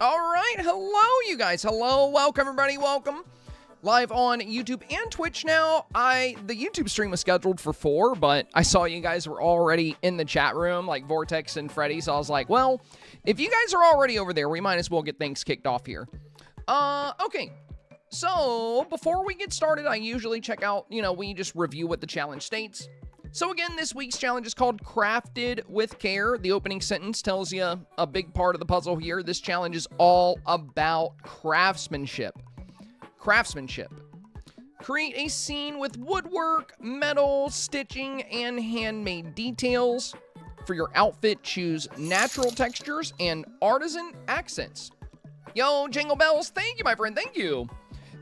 All right, hello, you guys. Hello, welcome, everybody. Welcome. Live on YouTube and Twitch now. The YouTube stream was scheduled for 4, but I saw you guys were already in the chat room, like Vortex and Freddy, so I was like, well, if you guys are already over there, we might as well get things kicked off here. Okay. So, before we get started, I usually check out, we just review what the challenge states. So again, this week's challenge is called Crafted with Care. The opening sentence tells you a big part of the puzzle here. This challenge is all about craftsmanship. Craftsmanship. Create a scene with woodwork, metal, stitching, and handmade details. For your outfit, choose natural textures and artisan accents. Yo, Jingle Bells, thank you, my friend, thank you.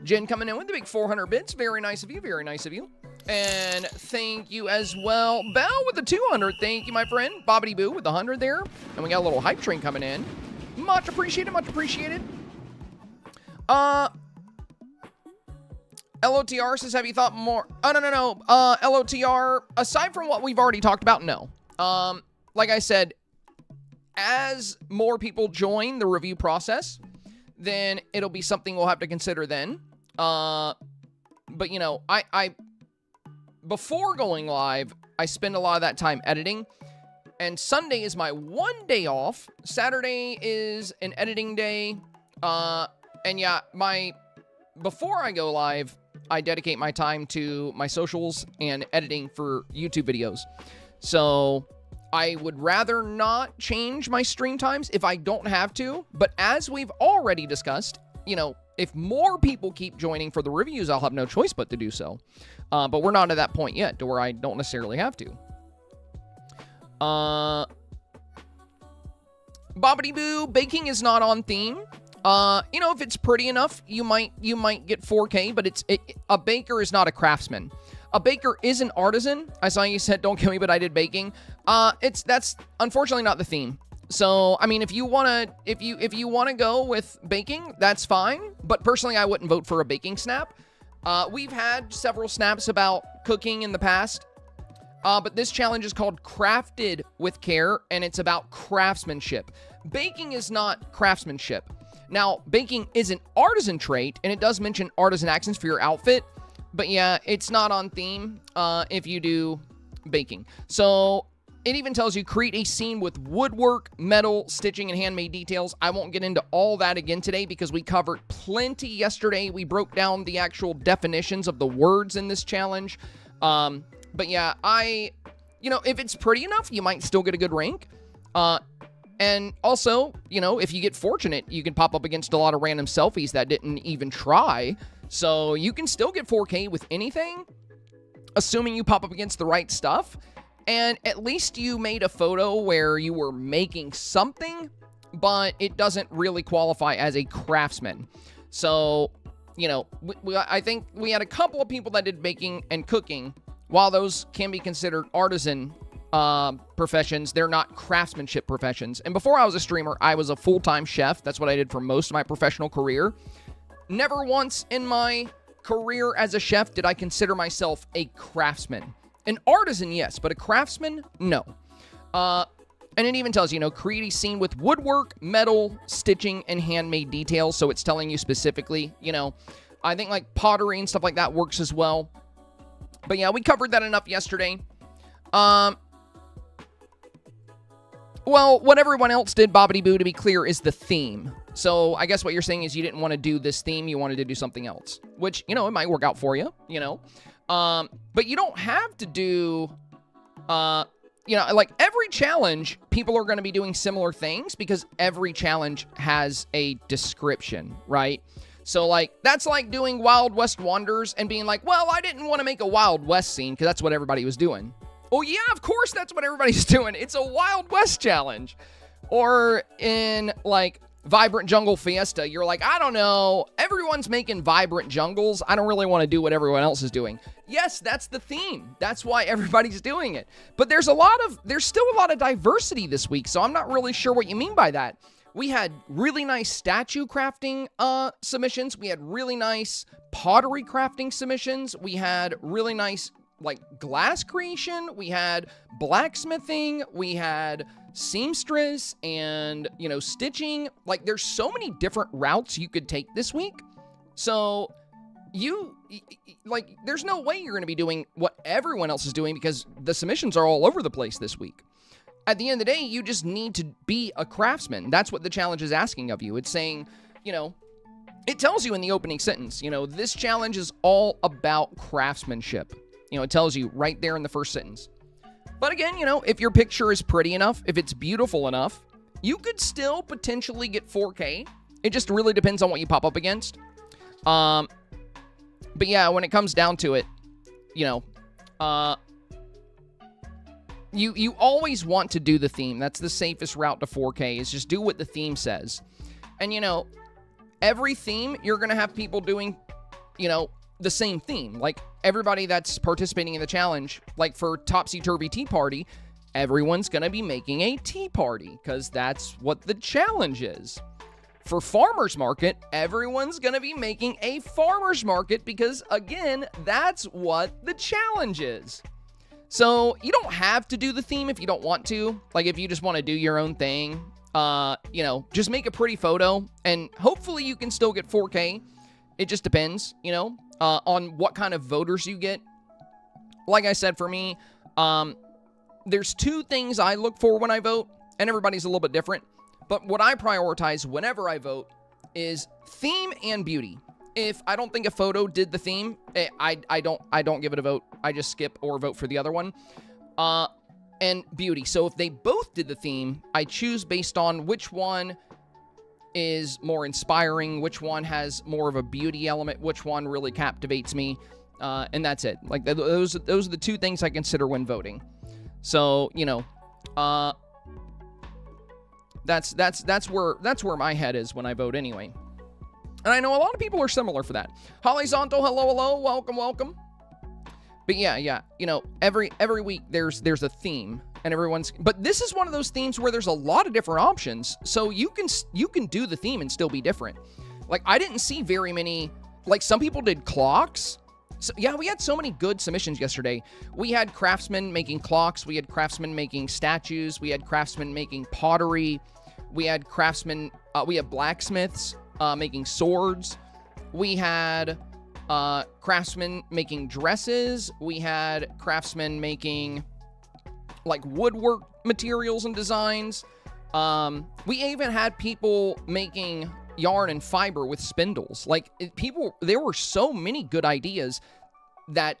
Jen coming in with the big 400 bits. Very nice of you, very nice of you. And thank you as well. Bell with the 200. Thank you, my friend. Bobbity Boo with the 100 there. And we got a little hype train coming in. Much appreciated, much appreciated. LOTR says, have you thought more? Oh, no. LOTR, aside from what we've already talked about, no. Like I said, as more people join the review process, then it'll be something we'll have to consider then. But, before going live, I spend a lot of that time editing, and Sunday is my one day off. Saturday is an editing day, and yeah, before I go live, I dedicate my time to my socials and editing for YouTube videos. So I would rather not change my stream times if I don't have to, but as we've already discussed, if more people keep joining for the reviews, I'll have no choice but to do so. But we're not at that point yet to where I don't necessarily have to. Bobbity Boo, baking is not on theme. If it's pretty enough, you might get 4K, but a baker is not a craftsman. A baker is an artisan. I saw you said, don't kill me, but I did baking. That's unfortunately not the theme. So, I mean, if you want to go with baking, that's fine. But personally, I wouldn't vote for a baking snap. We've had several snaps about cooking in the past. But this challenge is called Crafted with Care, and it's about craftsmanship. Baking is not craftsmanship. Now, baking is an artisan trait, and it does mention artisan accents for your outfit. But yeah, it's not on theme if you do baking. So it even tells you create a scene with woodwork, metal, stitching, and handmade details. I won't get into all that again today because we covered plenty yesterday. We broke down the actual definitions of the words in this challenge. But yeah, if it's pretty enough, you might still get a good rank. And also, if you get fortunate, you can pop up against a lot of random selfies that didn't even try. So you can still get 4K with anything, assuming you pop up against the right stuff. And at least you made a photo where you were making something, but it doesn't really qualify as a craftsman. So, I think we had a couple of people that did baking and cooking. While those can be considered artisan professions, they're not craftsmanship professions. And before I was a streamer, I was a full-time chef. That's what I did for most of my professional career. Never once in my career as a chef did I consider myself a craftsman. An artisan, yes, but a craftsman, no. And it even tells you, create a scene with woodwork, metal, stitching, and handmade details. So it's telling you specifically, I think like pottery and stuff like that works as well. But yeah, we covered that enough yesterday. Well, what everyone else did, Bobbity Boo, to be clear, is the theme. So I guess what you're saying is you didn't want to do this theme, you wanted to do something else. Which, it might work out for you, But you don't have to do, like every challenge, people are going to be doing similar things because every challenge has a description, right? So, that's like doing Wild West Wonders and being like, well, I didn't want to make a Wild West scene because that's what everybody was doing. Oh, yeah, of course that's what everybody's doing. It's a Wild West challenge. Or in, Vibrant Jungle Fiesta, you're like, I don't know, everyone's making vibrant jungles. I don't really want to do what everyone else is doing. Yes, that's the theme. That's why everybody's doing it. But there's still a lot of diversity this week, so I'm not really sure what you mean by that. We had really nice statue crafting submissions. We had really nice pottery crafting submissions. We had really nice like glass creation, we had blacksmithing, we had seamstress, and, you know, stitching. Like, there's so many different routes you could take this week. So there's no way you're going to be doing what everyone else is doing because the submissions are all over the place this week. At the end of the day, you just need to be a craftsman. That's what the challenge is asking of you. It's saying, you know, it tells you in the opening sentence, you know, this challenge is all about craftsmanship. You know, it tells you right there in the first sentence. But again, you know, if your picture is pretty enough, if it's beautiful enough, you could still potentially get 4K. It just really depends on what you pop up against. But yeah, when it comes down to it, you know, you always want to do the theme. That's the safest route to 4K, is just do what the theme says. And, you know, every theme, you're going to have people doing, you know, the same theme. Like, everybody that's participating in the challenge, like for Topsy-Turvy Tea Party, everyone's going to be making a tea party because that's what the challenge is. For Farmer's Market, everyone's going to be making a Farmer's Market because, again, that's what the challenge is. So, you don't have to do the theme if you don't want to. Like, if you just want to do your own thing, you know, just make a pretty photo, and hopefully you can still get 4K. It just depends, you know, on what kind of voters you get. Like I said, for me, there's two things I look for when I vote, and everybody's a little bit different. But what I prioritize whenever I vote is theme and beauty. If I don't think a photo did the theme, I don't give it a vote. I just skip or vote for the other one. And beauty. So if they both did the theme, I choose based on which one is more inspiring, which one has more of a beauty element, which one really captivates me, and that's it. Like, those are the two things I consider when voting. So, you know, that's where my head is when I vote anyway. And I know a lot of people are similar for that. Horizontal, hello, welcome. But yeah, you know, every week there's a theme, and but this is one of those themes where there's a lot of different options, so you can do the theme and still be different. Like, I didn't see very many, like, some people did clocks. So, yeah, we had so many good submissions yesterday. We had craftsmen making clocks, we had craftsmen making statues, we had craftsmen making pottery, we had blacksmiths making swords, we had craftsmen making dresses, we had craftsmen making, like, woodwork materials and designs. We even had people making yarn and fiber with spindles. Like, there were so many good ideas that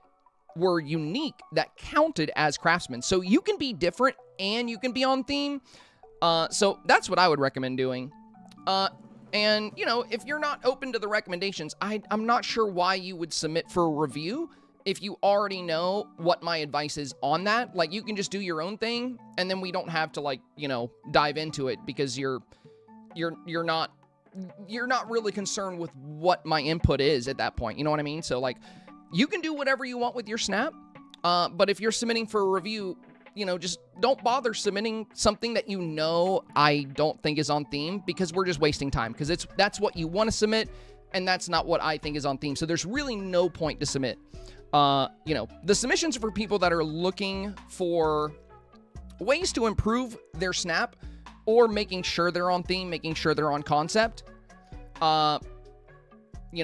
were unique that counted as craftsmen. So you can be different and you can be on theme. So that's what I would recommend doing. And, you know, if you're not open to the recommendations, I'm not sure why you would submit for a review if you already know what my advice is on that. Like, you can just do your own thing, and then we don't have to, like, you know, dive into it because you're not really concerned with what my input is at that point. You know what I mean? So, like, you can do whatever you want with your snap, but if you're submitting for a review, you know, just don't bother submitting something that you know I don't think is on theme, because we're just wasting time, because that's what you want to submit, and that's not what I think is on theme. So there's really no point to submit. You know, the submissions are for people that are looking for ways to improve their snap, or making sure they're on theme, making sure they're on concept. You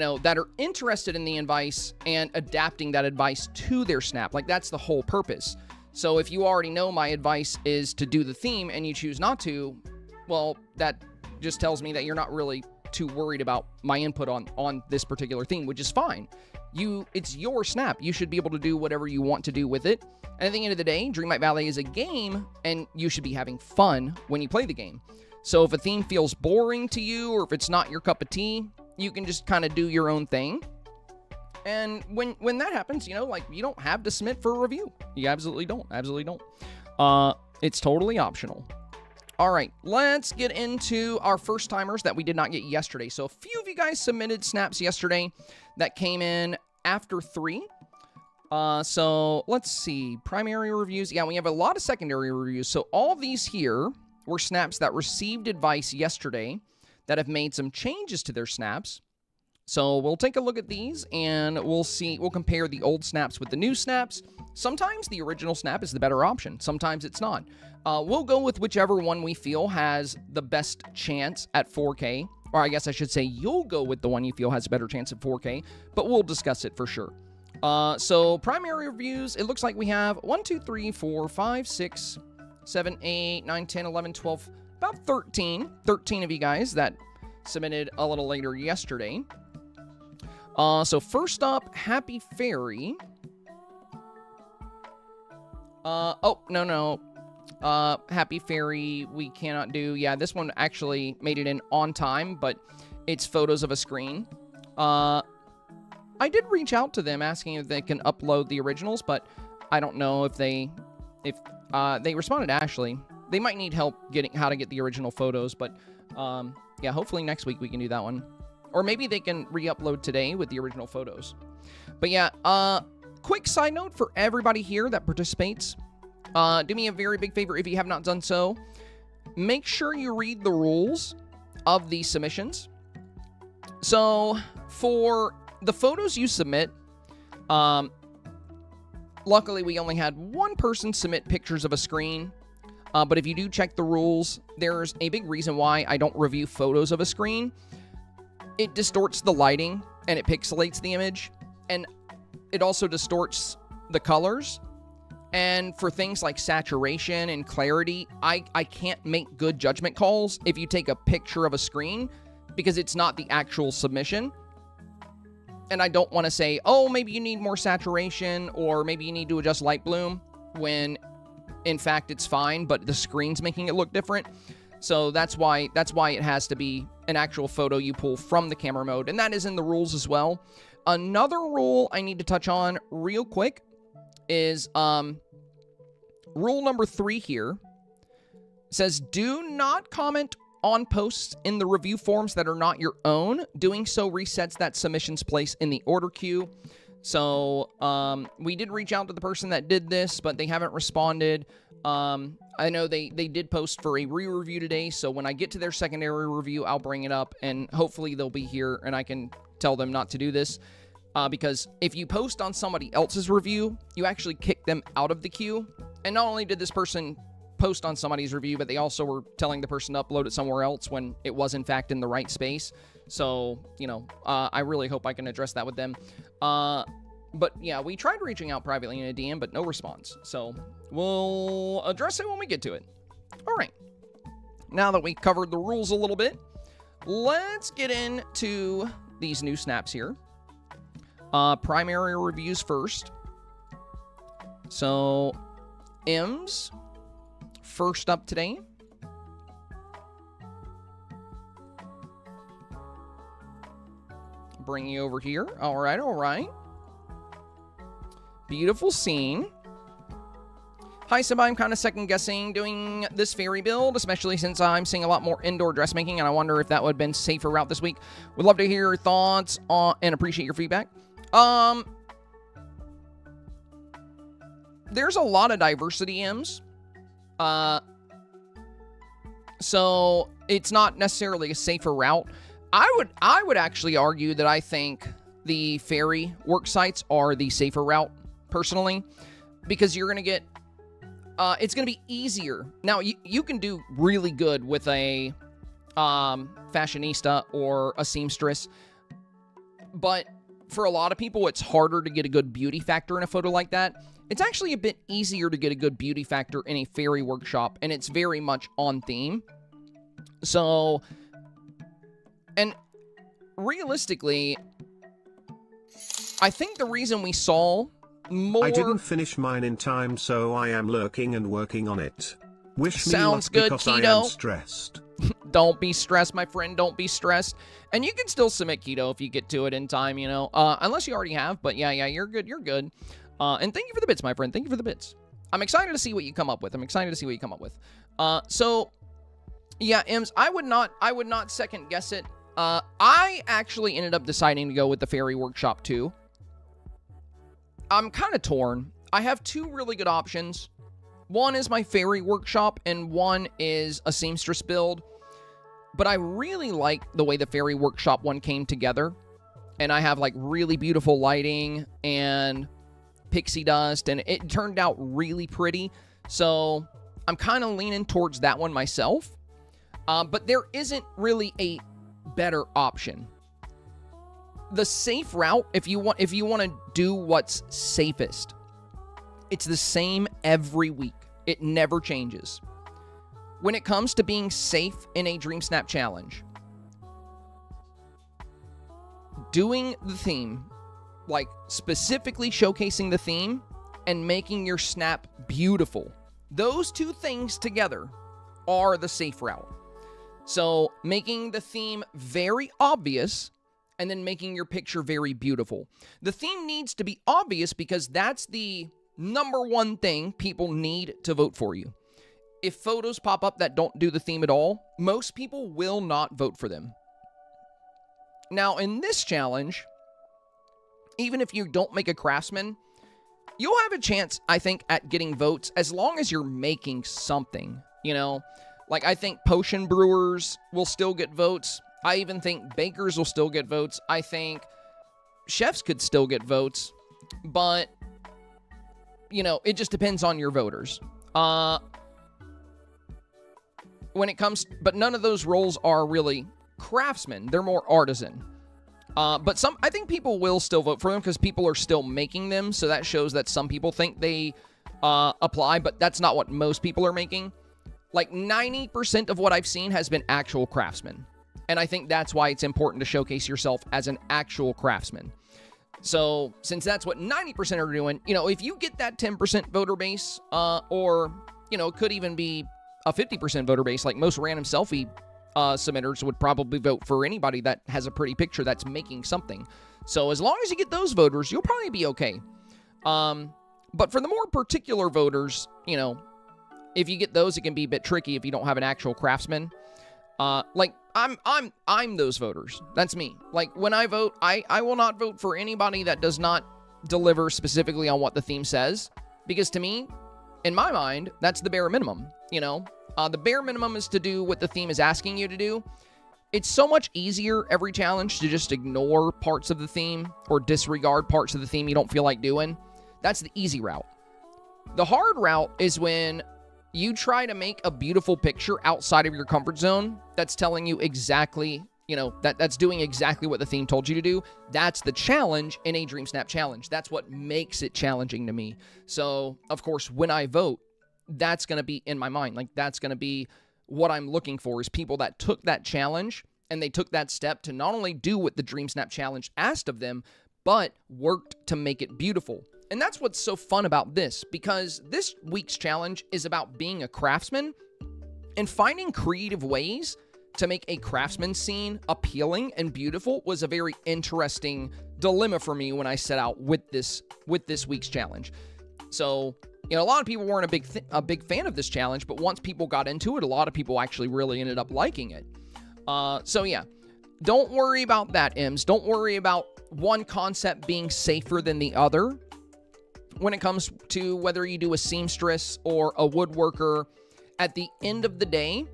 know, that are interested in the advice and adapting that advice to their snap. Like, that's the whole purpose. So if you already know my advice is to do the theme and you choose not to, well, that just tells me that you're not really too worried about my input on this particular theme, which is fine. It's your snap. You should be able to do whatever you want to do with it. And at the end of the day, Dreamlight Valley is a game, and you should be having fun when you play the game. So if a theme feels boring to you, or if it's not your cup of tea, you can just kind of do your own thing. And when that happens, you know, like, you don't have to submit for a review. You absolutely don't. Absolutely don't. It's totally optional. All right, let's get into our first timers that we did not get yesterday. So a few of you guys submitted snaps yesterday that came in after 3. So let's see. Primary reviews. Yeah, we have a lot of secondary reviews. So all of these here were snaps that received advice yesterday that have made some changes to their snaps. So we'll take a look at these and we'll compare the old snaps with the new snaps. Sometimes the original snap is the better option. Sometimes it's not. We'll go with whichever one we feel has the best chance at 4K. Or I guess I should say you'll go with the one you feel has a better chance at 4K, but we'll discuss it for sure. So primary reviews, it looks like we have 1, 2, 3, 4, 5, 6, 7, 8, 9, 10, 11, 12, about 13 of you guys that submitted a little later yesterday. So first up, Happy Fairy. Oh, no. Happy Fairy, we cannot do. Yeah, this one actually made it in on time, but it's photos of a screen. I did reach out to them asking if they can upload the originals, but I don't know if they responded to Ashley. They might need help getting how to get the original photos, but yeah, hopefully next week we can do that one. Or maybe they can re-upload today with the original photos. But yeah, quick side note for everybody here that participates. Do me a very big favor if you have not done so. Make sure you read the rules of the submissions. So, for the photos you submit, luckily we only had one person submit pictures of a screen. But if you do check the rules, there's a big reason why I don't review photos of a screen. It distorts the lighting, and it pixelates the image, and it also distorts the colors. And for things like saturation and clarity, I can't make good judgment calls if you take a picture of a screen, because it's not the actual submission. And I don't want to say, oh, maybe you need more saturation, or maybe you need to adjust light bloom, when in fact it's fine, but the screen's making it look different. So that's why it has to be an actual photo you pull from the camera mode, and that is in the rules as well. Another rule I need to touch on real quick is rule number 3 here. Says, do not comment on posts in the review forms that are not your own. Doing so resets that submission's place in the order queue. So we did reach out to the person that did this, but they haven't responded. I know they did post for a re-review today, so when I get to their secondary review, I'll bring it up, and hopefully they'll be here, and I can tell them not to do this. Because if you post on somebody else's review, you actually kick them out of the queue. And not only did this person post on somebody's review, but they also were telling the person to upload it somewhere else when it was, in fact, in the right space. So, you know, I really hope I can address that with them. But yeah, we tried reaching out privately in a DM, but no response. So we'll address it when we get to it. All right. Now that we covered the rules a little bit, let's get into these new snaps here. Primary reviews first. So, M's first up today. Bring you over here. All right. Beautiful scene. Hi, Simba. I'm kind of second-guessing doing this fairy build, especially since I'm seeing a lot more indoor dressmaking, and I wonder if that would have been a safer route this week. Would love to hear your thoughts and appreciate your feedback. There's a lot of diversity M's. So it's not necessarily a safer route. I would actually argue that I think the fairy work sites are the safer route, personally, because you're going to get, it's going to be easier. Now, you can do really good with a fashionista or a seamstress, but for a lot of people, it's harder to get a good beauty factor in a photo like that. It's actually a bit easier to get a good beauty factor in a fairy workshop, and it's very much on theme. So, and realistically, I think the reason we saw more... I didn't finish mine in time, so I am lurking and working on it. Wish me Sounds luck good, because Keto. I am stressed. Don't be stressed, my friend. Don't be stressed. And you can still submit Keto if you get to it in time, you know. Unless you already have. But yeah, you're good. You're good. And thank you for the bits, my friend. Thank you for the bits. I'm excited to see what you come up with. So, yeah, Ems, I would not second guess it. I actually ended up deciding to go with the Fairy Workshop too. I'm kind of torn. I have two really good options. One is my Fairy Workshop, and one is a Seamstress build. But I really like the way the Fairy Workshop one came together. and I have like really beautiful lighting and pixie dust, and it turned out really pretty. So I'm kind of leaning towards that one myself. But there isn't really a better option. The safe route, if you want to do what's safest, it's the same every week. It never changes. When it comes to being safe in a Dreamsnap challenge, doing the theme, like specifically showcasing the theme and making your snap beautiful, those two things together are the safe route. So making the theme very obvious and then making your picture very beautiful. The theme needs to be obvious because that's the number one thing people need to vote for you. If photos pop up that don't do the theme at all, most people will not vote for them. Now, in this challenge, even if you don't make a craftsman, you'll have a chance, I think, at getting votes as long as you're making something, you know? Like, I think potion brewers will still get votes. I even think bakers will still get votes. I think chefs could still get votes. But, you know, it just depends on your voters. When it comes... But none of those roles are really craftsmen. They're more artisan. But I think people will still vote for them because people are still making them. So that shows that some people think they apply. But that's not what most people are making. Like 90% of what I've seen has been actual craftsmen. And I think that's why it's important to showcase yourself as an actual craftsman. So since that's what 90% are doing, you know, if you get that 10% voter base, or, you know, it could even be a 50% voter base, like most random selfie submitters would probably vote for anybody that has a pretty picture that's making something. So as long as you get those voters, you'll probably be okay. But for the more particular voters, you know, if you get those, it can be a bit tricky if you don't have an actual craftsman. Like I'm those voters. That's me. Like when I vote, I will not vote for anybody that does not deliver specifically on what the theme says, because to me, in my mind, that's the bare minimum. You know, the bare minimum is to do what the theme is asking you to do. It's so much easier every challenge to just ignore parts of the theme or disregard parts of the theme you don't feel like doing. That's the easy route. The hard route is when you try to make a beautiful picture outside of your comfort zone that's telling you exactly, you know, that's doing exactly what the theme told you to do. That's the challenge in a Dreamsnap challenge. That's what makes it challenging to me. So, of course, when I vote, that's going to be in my mind. Like, that's going to be what I'm looking for, is people that took that challenge and they took that step to not only do what the Dreamsnap challenge asked of them, but worked to make it beautiful. And that's what's so fun about this, because this week's challenge is about being a craftsman and finding creative ways to make a craftsman scene appealing and beautiful was a very interesting dilemma for me when I set out with this week's challenge. So, you know, a lot of people weren't a big fan of this challenge, but once people got into it, a lot of people actually really ended up liking it. So yeah, don't worry about that, Ems. Don't worry about one concept being safer than the other. When it comes to whether you do a seamstress or a woodworker, at the end of the day,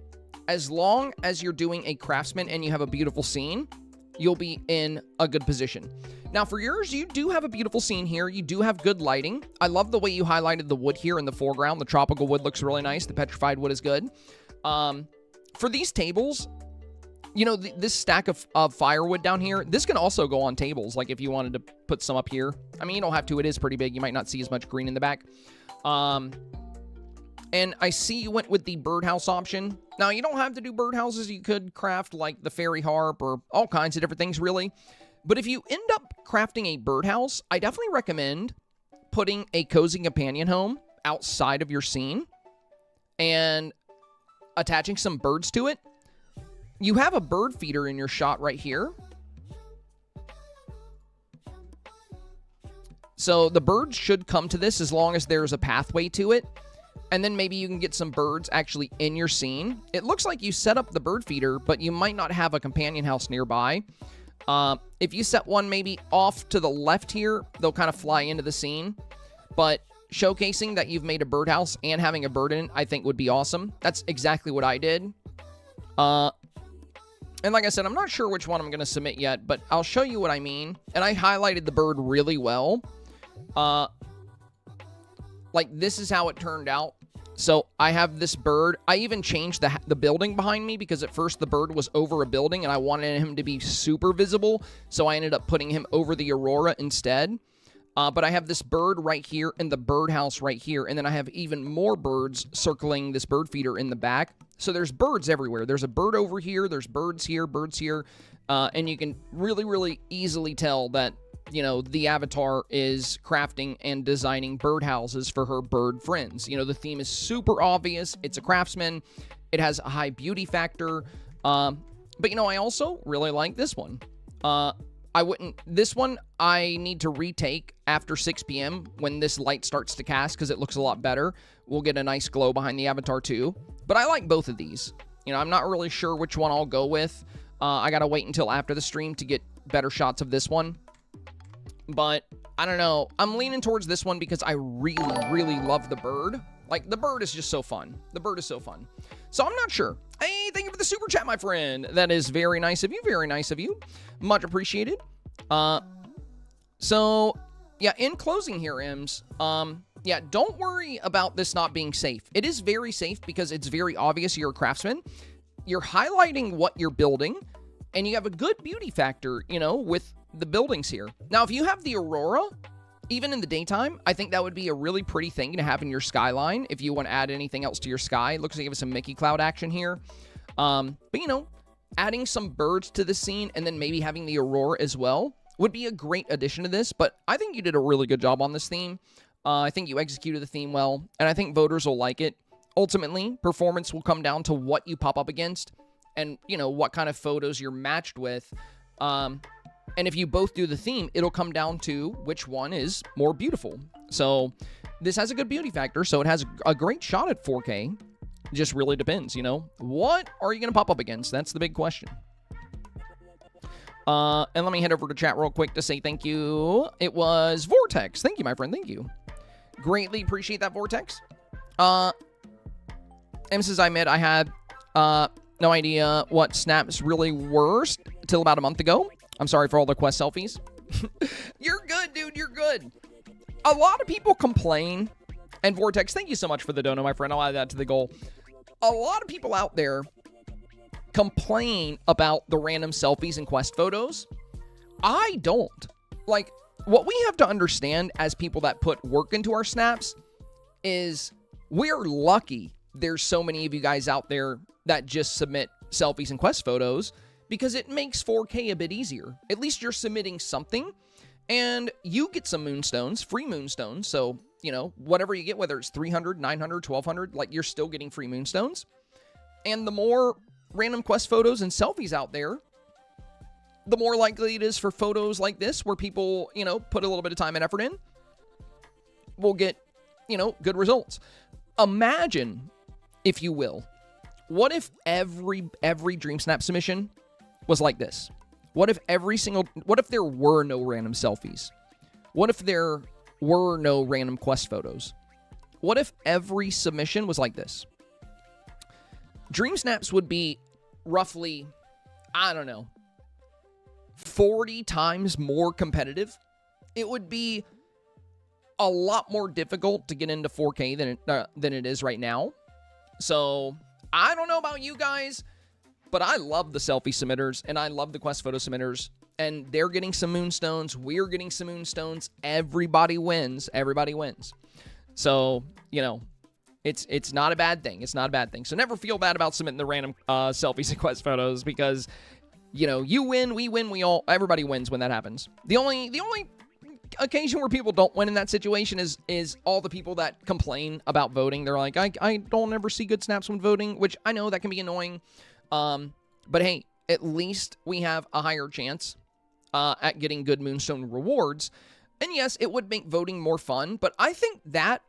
as long as you're doing a craftsman and you have a beautiful scene, you'll be in a good position. Now, for yours, you do have a beautiful scene here. You do have good lighting. I love the way you highlighted the wood here in the foreground. The tropical wood looks really nice. The petrified wood is good. For these tables, you know, this stack of firewood down here, this can also go on tables, like if you wanted to put some up here. I mean, you don't have to. It is pretty big. You might not see as much green in the back. And I see you went with the birdhouse option. Now, you don't have to do birdhouses. You could craft, like, the fairy harp or all kinds of different things, really. But if you end up crafting a birdhouse, I definitely recommend putting a cozy companion home outside of your scene and attaching some birds to it. You have a bird feeder in your shot right here. So the birds should come to this as long as there's a pathway to it. And then maybe you can get some birds actually in your scene. It looks like you set up the bird feeder, but you might not have a companion house nearby. If you set one maybe off to the left here, they'll kind of fly into the scene. But showcasing that you've made a birdhouse and having a bird in it, I think would be awesome. That's exactly what I did. And like I said, I'm not sure which one I'm going to submit yet, but I'll show you what I mean. And I highlighted the bird really well. Like, this is how it turned out. So I have this bird. I even changed the building behind me because at first the bird was over a building and I wanted him to be super visible. So I ended up putting him over the aurora instead. But I have this bird right here and the birdhouse right here. And then I have even more birds circling this bird feeder in the back. So there's birds everywhere. There's a bird over here. There's birds here, birds here. And you can really, really easily tell that, you know, the avatar is crafting and designing birdhouses for her bird friends. You know, the theme is super obvious. It's a craftsman. It has a high beauty factor. But, you know, I also really like this one. This one I need to retake after 6 p.m. when this light starts to cast because it looks a lot better. We'll get a nice glow behind the avatar too. But I like both of these. You know, I'm not really sure which one I'll go with. I gotta wait until after the stream to get better shots of this one. But I don't know. I'm leaning towards this one because I really, really love the bird. Like, the bird is just so fun. The bird is so fun. So I'm not sure. Hey, thank you for the super chat, my friend. That is very nice of you. Very nice of you. Much appreciated. So, yeah, in closing here, Ems, yeah, don't worry about this not being safe. It is very safe because it's very obvious you're a craftsman. You're highlighting what you're building, and you have a good beauty factor, you know, with the buildings here. Now, if you have the aurora, even in the daytime, I think that would be a really pretty thing to have in your skyline if you want to add anything else to your sky. It looks like you have some Mickey Cloud action here. But, you know, adding some birds to the scene and then maybe having the aurora as well would be a great addition to this. But I think you did a really good job on this theme. I think you executed the theme well, and I think voters will like it. Ultimately, performance will come down to what you pop up against and, you know, what kind of photos you're matched with. And if you both do the theme, it'll come down to which one is more beautiful. So this has a good beauty factor, so it has a great shot at 4K. It just really depends, you know. What are you going to pop up against? That's the big question. And let me head over to chat real quick to say thank you. It was Vortex. Thank you, my friend. Thank you. Greatly appreciate that, Vortex. And since I admit I had no idea what snaps really were until about a month ago. I'm sorry for all the quest selfies. You're good, dude. You're good. A lot of people complain. And Vortex, thank you so much for the dono, my friend. I'll add that to the goal. A lot of people out there complain about the random selfies and quest photos. I don't. Like, what we have to understand as people that put work into our snaps is we're lucky there's so many of you guys out there that just submit selfies and quest photos because it makes 4K a bit easier. At least you're submitting something and you get some moonstones, free moonstones. So, you know, whatever you get, whether it's 300, 900, 1200, like you're still getting free moonstones. And the more random quest photos and selfies out there, the more likely it is for photos like this where people, you know, put a little bit of time and effort in, will get, you know, good results. Imagine, if you will, what if every Dreamsnap submission was like this? What if there were no random selfies? What if there were no random quest photos? What if every submission was like this? Dreamsnaps would be roughly, I don't know, 40 times more competitive. It would be a lot more difficult to get into 4K than it is right now. So I don't know about you guys, but I love the selfie submitters and I love the quest photo submitters, and they're getting some moonstones. We're getting some moonstones. Everybody wins. Everybody wins. So, you know, it's not a bad thing. It's not a bad thing. So never feel bad about submitting the random selfies and quest photos because, you know, you win, we win, everybody wins when that happens. The only occasion where people don't win in that situation is all the people that complain about voting. They're like, I don't ever see good snaps when voting, which I know that can be annoying. But hey, at least we have a higher chance at getting good moonstone rewards. And yes, it would make voting more fun, but I think that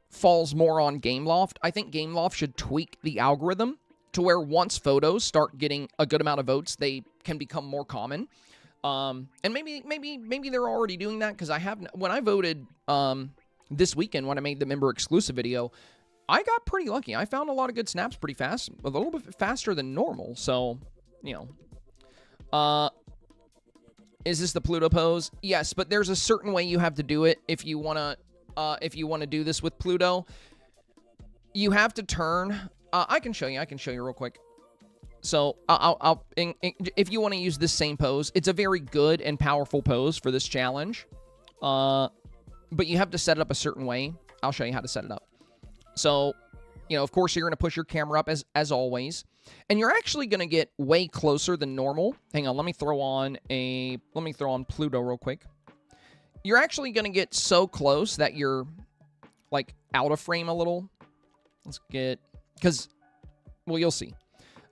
falls more on Gameloft. I think Gameloft should tweak the algorithm to where once photos start getting a good amount of votes, they can become more common. And maybe they're already doing that, because when I voted this weekend, when I made the member exclusive video, I got pretty lucky. I found a lot of good snaps pretty fast, a little bit faster than normal. So, you know, Is this the Pluto pose? Yes, but there's a certain way you have to do it if you want to do this with Pluto. You have to turn. I can show you. I can show you real quick. So if you want to use this same pose, it's a very good and powerful pose for this challenge. But you have to set it up a certain way. I'll show you how to set it up. So, you know, of course, you're going to push your camera up as always. And you're actually going to get way closer than normal. Hang on, let me throw on Pluto real quick. You're actually going to get so close that you're, like, out of frame a little. Let's get... Because, well, you'll see.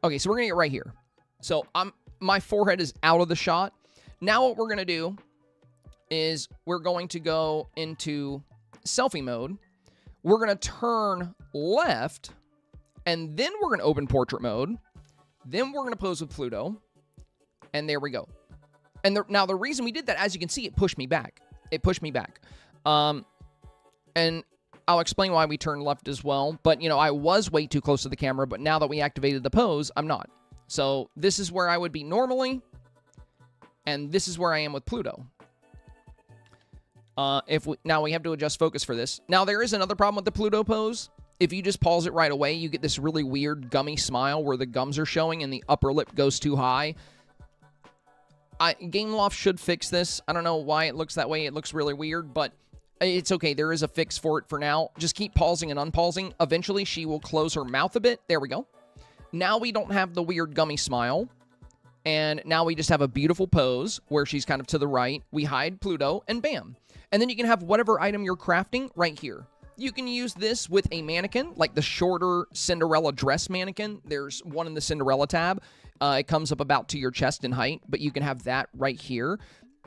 Okay, so we're going to get right here. So, my forehead is out of the shot. Now what we're going to do is we're going to go into selfie mode. We're going to turn left, and then we're going to open portrait mode. Then we're going to pose with Pluto. And there we go. And now the reason we did that, as you can see, it pushed me back. It pushed me back. And I'll explain why we turned left as well. But, you know, I was way too close to the camera, but now that we activated the pose, I'm not. So this is where I would be normally, and this is where I am with Pluto. Now we have to adjust focus for this. Now, there is another problem with the Pluto pose. If you just pause it right away, you get this really weird gummy smile where the gums are showing and the upper lip goes too high. Gameloft should fix this. I don't know why it looks that way. It looks really weird, but it's okay. There is a fix for it for now. Just keep pausing and unpausing. Eventually, she will close her mouth a bit. There we go. Now we don't have the weird gummy smile. And now we just have a beautiful pose where she's kind of to the right. We hide Pluto, and bam. And then you can have whatever item you're crafting right here. You can use this with a mannequin, like the shorter Cinderella dress mannequin. There's one in the Cinderella tab. It comes up about to your chest in height, but you can have that right here.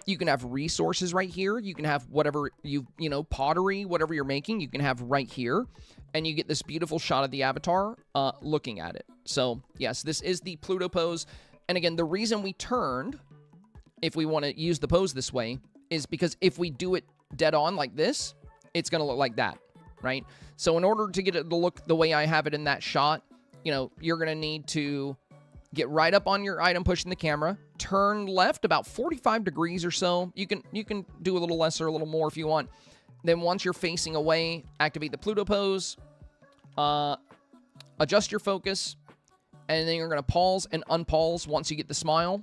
You can have resources right here. You can have whatever you know, pottery, whatever you're making, you can have right here. And you get this beautiful shot of the avatar looking at it. So, yes, this is the Pluto pose. And again, the reason we turned, if we want to use the pose this way, is because if we do it dead on like this, it's going to look like that, right? So in order to get it to look the way I have it in that shot, you know, you're going to need to get right up on your item pushing the camera, turn left about 45 degrees or so. You can do a little less or a little more if you want. Then once you're facing away, activate the Pluto pose, adjust your focus, and then you're going to pause and unpause once you get the smile.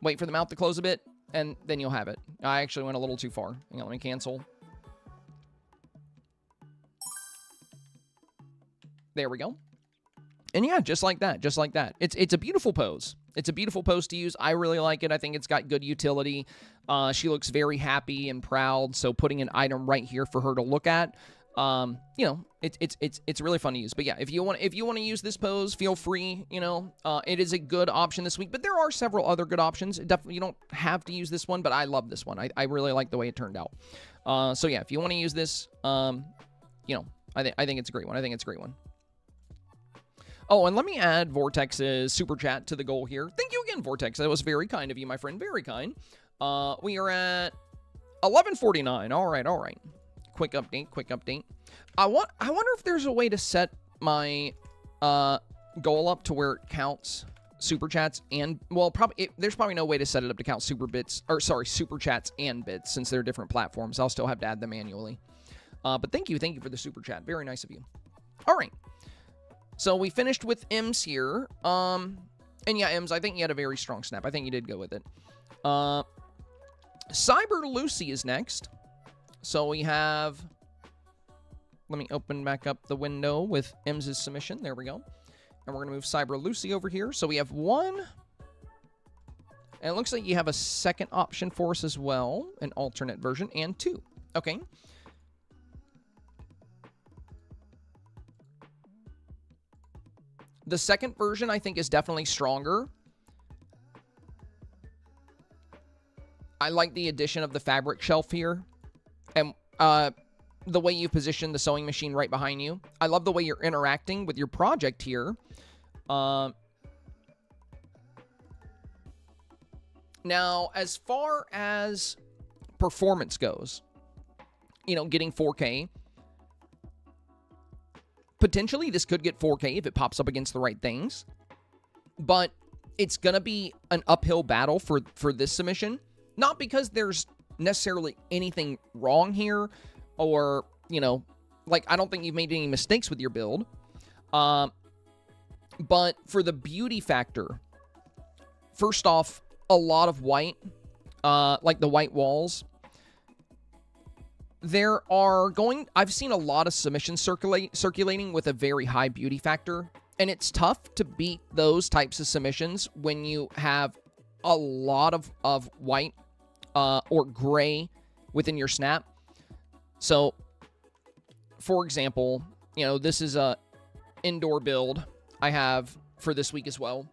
Wait for the mouth to close a bit, and then you'll have it. I actually went a little too far. Hang on, let me cancel. There we go. And yeah, just like that, just like that. It's a beautiful pose. It's a beautiful pose to use. I really like it. I think it's got good utility. She looks very happy and proud, so putting an item right here for her to look at, you know, it's really fun to use. But yeah, if you want to use this pose, feel free. You know, it is a good option this week. But there are several other good options. Definitely, you don't have to use this one, but I love this one. I really like the way it turned out. So yeah, if you want to use this, you know, I think it's a great one. I think it's a great one. Oh, and let me add Vortex's super chat to the goal here. Thank you again, Vortex. That was very kind of you, my friend. Very kind. We are at 11:49. All right. Quick update. I wonder if there's a way to set my goal up to where it counts super chats and, well, there's probably no way to set it up to count super chats and bits since they're different platforms. I'll still have to add them manually. But thank you for the super chat. Very nice of you. All right. So we finished with Ems here. And yeah, Ems, I think you had a very strong snap. I think you did go with it. Cyber Lucy is next. So we have... Let me open back up the window with Ems' submission. There we go. And we're going to move Cyber Lucy over here. So we have one. And it looks like you have a second option for us as well. An alternate version. And two. Okay. The second version, I think, is definitely stronger. I like the addition of the fabric shelf here. And the way you position the sewing machine right behind you. I love the way you're interacting with your project here. Now, as far as performance goes, you know, getting 4K... Potentially, this could get 4K if it pops up against the right things. But it's going to be an uphill battle for this submission. Not because there's necessarily anything wrong here or, you know, like, I don't think you've made any mistakes with your build. But for the beauty factor, first off, a lot of white, like the white walls. I've seen a lot of submissions circulating with a very high beauty factor. And it's tough to beat those types of submissions when you have a lot of white or gray within your snap. So, for example, you know, this is a indoor build I have for this week as well.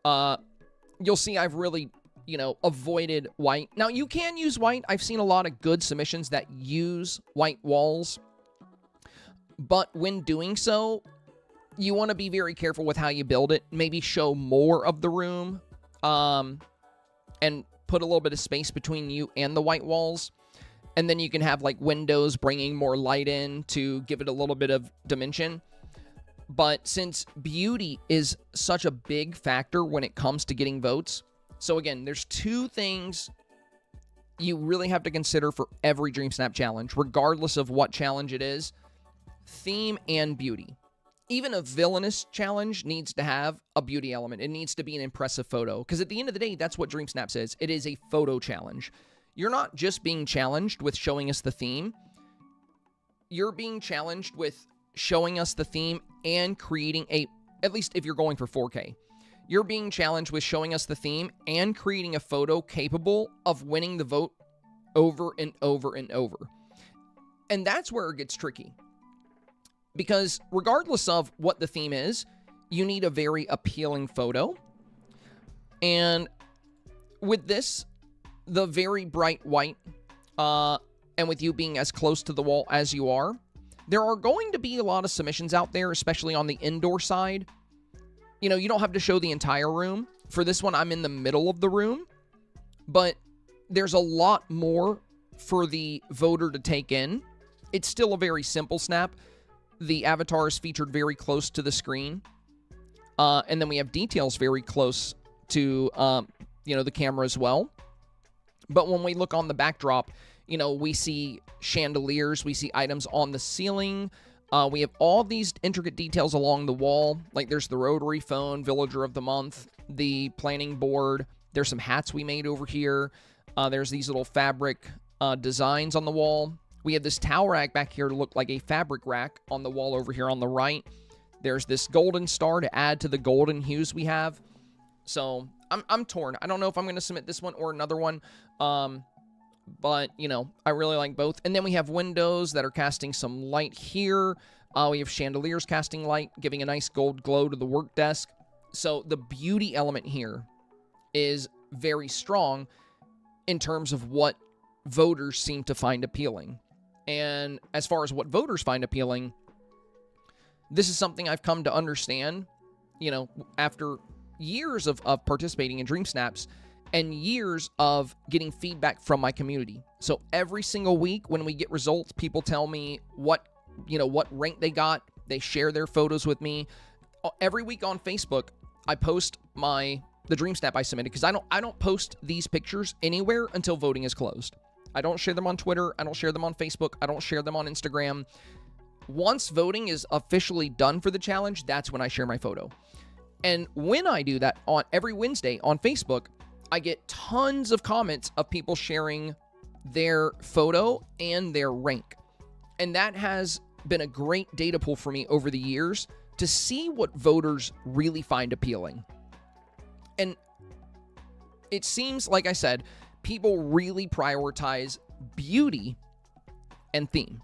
You'll see I've really, you know, avoided white. Now, you can use white. I've seen a lot of good submissions that use white walls. But when doing so, you want to be very careful with how you build it. Maybe show more of the room and put a little bit of space between you and the white walls. And then you can have like windows bringing more light in to give it a little bit of dimension. But since beauty is such a big factor when it comes to getting votes, so again, there's two things you really have to consider for every Dreamsnap challenge, regardless of what challenge it is: theme and beauty. Even a villainous challenge needs to have a beauty element. It needs to be an impressive photo. Because at the end of the day, that's what Dreamsnaps is. It is a photo challenge. You're not just being challenged with showing us the theme. You're being challenged with showing us the theme and creating at least if you're going for 4K, you're being challenged with showing us the theme and creating a photo capable of winning the vote over and over and over. And that's where it gets tricky. Because regardless of what the theme is, you need a very appealing photo. And with this, the very bright white, and with you being as close to the wall as you are, there are going to be a lot of submissions out there, especially on the indoor side. You know, you don't have to show the entire room. For this one, I'm in the middle of the room. But there's a lot more for the voter to take in. It's still a very simple snap. The avatar is featured very close to the screen. And then we have details very close to, you know, the camera as well. But when we look on the backdrop, you know, we see chandeliers, we see items on the ceiling. We have all these intricate details along the wall. Like there's the rotary phone, Villager of the Month, the planning board. There's some hats we made over here. There's these little fabric designs on the wall. We have this towel rack back here to look like a fabric rack on the wall over here on the right. There's this golden star to add to the golden hues we have. So I'm torn. I don't know if I'm going to submit this one or another one. But, you know, I really like both. And then we have windows that are casting some light here. We have chandeliers casting light, giving a nice gold glow to the work desk. So the beauty element here is very strong in terms of what voters seem to find appealing. And as far as what voters find appealing, this is something I've come to understand, you know, after years of participating in Dreamsnaps and years of getting feedback from my community. So every single week when we get results, people tell me what rank they got. They share their photos with me. Every week on Facebook, I post the Dreamsnap I submitted, because I don't post these pictures anywhere until voting is closed. I don't share them on Twitter. I don't share them on Facebook. I don't share them on Instagram. Once voting is officially done for the challenge, that's when I share my photo. And when I do that on every Wednesday on Facebook, I get tons of comments of people sharing their photo and their rank. And that has been a great data pool for me over the years to see what voters really find appealing. And it seems, like I said, people really prioritize beauty and theme.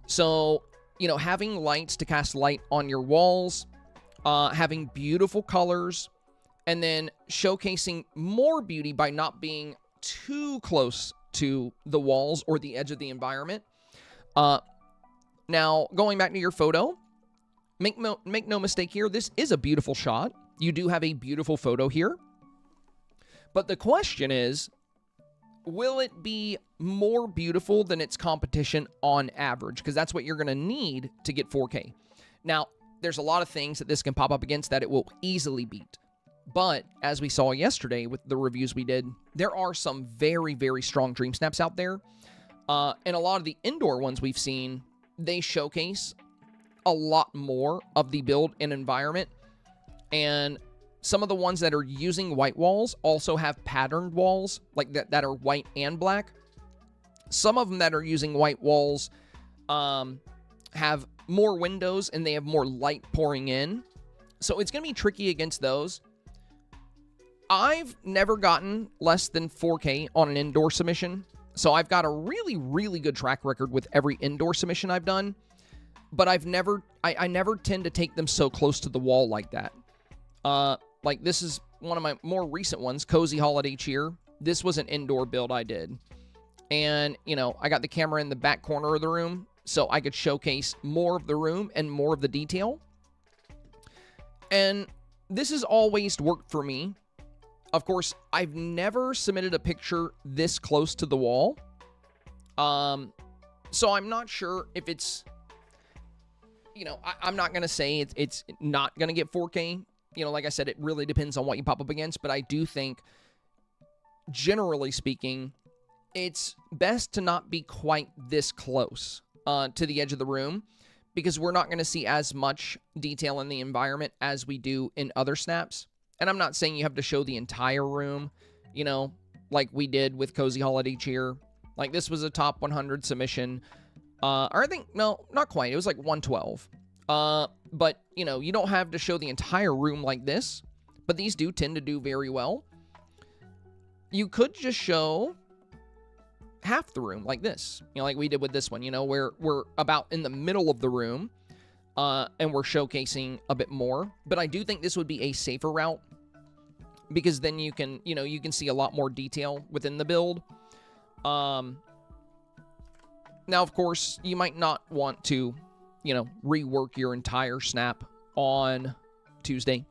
So, you know, having lights to cast light on your walls, having beautiful colors, and then showcasing more beauty by not being too close to the walls or the edge of the environment. Now, going back to your photo, make no mistake here, this is a beautiful shot. You do have a beautiful photo here. But the question is, will it be more beautiful than its competition on average? Because that's what you're going to need to get 4K. Now, there's a lot of things that this can pop up against that it will easily beat. But as we saw yesterday with the reviews we did, there are some very, very strong Dream Snaps out there. And a lot of the indoor ones we've seen, they showcase a lot more of the build and environment. And some of the ones that are using white walls also have patterned walls, like that are white and black. Some of them that are using white walls have more windows and they have more light pouring in. So it's going to be tricky against those. I've never gotten less than 4K on an indoor submission. So I've got a really, really good track record with every indoor submission I've done. But I never tend to take them so close to the wall like that. Like this is one of my more recent ones, Cozy Holiday Cheer. This was an indoor build I did. And, you know, I got the camera in the back corner of the room so I could showcase more of the room and more of the detail. And this has always worked for me. Of course, I've never submitted a picture this close to the wall. So I'm not sure if it's, you know, I'm not going to say it's not going to get 4K. You know, like I said, it really depends on what you pop up against. But I do think, generally speaking, it's best to not be quite this close to the edge of the room, because we're not going to see as much detail in the environment as we do in other snaps. And I'm not saying you have to show the entire room, you know, like we did with Cozy Holiday Cheer. Like this was a top 100 submission. Or I think, no, not quite. It was like 112. But, you know, you don't have to show the entire room like this, but these do tend to do very well. You could just show half the room like this, you know, like we did with this one, you know, where we're about in the middle of the room, and we're showcasing a bit more. But I do think this would be a safer route, because then you can, you know, you can see a lot more detail within the build. Now, of course, you might not want to, you know, rework your entire snap on Tuesday.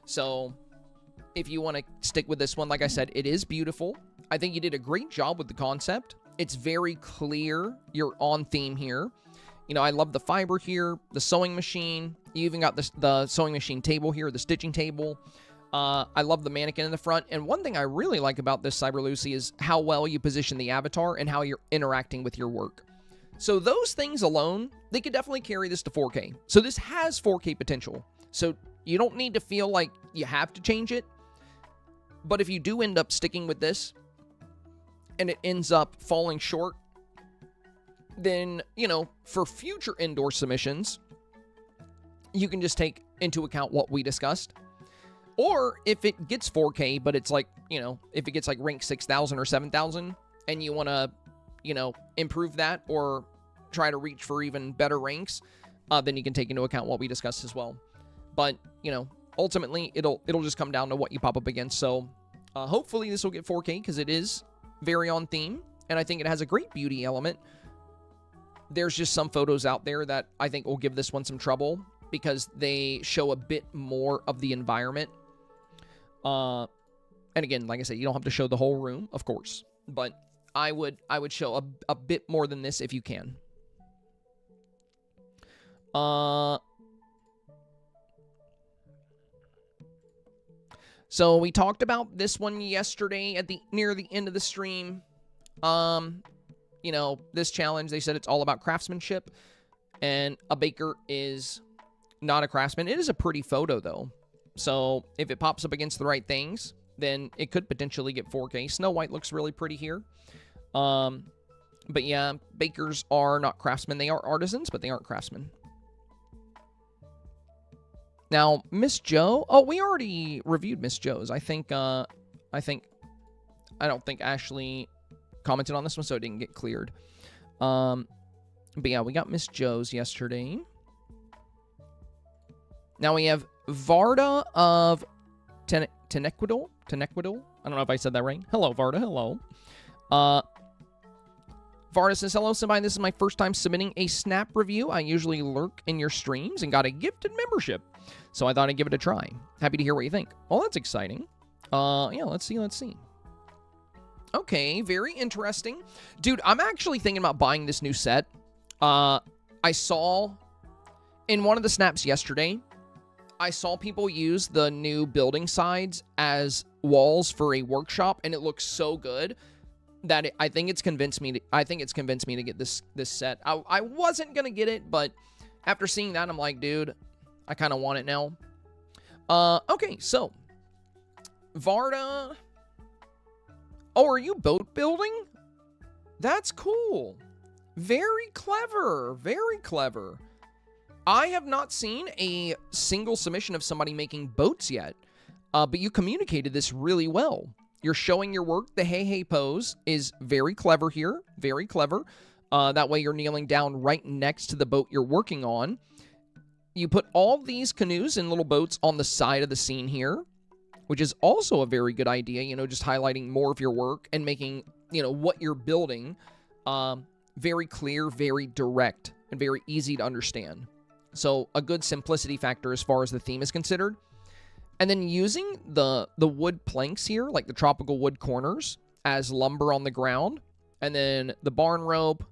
So if you want to stick with this one, like I said, it is beautiful. I think you did a great job with the concept. It's very clear you're on theme here. You know, I love the fiber here, the sewing machine. You even got the sewing machine table here, the stitching table. I love the mannequin in the front. And one thing I really like about this Cyber Lucy is how well you position the avatar and how you're interacting with your work. So those things alone, they could definitely carry this to 4K. So this has 4K potential. So you don't need to feel like you have to change it. But if you do end up sticking with this and it ends up falling short, then, you know, for future indoor submissions, you can just take into account what we discussed. Or if it gets 4K, but it's like, you know, if it gets like rank 6,000 or 7,000 and you want to, you know, improve that or try to reach for even better ranks, then you can take into account what we discussed as well. But, you know, ultimately, it'll just come down to what you pop up against. So hopefully this will get 4K, because it is very on theme, and I think it has a great beauty element. There's just some photos out there that I think will give this one some trouble, because they show a bit more of the environment. And again, like I said, you don't have to show the whole room, of course, but I would show a bit more than this if you can. So we talked about this one yesterday at near the end of the stream. You know, this challenge, they said it's all about craftsmanship, and a baker is not a craftsman. It is a pretty photo, though. So if it pops up against the right things, then it could potentially get 4K. Snow White looks really pretty here. But yeah, bakers are not craftsmen. They are artisans, but they aren't craftsmen. Now, Miss Joe. Oh, we already reviewed Miss Joe's. I don't think Ashley commented on this one, so it didn't get cleared. But yeah, we got Miss Joe's yesterday. Now we have Varda of Tenequidal. I don't know if I said that right. Hello, Varda. Hello. Varda says, hello, somebody. This is my first time submitting a Snap review. I usually lurk in your streams and got a gifted membership, so I thought I'd give it a try. Happy to hear what you think. Well, that's exciting. Yeah, let's see. Okay, very interesting. Dude, I'm actually thinking about buying this new set. I saw in one of the snaps yesterday, I saw people use the new building sides as walls for a workshop, and it looks so good that I think it's convinced me to get this set. I wasn't gonna get it, but after seeing that, I'm like, dude, I kind of want it now. Okay, so Varda. Oh, are you boat building? That's cool. Very clever. Very clever. I have not seen a single submission of somebody making boats yet, but you communicated this really well. You're showing your work. The hey pose is very clever here. Very clever. That way you're kneeling down right next to the boat you're working on. You put all these canoes and little boats on the side of the scene here, which is also a very good idea, you know, just highlighting more of your work and making, you know, what you're building very clear, very direct, and very easy to understand. So a good simplicity factor as far as the theme is considered. And then using the wood planks here, like the tropical wood corners, as lumber on the ground. And then the barn rope,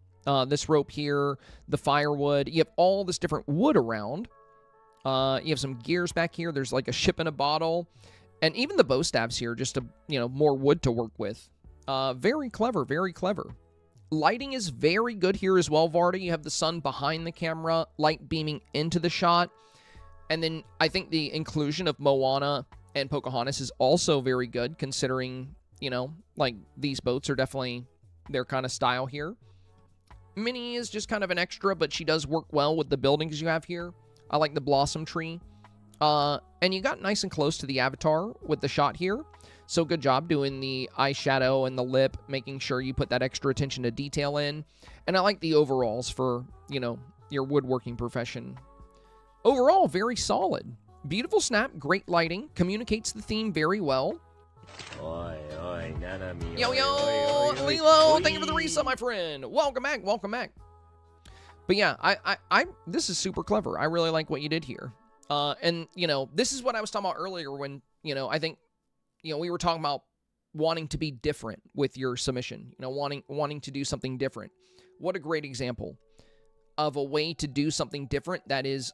this rope here, the firewood. You have all this different wood around. You have some gears back here. There's like a ship in a bottle. And even the bow staves here, just to, you know, more wood to work with. Very clever, very clever. Lighting is very good here as well, Varda. You have the sun behind the camera, light beaming into the shot. And then I think the inclusion of Moana and Pocahontas is also very good, considering, you know, like these boats are definitely their kind of style here. Minnie is just kind of an extra, but she does work well with the buildings you have here. I like the blossom tree. And you got nice and close to the avatar with the shot here. So good job doing the eyeshadow and the lip, making sure you put that extra attention to detail in. And I like the overalls for, you know, your woodworking profession. Overall, very solid. Beautiful snap, great lighting, communicates the theme very well. Yo, Lilo, thank you for the resub, my friend. Welcome back, welcome back. But yeah, this is super clever. I really like what you did here. And, you know, this is what I was talking about earlier when, you know, I think, you know, we were talking about wanting to be different with your submission, you know, wanting to do something different. What a great example of a way to do something different that is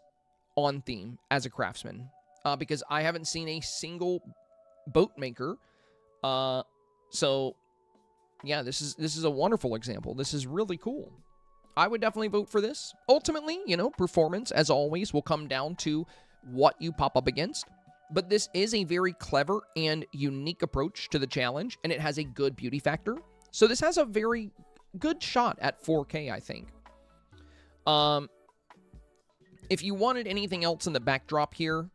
on theme as a craftsman. Because I haven't seen a single boat maker. So yeah, this is a wonderful example. This is really cool. I would definitely vote for this. Ultimately, you know, performance, as always, will come down to what you pop up against. But this is a very clever and unique approach to the challenge, and it has a good beauty factor. So this has a very good shot at 4K, I think. If you wanted anything else in the backdrop here,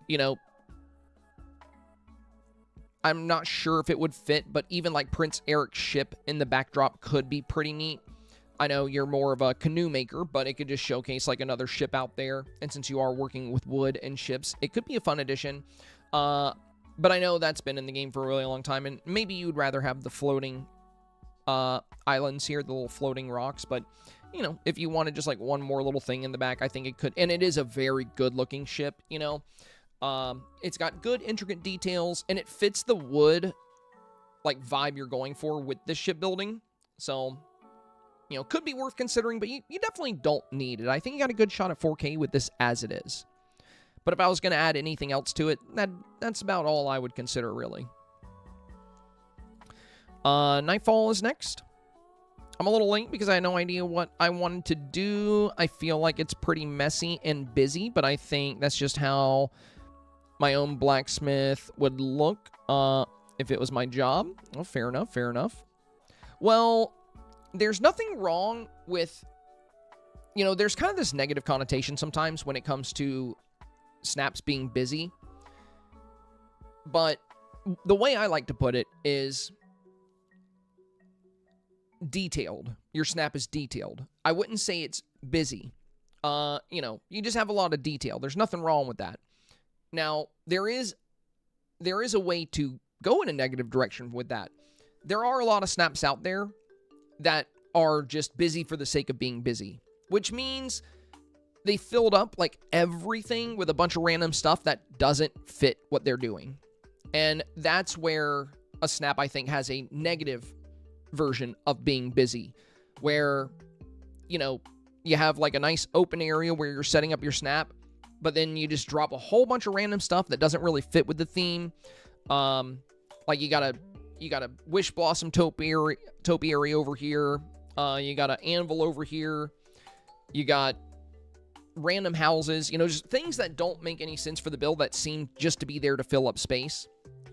you know, I'm not sure if it would fit, but even like Prince Eric's ship in the backdrop could be pretty neat. I know you're more of a canoe maker, but it could just showcase like another ship out there. And since you are working with wood and ships, it could be a fun addition. But I know that's been in the game for a really long time, and maybe you'd rather have the floating islands here, the little floating rocks. But, you know, if you wanted just like one more little thing in the back, I think it could. And it is a very good looking ship, you know. It's got good intricate details, and it fits the wood like vibe you're going for with this shipbuilding. So, you know, could be worth considering, but you definitely don't need it. I think you got a good shot at 4K with this as it is. But if I was going to add anything else to it, that's about all I would consider, really. Nightfall is next. I'm a little late because I had no idea what I wanted to do. I feel like it's pretty messy and busy, but I think that's just how my own blacksmith would look if it was my job. Oh, fair enough, fair enough. Well, there's nothing wrong with, you know, there's kind of this negative connotation sometimes when it comes to snaps being busy. But the way I like to put it is detailed. Your snap is detailed. I wouldn't say it's busy. You know, you just have a lot of detail. There's nothing wrong with that. Now, there is a way to go in a negative direction with that. There are a lot of snaps out there that are just busy for the sake of being busy, which means they filled up like everything with a bunch of random stuff that doesn't fit what they're doing. And that's where a snap, I think, has a negative version of being busy, where, you know, you have like a nice open area where you're setting up your snap, but then you just drop a whole bunch of random stuff that doesn't really fit with the theme. Like you got a Wish Blossom topiary over here. You got an anvil over here. You got random houses, just things that don't make any sense for the build that seem just to be there to fill up space.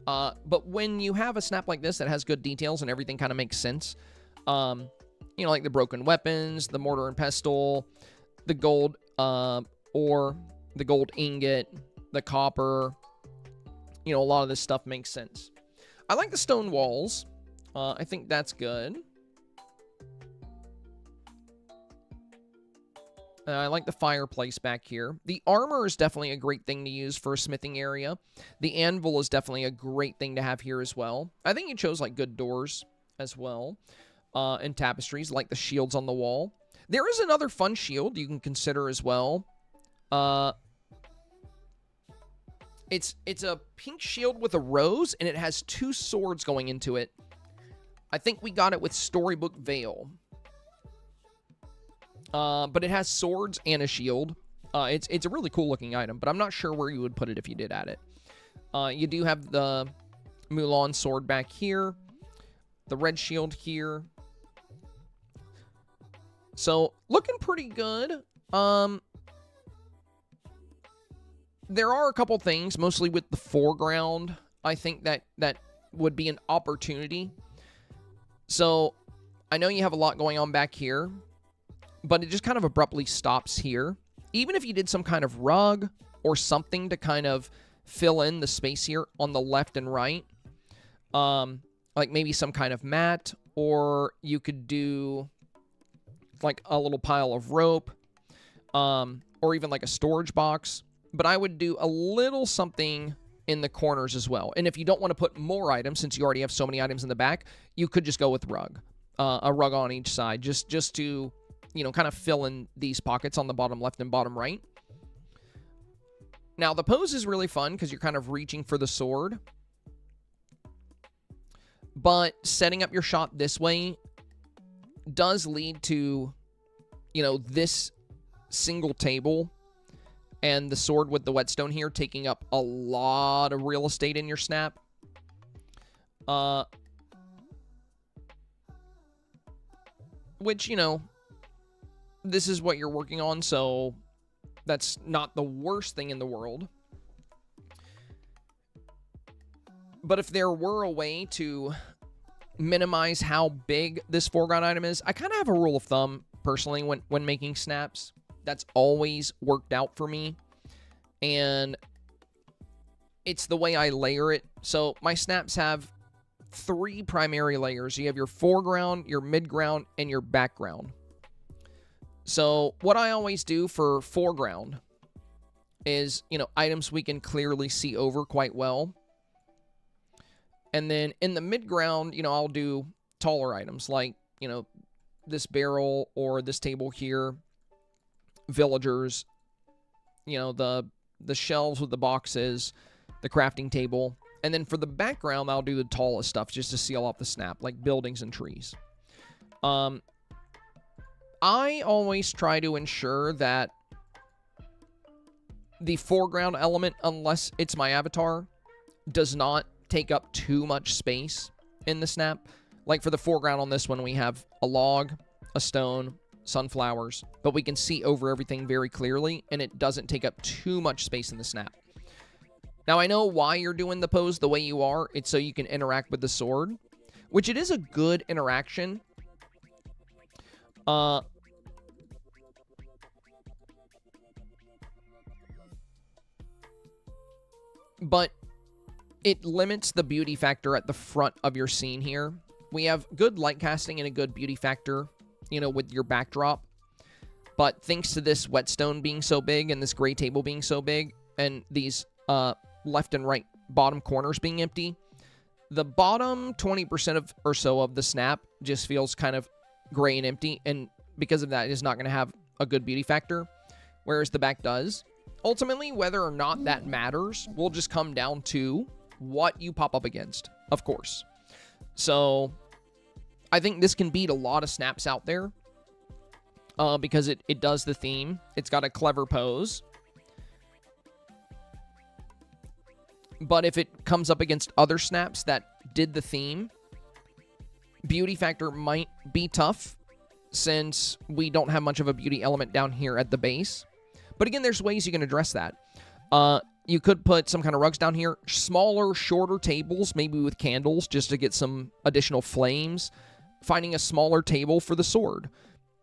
But when you have a snap like this that has good details and everything kind of makes sense, like the broken weapons, the mortar and pestle, the gold ore, the gold ingot, the copper, a lot of this stuff makes sense. I like the stone walls. I think that's good. I like the fireplace back here. The armor is definitely a great thing to use for a smithing area. The anvil is definitely a great thing to have here as well. I think you chose like good doors as well. And tapestries, like the shields on the wall. There is another fun shield you can consider as well. It's a pink shield with a rose, and it has 2 swords going into it. I think we got it with Storybook Veil. But it has swords and a shield. It's a really cool looking item, but I'm not sure where you would put it if you did add it. You do have the Mulan sword back here. The red shield here. So, looking pretty good. There are a couple things, mostly with the foreground, I think that would be an opportunity. So, I know you have a lot going on back here, but it just kind of abruptly stops here. Even if you did some kind of rug or something to kind of fill in the space here on the left and right, like maybe some kind of mat, or you could do like a little pile of rope, or even like a storage box. But I would do a little something in the corners as well. And if you don't want to put more items, since you already have so many items in the back, you could just go with rug. A rug on each side, just to, kind of fill in these pockets on the bottom left and bottom right. Now, the pose is really fun because you're kind of reaching for the sword. But setting up your shot this way does lead to, this single table and the sword with the whetstone here taking up a lot of real estate in your snap. Which, this is what you're working on, so that's not the worst thing in the world. But if there were a way to minimize how big this foreground item is, I kind of have a rule of thumb, personally, when making snaps. That's always worked out for me. And it's the way I layer it. So my snaps have 3 primary layers. You have your foreground, your midground, and your background. So what I always do for foreground is, items we can clearly see over quite well. And then in the midground, I'll do taller items like, this barrel or this table here, villagers, the shelves with the boxes, the crafting table. And then for the background, I'll do the tallest stuff just to seal off the snap, like buildings and trees. I always try to ensure that the foreground element, unless it's my avatar, does not take up too much space in the snap. Like for the foreground on this one, we have a log, a stone, sunflowers, but we can see over everything very clearly, and it doesn't take up too much space in the snap. Now, I know why you're doing the pose the way you are. It's so you can interact with the sword, which it is a good interaction. But it limits the beauty factor at the front of your scene here. We have good light casting and a good beauty factor, with your backdrop. But thanks to this whetstone being so big and this gray table being so big and these left and right bottom corners being empty, the bottom 20% or so of the snap just feels kind of gray and empty. And because of that, it is not going to have a good beauty factor, whereas the back does. Ultimately, whether or not that matters will just come down to what you pop up against, of course. So I think this can beat a lot of snaps out there because it does the theme. It's got a clever pose. But if it comes up against other snaps that did the theme, beauty factor might be tough since we don't have much of a beauty element down here at the base. But again, there's ways you can address that. You could put some kind of rugs down here, smaller, shorter tables, maybe with candles, just to get some additional flames. Finding a smaller table for the sword.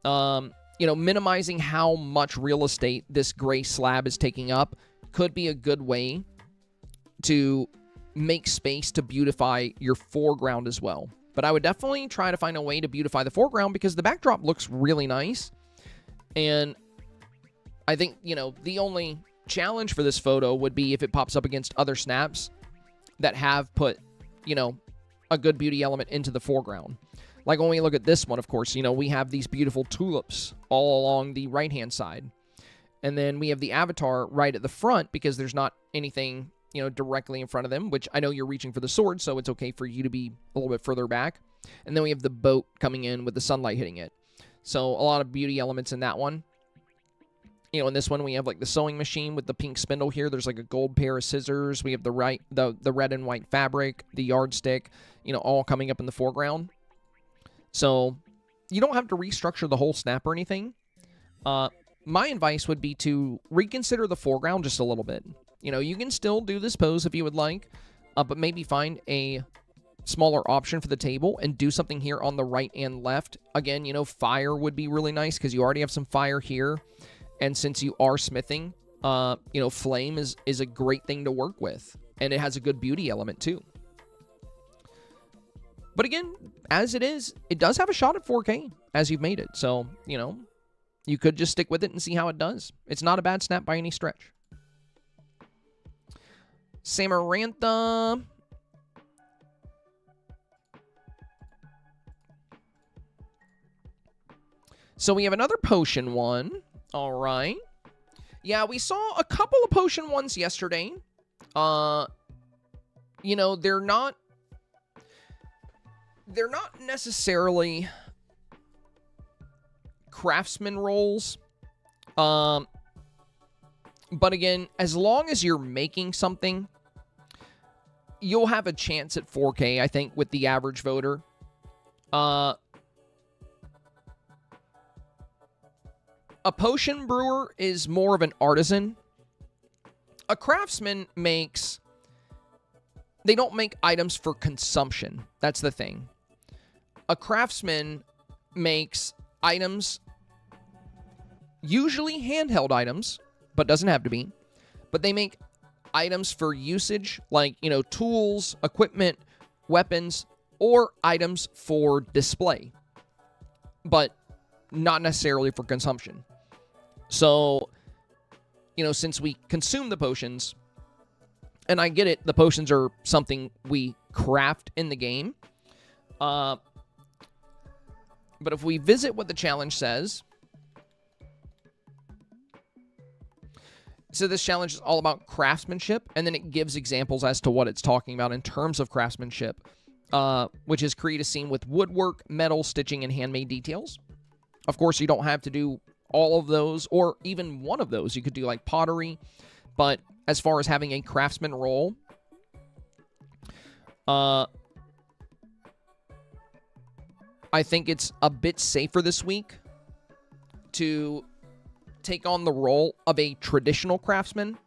You know, minimizing how much real estate this gray slab is taking up could be a good way to make space to beautify your foreground as well. But I would definitely try to find a way to beautify the foreground because the backdrop looks really nice. And I think, you know, the only challenge for this photo would be if it pops up against other snaps that have put, you know, a good beauty element into the foreground. Like when we look at this one, of course, you know, we have these beautiful tulips all along the right-hand side. And then we have the avatar right at the front because there's not anything, you know, directly in front of them, which I know you're reaching for the sword, so it's okay for you to be a little bit further back. And then we have the boat coming in with the sunlight hitting it. So a lot of beauty elements in that one. You know, in this one, we have like the sewing machine with the pink spindle here. There's like a gold pair of scissors. We have the red and white fabric, the yardstick, you know, all coming up in the foreground. So you don't have to restructure the whole snap or anything. My advice would be to reconsider the foreground just a little bit. You know, you can still do this pose if you would like, but maybe find a smaller option for the table and do something here on the right and left. Again, you know, fire would be really nice because you already have some fire here. And since you are smithing, you know, flame is a great thing to work with. And it has a good beauty element too. But again, as it is, it does have a shot at 4K as you've made it. So, you know, you could just stick with it and see how it does. It's not a bad snap by any stretch. Samarantha. So we have another potion one. All right. Yeah, we saw a couple of potion ones yesterday. You know, they're not necessarily craftsman roles. But again, as long as you're making something, you'll have a chance at 4K, I think, with the average voter. A potion brewer is more of an artisan. A craftsman makes... They don't make items for consumption. That's the thing. A craftsman makes items, usually handheld items, but doesn't have to be. But they make items for usage, like, you know, tools, equipment, weapons, or items for display. But not necessarily for consumption. So, you know, since we consume the potions, and I get it, the potions are something we craft in the game. But if we visit what the challenge says, so this challenge is all about craftsmanship, and then it gives examples as to what it's talking about in terms of craftsmanship, which is create a scene with woodwork, metal, stitching, and handmade details. Of course, you don't have to do all of those, or even one of those. You could do like pottery, but as far as having a craftsman role, I think it's a bit safer this week to take on the role of a traditional craftsman.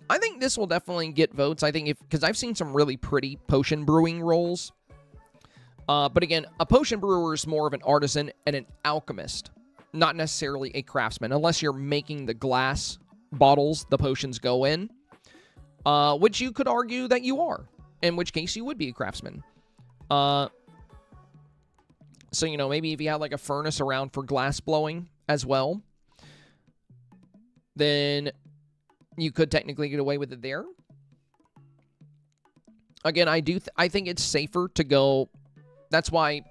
I think this will definitely get votes. I think because I've seen some really pretty potion brewing roles. But again, a potion brewer is more of an artisan and an alchemist, not necessarily a craftsman, unless you're making the glass bottles the potions go in, which you could argue that you are, in which case you would be a craftsman. So, you know, maybe if you had like a furnace around for glass blowing as well, then you could technically get away with it there. Again, I think it's safer to go. That's why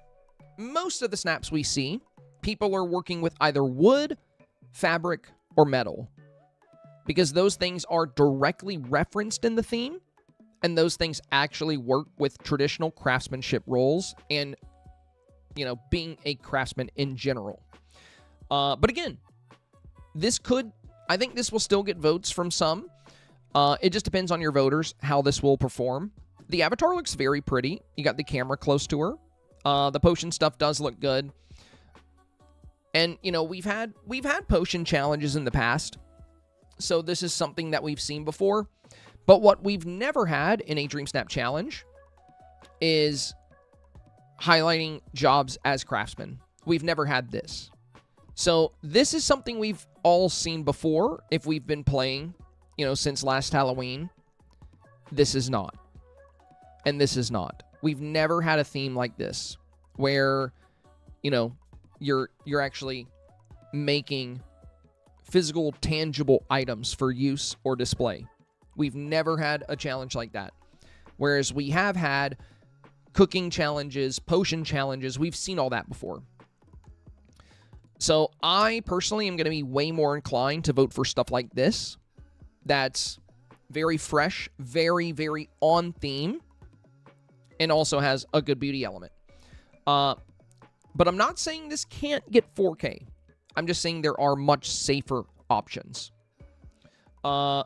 most of the snaps we see, people are working with either wood, fabric, or metal. Because those things are directly referenced in the theme, and those things actually work with traditional craftsmanship roles and, you know, being a craftsman in general. But again, I think this will still get votes from some. It just depends on your voters how this will perform. The avatar looks very pretty. You got the camera close to her. The potion stuff does look good. And, you know, we've had potion challenges in the past. So this is something that we've seen before. But what we've never had in a Dreamsnap challenge is highlighting jobs as craftsmen. We've never had this. So this is something we've all seen before if we've been playing, you know, since last Halloween. This is not. And this is not. We've never had a theme like this where, you know, you're actually making physical, tangible items for use or display. We've never had a challenge like that. Whereas we have had cooking challenges, potion challenges. We've seen all that before. So I personally am going to be way more inclined to vote for stuff like this. That's very fresh, very, very on theme, and also has a good beauty element. But I'm not saying this can't get 4K. I'm just saying there are much safer options. You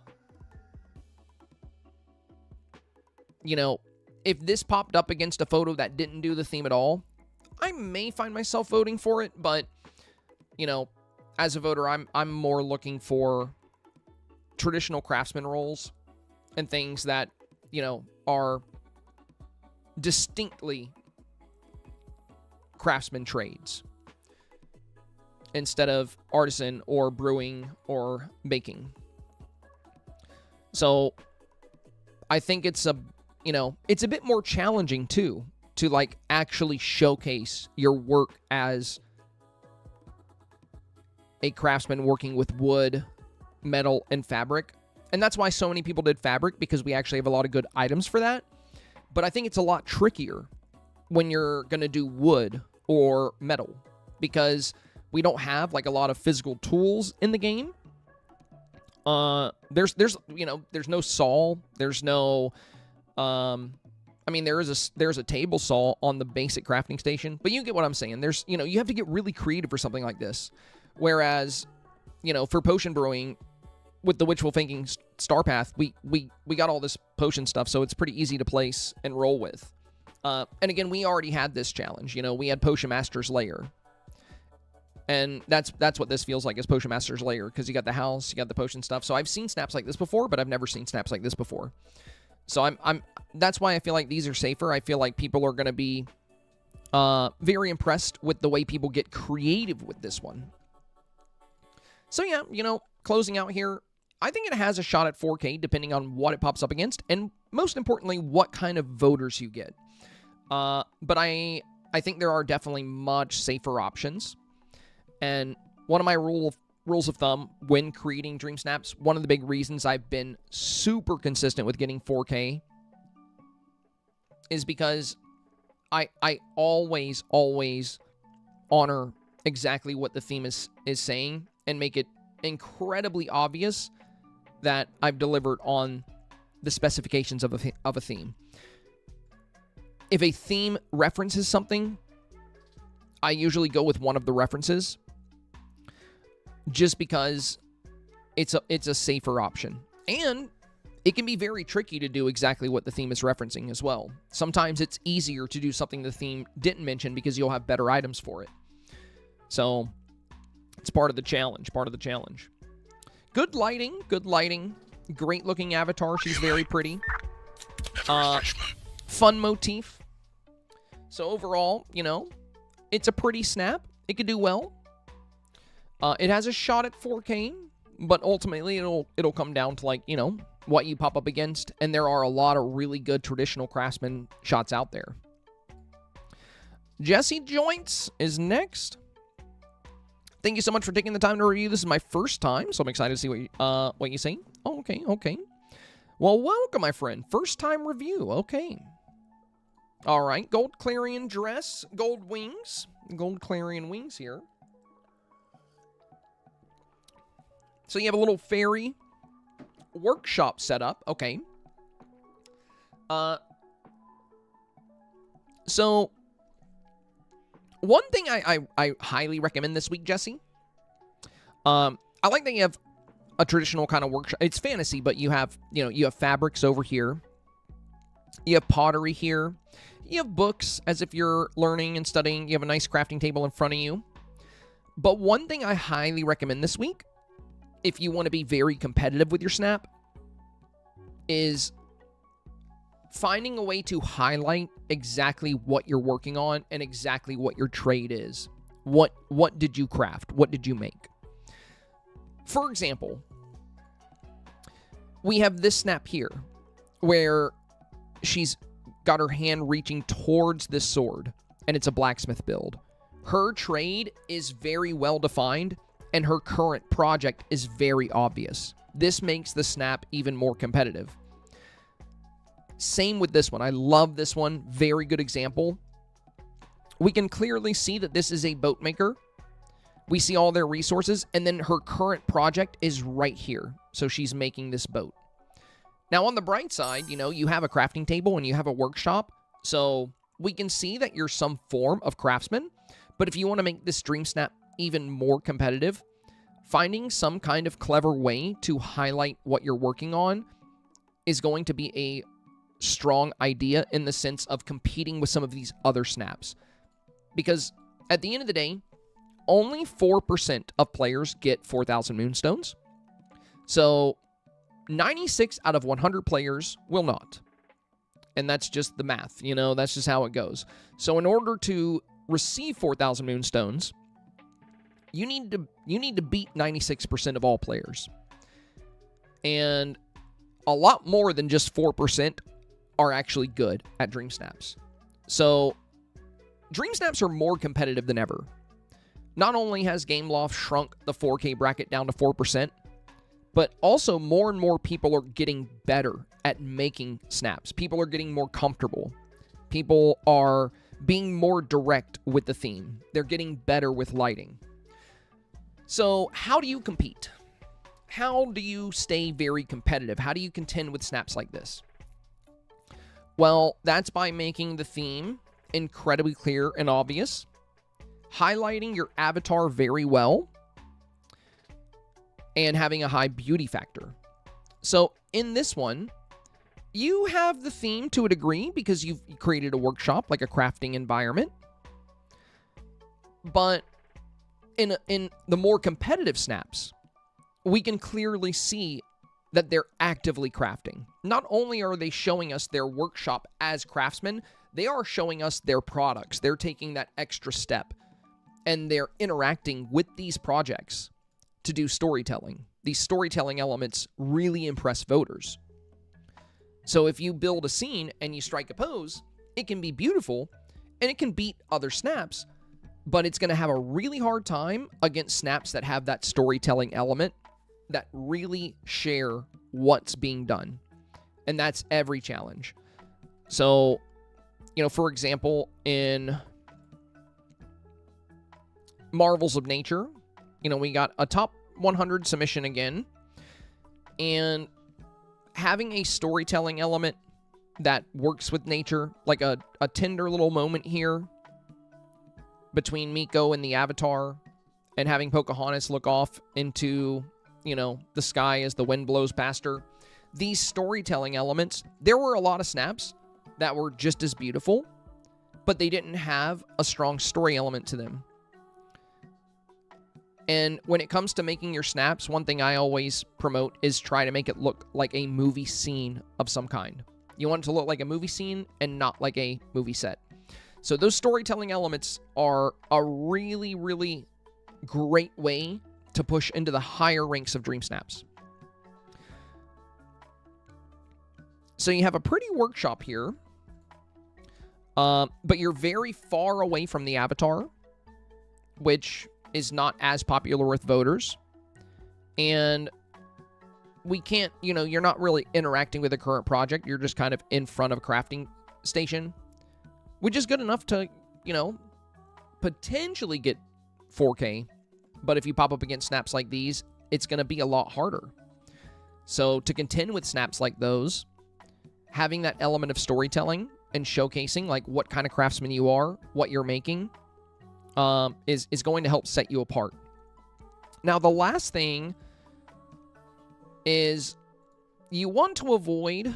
know, if this popped up against a photo that didn't do the theme at all, I may find myself voting for it, but, you know, as a voter, I'm more looking for traditional craftsman roles and things that, you know, are distinctly craftsman trades instead of artisan or brewing or baking. So I think it's a, you know, it's a bit more challenging too to like actually showcase your work as a craftsman working with wood, metal, and fabric. And that's why so many people did fabric, because we actually have a lot of good items for that. But I think it's a lot trickier when you're going to do wood or metal, because we don't have like a lot of physical tools in the game. There's you know, there's no saw, there's no I mean, there's a table saw on the basic crafting station, but you get what I'm saying. There's, you know, you have to get really creative for something like this. Whereas, you know, for potion brewing with the wishful thinking STARPATH, we got all this potion stuff, so it's pretty easy to place and roll with. And again, we already had this challenge. You know, we had Potion Master's Lair. And that's what this feels like, is Potion Master's Lair, because you got the house, you got the potion stuff. So I've seen snaps like this before, but I've never seen snaps like this before. So that's why I feel like these are safer. I feel like people are going to be very impressed with the way people get creative with this one. So yeah, you know, closing out here, I think it has a shot at 4K depending on what it pops up against, and most importantly, what kind of voters you get. But I think there are definitely much safer options. And one of my rules of thumb when creating Dream Snaps, one of the big reasons I've been super consistent with getting 4K is because I always honor exactly what the theme is saying and make it incredibly obvious that I've delivered on the specifications of a theme. If a theme references something, I usually go with one of the references, just because it's a safer option. And it can be very tricky to do exactly what the theme is referencing as well. Sometimes it's easier to do something the theme didn't mention because you'll have better items for it. So it's part of the challenge, Good lighting, great looking avatar. She's very pretty. Fun motif. So overall, you know, it's a pretty snap. It could do well. It has a shot at 4K, but ultimately it'll come down to, like, you know, what you pop up against, and there are a lot of really good traditional craftsman shots out there. Jesse Joints is next. Thank you so much for taking the time to review. This is my first time, so I'm excited to see what you say. Oh, okay. Well, welcome, my friend. First time review. Okay. All right. Gold Clarion dress, gold wings, gold Clarion wings here. So you have a little fairy workshop set up. Okay. So one thing I highly recommend this week, Jesse. I like that you have a traditional kind of workshop. It's fantasy, but you have, you have fabrics over here. You have pottery here. You have books as if you're learning and studying. You have a nice crafting table in front of you. But one thing I highly recommend this week, if you want to be very competitive with your snap, is finding a way to highlight exactly what you're working on and exactly what your trade is. What did you craft? What did you make? For example, we have this snap here where she's got her hand reaching towards this sword, and it's a blacksmith build. Her trade is very well defined, and her current project is very obvious. This makes the snap even more competitive. Same with this one. I love this one. Very good example. We can clearly see that this is a boat maker. We see all their resources, and then her current project is right here. So she's making this boat. Now, on the bright side, you have a crafting table and you have a workshop. So we can see that you're some form of craftsman. But if you want to make this Dreamsnap even more competitive, finding some kind of clever way to highlight what you're working on is going to be a strong idea in the sense of competing with some of these other snaps. Because at the end of the day, only 4% of players get 4,000 moonstones. So 96 out of 100 players will not. And that's just the math, that's just how it goes. So in order to receive 4,000 moonstones, you need to beat 96% of all players. And a lot more than just 4% are actually good at Dreamsnaps. So Dreamsnaps are more competitive than ever. Not only has Gameloft shrunk the 4K bracket down to 4%, but also more and more people are getting better at making snaps. People are getting more comfortable. People are being more direct with the theme. They're getting better with lighting. So how do you compete? How do you stay very competitive? How do you contend with snaps like this? Well, that's by making the theme incredibly clear and obvious, highlighting your avatar very well, and having a high beauty factor. So in this one, you have the theme to a degree because you've created a workshop, like a crafting environment. But in the more competitive snaps, we can clearly see that they're actively crafting. Not only are they showing us their workshop as craftsmen, they are showing us their products. They're taking that extra step, and they're interacting with these projects to do storytelling. These storytelling elements really impress voters. So if you build a scene and you strike a pose, it can be beautiful, and it can beat other snaps, but it's going to have a really hard time against snaps that have that storytelling element that really share what's being done. And that's every challenge. So, for example, in Marvels of Nature, we got a top 100 submission again, and having a storytelling element that works with nature, like a tender little moment here between Miko and the Avatar, and having Pocahontas look off into, the sky as the wind blows past her. These storytelling elements, there were a lot of snaps that were just as beautiful, but they didn't have a strong story element to them. And when it comes to making your snaps, one thing I always promote is try to make it look like a movie scene of some kind. You want it to look like a movie scene and not like a movie set. So those storytelling elements are a really, really great way to push into the higher ranks of Dreamsnaps. So you have a pretty workshop here, but you're very far away from the avatar, which is not as popular with voters. And we can't, you're not really interacting with the current project. You're just kind of in front of a crafting station, which is good enough to, potentially get 4K. But if you pop up against snaps like these, it's going to be a lot harder. So to contend with snaps like those, having that element of storytelling and showcasing like what kind of craftsman you are, what you're making, is going to help set you apart. Now, the last thing is you want to avoid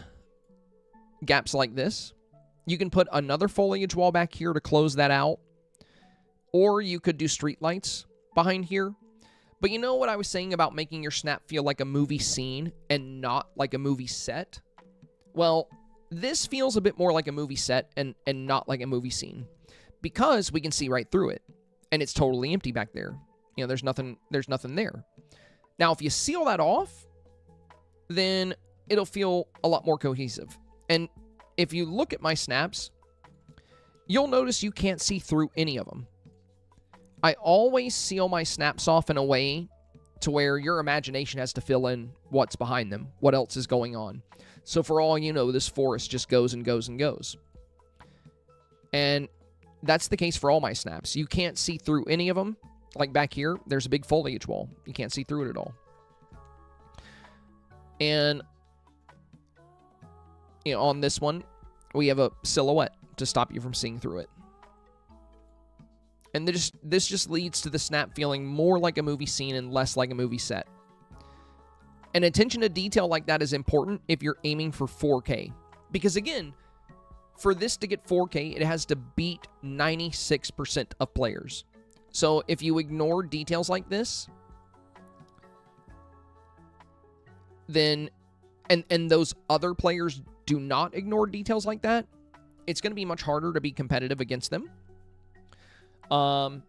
gaps like this. You can put another foliage wall back here to close that out. Or you could do street lights behind here. But you know what I was saying about making your snap feel like a movie scene and not like a movie set? Well, this feels a bit more like a movie set and not like a movie scene. Because we can see right through it. And it's totally empty back there. You know, there's nothing there. Now, if you seal that off, then it'll feel a lot more cohesive. And if you look at my snaps, you'll notice you can't see through any of them. I always seal my snaps off in a way to where your imagination has to fill in what's behind them, what else is going on. So for all you know, this forest just goes and goes and goes. And that's the case for all my snaps. You can't see through any of them. Like back here, there's a big foliage wall. You can't see through it at all. And you know, on this one, we have a silhouette to stop you from seeing through it. And this just leads to the snap feeling more like a movie scene and less like a movie set. And attention to detail like that is important if you're aiming for 4K. Because again, for this to get 4K, it has to beat 96% of players. So if you ignore details like this, then, and those other players do not ignore details like that, it's going to be much harder to be competitive against them. So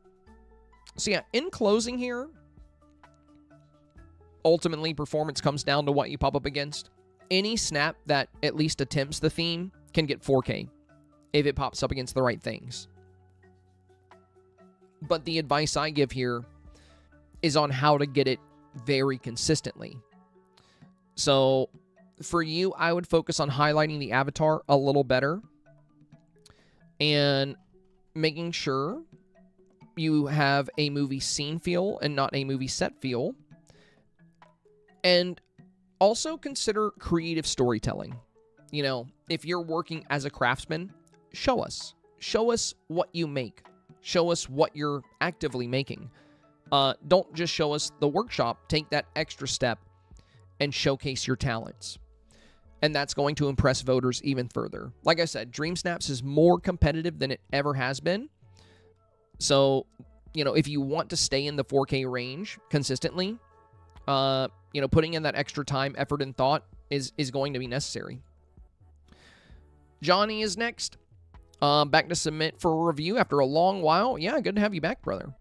yeah, in closing here, ultimately performance comes down to what you pop up against. Any snap that at least attempts the theme can get 4K if it pops up against the right things. But the advice I give here is on how to get it very consistently. So for you, I would focus on highlighting the avatar a little better and making sure you have a movie scene feel and not a movie set feel. And also consider creative storytelling. You know, if you're working as a craftsman, show us. Show us what you make. Show us what you're actively making. Don't just show us the workshop. Take that extra step and showcase your talents. And that's going to impress voters even further. Like I said, Dreamsnaps is more competitive than it ever has been. So, you know, if you want to stay in the 4K range consistently, you know, putting in that extra time, effort, and thought is going to be necessary. Johnny is next. Back to submit for a review after a long while. Yeah, good to have you back, brother.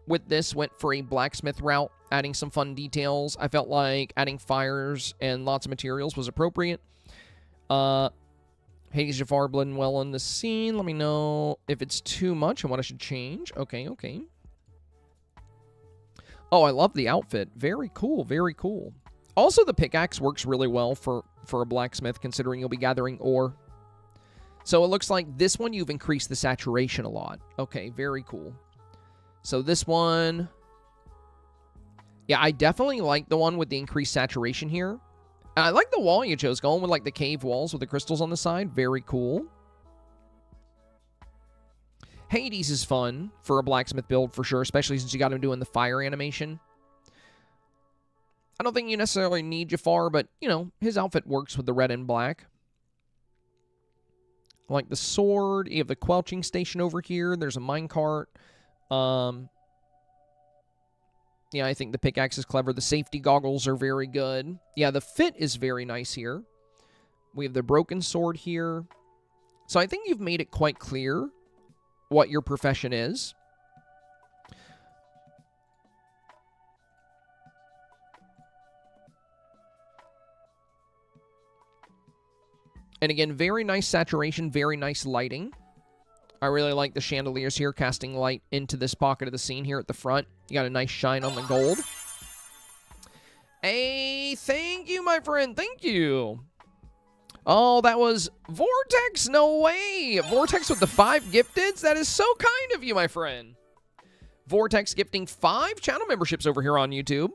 With this, went for a blacksmith route, adding some fun details. I felt like adding fires and lots of materials was appropriate. Hades Jafar blending well in the scene. Let me know if it's too much and what I should change. Okay. Oh, I love the outfit. Very cool, very cool. Also, the pickaxe works really well for a blacksmith, considering you'll be gathering ore. So it looks like this one, you've increased the saturation a lot. Okay, very cool. So this one... Yeah, I definitely like the one with the increased saturation here. And I like the wall you chose, going with like the cave walls with the crystals on the side. Very cool. Hades is fun for a blacksmith build for sure, especially since you got him doing the fire animation. I don't think you necessarily need Jafar, but, you know, his outfit works with the red and black. I like the sword. You have the quelching station over here. There's a minecart. Yeah, I think the pickaxe is clever. The safety goggles are very good. Yeah, the fit is very nice here. We have the broken sword here. So I think you've made it quite clear what your profession is. And again, very nice saturation, very nice lighting. I really like the chandeliers here, casting light into this pocket of the scene here at the front. You got a nice shine on the gold. Hey, thank you, my friend. Thank you. Oh, that was Vortex. No way. Vortex with the 5 gifteds. That is so kind of you, my friend. Vortex gifting 5 channel memberships over here on YouTube.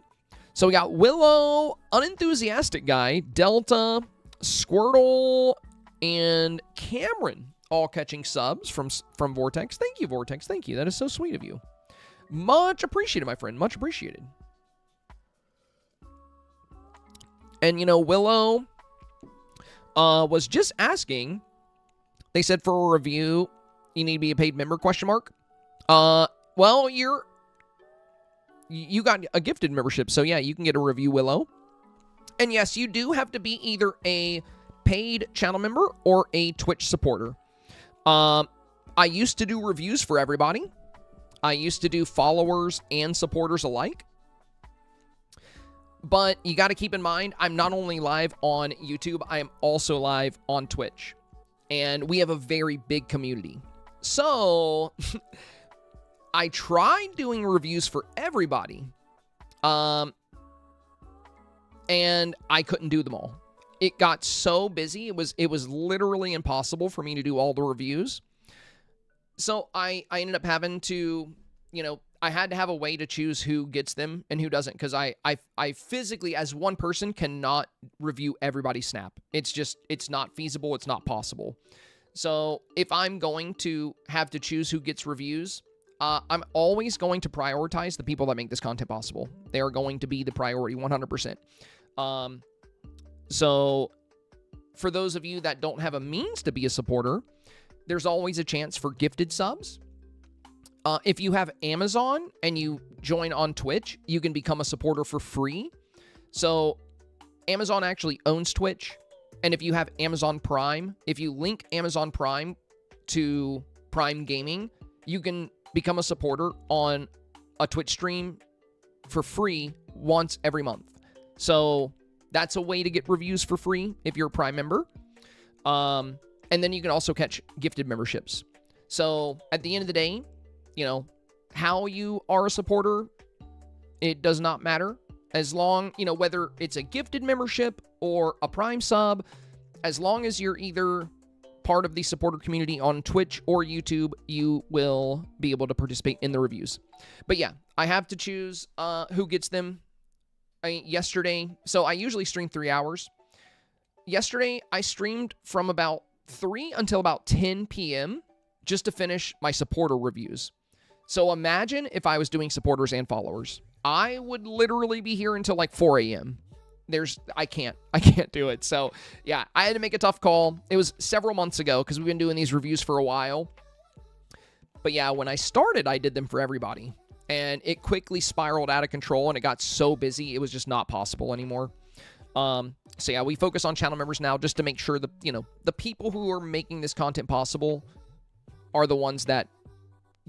So we got Willow, Unenthusiastic Guy, Delta, Squirtle, and Cameron all catching subs from Vortex. Thank you, Vortex. Thank you. That is so sweet of you. Much appreciated, my friend. Much appreciated. And, you know, Willow was just asking. They said for a review, you need to be a paid member, question mark. Well, you got a gifted membership, so yeah, you can get a review, Willow. And yes, you do have to be either a paid channel member or a Twitch supporter. I used to do reviews for everybody. I used to do followers and supporters alike. But you got to keep in mind, I'm not only live on YouTube, I am also live on Twitch. And we have a very big community. So, I tried doing reviews for everybody. And I couldn't do them all. It got so busy, it was literally impossible for me to do all the reviews. So I ended up having to, you know, I had to have a way to choose who gets them and who doesn't, because I physically, as one person, cannot review everybody's snap. It's not feasible, it's not possible. So if I'm going to have to choose who gets reviews, I'm always going to prioritize the people that make this content possible. They are going to be the priority 100%. So for those of you that don't have a means to be a supporter, there's always a chance for gifted subs. If you have Amazon and you join on Twitch, you can become a supporter for free. So Amazon actually owns Twitch. And if you have Amazon Prime, if you link Amazon Prime to Prime Gaming, you can become a supporter on a Twitch stream for free once every month. So that's a way to get reviews for free if you're a Prime member. And then you can also catch gifted memberships. So at the end of the day, you know, how you are a supporter, it does not matter. As long, you know, whether it's a gifted membership or a Prime sub, as long as you're either part of the supporter community on Twitch or YouTube, you will be able to participate in the reviews. But yeah, I have to choose who gets them. Yesterday, so I usually stream 3 hours. Yesterday, I streamed from about 3 until about 10 p.m. just to finish my supporter reviews. So imagine if I was doing supporters and followers. I would literally be here until like 4 a.m. I can't do it. So yeah, I had to make a tough call. It was several months ago because we've been doing these reviews for a while. But yeah, when I started, I did them for everybody. And it quickly spiraled out of control and it got so busy, it was just not possible anymore. So yeah, we focus on channel members now just to make sure that, you know, the people who are making this content possible are the ones that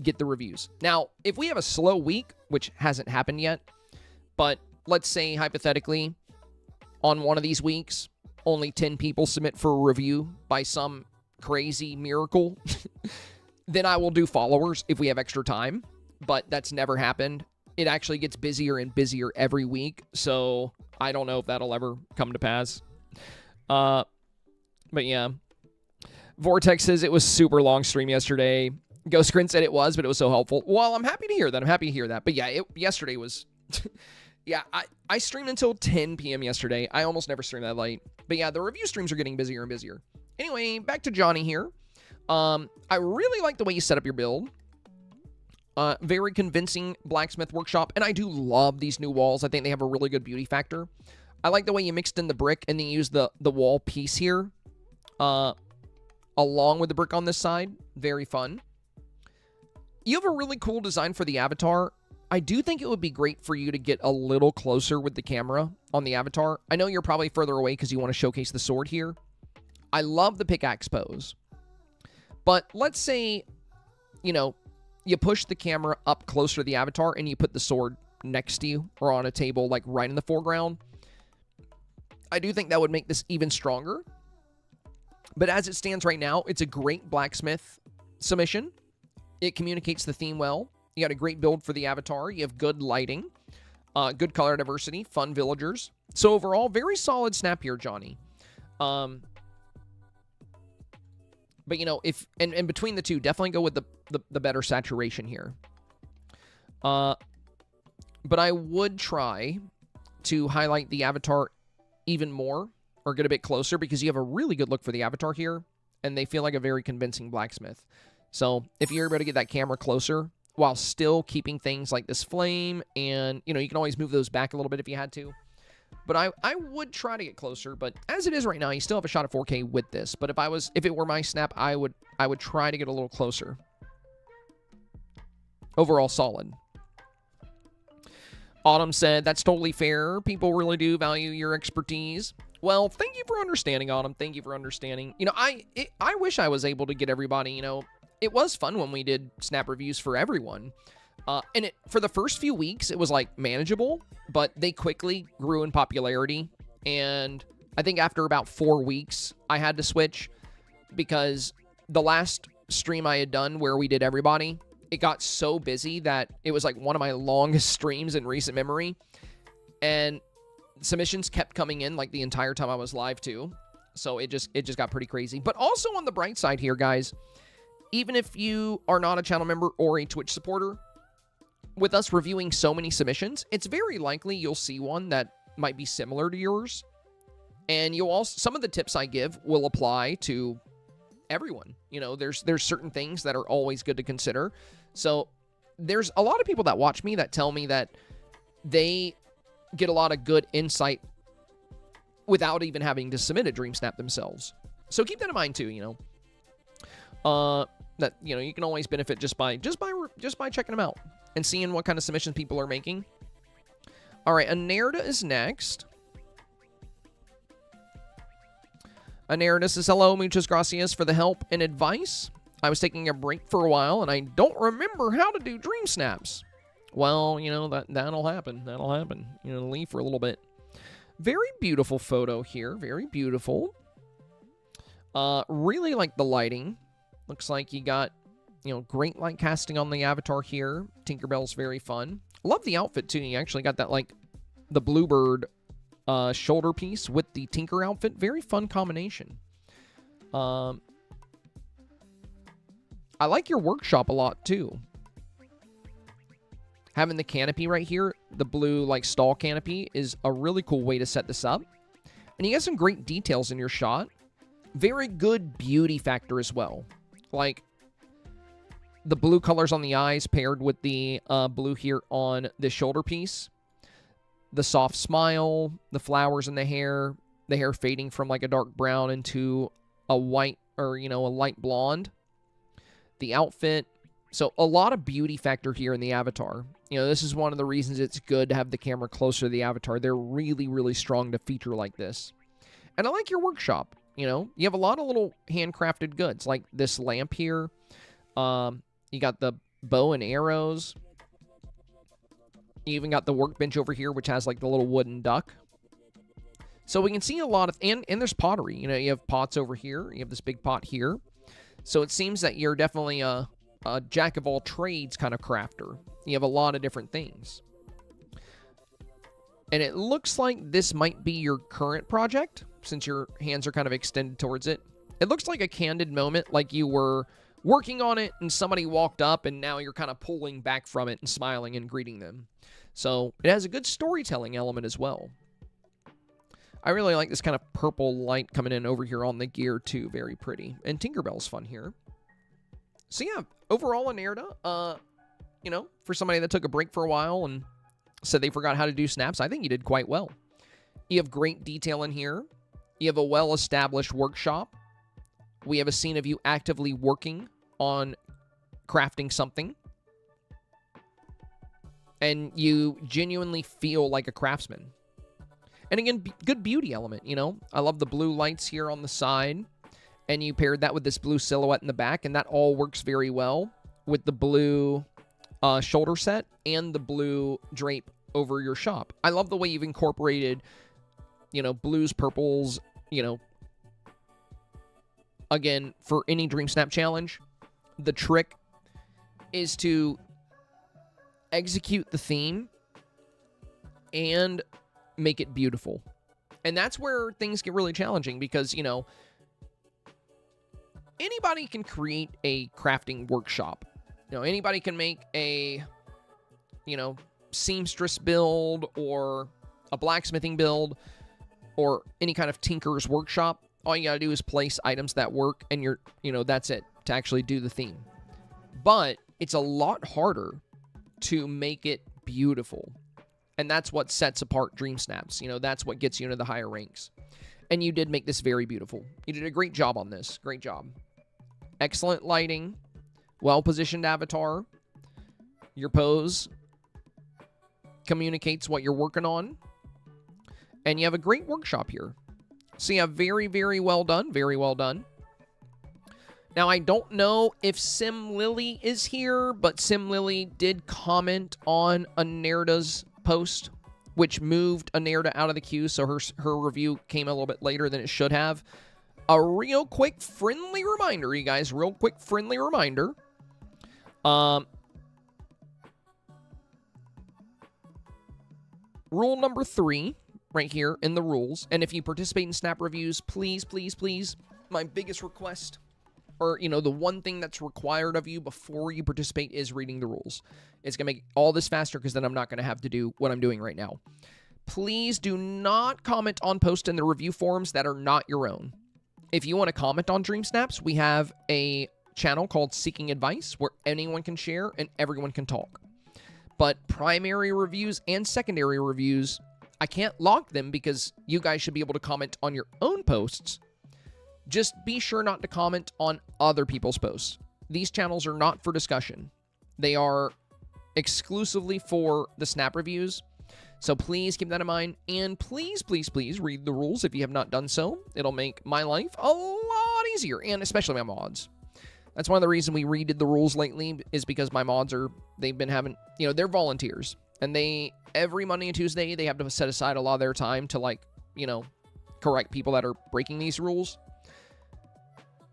get the reviews. Now, if we have a slow week, which hasn't happened yet, but let's say hypothetically on one of these weeks, only 10 people submit for a review by some crazy miracle, then I will do followers if we have extra time. But that's never happened. It actually gets busier and busier every week, so I don't know if that'll ever come to pass. But yeah. Vortex says it was super long stream yesterday. Ghost Grin said it was, but it was so helpful. Well, I'm happy to hear that. But yeah, yesterday was... yeah, I streamed until 10 p.m. yesterday. I almost never stream that late. But yeah, the review streams are getting busier and busier. Anyway, back to Johnny here. I really like the way you set up your build. Very convincing blacksmith workshop, and I do love these new walls. I think they have a really good beauty factor. I like the way you mixed in the brick and then you used the wall piece here along with the brick on this side. Very fun. You have a really cool design for the avatar. I do think it would be great for you to get a little closer with the camera on the avatar. I know you're probably further away because you want to showcase the sword here. I love the pickaxe pose. But let's say, you know, you push the camera up closer to the avatar and you put the sword next to you or on a table, like right in the foreground. I do think that would make this even stronger. But as it stands right now, it's a great blacksmith submission. It communicates the theme well. You got a great build for the avatar. You have good lighting, good color diversity, fun villagers. So overall, very solid snap here, Johnny. But, you know, if and between the two, definitely go with the better saturation here. But I would try to highlight the avatar even more or get a bit closer because you have a really good look for the avatar here, and they feel like a very convincing blacksmith. So if you're able to get that camera closer while still keeping things like this flame, and, you know, you can always move those back a little bit if you had to. But I would try to get closer. But as it is right now, you still have a shot at 4K with this. But if it were my snap, I would try to get a little closer. Overall, solid. Autumn said, that's totally fair. People really do value your expertise. Well, thank you for understanding, Autumn. Thank you for understanding. You know, I wish I was able to get everybody, you know, it was fun when we did snap reviews for everyone. And for the first few weeks, it was like manageable, but they quickly grew in popularity. And I think after about 4 weeks, I had to switch because the last stream I had done where we did everybody, it got so busy that it was like one of my longest streams in recent memory. And submissions kept coming in like the entire time I was live too. So it just got pretty crazy. But also on the bright side here, guys, even if you are not a channel member or a Twitch supporter, with us reviewing so many submissions, it's very likely you'll see one that might be similar to yours. And you'll also, some of the tips I give will apply to everyone. You know, there's certain things that are always good to consider. So there's a lot of people that watch me that tell me that they get a lot of good insight without even having to submit a Dreamsnap themselves. So keep that in mind too, you know. That, you know, you can always benefit just by checking them out and seeing what kind of submissions people are making. All right, Anerda is next. Anerda says, hello, muchas gracias for the help and advice. I was taking a break for a while, and I don't remember how to do dream snaps. Well, you know, that'll happen. That'll happen. You know, leave for a little bit. Very beautiful photo here. Very beautiful. Really like the lighting. Looks like you got, you know, great light casting on the avatar here. Tinkerbell's very fun. Love the outfit, too. You actually got that, like, the Bluebird shoulder piece with the Tinker outfit. Very fun combination. I like your workshop a lot, too. Having the canopy right here, the blue, like, stall canopy, is a really cool way to set this up. And you got some great details in your shot. Very good beauty factor as well. Like, the blue colors on the eyes paired with the blue here on the shoulder piece. The soft smile, the flowers in the hair fading from like a dark brown into a white or, you know, a light blonde. The outfit. So a lot of beauty factor here in the avatar. You know, this is one of the reasons it's good to have the camera closer to the avatar. They're really, really strong to feature like this. And I like your workshop. You know, you have a lot of little handcrafted goods, like this lamp here. You got the bow and arrows. You even got the workbench over here, which has like the little wooden duck. So we can see a lot of, and there's pottery. You know, you have pots over here. You have this big pot here. So it seems that you're definitely a jack of all trades kind of crafter. You have a lot of different things. And it looks like this might be your current project, since your hands are kind of extended towards it. It looks like a candid moment, like you were working on it and somebody walked up and now you're kind of pulling back from it and smiling and greeting them. So it has a good storytelling element as well. I really like this kind of purple light coming in over here on the gear too. Very pretty. And Tinkerbell's fun here. So yeah, overall Anerda, you know, for somebody that took a break for a while and said they forgot how to do snaps, I think you did quite well. You have great detail in here. You have a well-established workshop. We have a scene of you actively working on crafting something. And you genuinely feel like a craftsman. And again, good beauty element, you know. I love the blue lights here on the side. And you paired that with this blue silhouette in the back. And that all works very well with the blue shoulder set and the blue drape over your shop. I love the way you've incorporated, you know, blues, purples, you know. Again, for any Dream Snap challenge, the trick is to execute the theme and make it beautiful. And that's where things get really challenging because, you know, anybody can create a crafting workshop. You know, anybody can make a, you know, seamstress build or a blacksmithing build or any kind of tinker's workshop. All you gotta do is place items that work and you're, you know, that's it to actually do the theme. But it's a lot harder to make it beautiful. And that's what sets apart Dreamsnaps. You know, that's what gets you into the higher ranks. And you did make this very beautiful. You did a great job on this. Great job. Excellent lighting. Well-positioned avatar. Your pose communicates what you're working on. And you have a great workshop here. So yeah, very, very well done. Very well done. Now, I don't know if Sim Lily is here, but Sim Lily did comment on Anerda's post, which moved Anerda out of the queue, so her review came a little bit later than it should have. A real quick friendly reminder, you guys. Real quick friendly reminder. Rule number 3, right here in the rules. And if you participate in Snap Reviews, please, please, please, my biggest request, or, you know, the one thing that's required of you before you participate is reading the rules. It's going to make all this faster because then I'm not going to have to do what I'm doing right now. Please do not comment on posts in the review forums that are not your own. If you want to comment on Dreamsnaps, we have a channel called Seeking Advice where anyone can share and everyone can talk. But primary reviews and secondary reviews, I can't lock them because you guys should be able to comment on your own posts. Just be sure not to comment on other people's posts. These channels are not for discussion. They are exclusively for the Snap Reviews. So please keep that in mind. And please, please, please read the rules if you have not done so. It'll make my life a lot easier, and especially my mods. That's one of the reasons we redid the rules lately, is because my mods they've been having, you know, they're volunteers. And every Monday and Tuesday, they have to set aside a lot of their time to, like, you know, correct people that are breaking these rules.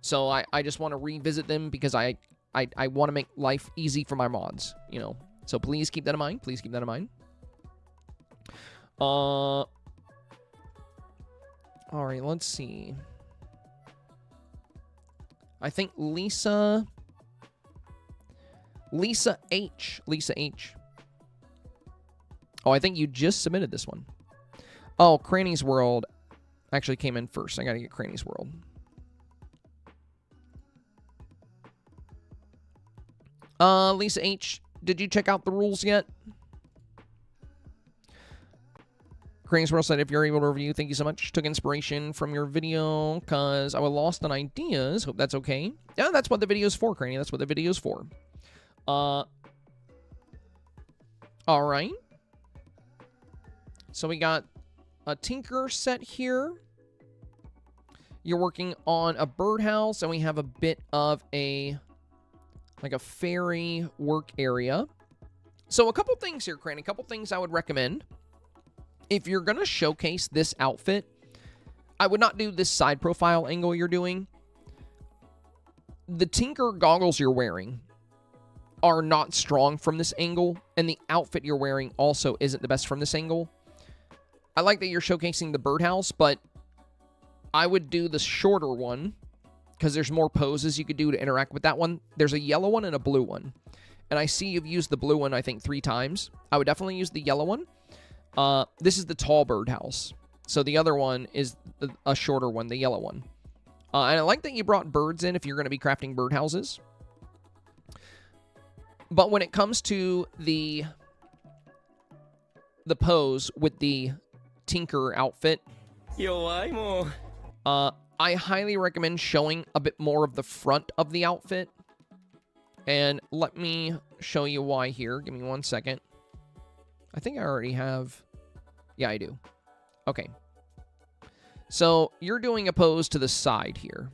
So I just want to revisit them because I want to make life easy for my mods, you know. So please keep that in mind. Please keep that in mind. All right, let's see. I think Lisa H. Oh, I think you just submitted this one. Oh, Cranny's World actually came in first. I got to get Cranny's World. Lisa H., did you check out the rules yet? Cranny's World said, if you're able to review, thank you so much. Took inspiration from your video because I was lost on ideas. Hope that's okay. Yeah, that's what the video's for, Cranny. That's what the video's for. All right. So we got a Tinker set here. You're working on a birdhouse, and we have a bit of a fairy work area. So a couple things here, Cranny. A couple things I would recommend. If you're going to showcase this outfit, I would not do this side profile angle you're doing. The Tinker goggles you're wearing are not strong from this angle, and the outfit you're wearing also isn't the best from this angle. I like that you're showcasing the birdhouse, but I would do the shorter one because there's more poses you could do to interact with that one. There's a yellow one and a blue one. And I see you've used the blue one, I think, 3 times. I would definitely use the yellow one. This is the tall birdhouse. So the other one is a shorter one, the yellow one. And I like that you brought birds in if you're going to be crafting birdhouses. But when it comes to the pose with the Tinker outfit, I highly recommend showing a bit more of the front of the outfit. And let me show you why here. Give me 1 second. I think I already have... Yeah, I do. Okay. So, you're doing a pose to the side here.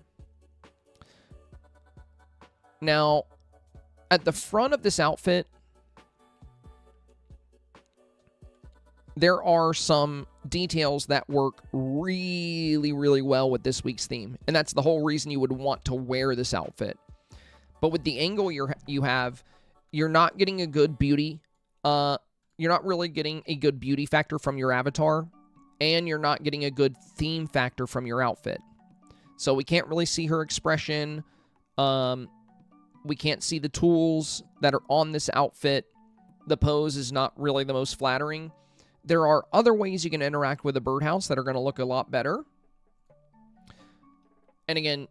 Now, at the front of this outfit, there are some details that work really, really well with this week's theme. And that's the whole reason you would want to wear this outfit. But with the angle you have, you're not getting a good beauty. You're not really getting a good beauty factor from your avatar. And you're not getting a good theme factor from your outfit. So we can't really see her expression. We can't see the tools that are on this outfit. The pose is not really the most flattering. There are other ways you can interact with a birdhouse that are going to look a lot better. And again,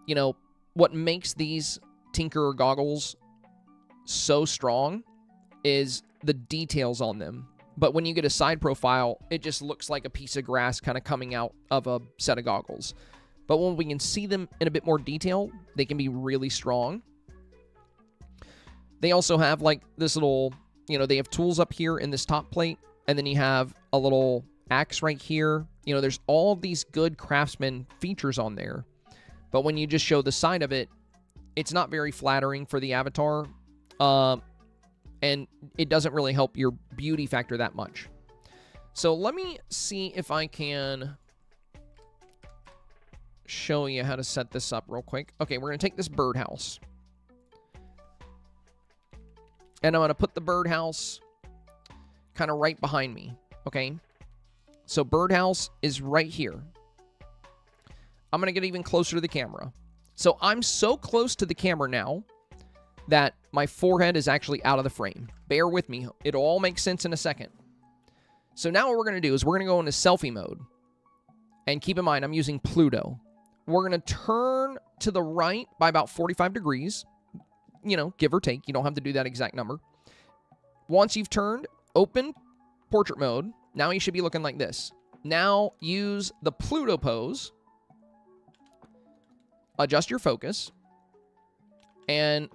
you know, what makes these Tinker goggles so strong is the details on them. But when you get a side profile, it just looks like a piece of grass kind of coming out of a set of goggles. But when we can see them in a bit more detail, they can be really strong. They also have like this little, you know, they have tools up here in this top plate, and then you have a little axe right here. You know, there's all of these good craftsman features on there. But when you just show the side of it, it's not very flattering for the avatar. And it doesn't really help your beauty factor that much. So let me see if I can show you how to set this up real quick. Okay, we're going to take this birdhouse. And I'm going to put the birdhouse kind of right behind me. Okay? So birdhouse is right here. I'm going to get even closer to the camera. So I'm so close to the camera now that my forehead is actually out of the frame. Bear with me. It'll all make sense in a second. So now what we're going to do is we're going to go into selfie mode. And keep in mind, I'm using Pluto. We're going to turn to the right by about 45 degrees. You know, give or take. You don't have to do that exact number. Once you've turned, open portrait mode. Now you should be looking like this. Now use the Pluto pose. Adjust your focus. And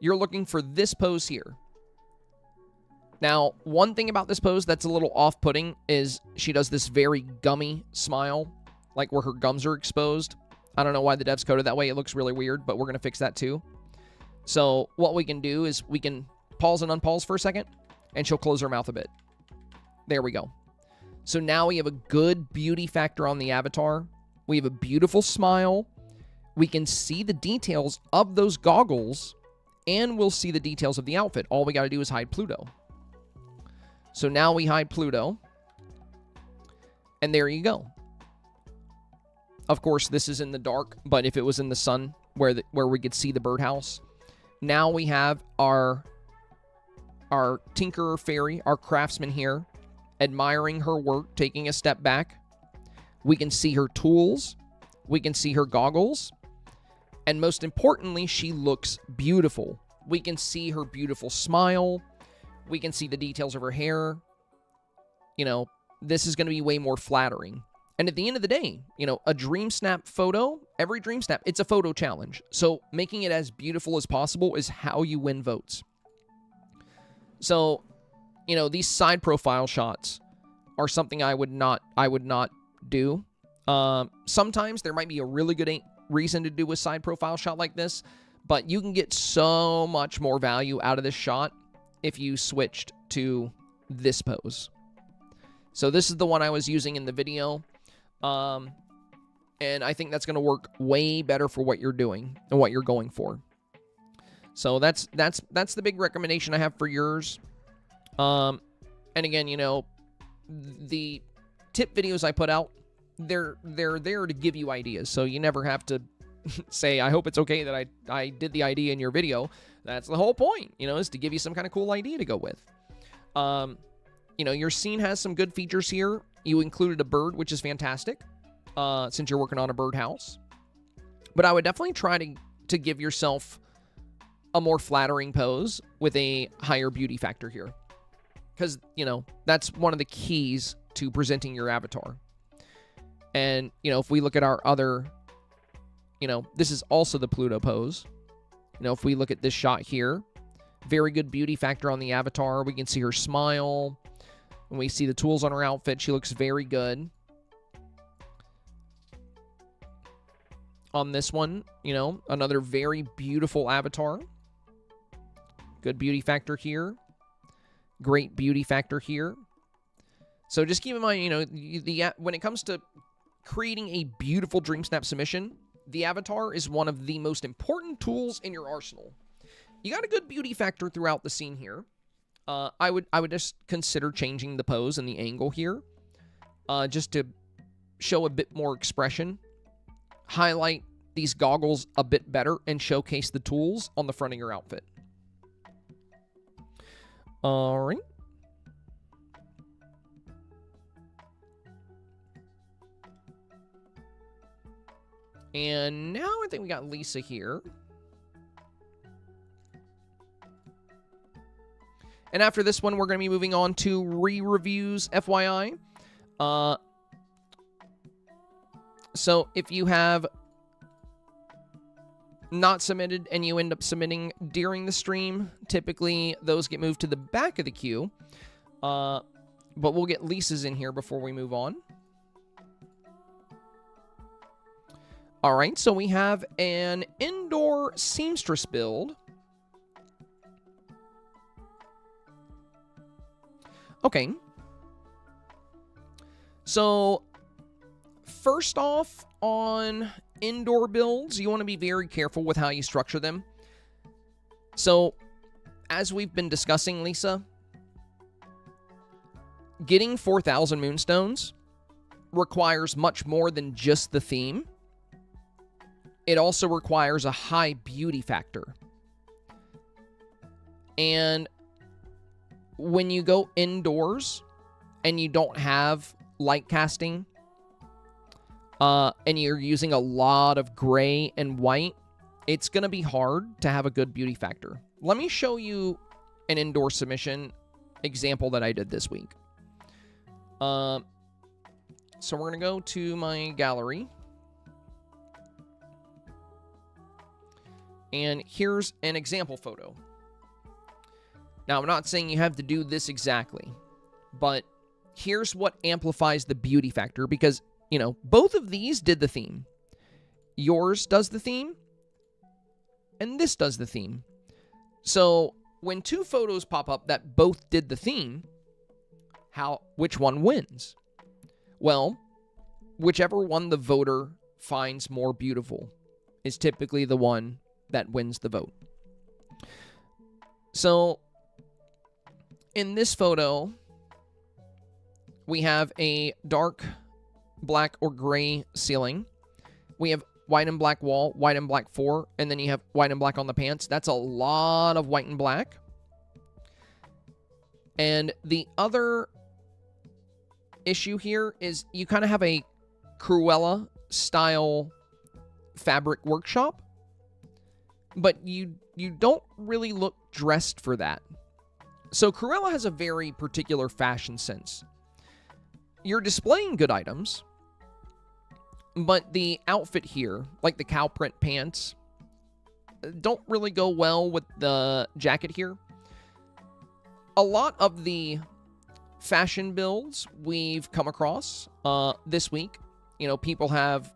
you're looking for this pose here. Now, one thing about this pose that's a little off-putting is she does this very gummy smile, like where her gums are exposed. I don't know why the devs coded that way. It looks really weird, but we're going to fix that too. So what we can do is we can pause and unpause for a second, and she'll close her mouth a bit. There we go. So now we have a good beauty factor on the avatar. We have a beautiful smile. We can see the details of those goggles, and we'll see the details of the outfit. All we got to do is hide Pluto. So now we hide Pluto. And there you go. Of course, this is in the dark, but if it was in the sun where we could see the birdhouse. Now we have our tinkerer fairy, our craftsman here, admiring her work, taking a step back. We can see her tools. We can see her goggles. And most importantly, she looks beautiful. We can see her beautiful smile. We can see the details of her hair. You know, this is going to be way more flattering. And at the end of the day, you know, a Dreamsnap photo, every Dreamsnap, it's a photo challenge. So making it as beautiful as possible is how you win votes. So, you know, these side profile shots are something I would not do. Sometimes there might be a really good reason to do a side profile shot like this, but you can get so much more value out of this shot if you switched to this pose. So this is the one I was using in the video. And I think that's going to work way better for what you're doing and what you're going for. So that's the big recommendation I have for yours. And again, you know, the tip videos I put out, they're there to give you ideas. So you never have to say, I hope it's okay that I did the idea in your video. That's the whole point, you know, is to give you some kind of cool idea to go with. You know, your scene has some good features here. You included a bird, which is fantastic, since you're working on a birdhouse. But I would definitely try to give yourself a more flattering pose with a higher beauty factor here. Because, you know, that's one of the keys to presenting your avatar. And, you know, if we look at our other, you know, this is also the Pluto pose. You know, if we look at this shot here, very good beauty factor on the avatar. We can see her smile. When we see the tools on her outfit, she looks very good. On this one, you know, another very beautiful avatar. Good beauty factor here. Great beauty factor here. So just keep in mind, you know, when it comes to creating a beautiful Dreamsnap submission, the avatar is one of the most important tools in your arsenal. You got a good beauty factor throughout the scene here. I would just consider changing the pose and the angle here, just to show a bit more expression, highlight these goggles a bit better, and showcase the tools on the front of your outfit. All right. And now I think we got Lisa here. And after this one, we're going to be moving on to re-reviews, FYI. So if you have not submitted and you end up submitting during the stream, typically those get moved to the back of the queue. But we'll get Lisa's in here before we move on. All right, so we have an indoor seamstress build. Okay. So, first off, on indoor builds, you want to be very careful with how you structure them. So, as we've been discussing, Lisa, getting 4,000 moonstones requires much more than just the theme. It also requires a high beauty factor. And when you go indoors and you don't have light casting, and you're using a lot of gray and white, it's going to be hard to have a good beauty factor. Let me show you an indoor submission example that I did this week. So we're going to go to my gallery. And here's an example photo. Now, I'm not saying you have to do this exactly, but here's what amplifies the beauty factor because, you know, both of these did the theme. Yours does the theme, and this does the theme. So when two photos pop up that both did the theme, which one wins? Well, whichever one the voter finds more beautiful is typically the one that wins the vote. So in this photo, we have a dark black or gray ceiling. We have white and black wall, white and black floor, and then you have white and black on the pants. That's a lot of white and black. And the other issue here is you kind of have a Cruella style fabric workshop, but you don't really look dressed for that. So Cruella has a very particular fashion sense. You're displaying good items, but the outfit here, like the cow print pants, don't really go well with the jacket here. A lot of the fashion builds we've come across this week, you know, people have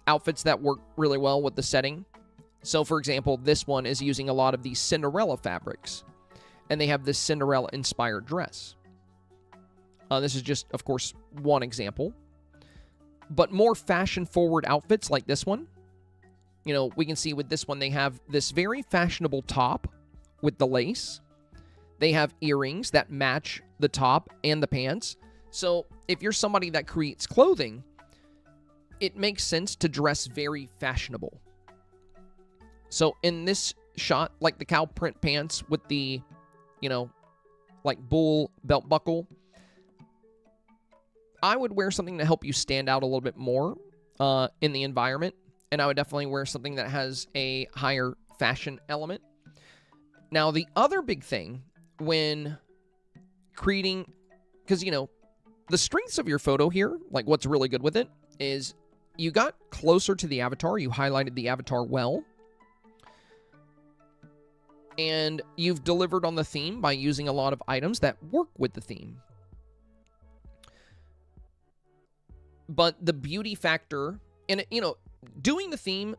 outfits that work really well with the setting. So, for example, this one is using a lot of these Cinderella fabrics, and they have this Cinderella-inspired dress. This is just, of course, one example. But more fashion-forward outfits like this one, you know, we can see with this one, they have this very fashionable top with the lace. They have earrings that match the top and the pants. So if you're somebody that creates clothing, it makes sense to dress very fashionable. So in this shot, like the cow print pants with the, you know, like bull belt buckle, I would wear something to help you stand out a little bit more in the environment. And I would definitely wear something that has a higher fashion element. Now, the other big thing when creating, because, you know, the strengths of your photo here, like what's really good with it, is you got closer to the avatar. You highlighted the avatar well. And you've delivered on the theme by using a lot of items that work with the theme. But the beauty factor, and you know, doing the theme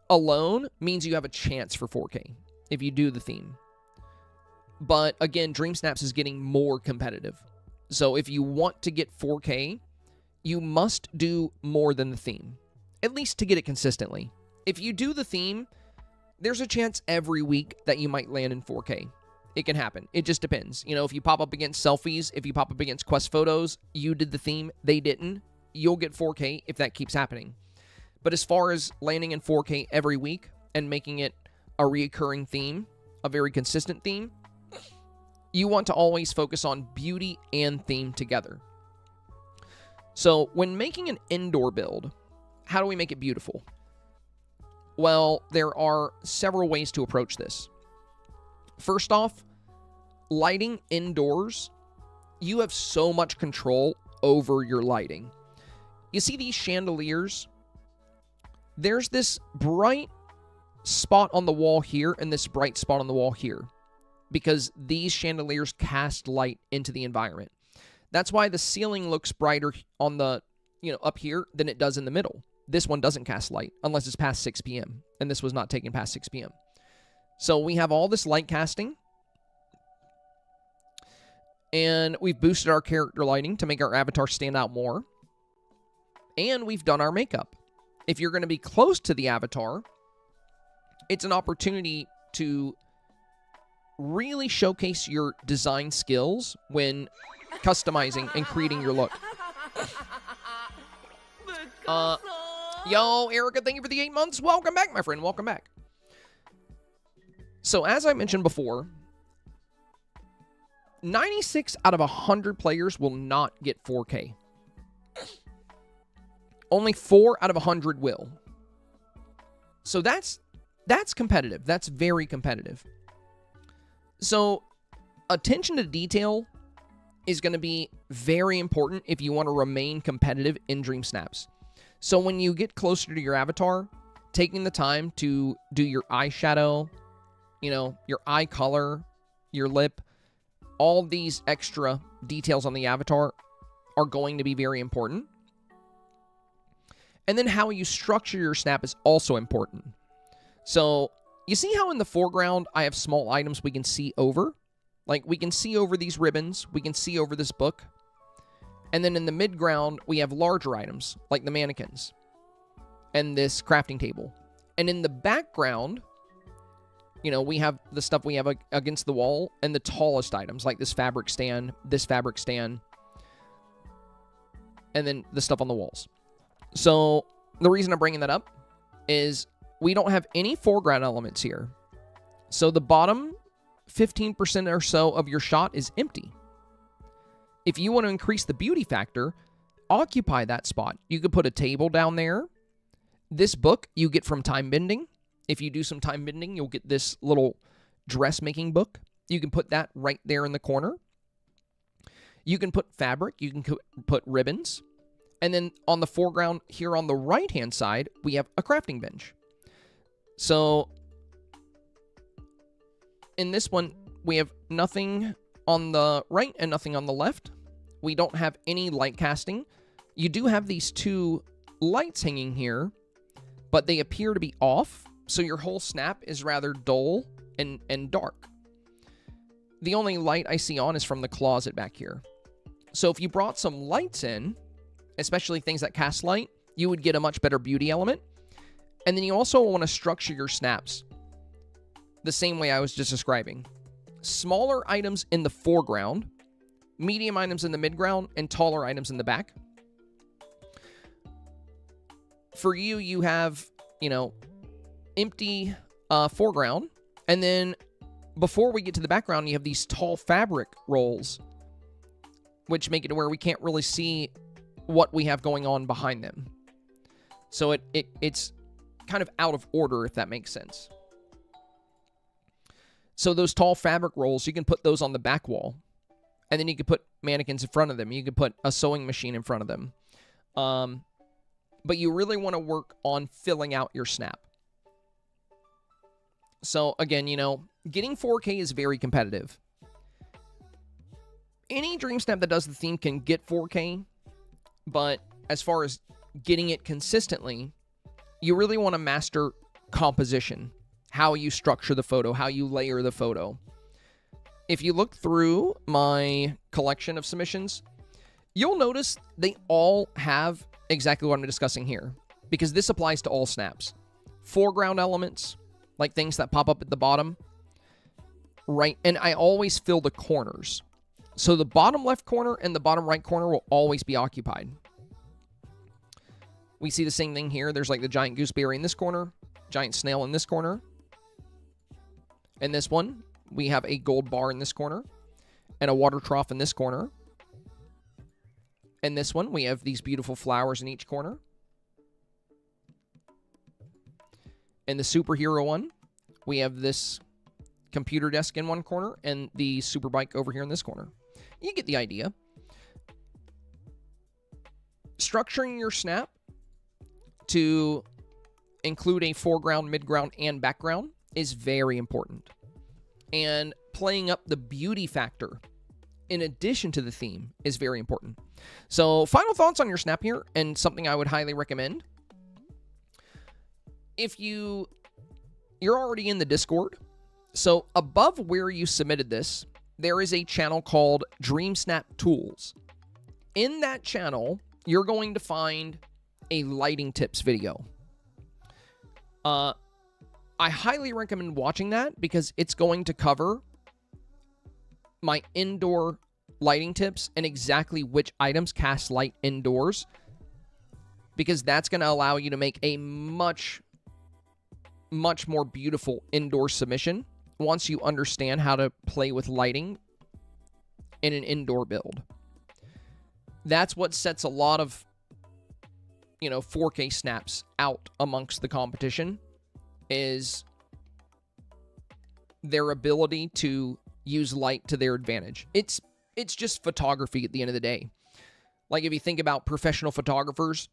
alone means you have a chance for 4K if you do the theme. But again, Dreamsnaps is getting more competitive. So if you want to get 4K, you must do more than the theme, at least to get it consistently. If you do the theme, there's a chance every week that you might land in 4K. It can happen. It just depends. You know, if you pop up against selfies, if you pop up against quest photos, you did the theme, they didn't, you'll get 4K if that keeps happening. But as far as landing in 4K every week and making it a reoccurring theme, a very consistent theme, you want to always focus on beauty and theme together. So when making an indoor build, how do we make it beautiful? Well, there are several ways to approach this. First off, lighting indoors, you have so much control over your lighting. You see these chandeliers? There's this bright spot on the wall here and this bright spot on the wall here, because these chandeliers cast light into the environment. That's why the ceiling looks brighter on the, up here than it does in the middle. This one doesn't cast light unless it's past 6 p.m. And this was not taken past 6 p.m. So we have all this light casting. And we've boosted our character lighting to make our avatar stand out more. And we've done our makeup. If you're going to be close to the avatar, it's an opportunity to really showcase your design skills when customizing and creating your look. Yo, Erica, thank you for the 8 months. Welcome back, my friend. Welcome back. So, as I mentioned before, 96 out of 100 players will not get 4K. Only 4 out of 100 will. So that's competitive. That's very competitive. So attention to detail is going to be very important if you want to remain competitive in Dreamsnaps. So when you get closer to your avatar, taking the time to do your eyeshadow, your eye color, your lip, all these extra details on the avatar are going to be very important. And then how you structure your snap is also important. So you see how in the foreground I have small items we can see over? Like we can see over these ribbons, we can see over this book. And then in the midground, we have larger items like the mannequins and this crafting table. And in the background, we have the stuff we have against the wall and the tallest items like this fabric stand, and then the stuff on the walls. So the reason I'm bringing that up is we don't have any foreground elements here. So the bottom 15% or so of your shot is empty. If you want to increase the beauty factor, occupy that spot. You could put a table down there. This book you get from time bending. If you do some time bending, you'll get this little dressmaking book. You can put that right there in the corner. You can put fabric. You can put ribbons. And then on the foreground here on the right-hand side, we have a crafting bench. So in this one, we have nothing on the right and nothing on the left. We don't have any light casting. You do have these 2 lights hanging here, but they appear to be off. So your whole snap is rather dull and dark. The only light I see on is from the closet back here. So if you brought some lights in, especially things that cast light, you would get a much better beauty element. And then you also want to structure your snaps the same way I was just describing. Smaller items in the foreground, medium items in the midground, and taller items in the back. For you, you have, empty foreground. And then before we get to the background, you have these tall fabric rolls, which make it to where we can't really see what we have going on behind them. So it's kind of out of order, if that makes sense. So those tall fabric rolls, you can put those on the back wall. And then you could put mannequins in front of them. You could put a sewing machine in front of them. But you really want to work on filling out your snap. So again, getting 4K is very competitive. Any Dreamsnap that does the theme can get 4K. But as far as getting it consistently, you really want to master composition. How you structure the photo, how you layer the photo. If you look through my collection of submissions, you'll notice they all have exactly what I'm discussing here, because this applies to all snaps. Foreground elements, like things that pop up at the bottom, right? And I always fill the corners. So the bottom left corner and the bottom right corner will always be occupied. We see the same thing here. There's like the giant gooseberry in this corner, giant snail in this corner. In this one, we have a gold bar in this corner and a water trough in this corner. In this one, we have these beautiful flowers in each corner. In the superhero one, we have this computer desk in one corner and the Superbike over here in this corner. You get the idea. Structuring your snap to include a foreground, midground, and background is very important. And playing up the beauty factor in addition to the theme is very important. So final thoughts on your snap here, and something I would highly recommend. If you're already in the Discord, so above where you submitted this, there is a channel called Dreamsnap Tools. In that channel, you're going to find a lighting tips video. I highly recommend watching that because it's going to cover my indoor lighting tips and exactly which items cast light indoors, because that's going to allow you to make a much more beautiful indoor submission once you understand how to play with lighting in an indoor build. That's what sets a lot of 4K snaps out amongst the competition, is their ability to use light to their advantage. It's just photography at the end of the day. Like, if you think about professional photographers,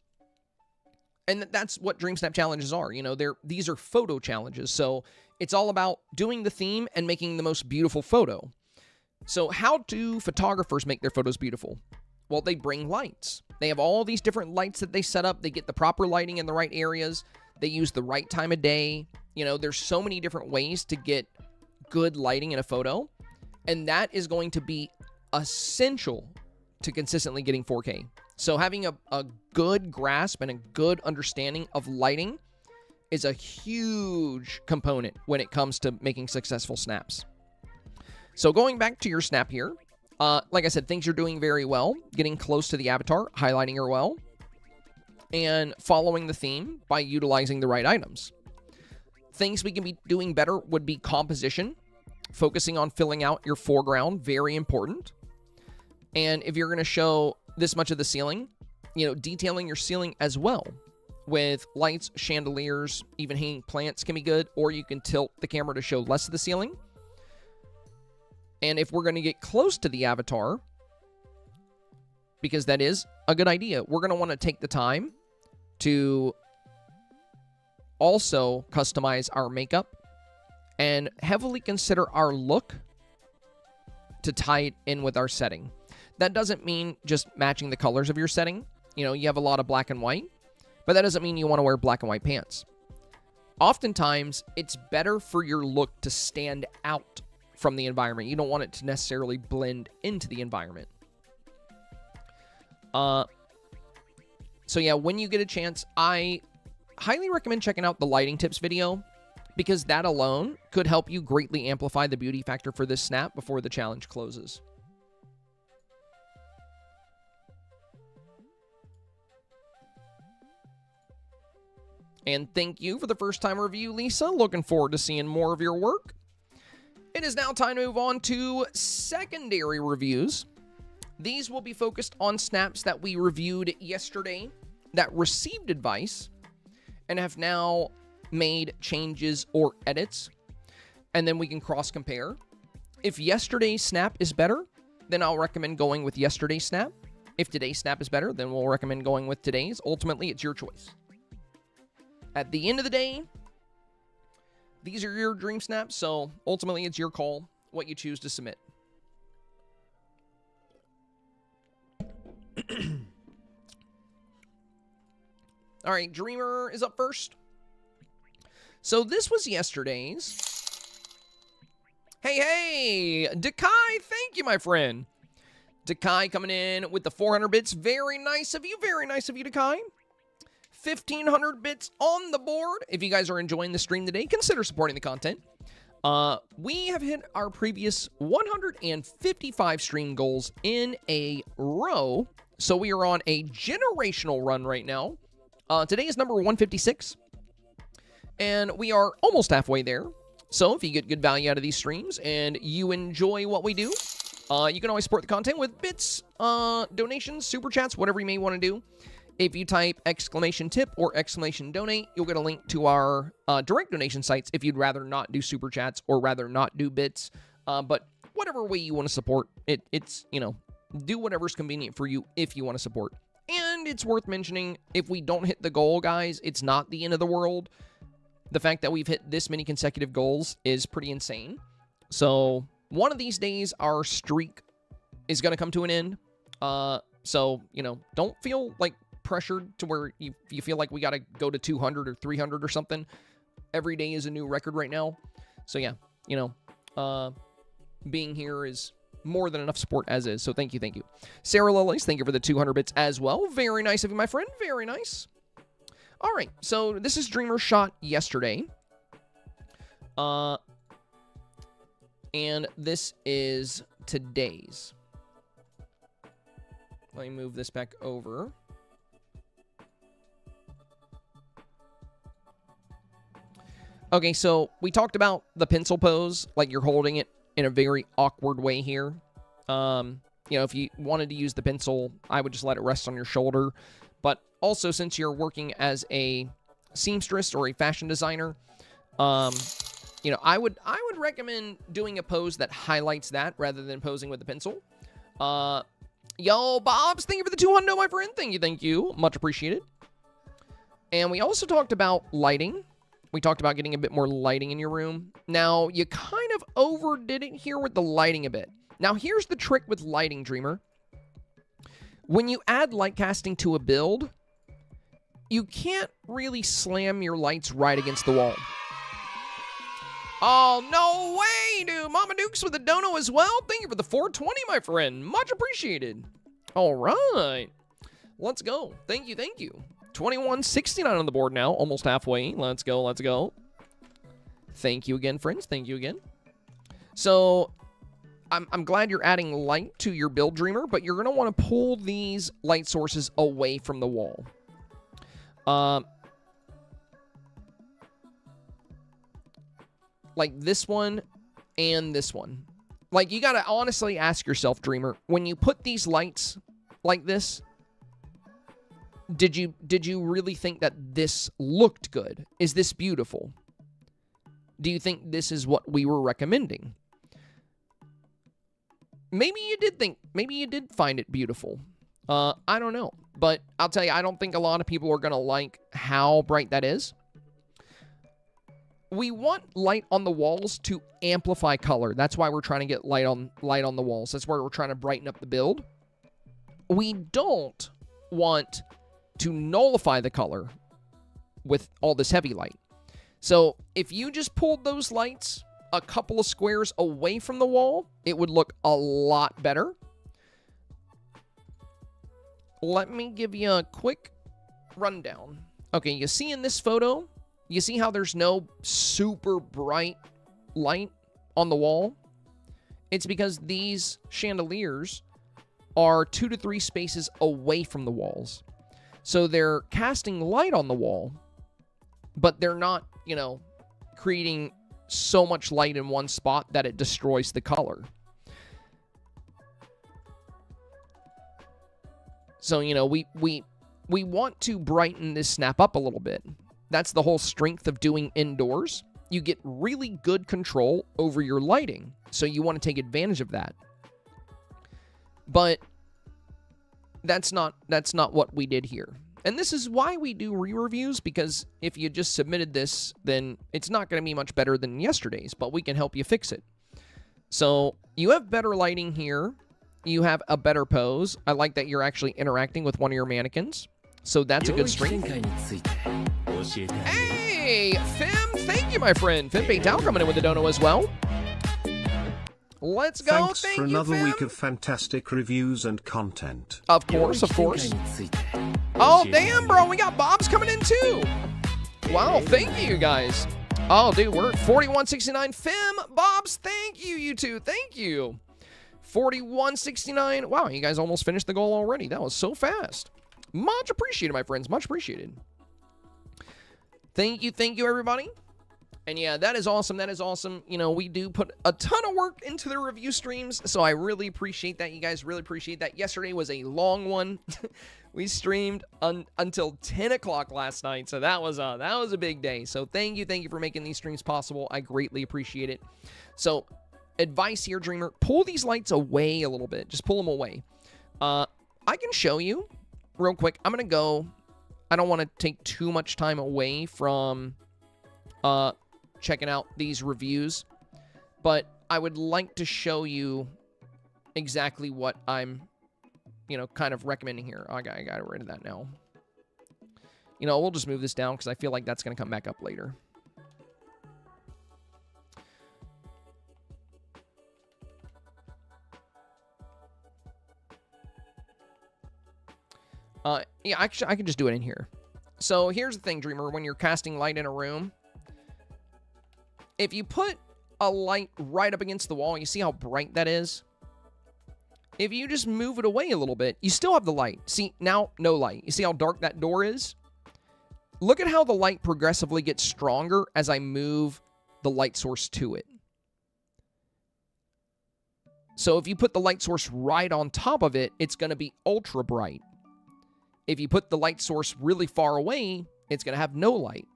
and that's what Dreamsnap challenges are. These are photo challenges. So it's all about doing the theme and making the most beautiful photo. So how do photographers make their photos beautiful? Well, they bring lights. They have all these different lights that they set up. They get the proper lighting in the right areas. They use the right time of day. There's so many different ways to get good lighting in a photo. And that is going to be essential to consistently getting 4K. So having a good grasp and a good understanding of lighting is a huge component when it comes to making successful snaps. So going back to your snap here, like I said, things are doing very well. Getting close to the avatar, highlighting her well, and following the theme by utilizing the right items. Things we can be doing better would be composition, focusing on filling out your foreground, very important. And if you're going to show this much of the ceiling, detailing your ceiling as well with lights, chandeliers, even hanging plants can be good, or you can tilt the camera to show less of the ceiling. And if we're going to get close to the avatar, because that is a good idea, we're going to want to take the time to also customize our makeup and heavily consider our look to tie it in with our setting. That doesn't mean just matching the colors of your setting. You have a lot of black and white, but that doesn't mean you want to wear black and white pants. Oftentimes, it's better for your look to stand out from the environment. You don't want it to necessarily blend into the environment. So yeah, when you get a chance, I highly recommend checking out the lighting tips video, because that alone could help you greatly amplify the beauty factor for this snap before the challenge closes. And thank you for the first time review, Lisa. Looking forward to seeing more of your work. It is now time to move on to secondary reviews. These will be focused on snaps that we reviewed yesterday that received advice and have now made changes or edits, and then we can cross-compare. If yesterday's snap is better, then I'll recommend going with yesterday's snap. If today's snap is better, then we'll recommend going with today's. Ultimately, it's your choice. At the end of the day, these are your dream snaps, so ultimately it's your call what you choose to submit. All right, Dreamer is up first. So this was yesterday's. Hey, Dekai, thank you, my friend. Dekai coming in with the 400 bits. Very nice of you, Dekai. 1,500 bits on the board. If you guys are enjoying the stream today, consider supporting the content. We have hit our previous 155 stream goals in a row, so we are on a generational run right now. Today is number 156, and we are almost halfway there. So if you get good value out of these streams and you enjoy what we do, you can always support the content with bits, donations, super chats, whatever you may want to do. If you type !tip or !donate, you'll get a link to our direct donation sites if you'd rather not do super chats or rather not do bits. But whatever way you want to support, it's, you know, do whatever's convenient for you if you want to support. And it's worth mentioning, if we don't hit the goal, guys, it's not the end of the world. The fact that we've hit this many consecutive goals is pretty insane. So one of these days, our streak is going to come to an end. So, you know, don't feel like pressured to where you feel like we got to go to 200 or 300 or something. Every day is a new record right now. So yeah, you know, being here is more than enough support as is. So thank you, thank you. Sarah Lilies, thank you for the 200 bits as well. Very nice of you, my friend. Very nice. All right, so this is Dreamer shot yesterday. And this is today's. Let me move this back over. Okay, so we talked about the pencil pose, like you're holding it in a very awkward way here. You know, if you wanted to use the pencil, I would just let it rest on your shoulder. But also, since you're working as a seamstress or a fashion designer, you know, I would recommend doing a pose that highlights that rather than posing with the pencil. Yo, Bobs, thank you for the 200, my friend. Thank you. Much appreciated. And we also talked about lighting. We talked about getting a bit more lighting in your room. Now, you kind of overdid it here with the lighting a bit. Now, here's the trick with lighting, Dreamer. When you add light casting to a build, you can't really slam your lights right against the wall. Oh, no way, dude. Mama Dukes with a dono as well. Thank you for the 420, my friend. Much appreciated. All right. Let's go. Thank you, thank you. 2169 on the board now. Almost halfway. Let's go, let's go. Thank you again, friends. Thank you again. So, I'm glad you're adding light to your build, Dreamer, but you're going to want to pull these light sources away from the wall. Like this one and this one. Like, you got to honestly ask yourself, Dreamer, when you put these lights like this, did you really think that this looked good? Is this beautiful? Do you think this is what we were recommending? Maybe you did find it beautiful. I don't know. But I'll tell you, I don't think a lot of people are going to like how bright that is. We want light on the walls to amplify color. That's why we're trying to get light on the walls. That's where we're trying to brighten up the build. We don't want to nullify the color with all this heavy light. So if you just pulled those lights a couple of squares away from the wall, it would look a lot better. Let me give you a quick rundown. Okay, you see in this photo, you see how there's no super bright light on the wall? It's because these chandeliers are 2 to 3 spaces away from the walls. So they're casting light on the wall, but they're not, you know, creating so much light in one spot that it destroys the color. So, you know, we want to brighten this snap up a little bit. That's the whole strength of doing indoors. You get really good control over your lighting, so you want to take advantage of that. But that's not what we did here. And this is why we do re-reviews, because if you just submitted this, then it's not going to be much better than yesterday's, but we can help you fix it. So you have better lighting here. You have a better pose. I like that you're actually interacting with one of your mannequins. So that's a good strength. Hey, Fim, thank you, my friend. Fim Paytow coming in with a dono as well. Let's go. Thanks for another week of fantastic reviews and content. Of course, of course. Oh, damn, bro. We got Bob's coming in, too. Wow, thank you, guys. Oh, dude, we're at 4169. Fim, Bob's, thank you, you two. Thank you. 4169. Wow, you guys almost finished the goal already. That was so fast. Much appreciated, my friends. Much appreciated. Thank you, everybody. And yeah, that is awesome. That is awesome. You know, we do put a ton of work into the review streams, so I really appreciate that. You guys really appreciate that. Yesterday was a long one. We streamed until 10 o'clock last night, so that was a big day. So thank you for making these streams possible. I greatly appreciate it. So advice here, Dreamer, pull these lights away a little bit. Just pull them away. I can show you real quick. I'm gonna go. I don't want to take too much time away from checking out these reviews, but I would like to show you exactly what I'm, you know, kind of recommending here. I got rid of that now. You know, we'll just move this down because I feel like that's going to come back up later. Yeah, actually, I can just do it in here. So here's the thing, Dreamer. When you're casting light in a room, if you put a light right up against the wall, you see how bright that is? If you just move it away a little bit, you still have the light. See, now, no light. You see how dark that door is? Look at how the light progressively gets stronger as I move the light source to it. So if you put the light source right on top of it, it's going to be ultra bright. If you put the light source really far away, it's going to have no light.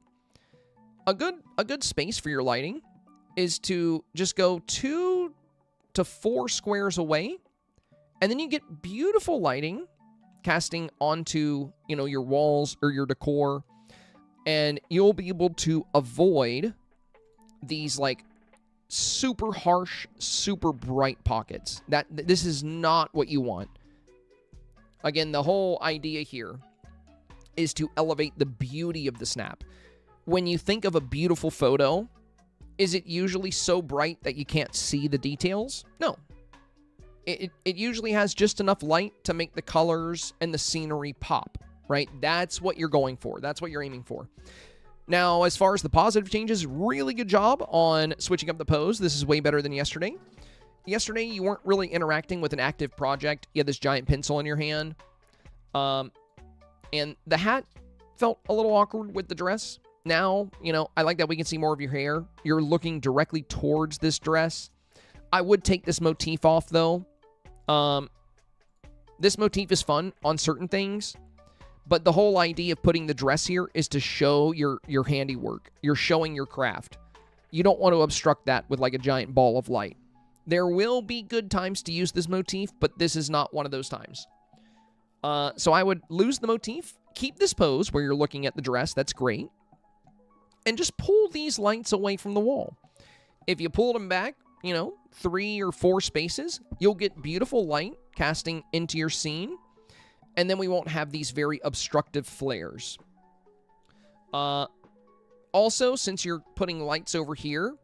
A good space for your lighting is to just go 2 to 4 squares away, and then you get beautiful lighting casting onto, you know, your walls or your decor, and you'll be able to avoid these like super harsh, super bright pockets. This is not what you want. Again, the whole idea here is to elevate the beauty of the snap. When you think of a beautiful photo, is it usually so bright that you can't see the details? No. It usually has just enough light to make the colors and the scenery pop, right? That's what you're going for. That's what you're aiming for. Now, as far as the positive changes, really good job on switching up the pose. This is way better than yesterday. Yesterday, you weren't really interacting with an active project. You had this giant pencil in your hand. And the hat felt a little awkward with the dress. Now, you know, I like that we can see more of your hair. You're looking directly towards this dress. I would take this motif off, though. This motif is fun on certain things, but the whole idea of putting the dress here is to show your handiwork. You're showing your craft. You don't want to obstruct that with like a giant ball of light. There will be good times to use this motif, but this is not one of those times. So I would lose the motif, keep this pose where you're looking at the dress. That's great. And just pull these lights away from the wall. If you pull them back, you know, 3 or 4 spaces, you'll get beautiful light casting into your scene. And then we won't have these very obstructive flares. Also, since you're putting lights over here,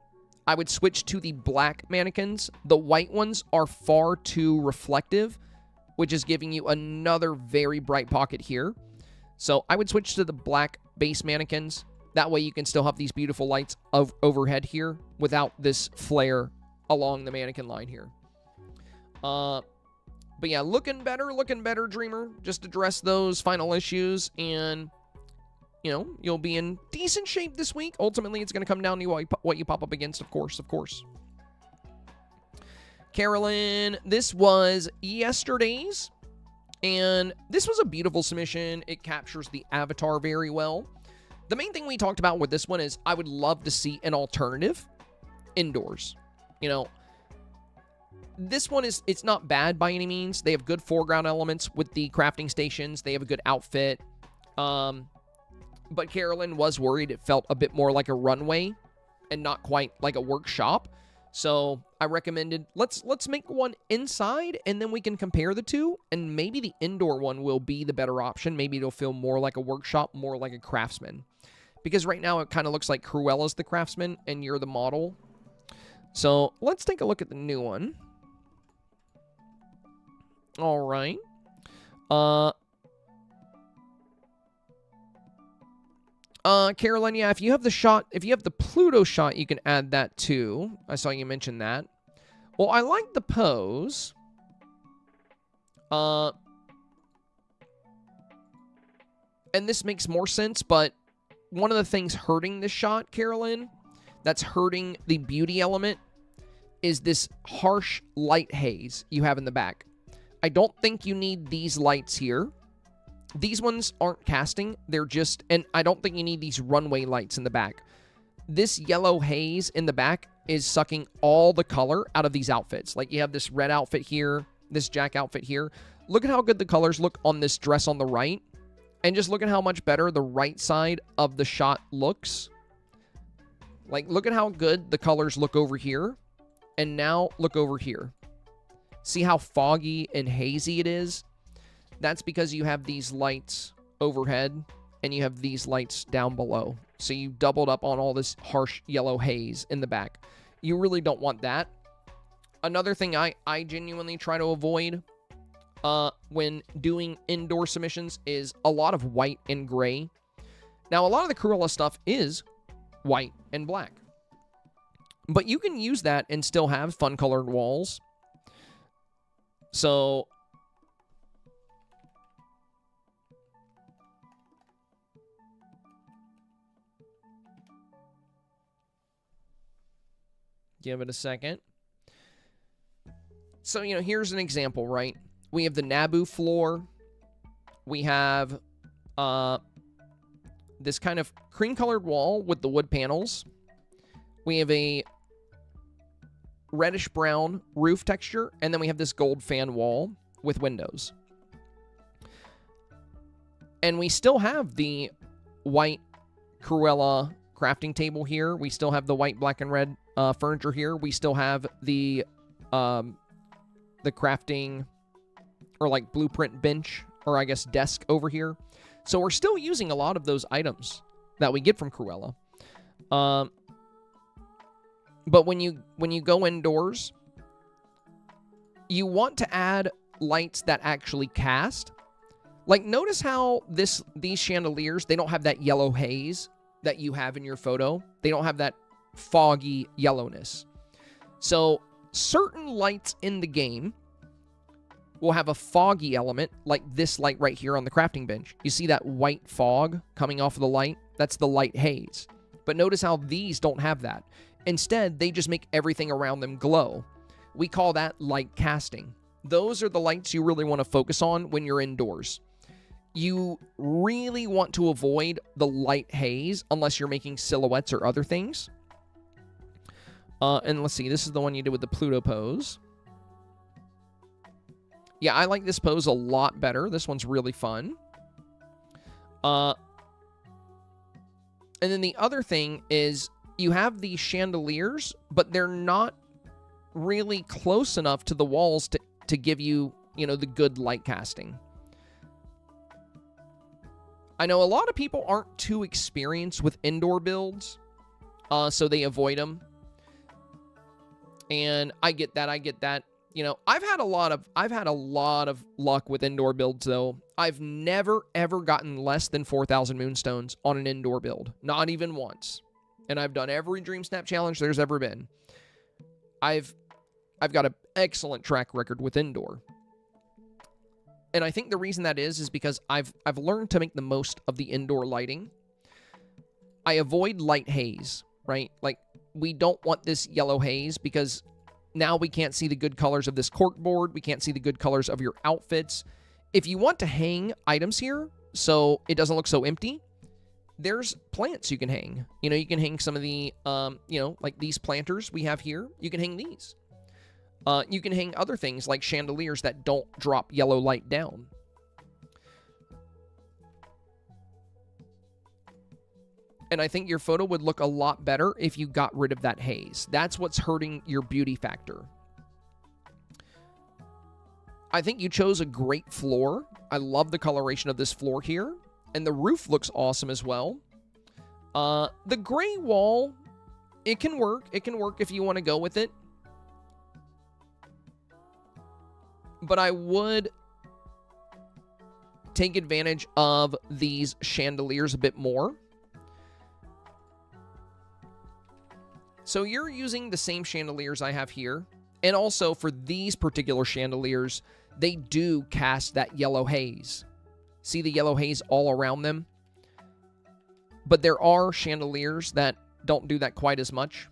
I would switch to the black mannequins. The white ones are far too reflective, which is giving you another very bright pocket here. So I would switch to the black base mannequins. That way you can still have these beautiful lights overhead here without this flare along the mannequin line here. But yeah, looking better, Dreamer. Just address those final issues and, you know, you'll be in decent shape this week. Ultimately, it's going to come down to what you pop up against, of course. Carolyn, this was yesterday's, and this was a beautiful submission. It captures the avatar very well. The main thing we talked about with this one is I would love to see an alternative indoors. You know, this one it's not bad by any means. They have good foreground elements with the crafting stations. They have a good outfit. But Carolyn was worried it felt a bit more like a runway and not quite like a workshop. So I recommended let's make one inside and then we can compare the two, and maybe the indoor one will be the better option. Maybe it'll feel more like a workshop, more like a craftsman. Because right now it kind of looks like Cruella's the craftsman and you're the model. So let's take a look at the new one. All right. Carolyn, yeah, if you have the Pluto shot, you can add that too. I saw you mention that. Well, I like the pose. And this makes more sense, but one of the things hurting this shot, Carolyn, that's hurting the beauty element is this harsh light haze you have in the back. I don't think you need these lights here. These ones aren't casting. They're just, and I don't think you need these runway lights in the back. This yellow haze in the back is sucking all the color out of these outfits. Like you have this red outfit here, this Jack outfit here. Look at how good the colors look on this dress on the right. And just look at how much better the right side of the shot looks. Like, look at how good the colors look over here. And now look over here. See how foggy and hazy it is? That's because you have these lights overhead and you have these lights down below. So you doubled up on all this harsh yellow haze in the back. You really don't want that. Another thing I genuinely try to avoid when doing indoor submissions is a lot of white and gray. Now, a lot of the Cruella stuff is white and black. But you can use that and still have fun colored walls. So give it a second. So, you know, here's an example, right? We have the Naboo floor. We have this kind of cream-colored wall with the wood panels. We have a reddish-brown roof texture, and then we have this gold fan wall with windows. And we still have the white Cruella crafting table here. We still have the white, black, and red furniture here. We still have the crafting or like blueprint bench, or I guess desk over here. So we're still using a lot of those items that we get from Cruella. But when you go indoors, you want to add lights that actually cast. Like, notice how these chandeliers, they don't have that yellow haze that you have in your photo. They don't have that foggy yellowness. So certain lights in the game will have a foggy element, like this light right here on the crafting bench. You see that white fog coming off of the light? That's the light haze. But notice how these don't have that. Instead, they just make everything around them glow. We call that light casting. Those are the lights you really want to focus on when you're indoors. You really want to avoid the light haze unless you're making silhouettes or other things. And let's see, this is the one you did with the Pluto pose. Yeah, I like this pose a lot better. This one's really fun. And then the other thing is you have these chandeliers, but they're not really close enough to the walls to give you, you know, the good light casting. I know a lot of people aren't too experienced with indoor builds, so they avoid them. And I get that. You know, I've had a lot of luck with indoor builds, though. I've never, ever gotten less than 4,000 moonstones on an indoor build. Not even once. And I've done every Dreamsnap challenge there's ever been. I've got an excellent track record with indoor. And I think the reason that is because I've learned to make the most of the indoor lighting. I avoid light haze, right? Like, we don't want this yellow haze because now we can't see the good colors of this corkboard. We can't see the good colors of your outfits. If you want to hang items here so it doesn't look so empty, there's plants you can hang. You know, you can hang some of the, you know, like these planters we have here. You can hang these. You can hang other things like chandeliers that don't drop yellow light down. And I think your photo would look a lot better if you got rid of that haze. That's what's hurting your beauty factor. I think you chose a great floor. I love the coloration of this floor here. And the roof looks awesome as well. The gray wall, it can work. It can work if you want to go with it. But I would take advantage of these chandeliers a bit more. So you're using the same chandeliers I have here. And also for these particular chandeliers, they do cast that yellow haze. See the yellow haze all around them? But there are chandeliers that don't do that quite as much.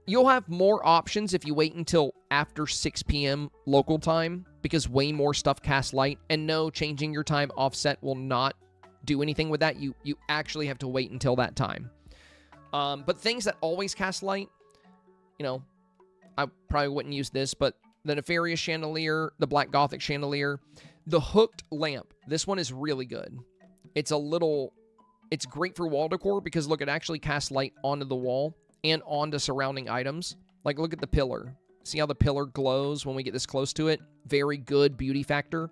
You'll have more options if you wait until after 6 p.m. local time, because way more stuff casts light. And no, changing your time offset will not do anything with that. You actually have to wait until that time. But things that always cast light, you know, I probably wouldn't use this, but the Nefarious Chandelier, the Black Gothic Chandelier, the Hooked Lamp. This one is really good. It's great for wall decor because, look, it actually casts light onto the wall and onto surrounding items. Like, look at the pillar. See how the pillar glows when we get this close to it? Very good beauty factor.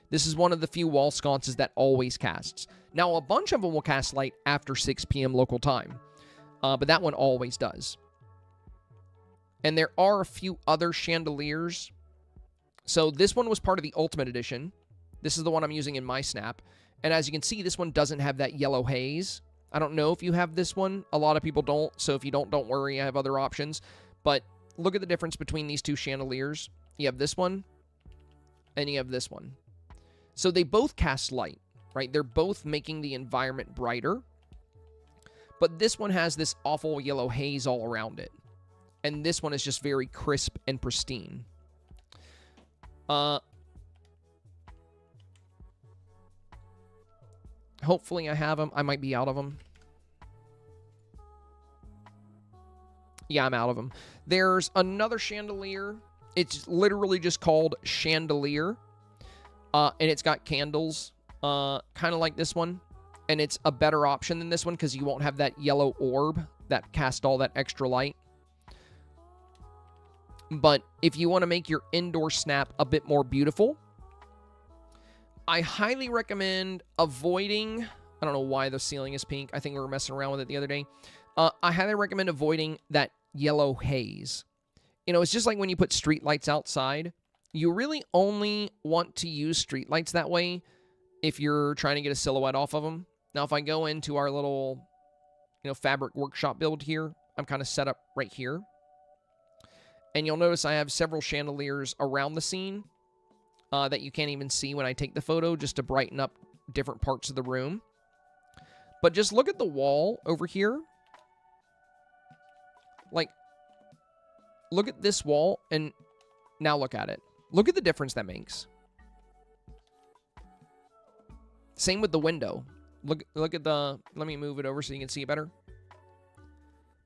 This is one of the few wall sconces that always casts. Now, a bunch of them will cast light after 6 p.m. local time, but that one always does. And there are a few other chandeliers. So this one was part of the Ultimate Edition. This is the one I'm using in my snap. And as you can see, this one doesn't have that yellow haze. I don't know if you have this one. A lot of people don't. So if you don't worry. I have other options. But look at the difference between these two chandeliers. You have this one, and you have this one. So they both cast light, right? They're both making the environment brighter. But this one has this awful yellow haze all around it. And this one is just very crisp and pristine. Hopefully I have them. I might be out of them. Yeah, I'm out of them. There's another chandelier. It's literally just called Chandelier. And it's got candles, kind of like this one. And it's a better option than this one because you won't have that yellow orb that casts all that extra light. But if you want to make your indoor snap a bit more beautiful, I highly recommend avoiding... I don't know why the ceiling is pink. I think we were messing around with it the other day. I highly recommend avoiding that yellow haze. You know, it's just like when you put street lights outside. You really only want to use street lights that way if you're trying to get a silhouette off of them. Now, if I go into our little, fabric workshop build here, I'm kind of set up right here. And you'll notice I have several chandeliers around the scene that you can't even see when I take the photo, just to brighten up different parts of the room. But just look at the wall over here. Like, look at this wall, and now look at it. Look at the difference that makes. Same with the window. Look at the... Let me move it over so you can see it better.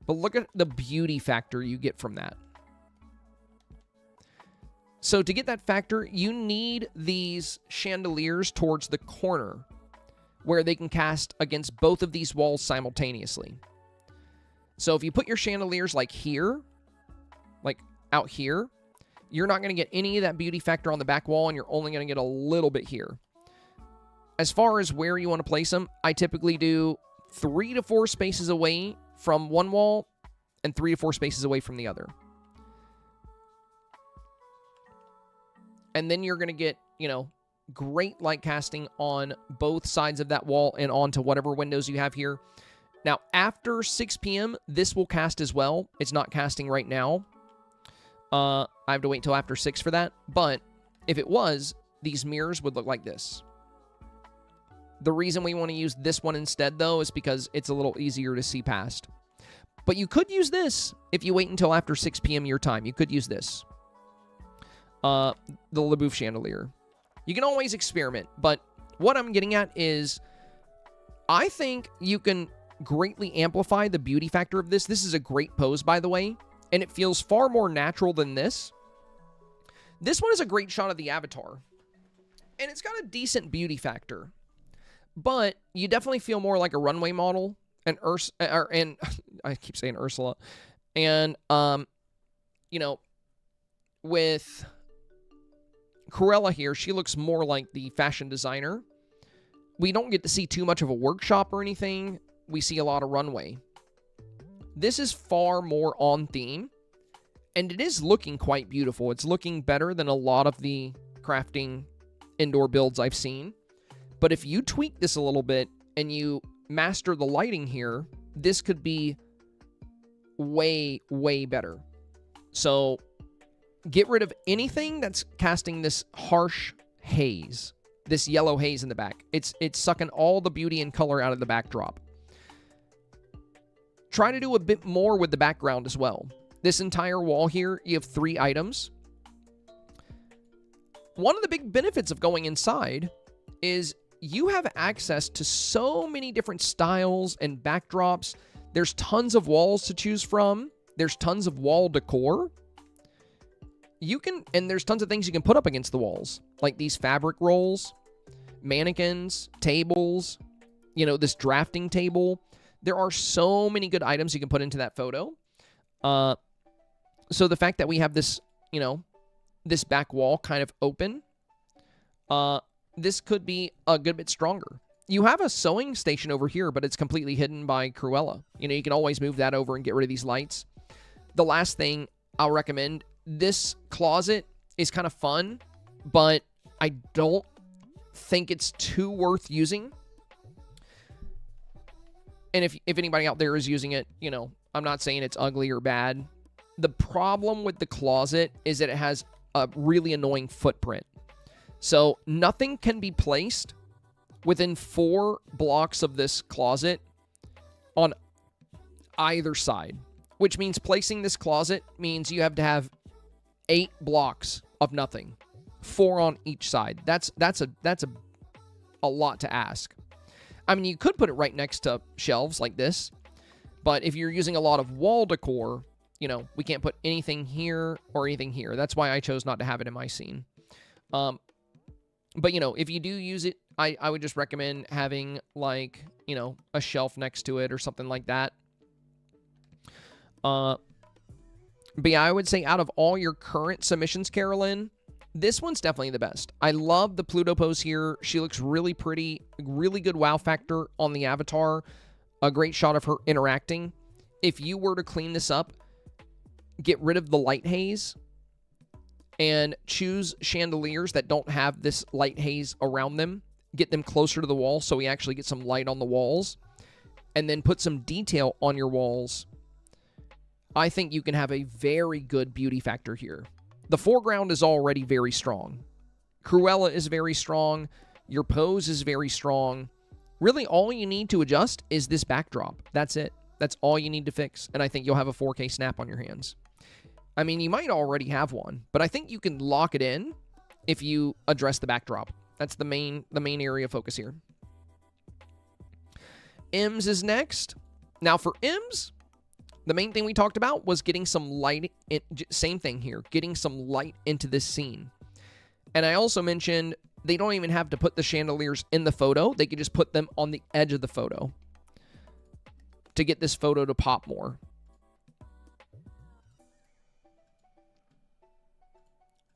But look at the beauty factor you get from that. So to get that factor, you need these chandeliers towards the corner where they can cast against both of these walls simultaneously. So if you put your chandeliers like here, like out here, you're not going to get any of that beauty factor on the back wall, and you're only going to get a little bit here. As far as where you want to place them, I typically do 3 to 4 spaces away from one wall and 3 to 4 spaces away from the other. And then you're going to get, great light casting on both sides of that wall and onto whatever windows you have here. Now, after 6 p.m., this will cast as well. It's not casting right now. I have to wait until after 6 for that. But if it was, these mirrors would look like this. The reason we want to use this one instead, though, is because it's a little easier to see past. But you could use this if you wait until after 6 p.m. your time. You could use this. The LaBouffe chandelier. You can always experiment, but what I'm getting at is I think you can greatly amplify the beauty factor of this. This is a great pose, by the way, and it feels far more natural than this. This one is a great shot of the avatar, and it's got a decent beauty factor, but you definitely feel more like a runway model, and I keep saying Ursula, and with Cruella here, she looks more like the fashion designer. We don't get to see too much of a workshop or anything. We see a lot of runway. This is far more on theme, and it is looking quite beautiful. It's looking better than a lot of the crafting indoor builds I've seen. But if you tweak this a little bit and you master the lighting here, this could be way, way better. So get rid of anything that's casting this harsh haze, this yellow haze in the back. It's sucking all the beauty and color out of the backdrop. Try to do a bit more with the background as well. This entire wall here, you have 3 items. One of the big benefits of going inside is you have access to so many different styles and backdrops. There's tons of walls to choose from. There's tons of wall decor. And there's tons of things you can put up against the walls, like these fabric rolls, mannequins, tables, you know, this drafting table. There are so many good items you can put into that photo. So the fact that we have this, you know, this back wall kind of open, this could be a good bit stronger. You have a sewing station over here, but it's completely hidden by Cruella. You know, you can always move that over and get rid of these lights. The last thing I'll recommend, this closet is kind of fun, but I don't think it's too worth using. And if anybody out there is using it, you know, I'm not saying it's ugly or bad. The problem with the closet is that it has a really annoying footprint. So nothing can be placed within 4 blocks of this closet on either side, which means placing this closet means you have to have 8 blocks of nothing, 4 on each side. That's a lot to ask. I mean, you could put it right next to shelves like this, but if you're using a lot of wall decor, you know, we can't put anything here or anything here. That's why I chose not to have it in my scene. But, you know, if you do use it, I would just recommend having, like, you know, a shelf next to it or something like that. But yeah, I would say out of all your current submissions, Carolyn, this one's definitely the best. I love the Pluto pose here. She looks really pretty, really good wow factor on the avatar. A great shot of her interacting. If you were to clean this up, get rid of the light haze and choose chandeliers that don't have this light haze around them. Get them closer to the wall so we actually get some light on the walls. And then put some detail on your walls. I think you can have a very good beauty factor here. The foreground is already very strong. Cruella is very strong. Your pose is very strong. Really, all you need to adjust is this backdrop. That's it. That's all you need to fix. And I think you'll have a 4K snap on your hands. I mean, you might already have one, but I think you can lock it in if you address the backdrop. That's the main area of focus here. M's is next. Now for M's, the main thing we talked about was getting some light. Same thing here, getting some light into this scene. And I also mentioned they don't even have to put the chandeliers in the photo. They could just put them on the edge of the photo to get this photo to pop more.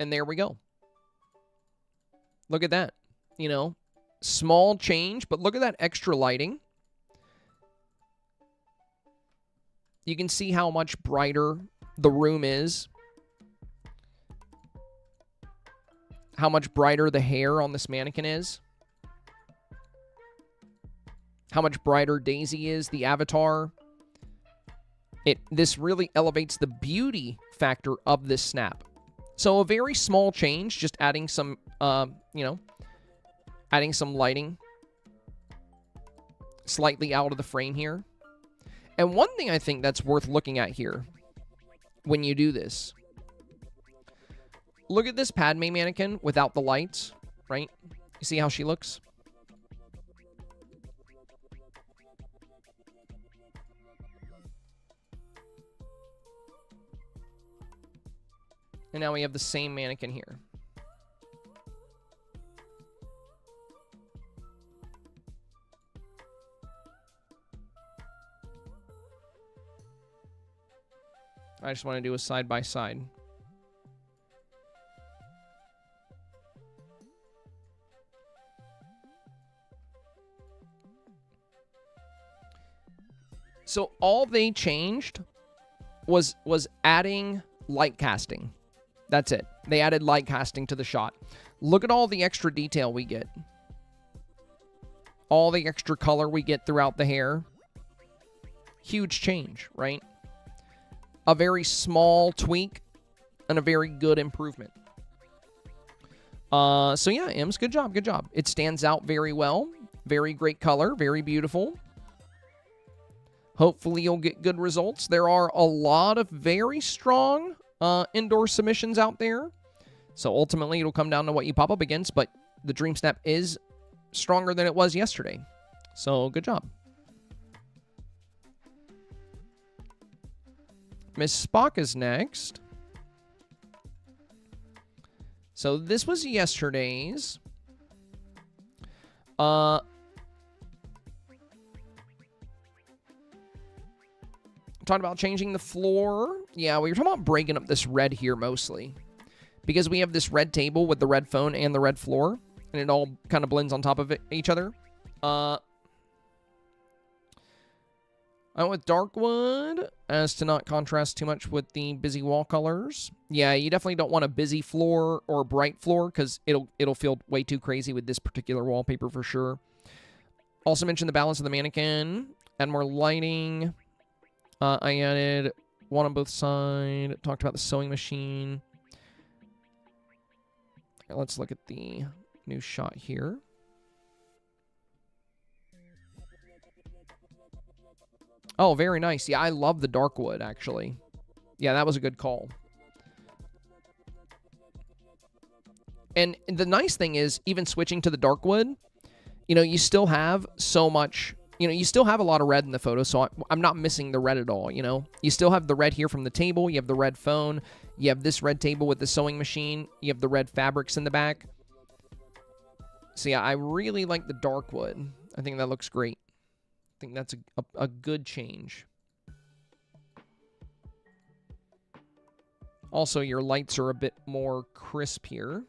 And there we go. Look at that. You know, small change, but look at that extra lighting. You can see how much brighter the room is. How much brighter the hair on this mannequin is. How much brighter Daisy is, the avatar. This really elevates the beauty factor of this snap. So a very small change, just adding some, adding some lighting slightly out of the frame here. And one thing I think that's worth looking at here when you do this, look at this Padme mannequin without the lights, right? You see how she looks? And now we have the same mannequin here. I just want to do a side by side. So all they changed was adding light casting. That's it. They added light casting to the shot. Look at all the extra detail we get. All the extra color we get throughout the hair. Huge change, right? A very small tweak and a very good improvement. So yeah, Ems, good job, good job. It stands out very well. Very great color, very beautiful. Hopefully you'll get good results. There are a lot of very strong indoor submissions out there. So ultimately it'll come down to what you pop up against, but the Dreamsnap is stronger than it was yesterday. So good job. Miss Spock is next. So this was yesterday's. Talking about changing the floor. Yeah, we were talking about breaking up this red here mostly. Because we have this red table with the red phone and the red floor. And it all kind of blends on top of each other. I went with dark wood as to not contrast too much with the busy wall colors. Yeah, you definitely don't want a busy floor or bright floor because it'll feel way too crazy with this particular wallpaper for sure. Also mentioned the balance of the mannequin. Add more lighting. I added one on both sides. Talked about the sewing machine. Okay, let's look at the new shot here. Oh, very nice. Yeah, I love the dark wood, actually. Yeah, that was a good call. And the nice thing is, even switching to the dark wood, you know, you still have so much, you know, you still have a lot of red in the photo, so I'm not missing the red at all, you know? You still have the red here from the table, you have the red phone, you have this red table with the sewing machine, you have the red fabrics in the back. So yeah, I really like the dark wood. I think that looks great. I think that's a good change. Also, your lights are a bit more crisp here.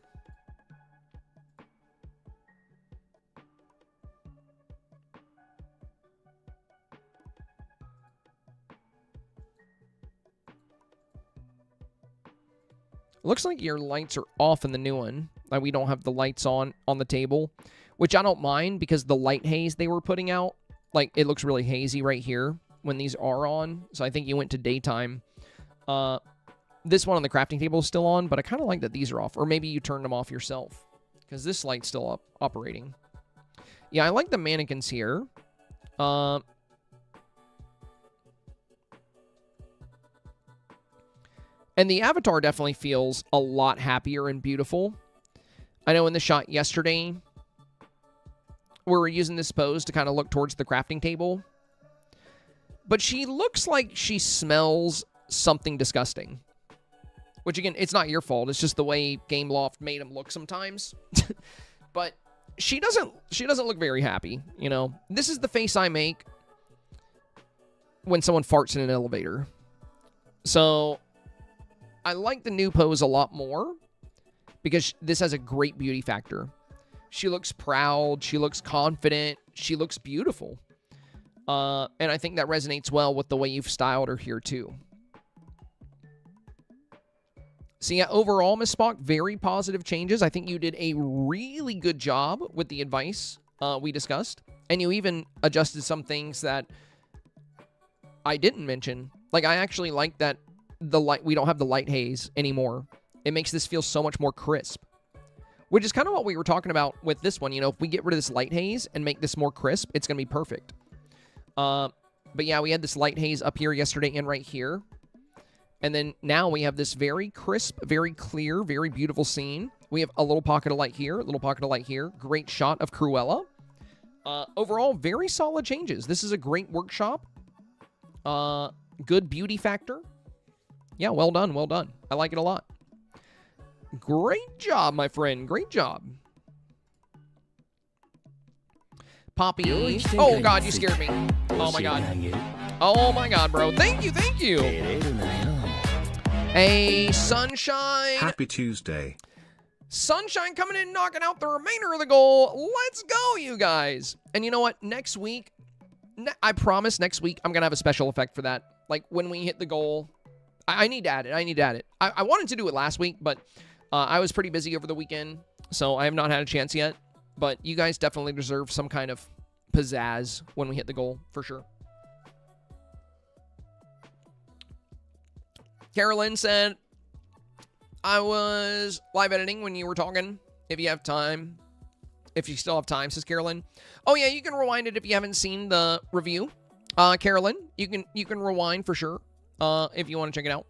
Looks like your lights are off in the new one. Like we don't have the lights on the table, which I don't mind because the light haze they were putting out, like it looks really hazy right here when these are on. So I think you went to daytime. This one on the crafting table is still on, but I kind of like that these are off. Or maybe you turned them off yourself because this light's still operating. Yeah, I like the mannequins here. And the avatar definitely feels a lot happier and beautiful. I know in the shot yesterday, we were using this pose to kind of look towards the crafting table. But she looks like she smells something disgusting. Which, again, it's not your fault. It's just the way Gameloft made him look sometimes. But she doesn't look very happy, you know. This is the face I make when someone farts in an elevator. So I like the new pose a lot more because this has a great beauty factor. She looks proud. She looks confident. She looks beautiful. And I think that resonates well with the way you've styled her here, too. So, yeah, overall, Miss Spock, very positive changes. I think you did a really good job with the advice we discussed. And you even adjusted some things that I didn't mention. Like, I actually like that we don't have the light haze anymore. It makes this feel so much more crisp. Which is kind of what we were talking about with this one. You know, if we get rid of this light haze and make this more crisp, it's going to be perfect. But yeah, we had this light haze up here yesterday and right here. And then now we have this very crisp, very clear, very beautiful scene. We have a little pocket of light here, a little pocket of light here. Great shot of Cruella. Overall, very solid changes. This is a great workshop. Good beauty factor. Yeah, well done, well done. I like it a lot. Great job, my friend. Great job. Poppy. Oh, God, you scared me. Oh, my God. Oh, my God, bro. Thank you, thank you. Hey, Sunshine. Happy Tuesday. Sunshine coming in, knocking out the remainder of the goal. Let's go, you guys. And you know what? Next week, I promise next week, I'm going to have a special effect for that. Like, when we hit the goal, I need to add it. I need to add it. I wanted to do it last week, but I was pretty busy over the weekend, so I have not had a chance yet. But you guys definitely deserve some kind of pizzazz when we hit the goal, for sure. Carolyn said, I was live editing when you were talking. If you have time. If you still have time, says Carolyn. Oh, yeah, you can rewind it if you haven't seen the review. Carolyn, you can rewind for sure if you want to check it out.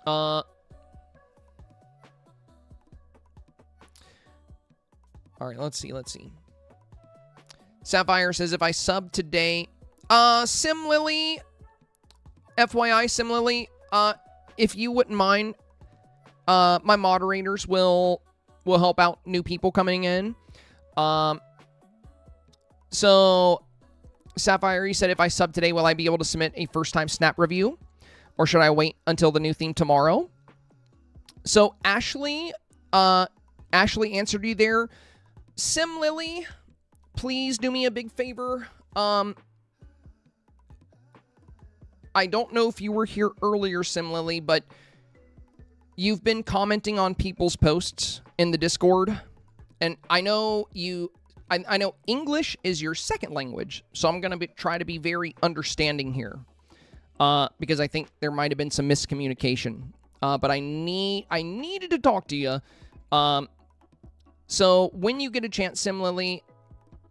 All right, let's see. Sapphire says, if I sub today, SimLily, FYI, SimLily, if you wouldn't mind, my moderators will help out new people coming in. So, Sapphire, you said, if I sub today, will I be able to submit a first-time snap review? Or should I wait until the new theme tomorrow? So, Ashley answered you there. SimLily, please do me a big favor. I don't know if you were here earlier, SimLily, but you've been commenting on people's posts in the Discord. And I know I know English is your second language, so I'm going to try to be very understanding here. Because I think there might have been some miscommunication. But I needed to talk to you. So when you get a chance, SimLily,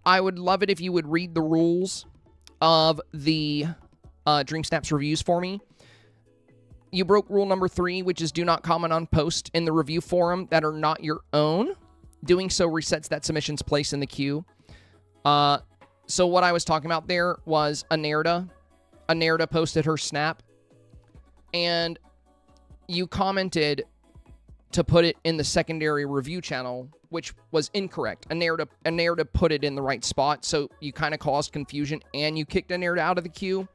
I would love it if you would read the rules of the Dreamsnaps reviews for me. You broke rule number 3, which is do not comment on posts in the review forum that are not your own. Doing so resets that submission's place in the queue. So what I was talking about there was Anerda. Anerda posted her snap, and you commented to put it in the secondary review channel, which was incorrect. Anerda put it in the right spot, so you kind of caused confusion, and you kicked Anerda out of the queue.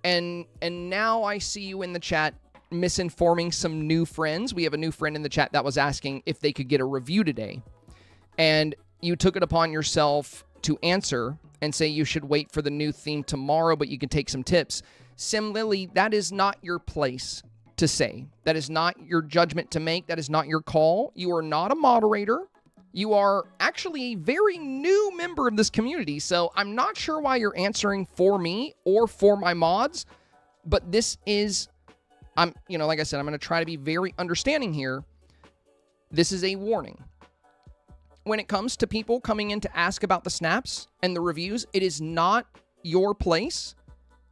And now I see you in the chat misinforming some new friends. We have a new friend in the chat that was asking if they could get a review today. And you took it upon yourself to answer and say you should wait for the new theme tomorrow, but you can take some tips. SimLily, that is not your place to say. That is not your judgment to make. That is not your call. You are not a moderator. You are actually a very new member of this community, so I'm not sure why you're answering for me or for my mods, but this is, like I said, I'm going to try to be very understanding here. This is a warning. When it comes to people coming in to ask about the snaps and the reviews, it is not your place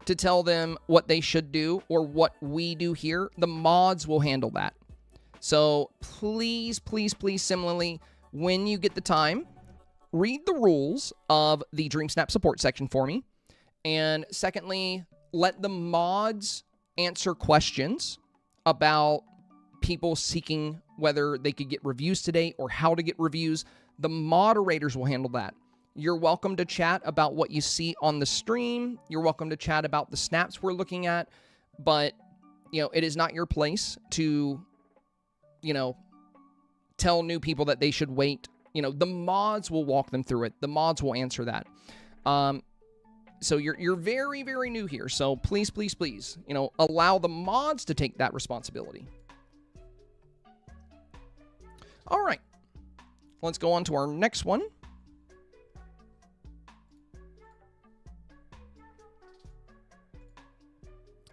to tell them what they should do or what we do here. The mods will handle that. So please, please, please, SimLily, when you get the time, read the rules of the Dreamsnap support section for me. And secondly, let the mods answer questions about people seeking whether they could get reviews today or how to get reviews. The moderators will handle that. You're welcome to chat about what you see on the stream. You're welcome to chat about the snaps we're looking at. But, it is not your place to, tell new people that they should wait. The mods will walk them through it. The mods will answer that. So you're very, very new here. So please, please, please, allow the mods to take that responsibility. All right. Let's go on to our next one.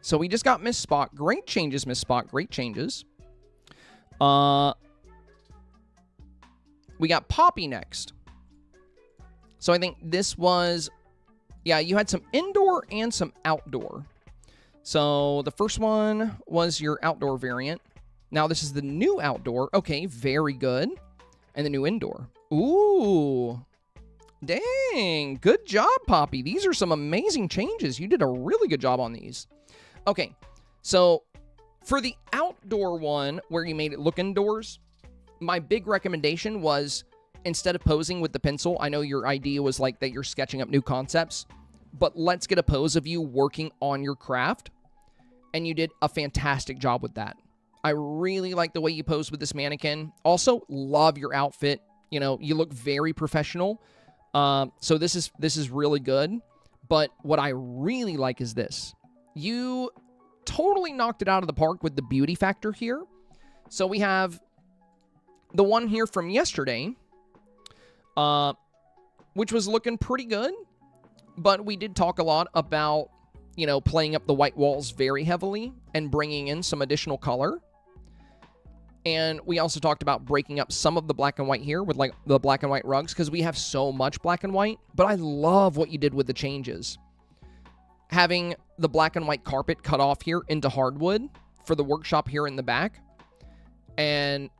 So we just got Miss Spot. Great changes, Miss Spot. Great changes. We got Poppy next. So I think this was, yeah, you had some indoor and some outdoor. So the first one was your outdoor variant. Now this is the new outdoor. Okay, very good. And the new indoor. Ooh. Dang. Good job, Poppy. These are some amazing changes. You did a really good job on these. Okay, so for the outdoor one where you made it look indoors, my big recommendation was instead of posing with the pencil, I know your idea was like that you're sketching up new concepts, but let's get a pose of you working on your craft. And you did a fantastic job with that. I really like the way you posed with this mannequin. Also, love your outfit. You look very professional. So this is really good. But what I really like is this. You totally knocked it out of the park with the beauty factor here. So we have the one here from yesterday, which was looking pretty good. But we did talk a lot about, playing up the white walls very heavily and bringing in some additional color. And we also talked about breaking up some of the black and white here with like the black and white rugs because we have so much black and white. But I love what you did with the changes. Having the black and white carpet cut off here into hardwood for the workshop here in the back. And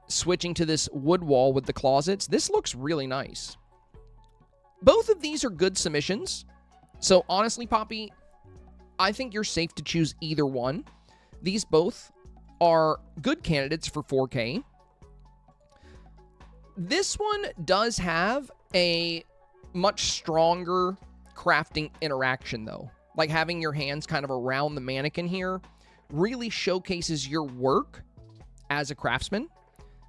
switching to this wood wall with the closets. This looks really nice. Both of these are good submissions. So honestly, Poppy, I think you're safe to choose either one. These both are good candidates for 4K. This one does have a much stronger crafting interaction, though. Like having your hands kind of around the mannequin here really showcases your work as a craftsman.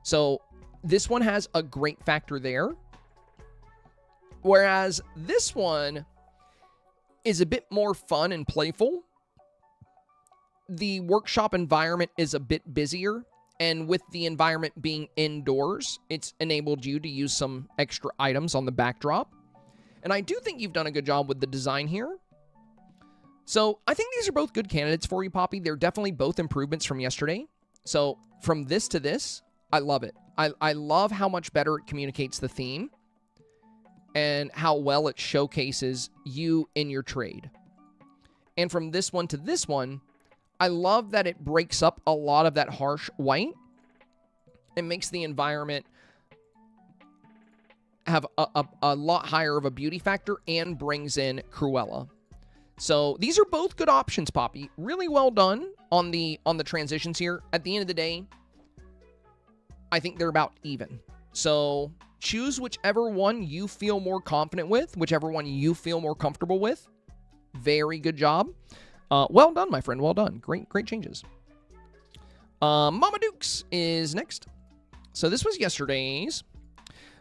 So this one has a great factor there. Whereas this one is a bit more fun and playful. The workshop environment is a bit busier, and with the environment being indoors, it's enabled you to use some extra items on the backdrop. And I do think you've done a good job with the design here. So I think these are both good candidates for you, Poppy. They're definitely both improvements from yesterday. So from this to this, I love it. I love how much better it communicates the theme and how well it showcases you in your trade. And from this one to this one, I love that it breaks up a lot of that harsh white. It makes the environment have a lot higher of a beauty factor and brings in Cruella. So these are both good options, Poppy. Really well done on the transitions here. At the end of the day, I think they're about even. So choose whichever one you feel more confident with, whichever one you feel more comfortable with. Very good job. Well done, my friend. Well done. Great changes. Mama Dukes is next. So this was yesterday's.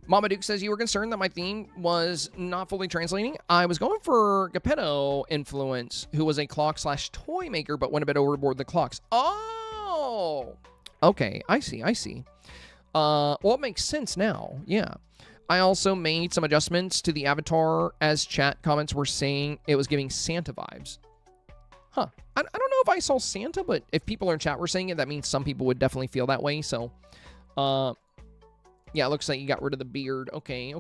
Mama Duke says, you were concerned that my theme was not fully translating. I was going for Geppetto influence, who was a clock/toy maker, but went a bit overboard the clocks. Oh! Okay, I see. Well, it makes sense now. Yeah. I also made some adjustments to the avatar as chat comments were saying it was giving Santa vibes. Huh. I don't know if I saw Santa, but if people in chat were saying it, that means some people would definitely feel that way. So, yeah, it looks like you got rid of the beard. Okay.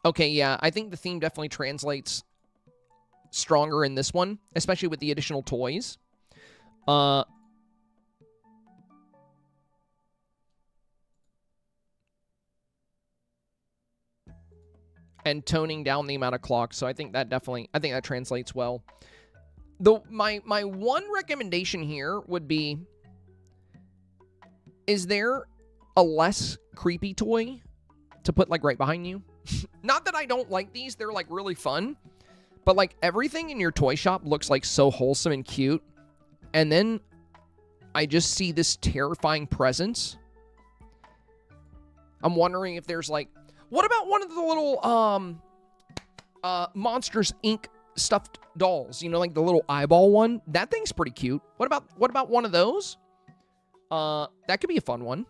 Okay, yeah, I think the theme definitely translates stronger in this one, especially with the additional toys. And toning down the amount of clocks. So I think that translates well. Though my one recommendation here would be, is there a less creepy toy to put like right behind you? Not that I don't like these, they're like really fun, but like everything in your toy shop looks like so wholesome and cute. And then I just see this terrifying presence. I'm wondering if there's like, what about one of the little Monsters Inc. stuffed dolls? You know, like the little eyeball one? That thing's pretty cute. What about one of those? That could be a fun one.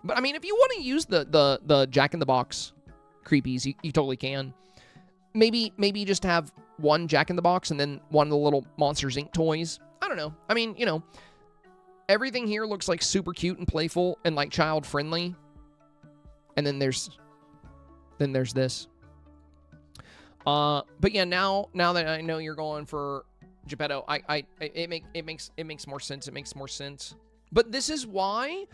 But I mean, if you want to use the Jack in the Box creepies, you totally can. Maybe just have one Jack in the Box and then one of the little Monsters Inc. toys. I don't know. I mean, you know, everything here looks like super cute and playful and like child friendly. And then there's this. But yeah, now that I know you're going for Geppetto, it makes more sense. It makes more sense. But this is why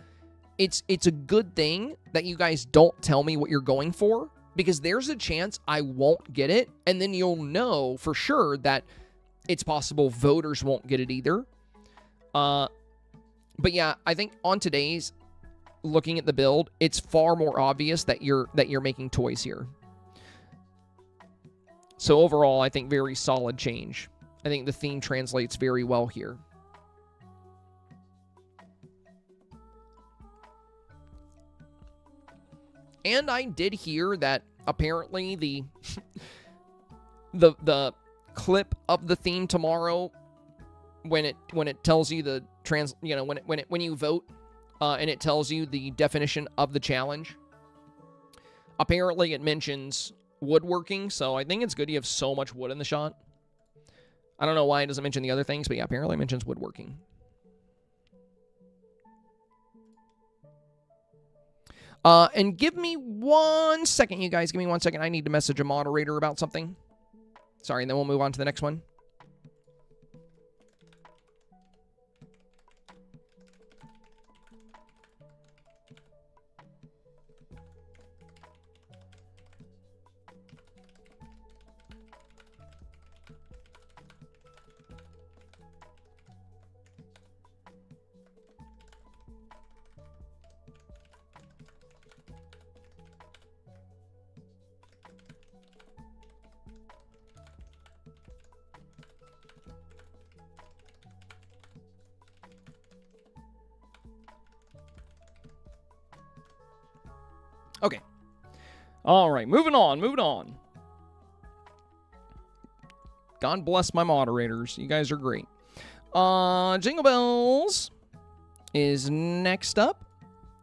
it's a good thing that you guys don't tell me what you're going for, because there's a chance I won't get it, and then you'll know for sure that it's possible voters won't get it either. But yeah, I think on today's, looking at the build, it's far more obvious that you're making toys here. So overall, I think very solid change. I think the theme translates very well here. And I did hear that apparently the the clip of the theme tomorrow, when it tells you the when you vote, and it tells you the definition of the challenge, apparently it mentions woodworking, so I think it's good you have so much wood in the shot. I don't know why it doesn't mention the other things, but yeah, apparently it mentions woodworking. And give me 1 second, you guys. Give me 1 second. I need to message a moderator about something. Sorry, and then we'll move on to the next one. Okay. All right, moving on. God bless my moderators. You guys are great. Jingle Bells is next up.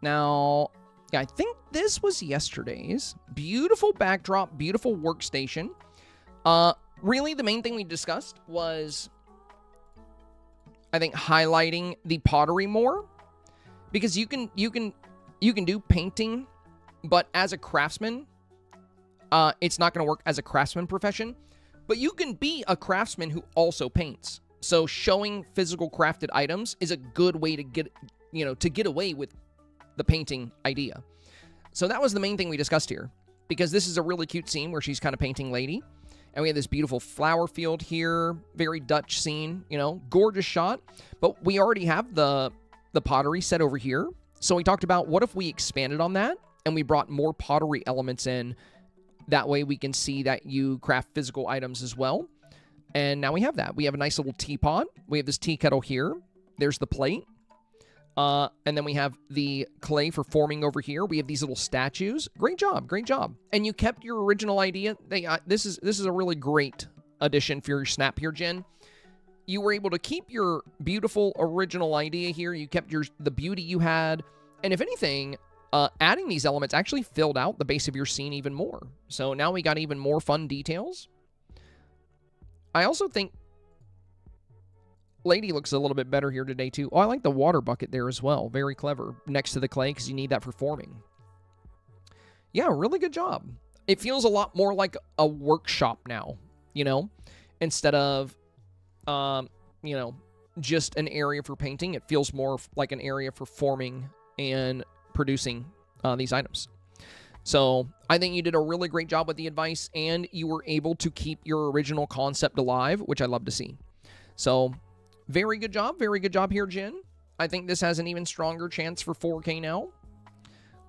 Now, yeah, I think this was yesterday's. Beautiful backdrop, beautiful workstation. Really, the main thing we discussed was, I think, highlighting the pottery more. Because you can do painting, but as a craftsman, it's not going to work as a craftsman profession. But you can be a craftsman who also paints. So showing physical crafted items is a good way to get away with the painting idea. So that was the main thing we discussed here. Because this is a really cute scene where she's kind of painting lady. And we have this beautiful flower field here. Very Dutch scene, gorgeous shot. But we already have the pottery set over here. So we talked about what if we expanded on that and we brought more pottery elements in. That way we can see that you craft physical items as well. And now we have that. We have a nice little teapot. We have this tea kettle here. There's the plate. And then we have the clay for forming over here. We have these little statues. Great job. Great job. And you kept your original idea. This is a really great addition for your snap here, Jen. You were able to keep your beautiful original idea here. You kept the beauty you had. And if anything, adding these elements actually filled out the base of your scene even more. So now we got even more fun details. I also think lady looks a little bit better here today too. Oh, I like the water bucket there as well. Very clever. Next to the clay because you need that for forming. Yeah, really good job. It feels a lot more like a workshop now, instead of, just an area for painting. It feels more like an area for forming and producing these items. So I think you did a really great job with the advice, and you were able to keep your original concept alive, which I love to see. So very good job here, Jen. I think this has an even stronger chance for 4K now.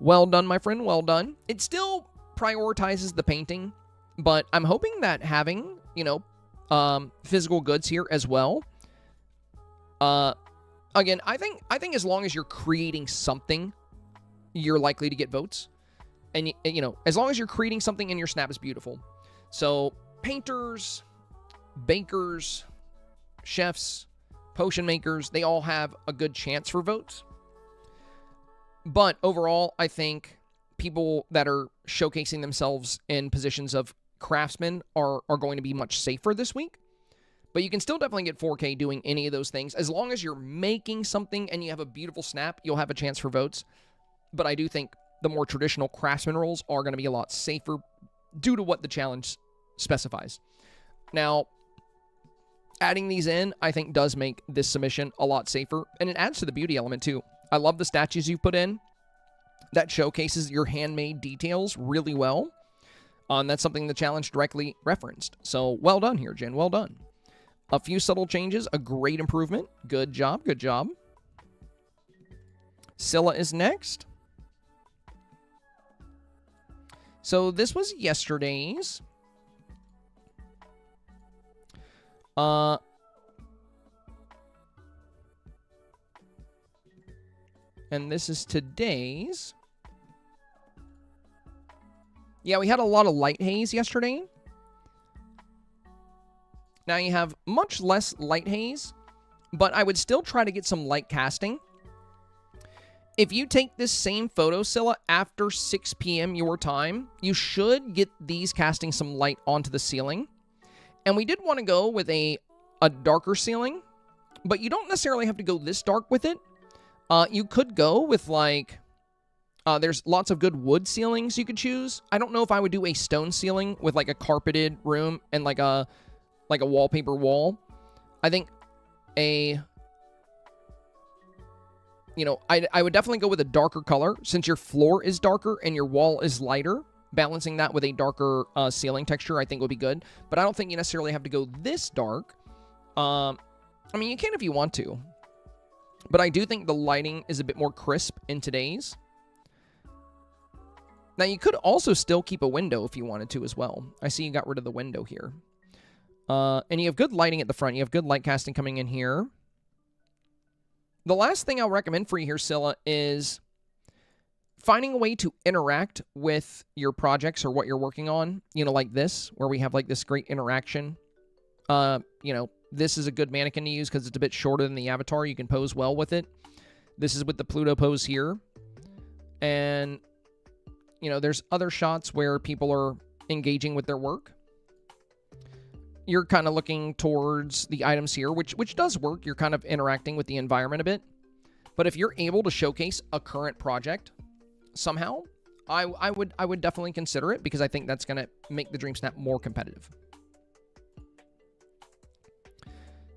Well done, my friend, well done. It still prioritizes the painting, but I'm hoping that having, physical goods here as well. Again, I think as long as you're creating something, you're likely to get votes. And, as long as you're creating something in your snap is beautiful. So, painters, bakers, chefs, potion makers, they all have a good chance for votes. But overall, I think people that are showcasing themselves in positions of craftsmen are going to be much safer this week. But you can still definitely get 4K doing any of those things. As long as you're making something and you have a beautiful snap, you'll have a chance for votes. But I do think the more traditional craftsman roles are going to be a lot safer due to what the challenge specifies. Now, adding these in, I think, does make this submission a lot safer. And it adds to the beauty element, too. I love the statues you've put in. That showcases your handmade details really well. And that's something the challenge directly referenced. So, well done here, Jen. Well done. A few subtle changes, a great improvement. Good job, good job. Scylla is next. So this was yesterday's. And this is today's. Yeah, we had a lot of light haze yesterday. Now you have much less light haze, but I would still try to get some light casting. If you take this same photo, Scylla, after 6 p.m. your time, you should get these casting some light onto the ceiling. And we did want to go with a a darker ceiling, but you don't necessarily have to go this dark with it. You could go with like, there's lots of good wood ceilings you could choose. I don't know if I would do a stone ceiling with like a carpeted room and like a wallpaper wall. I think I would definitely go with a darker color since your floor is darker and your wall is lighter. Balancing that with a darker ceiling texture, I think would be good. But I don't think you necessarily have to go this dark. I mean, you can if you want to. But I do think the lighting is a bit more crisp in today's. Now, you could also still keep a window if you wanted to as well. I see you got rid of the window here. And you have good lighting at the front. You have good light casting coming in here. The last thing I'll recommend for you here, Scylla, is finding a way to interact with your projects or what you're working on. You know, like this, where we have like this great interaction. This is a good mannequin to use because it's a bit shorter than the avatar. You can pose well with it. This is with the Pluto pose here. And, there's other shots where people are engaging with their work. You're kind of looking towards the items here, which does work. You're kind of interacting with the environment a bit. But if you're able to showcase a current project somehow, I would definitely consider it because I think that's going to make the Dreamsnap more competitive.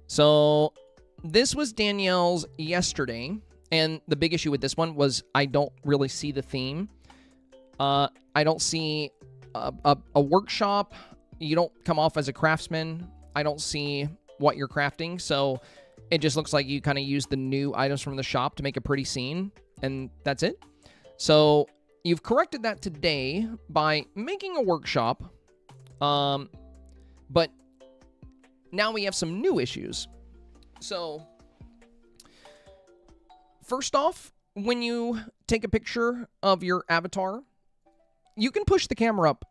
So this was Danielle's yesterday, and the big issue with this one was I don't really see the theme. I don't see a workshop. You don't come off as a craftsman. I don't see what you're crafting, so it just looks like you kind of use the new items from the shop to make a pretty scene, and that's it. So you've corrected that today by making a workshop, but now we have some new issues. So, first off, when you take a picture of your avatar, you can push the camera up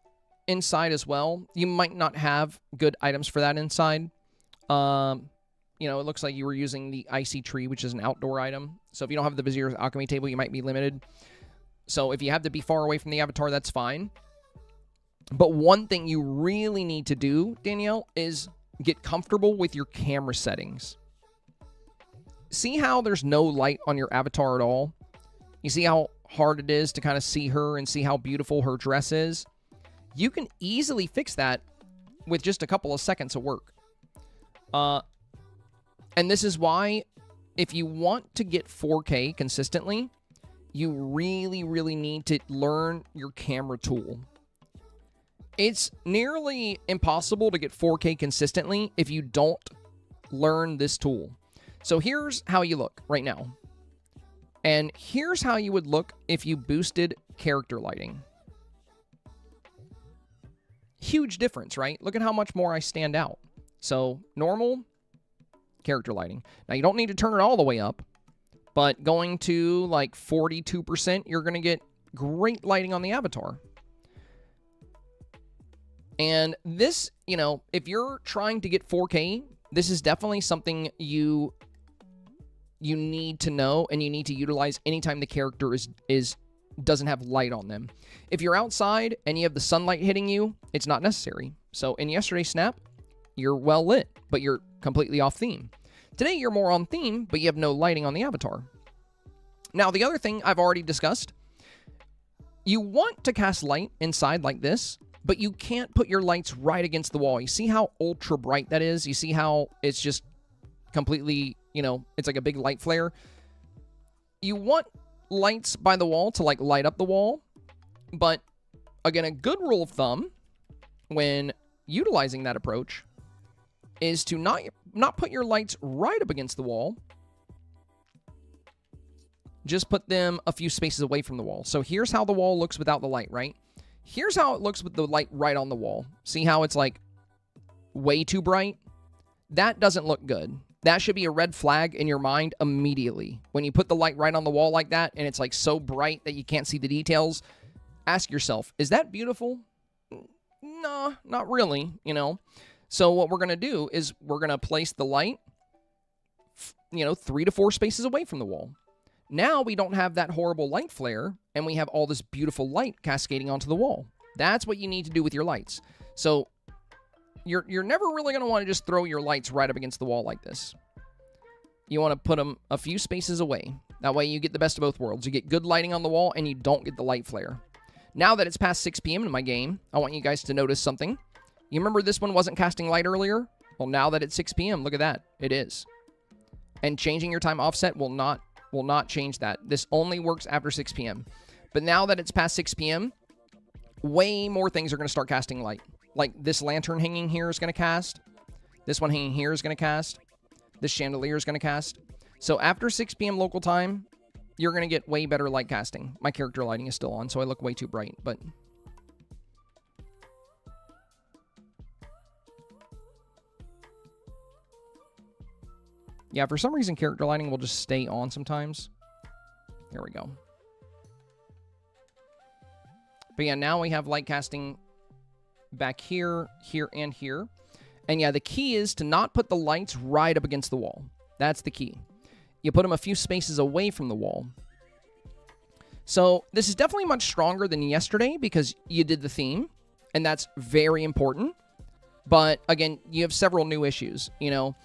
inside as well. You might not have good items for that inside. It looks like you were using the Icy Tree, which is an outdoor item. So if you don't have the Vizier's Alchemy Table, you might be limited. So if you have to be far away from the avatar, that's fine. But one thing you really need to do, Danielle, is get comfortable with your camera settings. See how there's no light on your avatar at all? You see how hard it is to kind of see her and see how beautiful her dress is? You can easily fix that with just a couple of seconds of work. And this is why, if you want to get 4K consistently, you really, really need to learn your camera tool. It's nearly impossible to get 4K consistently if you don't learn this tool. So here's how you look right now. And here's how you would look if you boosted character lighting. Huge difference, right? Look at how much more I stand out. So normal, character lighting. Now you don't need to turn it all the way up, but going to like 42%, you're going to get great lighting on the avatar. And this, if you're trying to get 4K, this is definitely something you need to know and you need to utilize anytime the character doesn't have light on them. If you're outside and you have the sunlight hitting you, it's not necessary. So in yesterday's snap, you're well lit, but you're completely off theme. Today, you're more on theme, but you have no lighting on the avatar. Now, the other thing I've already discussed, you want to cast light inside like this, but you can't put your lights right against the wall. You see how ultra bright that is? You see how it's just completely, it's like a big light flare? You want lights by the wall to like light up the wall, but again, a good rule of thumb when utilizing that approach is to not put your lights right up against the wall. Just put them a few spaces away from the wall. So here's how the wall looks without the light, right? Here's how it looks with the light right on the wall. See how it's like way too bright? That doesn't look good. That should be a red flag in your mind immediately. When you put the light right on the wall like that and it's like so bright that you can't see the details, ask yourself, is that beautiful? No, not really, So what we're going to do is we're going to place the light, 3 to 4 spaces away from the wall. Now we don't have that horrible light flare, and we have all this beautiful light cascading onto the wall. That's what you need to do with your lights. So you're never really going to want to just throw your lights right up against the wall like this. You want to put them a few spaces away. That way you get the best of both worlds. You get good lighting on the wall, and you don't get the light flare. Now that it's past 6 p.m. in my game, I want you guys to notice something. You remember this one wasn't casting light earlier? Well, now that it's 6 p.m., look at that. It is. And changing your time offset will not change that. This only works after 6 p.m. But now that it's past 6 p.m., way more things are going to start casting light. Like this lantern hanging here is going to cast. This one hanging here is going to cast. This chandelier is going to cast. So after 6 p.m. local time, you're going to get way better light casting. My character lighting is still on, so I look way too bright, but... yeah, for some reason, character lighting will just stay on sometimes. Here we go. But yeah, now we have light casting back here, here, and here. And yeah, the key is to not put the lights right up against the wall. That's the key. You put them a few spaces away from the wall. So this is definitely much stronger than yesterday because you did the theme, and that's very important. But again, you have several new issues, you know.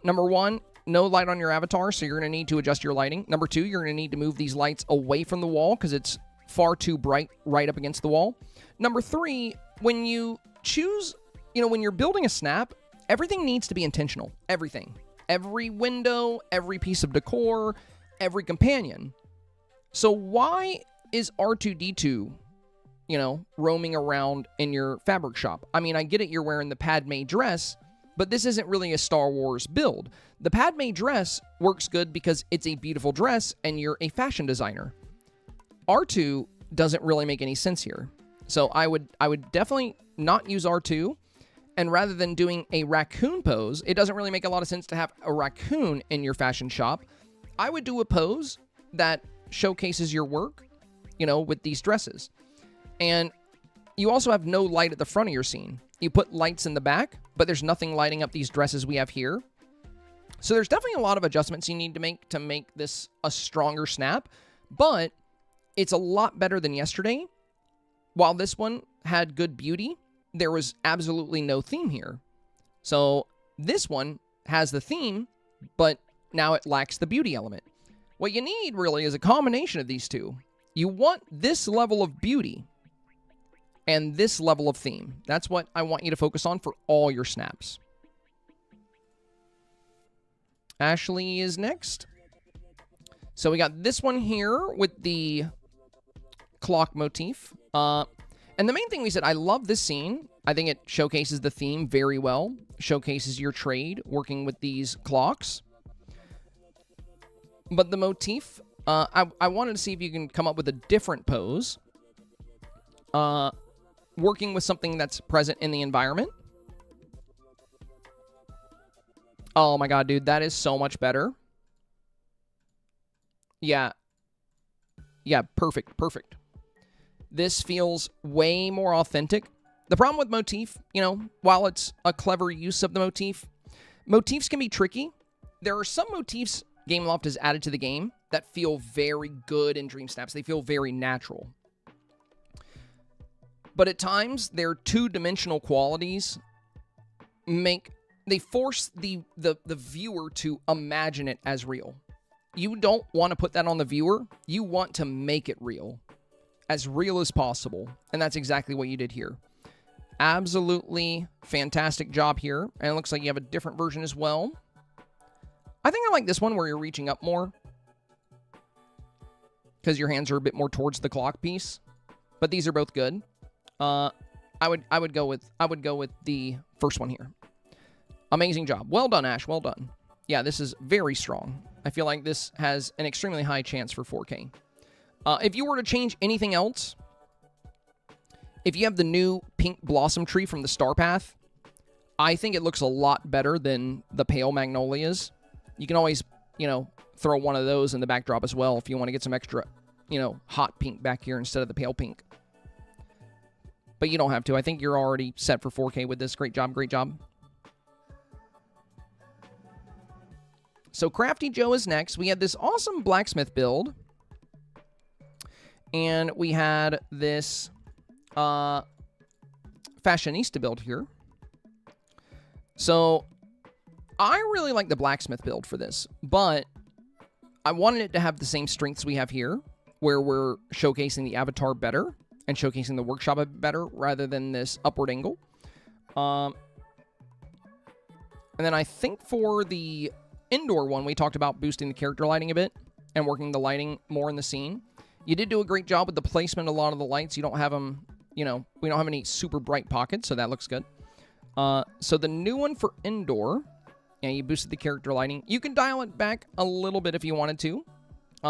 Number one, no light on your avatar, so you're going to need to adjust your lighting. Number two, you're going to need to move these lights away from the wall because it's far too bright right up against the wall. Number three, when you choose, you know, when you're building a snap, everything needs to be intentional. Everything. Every window, every piece of decor, every companion. So why is R2-D2, you know, roaming around in your fabric shop? I mean, I get it, you're wearing the Padme dress, but this isn't really a Star Wars build. The Padme dress works good because it's a beautiful dress and you're a fashion designer. R2 doesn't really make any sense here. So I would definitely not use R2. And rather than doing a raccoon pose, it doesn't really make a lot of sense to have a raccoon in your fashion shop. I would do a pose that showcases your work, you know, with these dresses. And you also have no light at the front of your scene. You put lights in the back, but there's nothing lighting up these dresses we have here. So there's definitely a lot of adjustments you need to make this a stronger snap, but it's a lot better than yesterday. While this one had good beauty, there was absolutely no theme here. So this one has the theme, but now it lacks the beauty element. What you need really is a combination of these two. You want this level of beauty and this level of theme. That's what I want you to focus on for all your snaps. Ashley is next. So we got this one here with the clock motif. And the main thing we said, I love this scene. I think it showcases the theme very well. Showcases your trade working with these clocks. But the motif, I wanted to see if you can come up with a different pose. Working with something that's present in the environment. Oh my god, dude, that is so much better. Yeah. Yeah, perfect, perfect. This feels way more authentic. The problem with motif, you know, while it's a clever use of the motif, motifs can be tricky. There are some motifs Gameloft has added to the game that feel very good in Dreamsnaps. They feel very natural. But at times, their two-dimensional qualities they force the viewer to imagine it as real. You don't want to put that on the viewer. You want to make it real as possible. And that's exactly what you did here. Absolutely fantastic job here. And it looks like you have a different version as well. I think I like this one where you're reaching up more, because your hands are a bit more towards the clock piece. But these are both good. I would go with the first one here. Amazing job. Well done, Ash. Well done. Yeah, this is very strong. I feel like this has an extremely high chance for 4K. If you were to change anything else, if you have the new pink blossom tree from the STARPATH, I think it looks a lot better than the pale magnolias. You can always, you know, throw one of those in the backdrop as well if you want to get some extra, you know, hot pink back here instead of the pale pink. But you don't have to. I think you're already set for 4K with this. Great job, great job. So Crafty Joe is next. We had this awesome blacksmith build. And we had this fashionista build here. So I really like the blacksmith build for this, but I wanted it to have the same strengths we have here, where we're showcasing the avatar better and showcasing the workshop a bit better rather than this upward angle. And then I think for the indoor one, we talked about boosting the character lighting a bit and working the lighting more in the scene. You did do a great job with the placement of a lot of the lights. You don't have them, you know, we don't have any super bright pockets, so that looks good. So the new one for indoor, yeah, you boosted the character lighting. You can dial it back a little bit if you wanted to,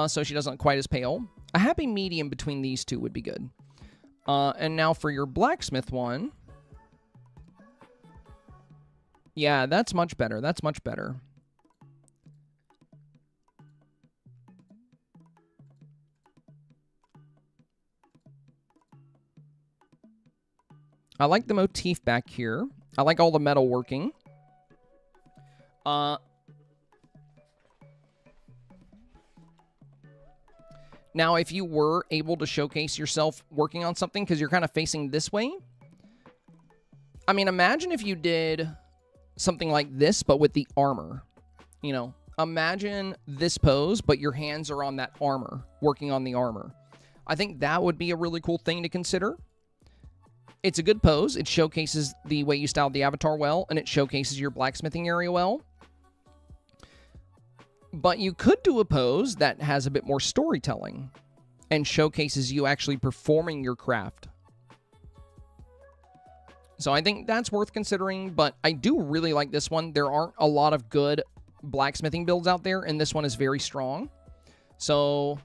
so she doesn't look quite as pale. A happy medium between these two would be good. And now for your blacksmith one, yeah, that's much better. That's much better. I like the motif back here. I like all the metal working. Now, if you were able to showcase yourself working on something because you're kind of facing this way, I mean, imagine if you did something like this, but with the armor. You know, imagine this pose, but your hands are on that armor, working on the armor. I think that would be a really cool thing to consider. It's a good pose. It showcases the way you styled the avatar well, and it showcases your blacksmithing area well. But you could do a pose that has a bit more storytelling and showcases you actually performing your craft. So I think that's worth considering, but I do really like this one. There aren't a lot of good blacksmithing builds out there, and this one is very strong. So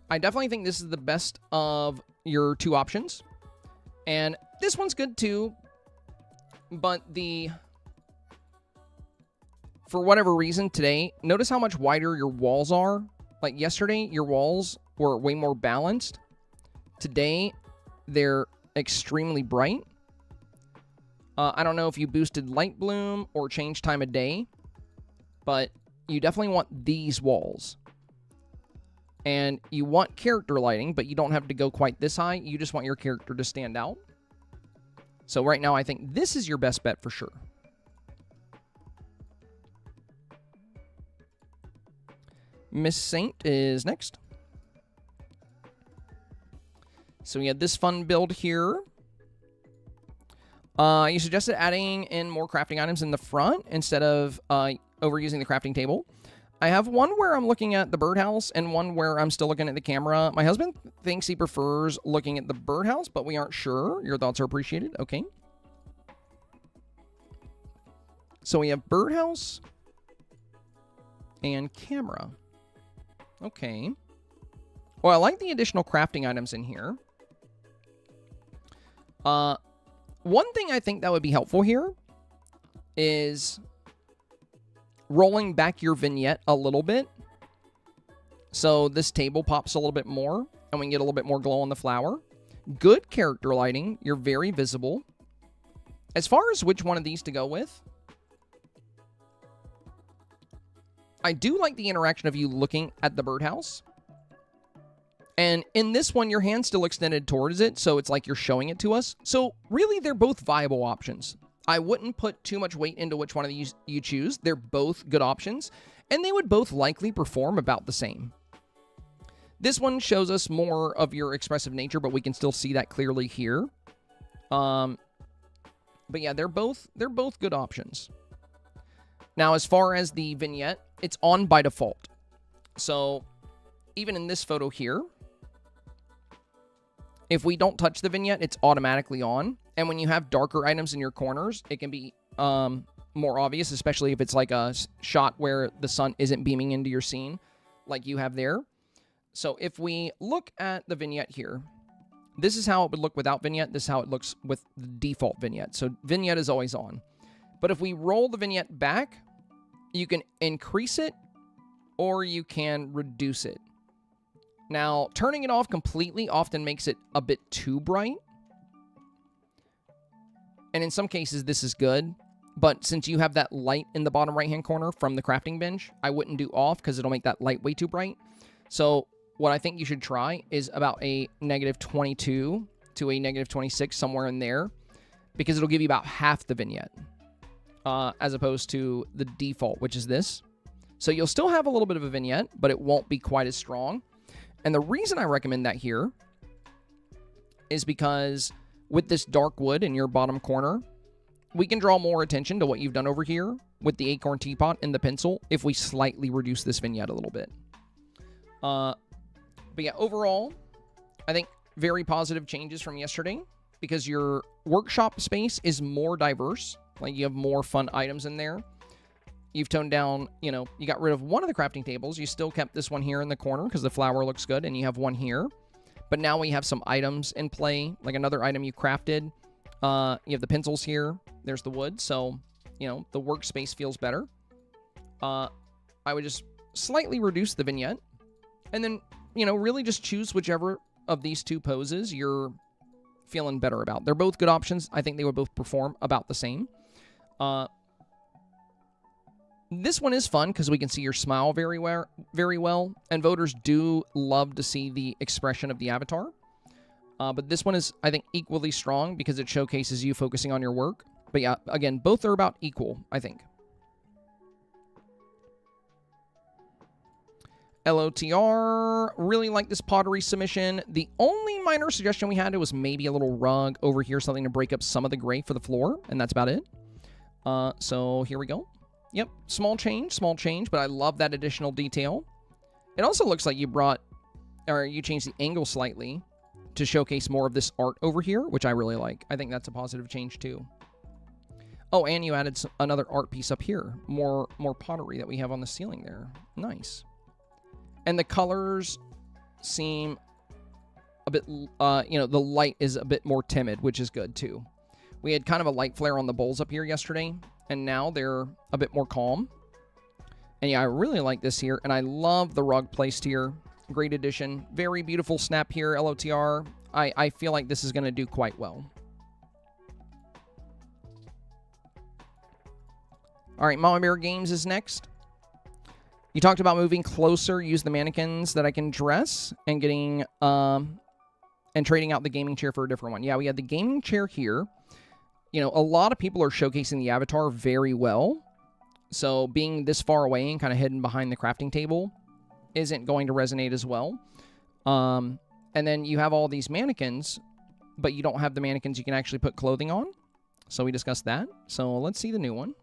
I definitely think this is the best of your two options. And this one's good too, but for whatever reason today, notice how much wider your walls are. Like yesterday, your walls were way more balanced. Today, they're extremely bright. I don't know if you boosted light bloom or changed time of day, but you definitely want these walls. And you want character lighting, but you don't have to go quite this high. You just want your character to stand out. So right now, I think this is your best bet for sure. Miss Saint is next. So we had this fun build here. You suggested adding in more crafting items in the front instead of overusing the crafting table. I have one where I'm looking at the birdhouse and one where I'm still looking at the camera. My husband thinks he prefers looking at the birdhouse, but we aren't sure. Your thoughts are appreciated. Okay. So we have birdhouse and camera. Okay. Well, I like the additional crafting items in here. One thing I think that would be helpful here is rolling back your vignette a little bit. So this table pops a little bit more, and we can get a little bit more glow on the flower. Good character lighting. You're very visible. As far as which one of these to go with, I do like the interaction of you looking at the birdhouse. And in this one, your hand's still extended towards it, so it's like you're showing it to us. So really, they're both viable options. I wouldn't put too much weight into which one of these you choose. They're both good options, and they would both likely perform about the same. This one shows us more of your expressive nature, but we can still see that clearly here. But yeah, they're both good options. Now, as far as the vignette, it's on by default. So even in this photo here, if we don't touch the vignette, it's automatically on. And when you have darker items in your corners, it can be more obvious, especially if it's like a shot where the sun isn't beaming into your scene like you have there. So if we look at the vignette here, this is how it would look without vignette. This is how it looks with the default vignette. So vignette is always on. But if we roll the vignette back, you can increase it or you can reduce it. Now, turning it off completely often makes it a bit too bright. And in some cases, this is good. But since you have that light in the bottom right-hand corner from the crafting bench, I wouldn't do off because it'll make that light way too bright. So what I think you should try is about a -22 to a -26, somewhere in there, because it'll give you about half the vignette. as opposed to the default, which is this. So you'll still have a little bit of a vignette, but it won't be quite as strong. And the reason I recommend that here is because with this dark wood in your bottom corner, we can draw more attention to what you've done over here with the acorn teapot and the pencil if we slightly reduce this vignette a little bit. But yeah, overall, I think very positive changes from yesterday because your workshop space is more diverse. Like, you have more fun items in there. You've toned down, you know, you got rid of one of the crafting tables. You still kept this one here in the corner because the flower looks good, and you have one here. But now we have some items in play, like another item you crafted. You have the pencils here. There's the wood. So, you know, the workspace feels better. I would just slightly reduce the vignette. And then, you know, really just choose whichever of these two poses you're feeling better about. They're both good options. I think they would both perform about the same. This one is fun because we can see your smile very well, and voters do love to see the expression of the avatar. But this one is, I think, equally strong because it showcases you focusing on your work. But yeah, again, both are about equal, I think. LOTR, really like this pottery submission. The only minor suggestion we had was maybe a little rug over here, something to break up some of the gray for the floor, and that's about it. So here we go. Yep, small change, but I love that additional detail. It also looks like you changed the angle slightly to showcase more of this art over here, which I really like. I think that's a positive change too. Oh, and you added another art piece up here. More pottery that we have on the ceiling there. Nice. And the colors seem a bit, you know, the light is a bit more timid, which is good too. We had kind of a light flare on the bowls up here yesterday, and now they're a bit more calm. And yeah, I really like this here, and I love the rug placed here. Great addition. Very beautiful snap here, LOTR. I feel like this is going to do quite well. All right, Mama Bear Games is next. You talked about moving closer, use the mannequins that I can dress, and getting, and trading out the gaming chair for a different one. Yeah, we had the gaming chair here. You know, a lot of people are showcasing the avatar very well. So being this far away and kind of hidden behind the crafting table isn't going to resonate as well. And then you have all these mannequins, but you don't have the mannequins you can actually put clothing on. So we discussed that. So let's see the new one.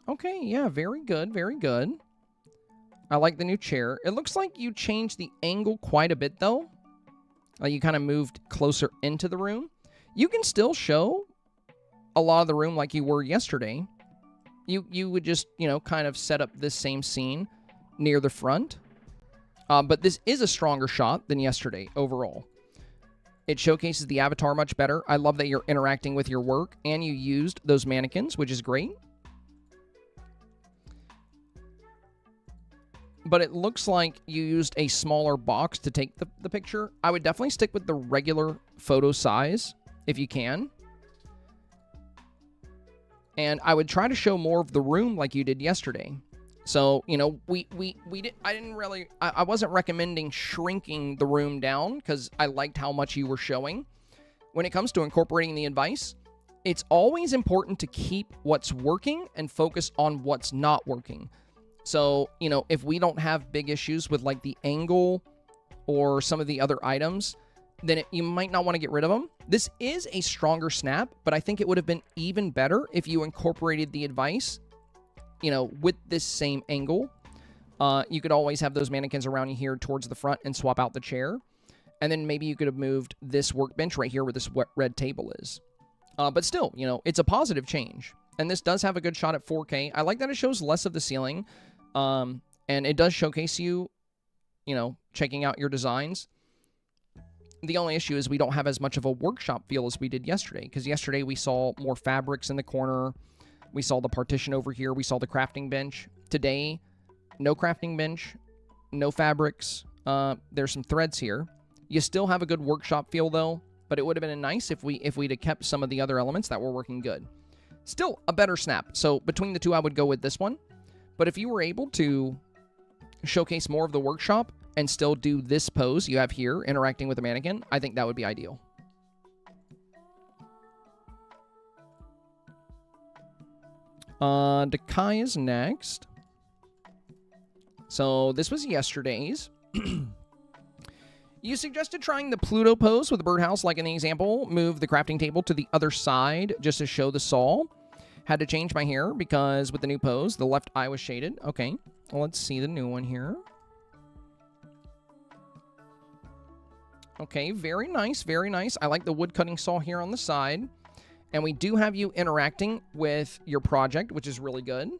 Okay, yeah, very good, very good. I like the new chair. It looks like you changed the angle quite a bit, though. You kind of moved closer into the room. You can still show a lot of the room like you were yesterday. You would just, you know, kind of set up this same scene near the front. But this is a stronger shot than yesterday overall. It showcases the avatar much better. I love that you're interacting with your work, and you used those mannequins, which is great. But it looks like you used a smaller box to take the picture. I would definitely stick with the regular photo size if you can. And I would try to show more of the room like you did yesterday. So, you know, I wasn't recommending shrinking the room down because I liked how much you were showing. When it comes to incorporating the advice, it's always important to keep what's working and focus on what's not working. So, you know, if we don't have big issues with like the angle or some of the other items, then you might not want to get rid of them. This is a stronger snap, but I think it would have been even better if you incorporated the advice, you know, with this same angle. You could always have those mannequins around you here towards the front and swap out the chair. And then maybe you could have moved this workbench right here where this red table is. But still, you know, it's a positive change. And this does have a good shot at 4K. I like that it shows less of the ceiling. And it does showcase you, you know, checking out your designs. The only issue is we don't have as much of a workshop feel as we did yesterday. Because yesterday we saw more fabrics in the corner. We saw the partition over here. We saw the crafting bench. Today, no crafting bench, no fabrics. There's some threads here. You still have a good workshop feel, though. But it would have been nice if we'd have kept some of the other elements that were working good. Still a better snap. So between the two, I would go with this one. But if you were able to showcase more of the workshop and still do this pose you have here, interacting with the mannequin, I think that would be ideal. Dekai is next. So this was yesterday's. You suggested trying the Pluto pose with the birdhouse, like in the example. Move the crafting table to the other side just to show the saw. Had to change my hair because with the new pose, the left eye was shaded. Okay, well, let's see the new one here. Okay, very nice, very nice. I like the wood cutting saw here on the side. And we do have you interacting with your project, which is really good.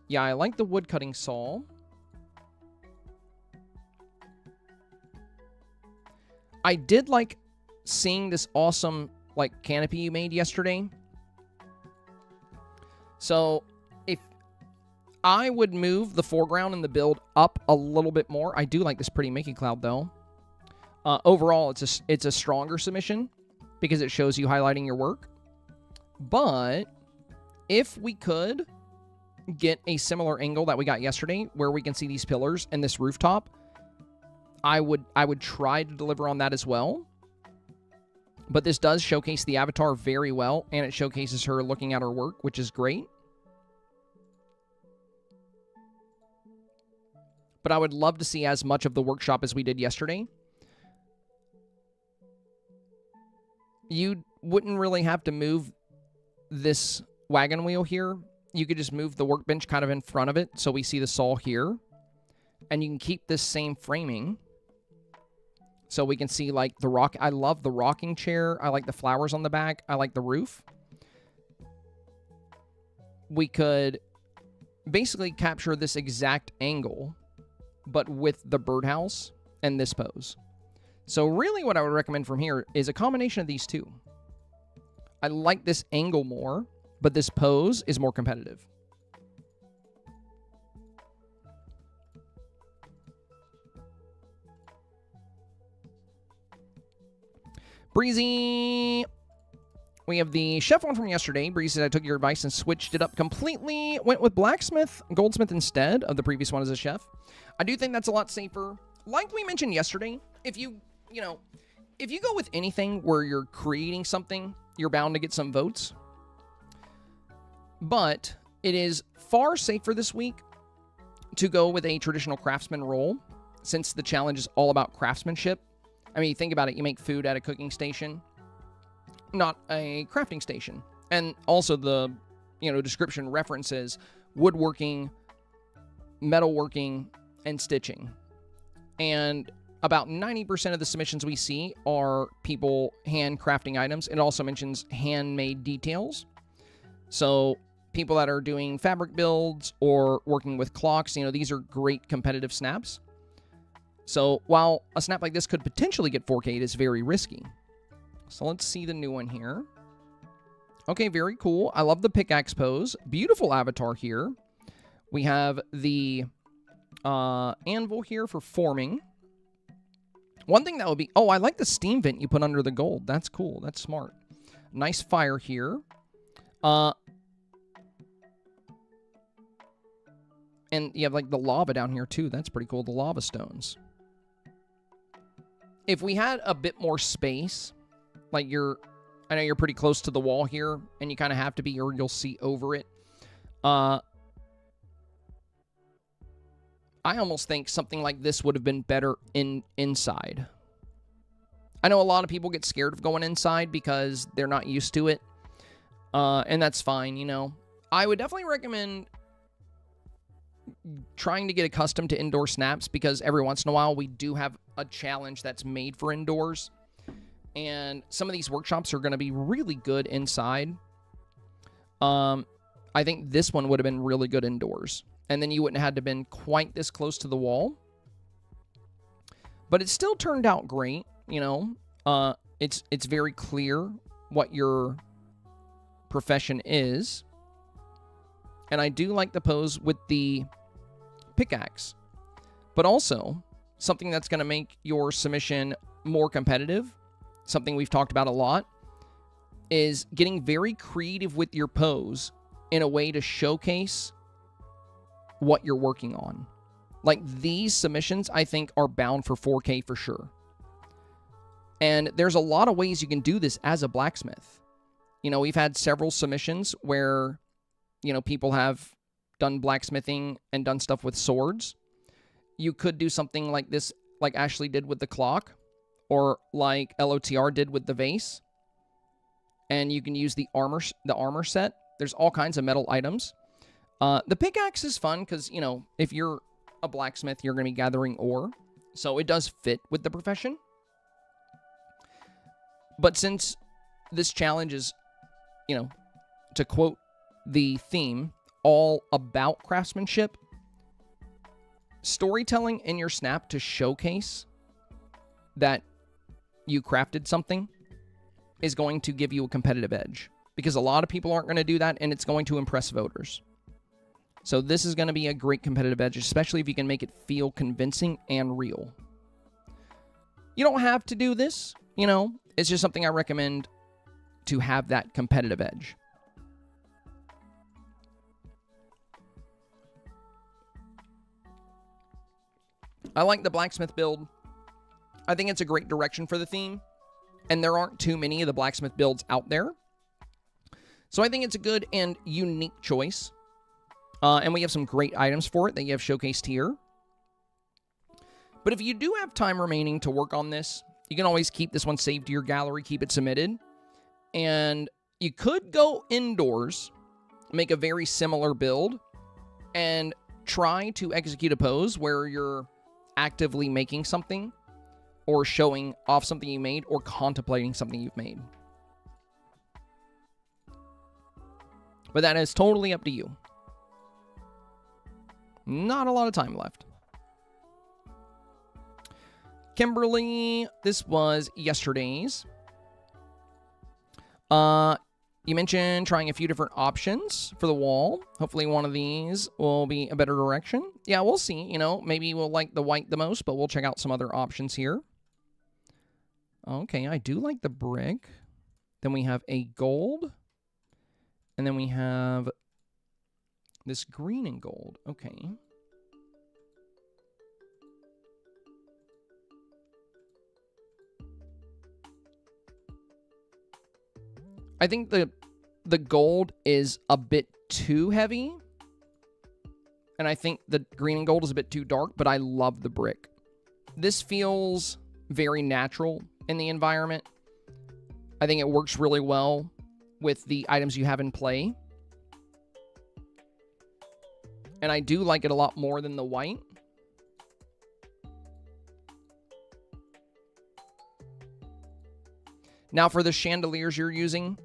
Yeah, I like the wood cutting saw. I did like seeing this awesome like canopy you made yesterday. So if I would move the foreground and the build up a little bit more. I do like this pretty Mickey cloud though. Overall, it's a stronger submission because it shows you highlighting your work. But if we could get a similar angle that we got yesterday where we can see these pillars and this rooftop, I would try to deliver on that as well. But this does showcase the avatar very well, and it showcases her looking at her work, which is great. But I would love to see as much of the workshop as we did yesterday. You wouldn't really have to move this wagon wheel here. You could just move the workbench kind of in front of it so we see the saw here. And you can keep this same framing. So we can see like the rock. I love the rocking chair. I like the flowers on the back. I like the roof. We could basically capture this exact angle, but with the birdhouse and this pose. So really what I would recommend from here is a combination of these two. I like this angle more, but this pose is more competitive. Breezy. We have the chef one from yesterday. Breezy said, I took your advice and switched it up completely. Went with blacksmith, goldsmith instead of the previous one as a chef. I do think that's a lot safer. Like we mentioned yesterday, if you go with anything where you're creating something, you're bound to get some votes. But it is far safer this week to go with a traditional craftsman role, since the challenge is all about craftsmanship. I mean, think about it. You make food at a cooking station, not a crafting station. And also the, description references woodworking, metalworking, and stitching. And about 90% of the submissions we see are people hand crafting items. It also mentions handmade details. So people that are doing fabric builds or working with clocks, these are great competitive snaps. So while a snap like this could potentially get 4K, it is very risky. So let's see the new one here. Okay, very cool. I love the pickaxe pose. Beautiful avatar here. We have the anvil here for forming. One thing that would be... Oh, I like the steam vent you put under the gold. That's cool. That's smart. Nice fire here. And you have, like, the lava down here, too. That's pretty cool. The lava stones. If we had a bit more space, like I know you're pretty close to the wall here, and you kind of have to be, or you'll see over it. I almost think something like this would have been better inside. I know a lot of people get scared of going inside because they're not used to it. And that's fine, I would definitely recommend trying to get accustomed to indoor snaps, because every once in a while we do have a challenge that's made for indoors. And some of these workshops are going to be really good inside. I think this one would have been really good indoors. And then you wouldn't have had to been quite this close to the wall. But it still turned out great, It's very clear what your profession is. And I do like the pose with the pickaxe. But also, something that's going to make your submission more competitive, something we've talked about a lot, is getting very creative with your pose in a way to showcase what you're working on. Like, these submissions, I think, are bound for 4K for sure. And there's a lot of ways you can do this as a blacksmith. You know, we've had several submissions where, you know, people have done blacksmithing and done stuff with swords. You could do something like this, like Ashley did with the clock, or like LOTR did with the vase. And you can use the armor set. There's all kinds of metal items. The pickaxe is fun because, you know, if you're a blacksmith, you're going to be gathering ore. So it does fit with the profession. But since this challenge is, you know, to quote the theme, all about craftsmanship, storytelling in your snap to showcase that you crafted something is going to give you a competitive edge. Because a lot of people aren't going to do that, and it's going to impress voters. So this is going to be a great competitive edge, especially if you can make it feel convincing and real. You don't have to do this, you know. It's just something I recommend to have that competitive edge. I like the blacksmith build. I think it's a great direction for the theme. And there aren't too many of the blacksmith builds out there. So I think it's a good and unique choice. And we have some great items for it that you have showcased here. But if you do have time remaining to work on this, you can always keep this one saved to your gallery, keep it submitted. And you could go indoors, make a very similar build, and try to execute a pose where you're actively making something, or showing off something you made, or contemplating something you've made. But that is totally up to you. Not a lot of time left. Kimberly, this was yesterday's. You mentioned trying a few different options for the wall. Hopefully one of these will be a better direction. Yeah, we'll see. You know, maybe we'll like the white the most, but we'll check out some other options here. Okay, I do like the brick. Then we have a gold. And then we have this green and gold. Okay. I think the gold is a bit too heavy. And I think the green and gold is a bit too dark, but I love the brick. This feels very natural in the environment. I think it works really well with the items you have in play. And I do like it a lot more than the white. Now for the chandeliers you're using,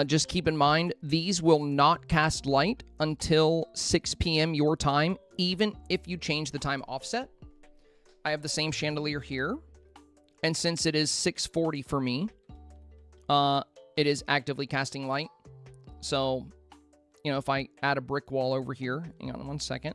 just keep in mind, these will not cast light until 6 p.m. your time, even if you change the time offset. I have the same chandelier here. And since it is 6:40 for me, it is actively casting light. So, you know, if I add a brick wall over here, hang on one second.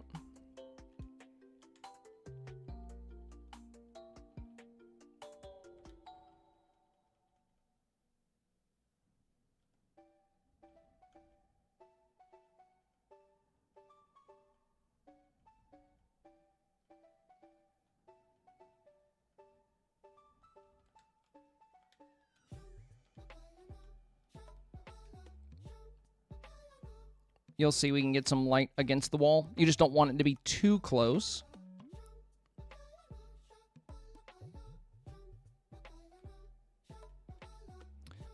You'll see we can get some light against the wall. You just don't want it to be too close.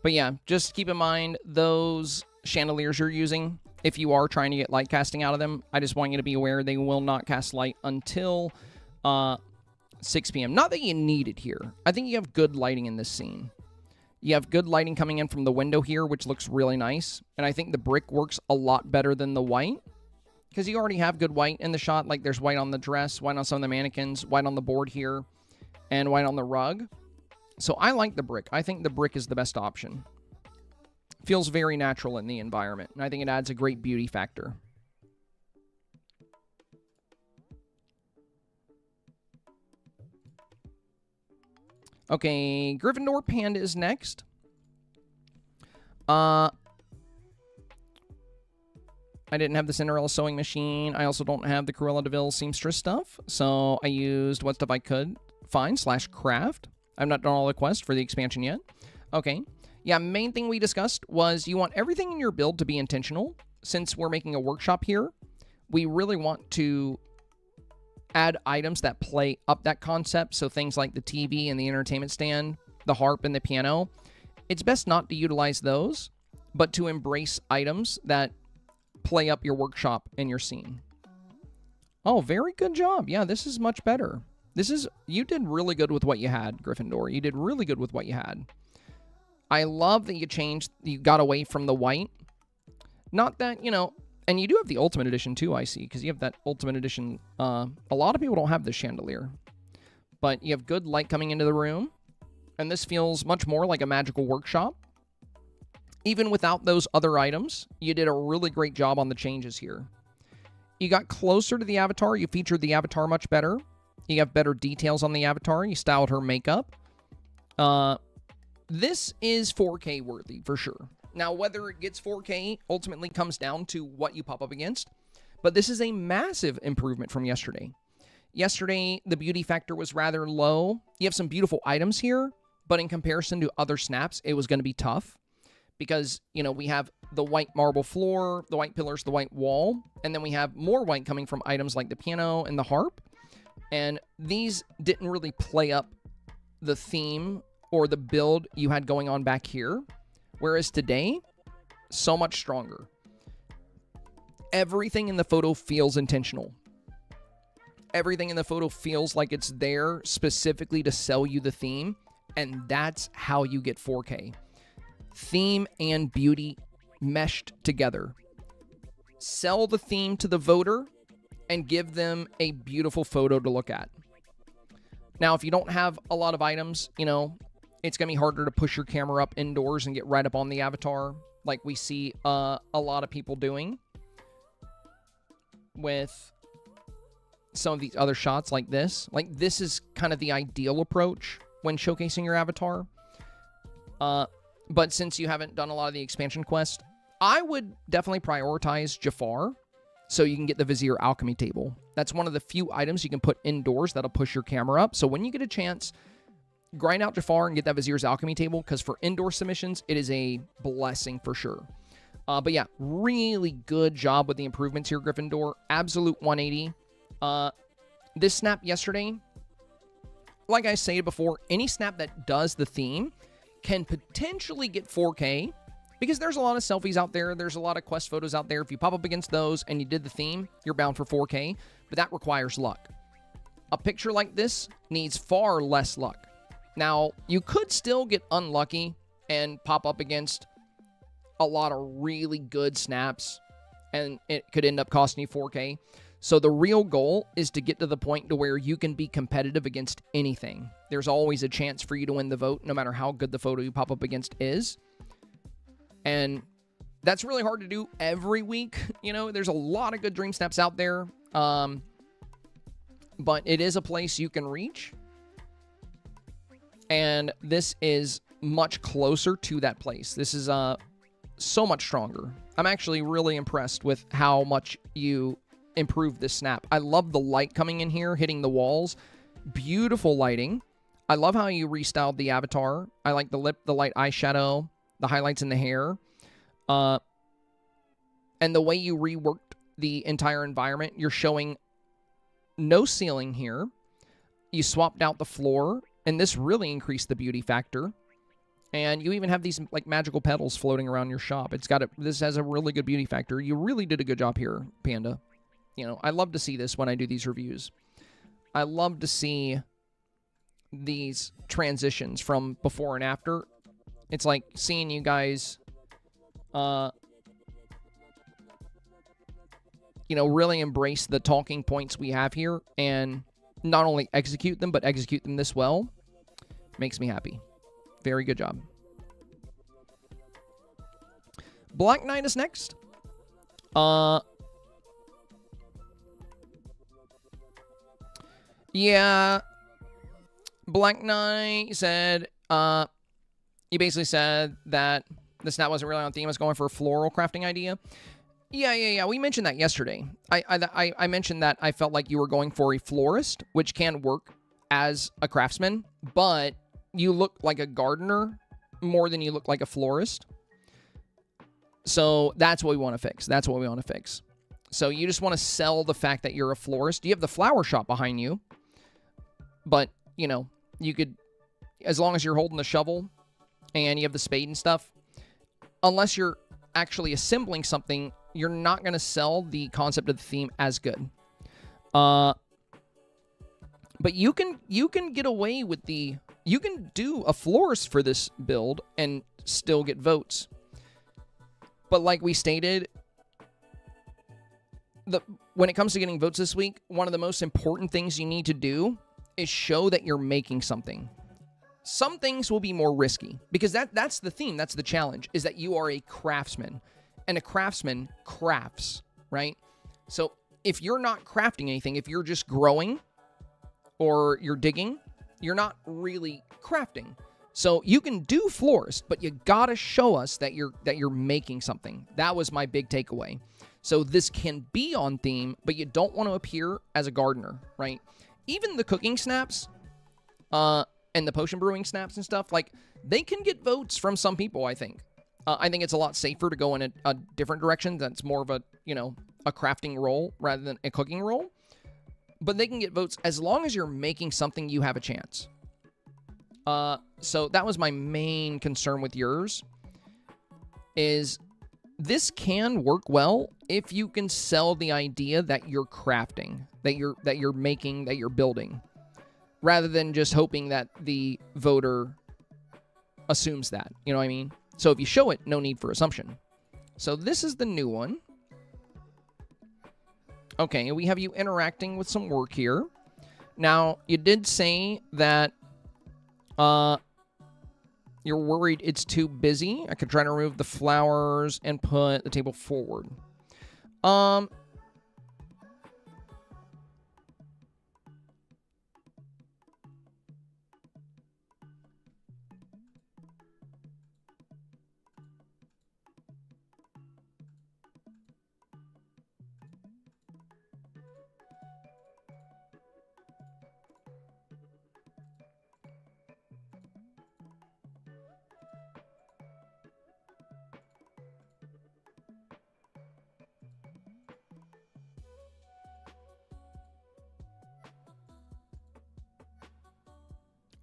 But yeah, just keep in mind those chandeliers you're using. If you are trying to get light casting out of them, I just want you to be aware they will not cast light until 6 p.m. Not that you need it here. I think you have good lighting in this scene. You have good lighting coming in from the window here, which looks really nice. And I think the brick works a lot better than the white, because you already have good white in the shot. Like there's white on the dress, white on some of the mannequins, white on the board here, and white on the rug. So I like the brick. I think the brick is the best option. Feels very natural in the environment, and I think it adds a great beauty factor. Okay, Gryffindor Panda is next. I didn't have the Cinderella sewing machine. I also don't have the Cruella de Vil seamstress stuff. So I used what stuff I could find /craft. I've not done all the quests for the expansion yet. Okay. Yeah, main thing we discussed was you want everything in your build to be intentional. Since we're making a workshop here, we really want to add items that play up that concept. So things like the TV and the entertainment stand, the harp and the piano. It's best not to utilize those, but to embrace items that play up your workshop and your scene. Oh, very good job. Yeah, this is much better. You did really good with what you had, Gryffindor. You did really good with what you had. I love that you got away from the white. Not that, you know, and you do have the Ultimate Edition too, I see, because you have that Ultimate Edition. A lot of people don't have this chandelier, but you have good light coming into the room, and this feels much more like a magical workshop. Even without those other items, you did a really great job on the changes here. You got closer to the avatar. You featured the avatar much better. You have better details on the avatar. You styled her makeup. This is 4K worthy for sure. Now, whether it gets 4K ultimately comes down to what you pop up against, but this is a massive improvement from yesterday. Yesterday, the beauty factor was rather low. You have some beautiful items here, but in comparison to other snaps, it was going to be tough because, you know, we have the white marble floor, the white pillars, the white wall, and then we have more white coming from items like the piano and the harp, and these didn't really play up the theme or the build you had going on back here. Whereas today, so much stronger. Everything in the photo feels intentional. Everything in the photo feels like it's there specifically to sell you the theme, and that's how you get 4K. Theme and beauty meshed together. Sell the theme to the voter and give them a beautiful photo to look at. Now, if you don't have a lot of items, you know, it's going to be harder to push your camera up indoors and get right up on the avatar like we see a lot of people doing with some of these other shots like this. Like, this is kind of the ideal approach when showcasing your avatar. But since you haven't done a lot of the expansion quest, I would definitely prioritize Jafar so you can get the Vizier Alchemy table. That's one of the few items you can put indoors that'll push your camera up. So when you get a chance, grind out Jafar and get that Vizier's Alchemy table, because for indoor submissions, it is a blessing for sure. But yeah, really good job with the improvements here, Gryffindor. Absolute 180. This snap yesterday, like I said before, any snap that does the theme can potentially get 4K, because there's a lot of selfies out there. There's a lot of quest photos out there. If you pop up against those and you did the theme, you're bound for 4K, but that requires luck. A picture like this needs far less luck. Now, you could still get unlucky and pop up against a lot of really good snaps, and it could end up costing you 4K. So the real goal is to get to the point to where you can be competitive against anything. There's always a chance for you to win the vote, no matter how good the photo you pop up against is. And that's really hard to do every week. You know, there's a lot of good Dreamsnaps out there. But it is a place you can reach. And this is much closer to that place. This is so much stronger. I'm actually really impressed with how much you improved this snap. I love the light coming in here, hitting the walls. Beautiful lighting. I love how you restyled the avatar. I like the lip, the light eyeshadow, the highlights in the hair. And the way you reworked the entire environment. You're showing no ceiling here. You swapped out the floor, and this really increased the beauty factor. And you even have these like magical petals floating around your shop. This has a really good beauty factor. You really did a good job here, Panda. You know, I love to see this when I do these reviews. I love to see these transitions from before and after. It's like seeing you guys, you know, really embrace the talking points we have here and not only execute them, but execute them this well. Makes me happy. Very good job. Black Knight is next. Yeah. Black Knight said, you basically said that the snap wasn't really on theme. I was going for a floral crafting idea. Yeah. We mentioned that yesterday. I mentioned that I felt like you were going for a florist, which can work as a craftsman, but you look like a gardener more than you look like a florist. So that's what we want to fix. That's what we want to fix. So you just want to sell the fact that you're a florist. You have the flower shop behind you. But, you know, you could, as long as you're holding the shovel and you have the spade and stuff, unless you're actually assembling something, you're not going to sell the concept of the theme as good. But you can get away with the, you can do a florist for this build and still get votes. But like we stated, when it comes to getting votes this week, one of the most important things you need to do is show that you're making something. Some things will be more risky because that's the theme, that's the challenge, is that you are a craftsman. And a craftsman crafts, right? So if you're not crafting anything, if you're just growing or you're digging, you're not really crafting. So you can do florist, but you gotta show us that you're making something. That was my big takeaway. So this can be on theme, but you don't want to appear as a gardener, right? Even the cooking snaps, and the potion brewing snaps and stuff, like, they can get votes from some people, I think. I think it's a lot safer to go in a different direction that's more of a, you know, a crafting role rather than a cooking role. But they can get votes as long as you're making something, you have a chance. So that was my main concern with yours, is this can work well if you can sell the idea that you're crafting, that you're making, that you're building, rather than just hoping that the voter assumes that. You know what I mean? So if you show it, no need for assumption. So this is the new one. Okay, we have you interacting with some work here. Now, you did say that you're worried it's too busy. I could try to remove the flowers and put the table forward.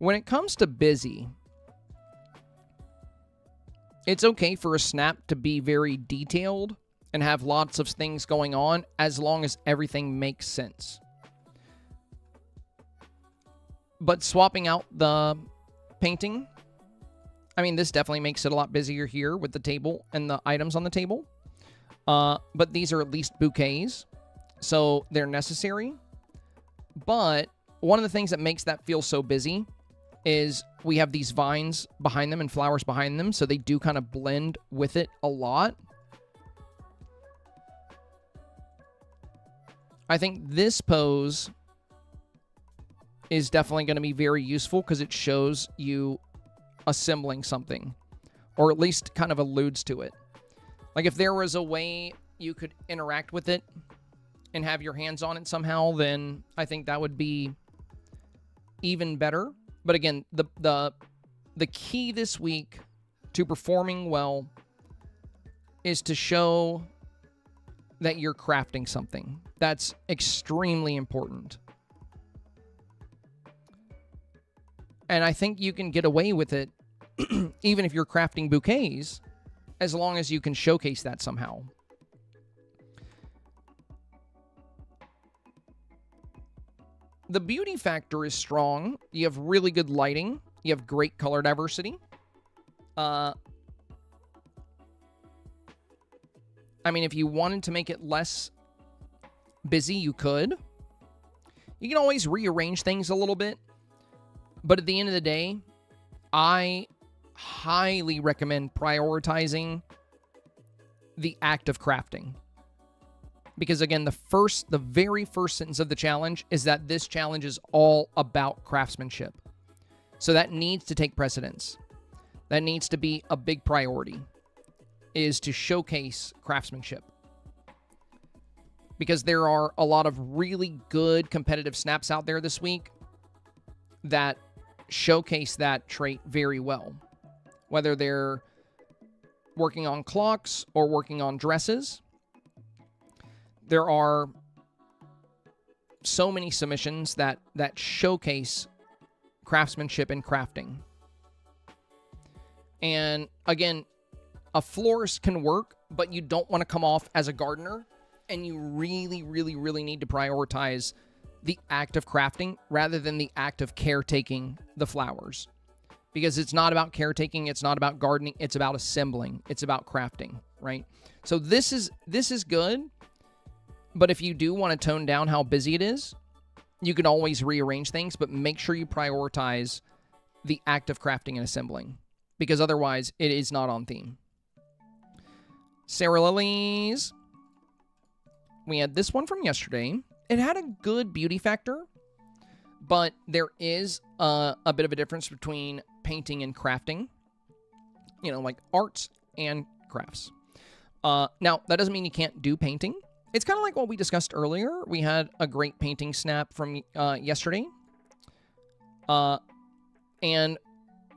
When it comes to busy, it's okay for a snap to be very detailed and have lots of things going on as long as everything makes sense. But swapping out the painting, I mean, this definitely makes it a lot busier here with the table and the items on the table. But these are at least bouquets, so they're necessary. But one of the things that makes that feel so busy is we have these vines behind them and flowers behind them, so they do kind of blend with it a lot. I think this pose is definitely going to be very useful because it shows you assembling something, or at least kind of alludes to it. Like if there was a way you could interact with it and have your hands on it somehow, then I think that would be even better. But again, the key this week to performing well is to show that you're crafting something. That's extremely important. And I think you can get away with it even if you're crafting bouquets, as long as you can showcase that somehow. The beauty factor is strong. You have really good lighting. You have great color diversity. I mean, if you wanted to make it less busy, you could. You can always rearrange things a little bit. But at the end of the day, I highly recommend prioritizing the act of crafting. Because again, the very first sentence of the challenge is that this challenge is all about craftsmanship. So that needs to take precedence. That needs to be a big priority, is to showcase craftsmanship. Because there are a lot of really good competitive snaps out there this week that showcase that trait very well. Whether they're working on clocks or working on dresses, there are so many submissions that showcase craftsmanship and crafting. And again, a florist can work, but you don't want to come off as a gardener, and you really, really, really need to prioritize the act of crafting rather than the act of caretaking the flowers. Because it's not about caretaking, it's not about gardening, it's about assembling, it's about crafting, right? So this is good, but if you do want to tone down how busy it is, you can always rearrange things, but make sure you prioritize the act of crafting and assembling, because otherwise it is not on theme. Sarah Lilies. We had this one from yesterday. It had a good beauty factor, but there is a bit of a difference between painting and crafting. You know, like arts and crafts. Now, that doesn't mean you can't do painting. It's kind of like what we discussed earlier. We had a great painting snap from yesterday. And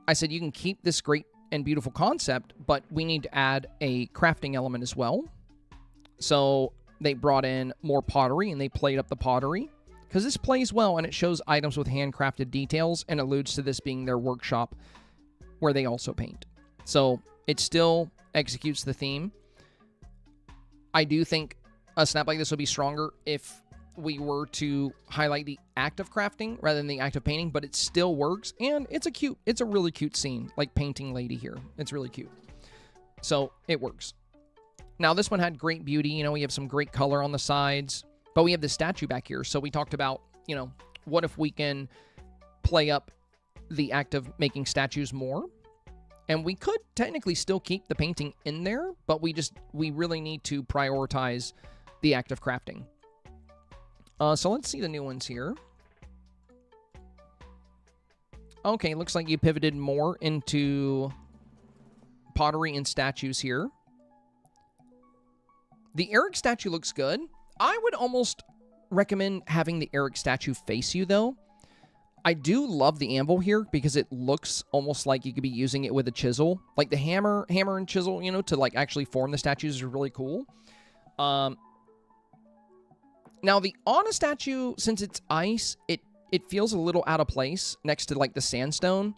I said you can keep this great and beautiful concept, but we need to add a crafting element as well. So they brought in more pottery and they played up the pottery because this plays well and it shows items with handcrafted details and alludes to this being their workshop where they also paint. So it still executes the theme. I do think a snap like this would be stronger if we were to highlight the act of crafting rather than the act of painting, but it still works, and it's a really cute scene, like painting lady here. It's really cute. So it works. Now this one had great beauty. You know, we have some great color on the sides, but we have the statue back here. So we talked about, you know, what if we can play up the act of making statues more? And we could technically still keep the painting in there, but we really need to prioritize the act of crafting. So let's see the new ones here. Okay, looks like you pivoted more into pottery and statues here. The Eric statue looks good. I would almost recommend having the Eric statue face you, though. I do love the anvil here because it looks almost like you could be using it with a chisel. Like the hammer and chisel, you know, to like actually form the statues is really cool. Now, the Anna statue, since it's ice, it feels a little out of place next to, like, the sandstone.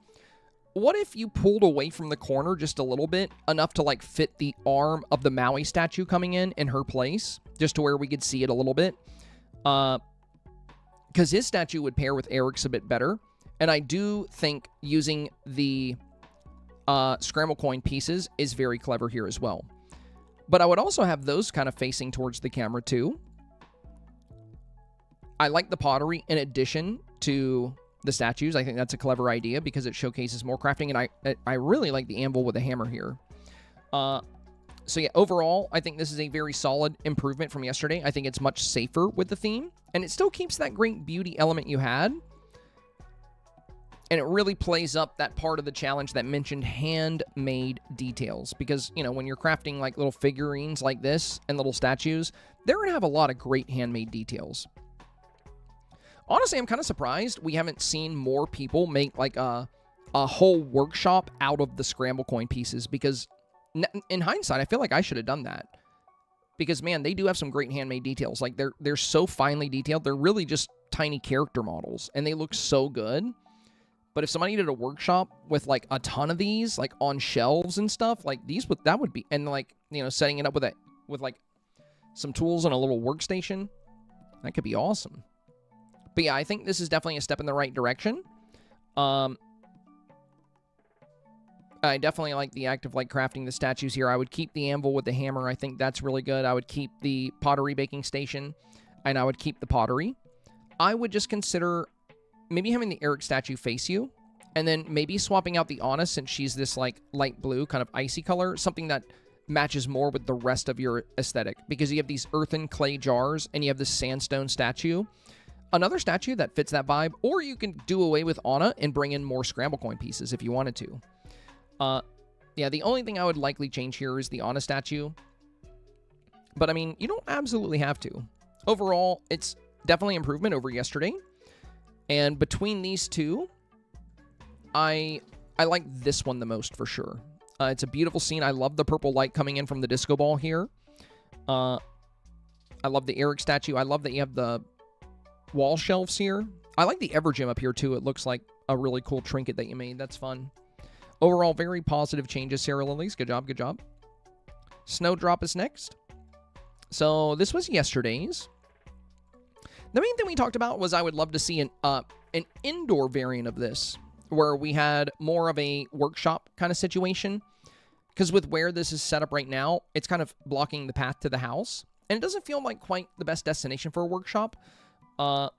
What if you pulled away from the corner just a little bit, enough to, like, fit the arm of the Maui statue coming in her place, just to where we could see it a little bit? Because his statue would pair with Eric's a bit better. And I do think using the Scramblecoin pieces is very clever here as well. But I would also have those kind of facing towards the camera, too. I like the pottery in addition to the statues. I think that's a clever idea because it showcases more crafting, and I really like the anvil with the hammer here. So yeah, overall, I think this is a very solid improvement from yesterday. I think it's much safer with the theme, and it still keeps that great beauty element you had. And it really plays up that part of the challenge that mentioned handmade details. Because, you know, when you're crafting like little figurines like this and little statues, they're going to have a lot of great handmade details. Honestly, I'm kind of surprised we haven't seen more people make like a whole workshop out of the Scramblecoin pieces, because in hindsight, I feel like I should have done that. Because, man, they do have some great handmade details. Like, they're so finely detailed. They're really just tiny character models, and they look so good. But if somebody did a workshop with, like, a ton of these, like, on shelves and stuff, like, that would be... And, like, you know, setting it up with like, some tools and a little workstation, that could be awesome. But yeah, I think this is definitely a step in the right direction. I definitely like the act of like crafting the statues here. I would keep the anvil with the hammer. I think that's really good. I would keep the pottery baking station, and I would keep the pottery. I would just consider maybe having the Eric statue face you, and then maybe swapping out the Anna, since she's this like light blue kind of icy color, something that matches more with the rest of your aesthetic, because you have these earthen clay jars and you have this sandstone statue. Another statue that fits that vibe, or you can do away with Anna and bring in more Scramblecoin pieces if you wanted to. Yeah, the only thing I would likely change here is the Anna statue. But, I mean, you don't absolutely have to. Overall, it's definitely improvement over yesterday. And between these two, I like this one the most for sure. It's a beautiful scene. I love the purple light coming in from the disco ball here. I love the Eric statue. I love that you have the wall shelves here. I like the Evergem up here too. It looks like a really cool trinket that you made. That's fun. Overall, very positive changes, Sarah Lilies. Good job, good job. Snowdrop is next. So this was yesterday's. The main thing we talked about was I would love to see an indoor variant of this, where we had more of a workshop kind of situation. Because with where this is set up right now, it's kind of blocking the path to the house. And it doesn't feel like quite the best destination for a workshop. But,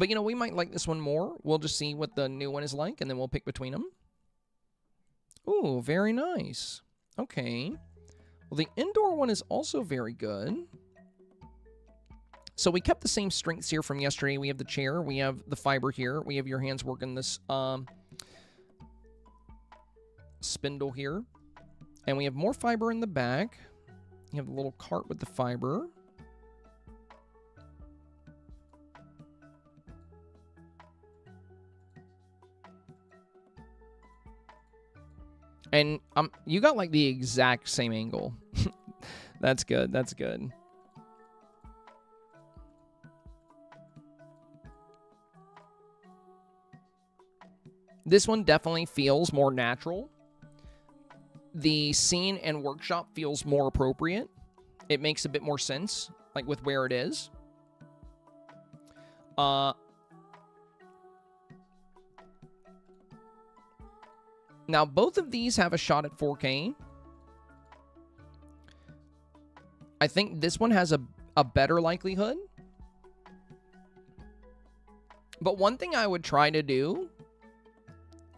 you know, we might like this one more. We'll just see what the new one is like, and then we'll pick between them. Ooh, very nice. Okay. Well, the indoor one is also very good. So we kept the same strengths here from yesterday. We have the chair. We have the fiber here. We have your hands working this spindle here. And we have more fiber in the back. You have the little cart with the fiber. And you got like the exact same angle. That's good. That's good. This one definitely feels more natural. The scene and workshop feels more appropriate. It makes a bit more sense, like with where it is. Now, both of these have a shot at 4K. I think this one has a better likelihood. But one thing I would try to do,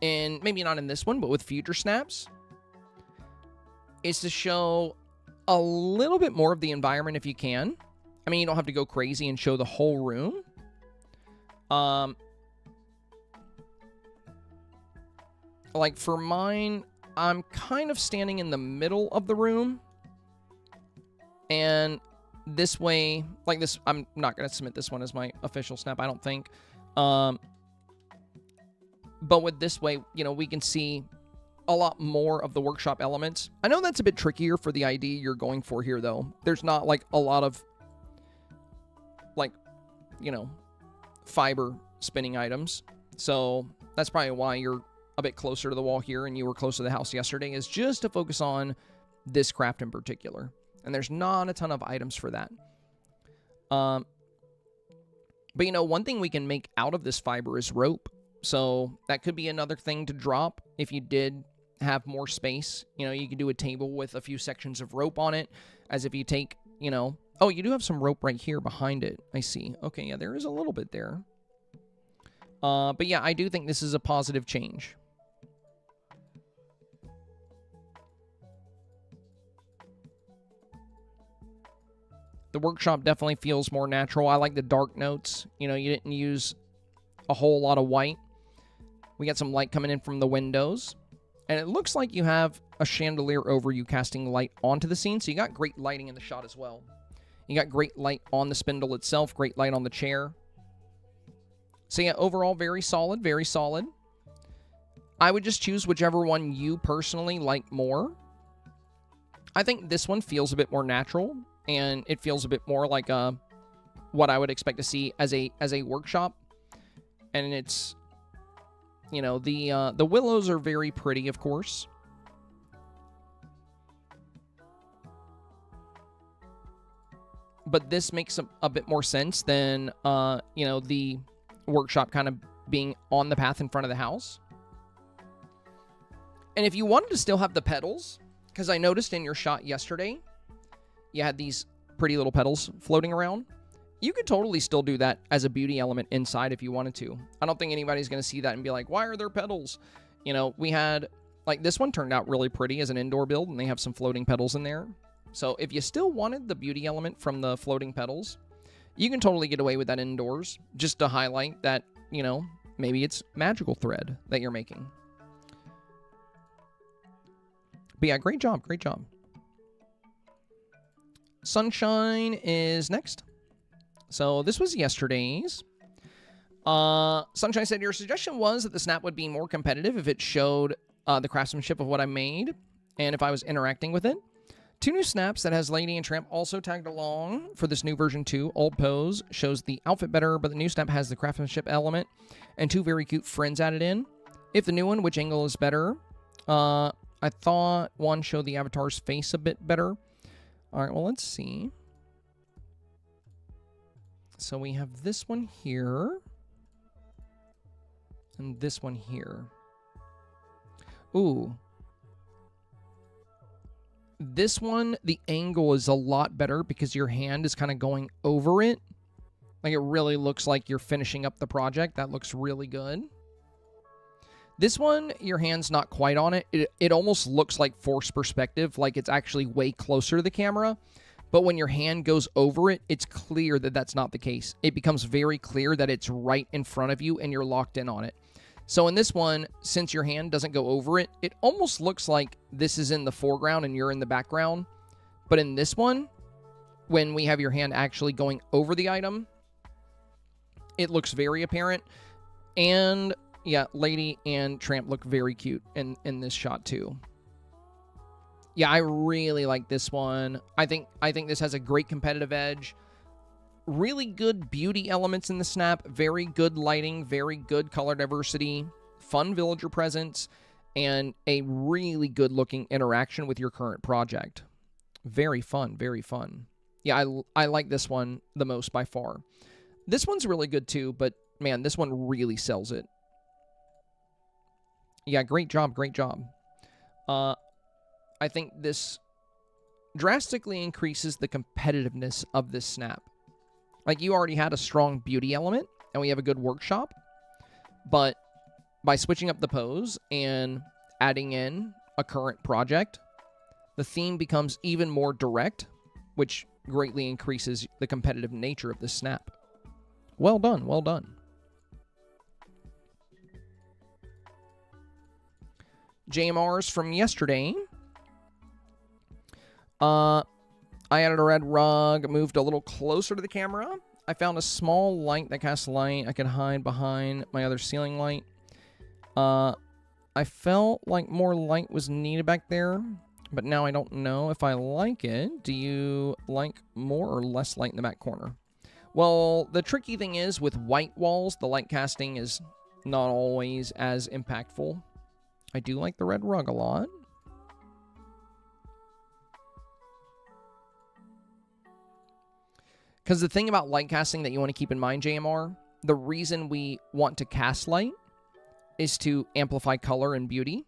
and maybe not in this one, but with future snaps, is to show a little bit more of the environment if you can. I mean, you don't have to go crazy and show the whole room. Like for mine, I'm kind of standing in the middle of the room. And this way, like this, I'm not going to submit this one as my official snap, I don't think. But with this way, you know, we can see a lot more of the workshop elements. I know that's a bit trickier for the idea you're going for here, though. There's not like a lot of, like, you know, fiber spinning items. So that's probably why you're a bit closer to the wall here and you were close to the house yesterday, is just to focus on this craft in particular. And there's not a ton of items for that. But, you know, one thing we can make out of this fiber is rope. So that could be another thing to drop if you did have more space. You know, you could do a table with a few sections of rope on it, as if you take, you know... Oh, you do have some rope right here behind it. I see. Okay, yeah, there is a little bit there. But yeah, I do think this is a positive change. The workshop definitely feels more natural. I like the dark notes. You know, you didn't use a whole lot of white. We got some light coming in from the windows. And it looks like you have a chandelier over you casting light onto the scene. So you got great lighting in the shot as well. You got great light on the spindle itself. Great light on the chair. So yeah, overall, very solid. Very solid. I would just choose whichever one you personally like more. I think this one feels a bit more natural. And it feels a bit more like what I would expect to see as a workshop. And it's, you know, the willows are very pretty, of course. But this makes a bit more sense than, you know, the workshop kind of being on the path in front of the house. And if you wanted to still have the petals, because I noticed in your shot yesterday, you had these pretty little petals floating around. You could totally still do that as a beauty element inside if you wanted to. I don't think anybody's going to see that and be like, why are there petals? You know, we had, like, this one turned out really pretty as an indoor build, and they have some floating petals in there. So if you still wanted the beauty element from the floating petals, you can totally get away with that indoors, just to highlight that, you know, maybe it's magical thread that you're making. But yeah, great job, great job. Sunshine is next. So this was yesterday's. Sunshine said, your suggestion was that the snap would be more competitive if it showed the craftsmanship of what I made and if I was interacting with it. 2 new snaps that has Lady and Tramp also tagged along for this new version 2. Old pose shows the outfit better, but the new snap has the craftsmanship element and 2 very cute friends added in. If the new one, which angle is better? I thought one showed the avatar's face a bit better. All right, well, let's see. So we have this one here and this one here. Ooh. This one, the angle is a lot better because your hand is kind of going over it. Like, it really looks like you're finishing up the project. That looks really good. This one, your hand's not quite on it. It almost looks like forced perspective, like it's actually way closer to the camera. But when your hand goes over it, it's clear that that's not the case. It becomes very clear that it's right in front of you and you're locked in on it. So in this one, since your hand doesn't go over it, it almost looks like this is in the foreground and you're in the background. But in this one, when we have your hand actually going over the item, it looks very apparent. And yeah, Lady and Tramp look very cute in this shot too. Yeah, I really like this one. I think this has a great competitive edge. Really good beauty elements in the snap, very good lighting, very good color diversity, fun villager presence, and a really good looking interaction with your current project. Very fun, very fun. Yeah, I like this one the most by far. This one's really good too, but man, this one really sells it. Yeah, great job, great job. I think this drastically increases the competitiveness of this snap. Like, you already had a strong beauty element, and we have a good workshop. But by switching up the pose and adding in a current project, the theme becomes even more direct, which greatly increases the competitive nature of this snap. Well done, well done. JMRs from yesterday. I added a red rug, moved a little closer to the camera. I found a small light that casts light I could hide behind my other ceiling light. I felt like more light was needed back there, but now I don't know if I like it. Do you like more or less light in the back corner? Well, the tricky thing is with white walls, the light casting is not always as impactful. I do like the red rug a lot. Because the thing about light casting that you want to keep in mind, JMR, the reason we want to cast light is to amplify color and beauty.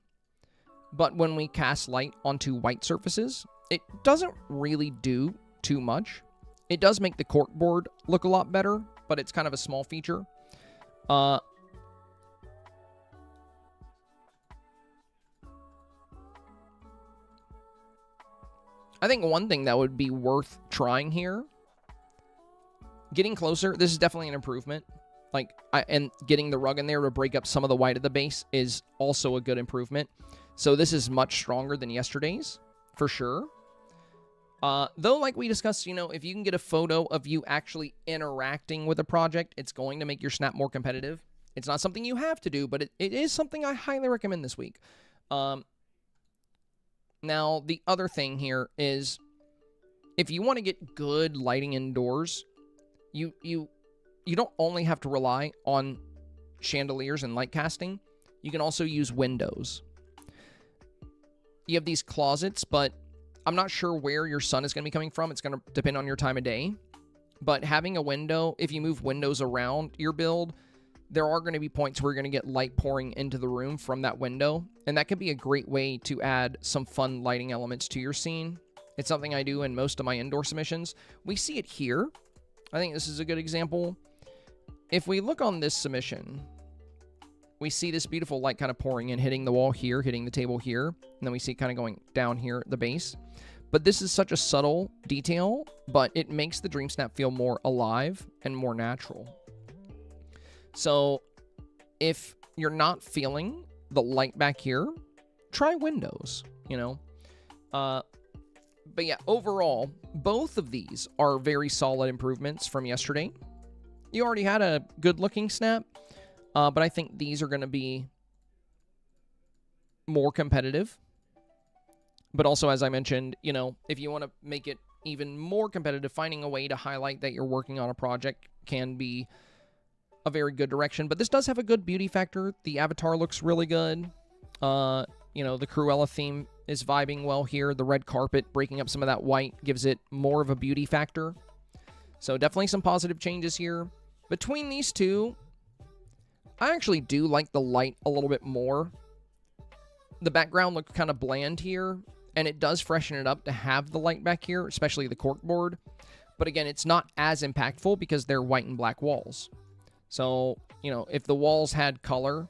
But when we cast light onto white surfaces, it doesn't really do too much. It does make the corkboard look a lot better, but it's kind of a small feature. I think one thing that would be worth trying here, getting closer, this is definitely an improvement. And getting the rug in there to break up some of the white of the base is also a good improvement. So this is much stronger than yesterday's, for sure. Though, like we discussed, if you can get a photo of you actually interacting with a project, it's going to make your snap more competitive. It's not something you have to do, but it is something I highly recommend this week. Now, the other thing here is, if you want to get good lighting indoors, you don't only have to rely on chandeliers and light casting. You can also use windows. You have these closets, but I'm not sure where your sun is going to be coming from. It's going to depend on your time of day. But having a window, if you move windows around your build, there are going to be points where you're going to get light pouring into the room from that window. And that could be a great way to add some fun lighting elements to your scene. It's something I do in most of my indoor submissions. We see it here. I think this is a good example. If we look on this submission, we see this beautiful light kind of pouring in, hitting the wall here, hitting the table here, and then we see it kind of going down here at the base. But this is such a subtle detail, but it makes the Dreamsnap feel more alive and more natural. So if you're not feeling the light back here, try windows, But yeah, overall, both of these are very solid improvements from yesterday. you already had a good-looking snap, but I think these are going to be more competitive. But also, as I mentioned, you know, if you want to make it even more competitive, finding a way to highlight that you're working on a project can be a very good direction. But this does have a good beauty factor. The avatar looks really good. You know, the Cruella theme is vibing well here. The red carpet breaking up some of that white gives it more of a beauty factor. So definitely some positive changes here. Between these two, I actually do like the light a little bit more. The background looks kind of bland here, and it does freshen it up to have the light back here, especially the corkboard. But again, it's not as impactful because they're white and black walls. So, you know, if the walls had color,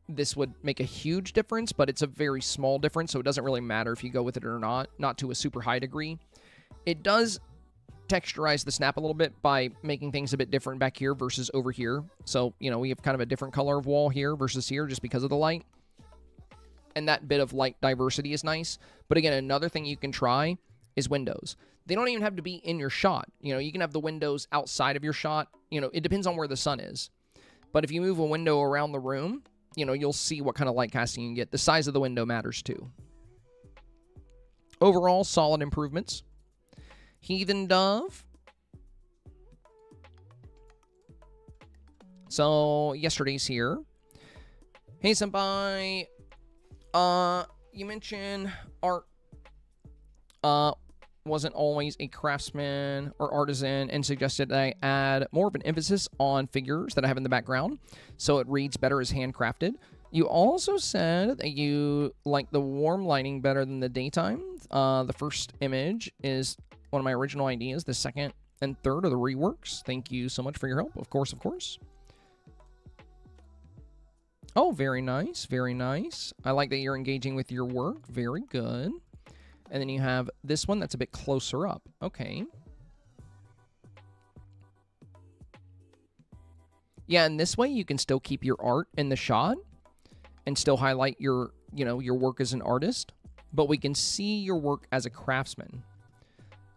this would make a huge difference, but it's a very small difference, so it doesn't really matter if you go with it or not to a super high degree. It does texturize the snap a little bit by making things a bit different back here versus over here. So, you know, we have kind of a different color of wall here versus here just because of the light. And that bit of light diversity is nice. But again, another thing you can try is windows. They don't even have to be in your shot. You know, you can have the windows outside of your shot. You know, it depends on where the sun is. But if you move a window around the room, you know, you'll see what kind of light casting you can get. The size of the window matters too. Overall, solid improvements. Heathen Dove. So, yesterday's here. Hey, Senpai. You mentioned art wasn't always a craftsman or artisan and suggested that I add more of an emphasis on figures that I have in the background so it reads better as handcrafted. You also said that you like the warm lighting better than the daytime. The first image is one of my original ideas. The second and third are the reworks. Thank you so much for your help. Of course, of course. Oh, very nice. Very nice. I like that you're engaging with your work. Very good. And then you have this one that's a bit closer up. Okay. Yeah, and this way you can still keep your art in the shot and still highlight your, you know, your work as an artist, but we can see your work as a craftsman.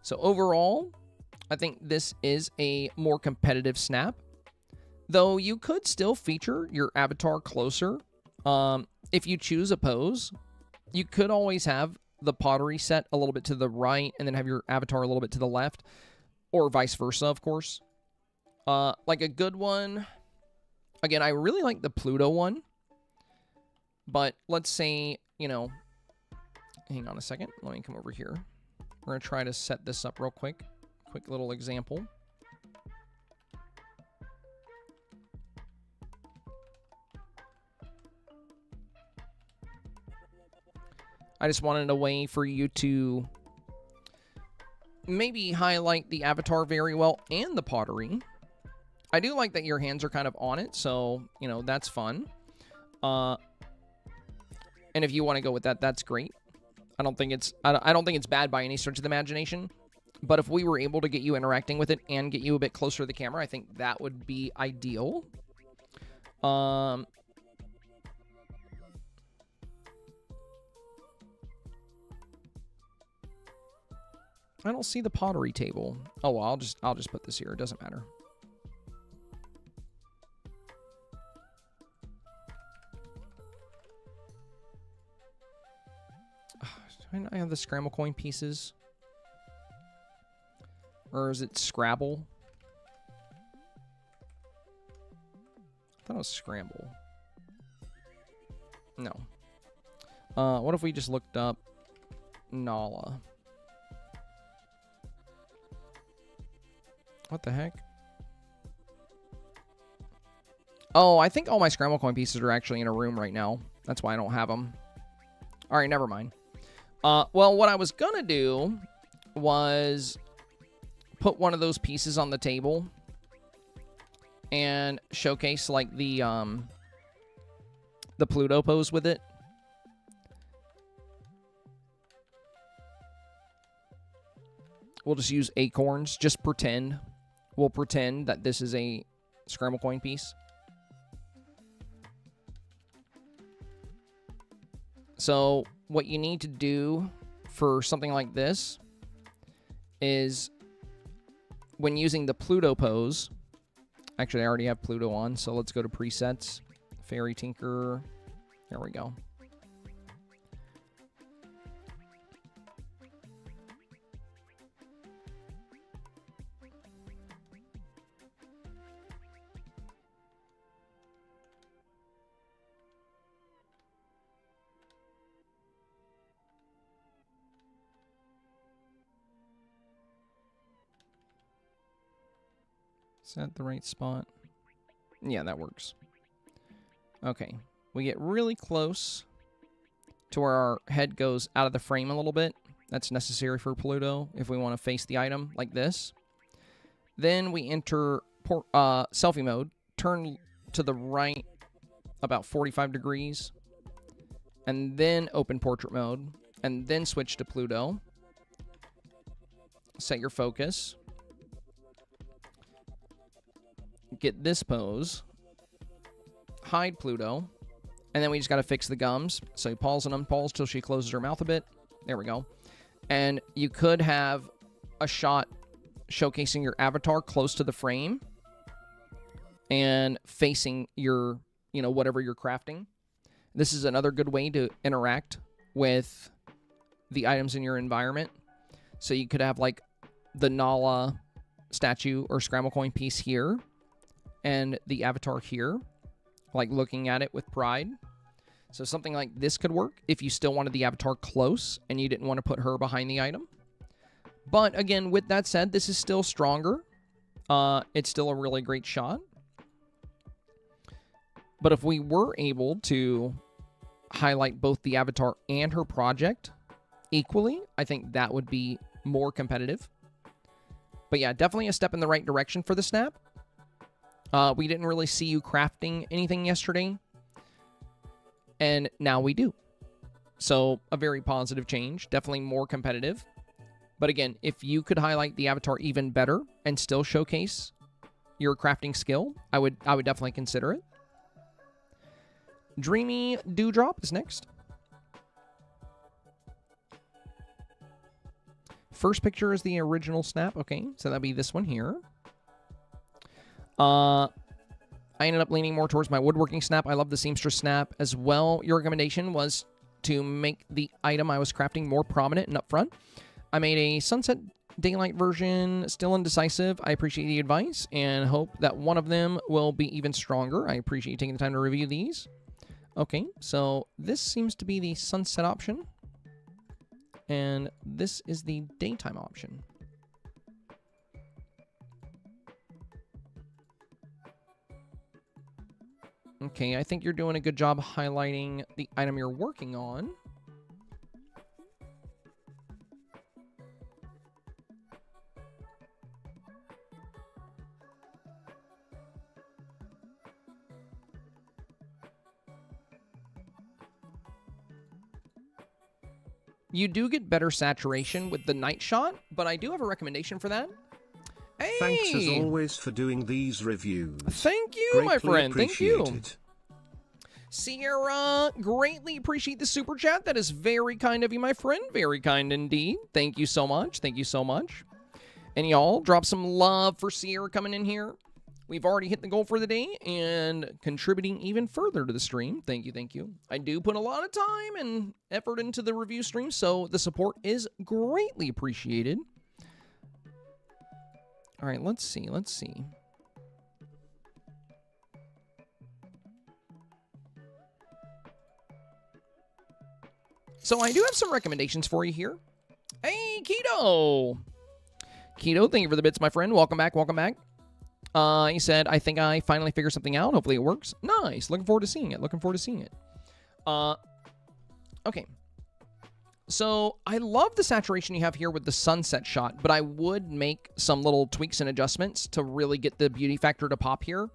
So overall, I think this is a more competitive snap, though you could still feature your avatar closer. If you choose a pose, you could always have the pottery set a little bit to the right and then have your avatar a little bit to the left, or vice versa, of course. Like a good one, again, I really like the Pluto one, but let's say, you know, hang on a second, let me come over here. We're going to try to set this up real quick. Quick little example. I just wanted a way for you to maybe highlight the avatar very well and the pottery. I do like that your hands are kind of on it, so, you know, that's fun. And if you want to go with that, that's great. I don't think it's bad by any stretch of the imagination. But if we were able to get you interacting with it and get you a bit closer to the camera, I think that would be ideal. I don't see the pottery table. Oh, well, I'll just put this here. It doesn't matter. Do I have the Scramblecoin pieces? Or is it Scrabble? I thought it was Scramble. No. What if we just looked up Nala? What the heck? Oh, I think all my Scramblecoin pieces are actually in a room right now. That's why I don't have them. All right, never mind. Well, what I was gonna do was put one of those pieces on the table and showcase like the Pluto pose with it. We'll just use acorns. Just pretend. We'll pretend that this is a Scramblecoin piece. So what you need to do for something like this is, when using the Pluto pose, Actually, I already have Pluto on, so let's go to presets. Fairy Tinker. There we go. Is that the right spot? Yeah, that works. Okay. We get really close to where our head goes out of the frame a little bit. That's necessary for Pluto if we want to face the item like this. Then we enter selfie mode, turn to the right about 45 degrees, and then open portrait mode, and then switch to Pluto. Set your focus. Get this pose. Hide Pluto. And then we just got to fix the gums. So you pause and unpause till she closes her mouth a bit. There we go. And you could have a shot showcasing your avatar close to the frame and facing your, you know, whatever you're crafting. This is another good way to interact with the items in your environment. So you could have like the Nala statue or Scramblecoin piece here and the avatar here, like looking at it with pride. So something like this could work if you still wanted the avatar close and you didn't want to put her behind the item. But again, with that said, this is still stronger. It's still a really great shot. But if we were able to highlight both the avatar and her project equally, I think that would be more competitive. But yeah, definitely a step in the right direction for the snap. We didn't really see you crafting anything yesterday, and now we do. So a very positive change, definitely more competitive. But again, if you could highlight the avatar even better and still showcase your crafting skill, I would definitely consider it. Dreamy Dewdrop is next. First picture is the original snap. Okay, so that'd be this one here. I ended up leaning more towards my woodworking snap. I love the seamstress snap as well. Your recommendation was to make the item I was crafting more prominent and upfront. I made a sunset daylight version, still indecisive. I appreciate the advice and hope that one of them will be even stronger. I appreciate you taking the time to review these. Okay, so this seems to be the sunset option, and this is the daytime option. Okay, I think you're doing a good job highlighting the item you're working on. You do get better saturation with the night shot, but I do have a recommendation for that. Hey! Thanks as always for doing these reviews. Thank you, Greatly my friend. Thank you. appreciated. Sierra, greatly appreciate the super chat. That is very kind of you, my friend. Very kind indeed. Thank you so much. Thank you so much. And y'all, drop some love for Sierra coming in here. We've already hit the goal for the day and contributing even further to the stream. Thank you, thank you. I do put a lot of time and effort into the review stream, so the support is greatly appreciated. All right, let's see, let's see. So I do have some recommendations for you here. Hey, Keto! Keto, thank you for the bits, my friend. Welcome back, welcome back. He said, I think I finally figured something out. Hopefully it works. Nice. Looking forward to seeing it. Looking forward to seeing it. Okay. So I love the saturation you have here with the sunset shot, but I would make some little tweaks and adjustments to really get the beauty factor to pop here.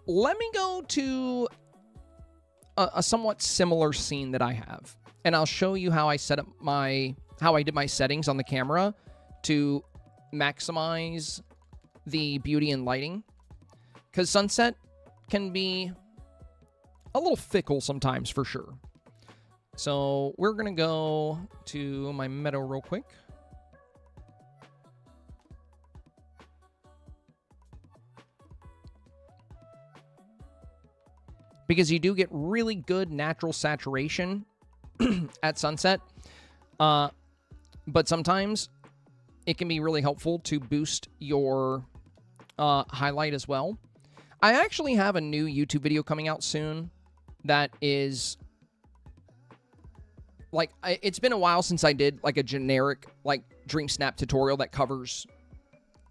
Let me go to a somewhat similar scene that I have, and I'll show you how I set up how I did my settings on the camera to maximize the beauty and lighting, because sunset can be a little fickle sometimes for sure. So we're gonna go to my meadow real quick. because you do get really good natural saturation at sunset. But sometimes it can be really helpful to boost your highlight as well. I actually have a new YouTube video coming out soon that is like, it's been a while since I did like a generic like Dreamsnap tutorial that covers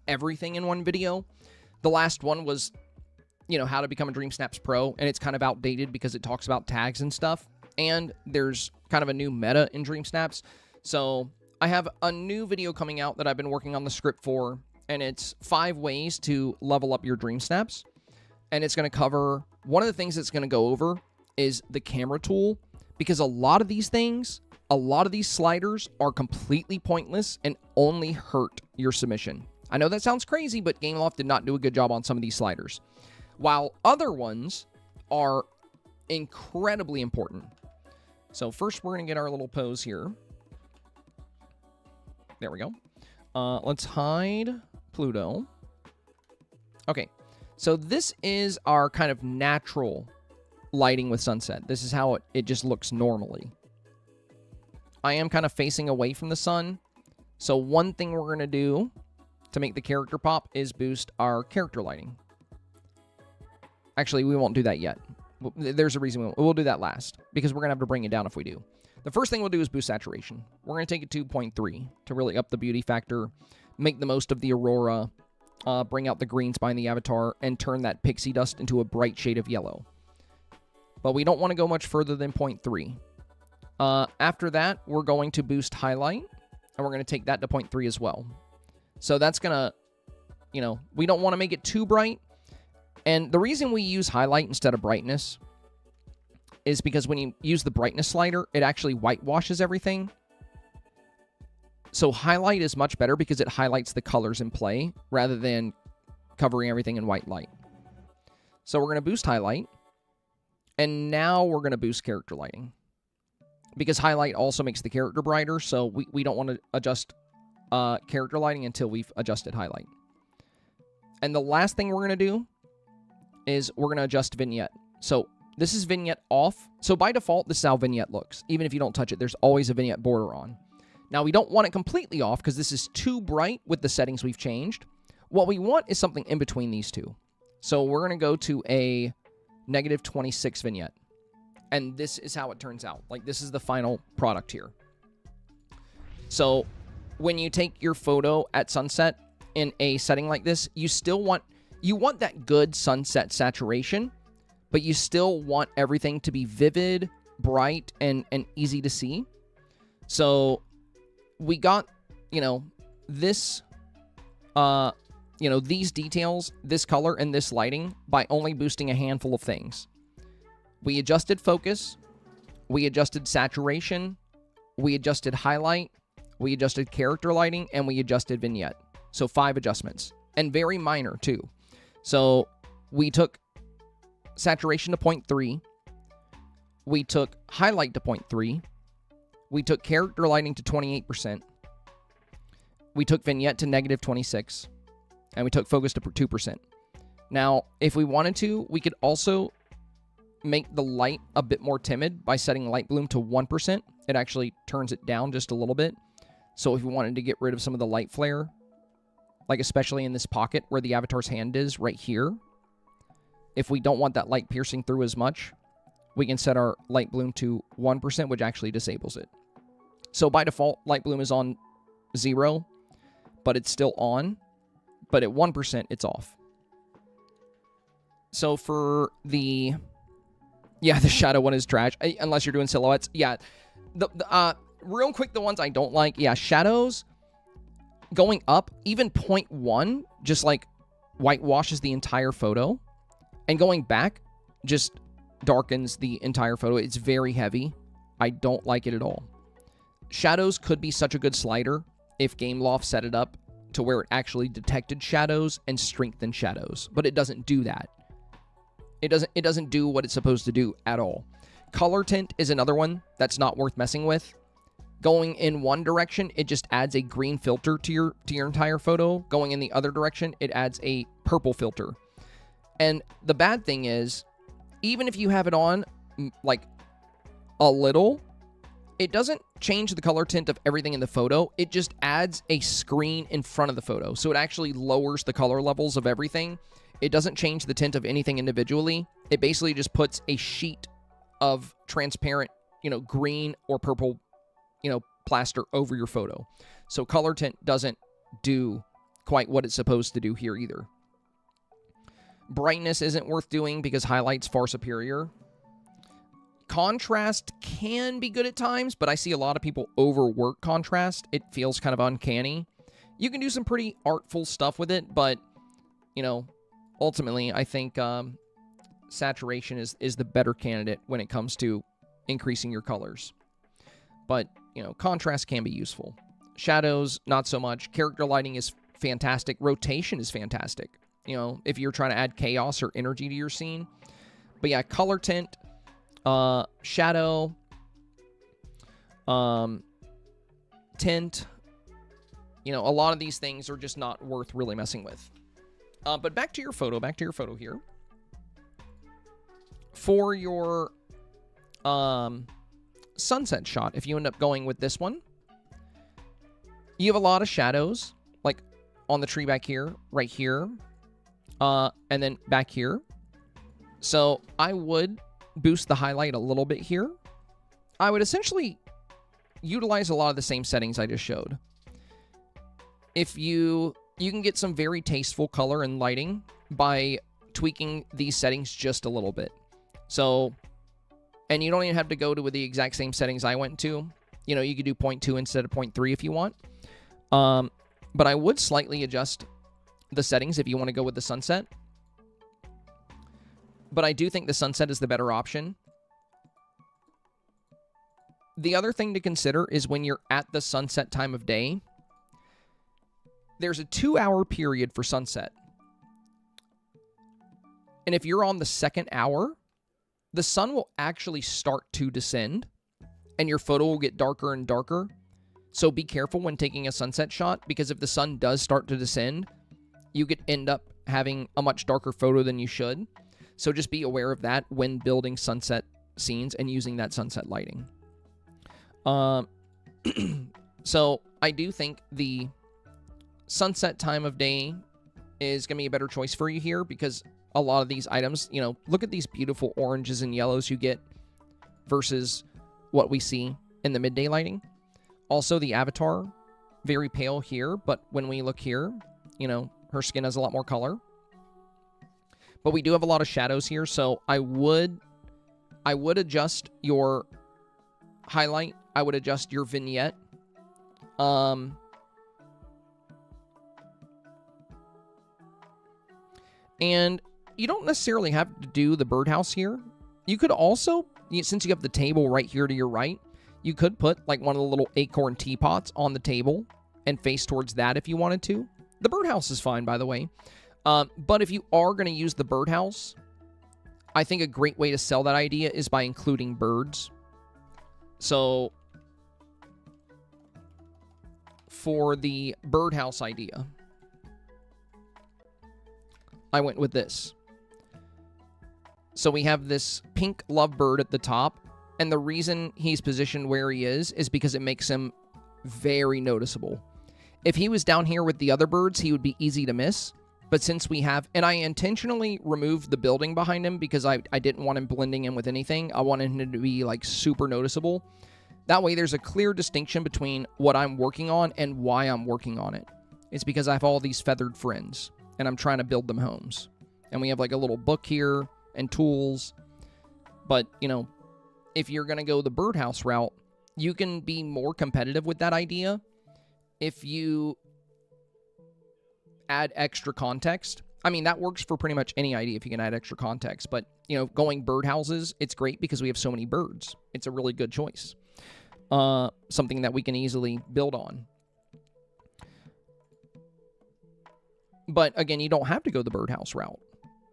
everything in one video. The last one was, you know, how to become a Dreamsnaps Pro, and it's kind of outdated because it talks about tags and stuff, and there's kind of a new meta in Dreamsnaps. So I have a new video coming out that I've been working on the script for, and it's 5 ways to level up your Dreamsnaps. And it's going to cover, one of the things it's going to go over is the camera tool, because a lot of these things, a lot of these sliders are completely pointless and only hurt your submission. I know that sounds crazy, but Gameloft did not do a good job on some of these sliders, while other ones are incredibly important. So first we're going to get our little pose here. There we go. Let's hide Pluto. Okay. So this is our kind of natural lighting with sunset. This is how it just looks normally. I am kind of facing away from the sun. So one thing we're going to do to make the character pop is boost our character lighting. Actually, we won't do that yet. There's a reason we'll do that last, because we're going to have to bring it down if we do. The first thing we'll do is boost saturation. We're going to take it to 0.3 to really up the beauty factor, make the most of the aurora, bring out the greens behind the avatar, and turn that pixie dust into a bright shade of yellow. But we don't want to go much further than 0.3. After that, we're going to boost highlight, and we're going to take that to 0.3 as well. So that's going to, you know, we don't want to make it too bright. And the reason we use highlight instead of brightness is because when you use the brightness slider, it actually whitewashes everything. So highlight is much better because it highlights the colors in play rather than covering everything in white light. So we're going to boost highlight. And now we're going to boost character lighting, because highlight also makes the character brighter. So we don't want to adjust character lighting until we've adjusted highlight. And the last thing we're going to do is we're going to adjust vignette. So this is vignette off. So by default, this is how vignette looks. Even if you don't touch it, there's always a vignette border on. Now, we don't want it completely off because this is too bright with the settings we've changed. What we want is something in between these two. So we're going to go to a -26 vignette. And this is how it turns out. Like, this is the final product here. So when you take your photo at sunset in a setting like this, you still want, that good sunset saturation, but you still want everything to be vivid, bright, and easy to see. So we got, you know, this, you know, these details, this color, and this lighting by only boosting a handful of things. We adjusted focus, we adjusted saturation, we adjusted highlight, we adjusted character lighting, and we adjusted vignette. So 5 adjustments, and very minor too. So we took saturation to 0.3, we took highlight to 0.3, we took character lighting to 28%, we took vignette to -26, and we took focus to 2%. Now, if we wanted to, we could also make the light a bit more timid by setting light bloom to 1%. It actually turns it down just a little bit. So if we wanted to get rid of some of the light flare, like especially in this pocket where the avatar's hand is right here, if we don't want that light piercing through as much, we can set our light bloom to 1%, which actually disables it. So by default, light bloom is on 0, but it's still on. But at 1%, it's off. So for the... Yeah, the shadow one is trash, unless you're doing silhouettes. Yeah, real quick, the ones I don't like. Yeah, shadows going up, even 0.1, just like whitewashes the entire photo. And going back just darkens the entire photo. It's very heavy. I don't like it at all. Shadows could be such a good slider if Gameloft set it up to where it actually detected shadows and strengthened shadows. But it doesn't do that. It doesn't do what it's supposed to do at all. Color tint is another one that's not worth messing with. Going in one direction, it just adds a green filter to your entire photo. Going in the other direction, it adds a purple filter. And the bad thing is, even if you have it on like a little, it doesn't change the color tint of everything in the photo. It just adds a screen in front of the photo. So it actually lowers the color levels of everything. It doesn't change the tint of anything individually. It basically just puts a sheet of transparent, green or purple, plaster over your photo. So color tint doesn't do quite what it's supposed to do here either. Brightness isn't worth doing because highlight's far superior. Contrast can be good at times, but I see a lot of people overwork contrast. It feels kind of uncanny. You can do some pretty artful stuff with it, but, ultimately, I think saturation is the better candidate when it comes to increasing your colors. But, contrast can be useful. Shadows, not so much. Character lighting is fantastic. Rotation is fantastic, if you're trying to add chaos or energy to your scene. But yeah, color tint, shadow, tint, a lot of these things are just not worth really messing with. But back to your photo here. For your sunset shot, if you end up going with this one, you have a lot of shadows, like on the tree back here, right here, and then back here. So I would boost the highlight a little bit here. I would essentially utilize a lot of the same settings I just showed. If you can get some very tasteful color and lighting by tweaking these settings just a little bit. So, and you don't even have to go to the exact same settings I went to. You could do 0.2 instead of 0.3 if you want. But I would slightly adjust the settings if you want to go with the sunset. But I do think the sunset is the better option. The other thing to consider is when you're at the sunset time of day, there's a 2-hour period for sunset. And if you're on the second hour, the sun will actually start to descend and your photo will get darker and darker. So be careful when taking a sunset shot, because if the sun does start to descend, you could end up having a much darker photo than you should. So just be aware of that when building sunset scenes and using that sunset lighting. So I do think the sunset time of day is going to be a better choice for you here, because a lot of these items, look at these beautiful oranges and yellows you get versus what we see in the midday lighting. Also, the avatar, very pale here, but when we look here, her skin has a lot more color. But we do have a lot of shadows here, so I would adjust your highlight. I would adjust your vignette. And you don't necessarily have to do the birdhouse here. You could also, since you have the table right here to your right, you could put like one of the little acorn teapots on the table and face towards that if you wanted to. The birdhouse is fine, by the way. But if you are going to use the birdhouse, I think a great way to sell that idea is by including birds. So for the birdhouse idea, I went with this. So we have this pink lovebird at the top, and the reason he's positioned where he is because it makes him very noticeable. If he was down here with the other birds, he would be easy to miss. But since we have, and I intentionally removed the building behind him because I didn't want him blending in with anything. I wanted him to be like super noticeable. That way there's a clear distinction between what I'm working on and why I'm working on it. It's because I have all these feathered friends and I'm trying to build them homes. And we have like a little book here and tools. But, if you're going to go the birdhouse route, you can be more competitive with that idea if you add extra context. I mean, that works for pretty much any idea if you can add extra context. But, going birdhouses, it's great because we have so many birds. It's a really good choice. Something that we can easily build on. But, again, you don't have to go the birdhouse route.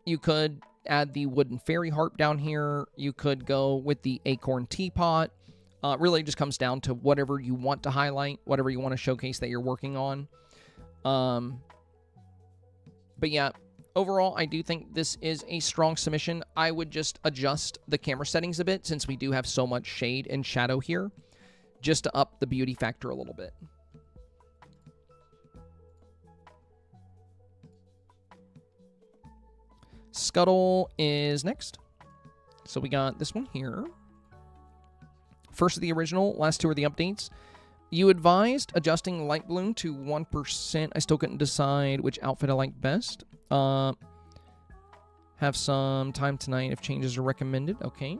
You could add the wooden fairy harp down here. You could go with the acorn teapot. It really just comes down to whatever you want to highlight, whatever you want to showcase that you're working on. But yeah, overall, I do think this is a strong submission. I would just adjust the camera settings a bit since we do have so much shade and shadow here, just to up the beauty factor a little bit. Scuttle is next. So we got this one here. First of the original, last two are the updates. You advised adjusting light bloom to 1%. I still couldn't decide which outfit I liked best. Have some time tonight if changes are recommended. Okay.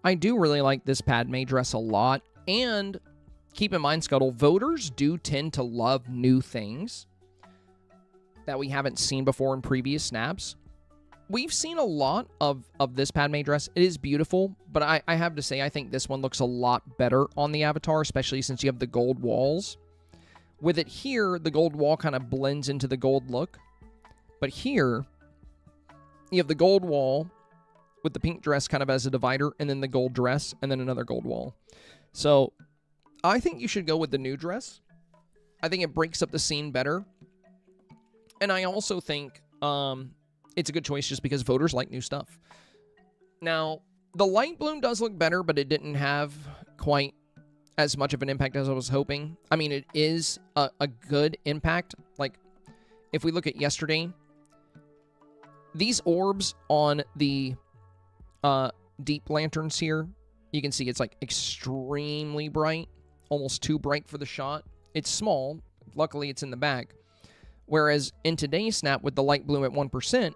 I do really like this Padme dress a lot. And keep in mind, Scuttle, voters do tend to love new things that we haven't seen before in previous snaps. We've seen a lot of this Padme dress. It is beautiful, but I have to say, I think this one looks a lot better on the avatar, especially since you have the gold walls. With it here, the gold wall kind of blends into the gold look. But here, you have the gold wall with the pink dress kind of as a divider, and then the gold dress, and then another gold wall. So, I think you should go with the new dress. I think it breaks up the scene better. And I also think it's a good choice just because voters like new stuff. Now, the light bloom does look better, but it didn't have quite as much of an impact as I was hoping. I mean, it is a good impact. Like, if we look at yesterday, these orbs on the deep lanterns here, you can see it's like extremely bright, almost too bright for the shot. It's small. Luckily, it's in the back. Whereas in today's snap with the light bloom at 1%,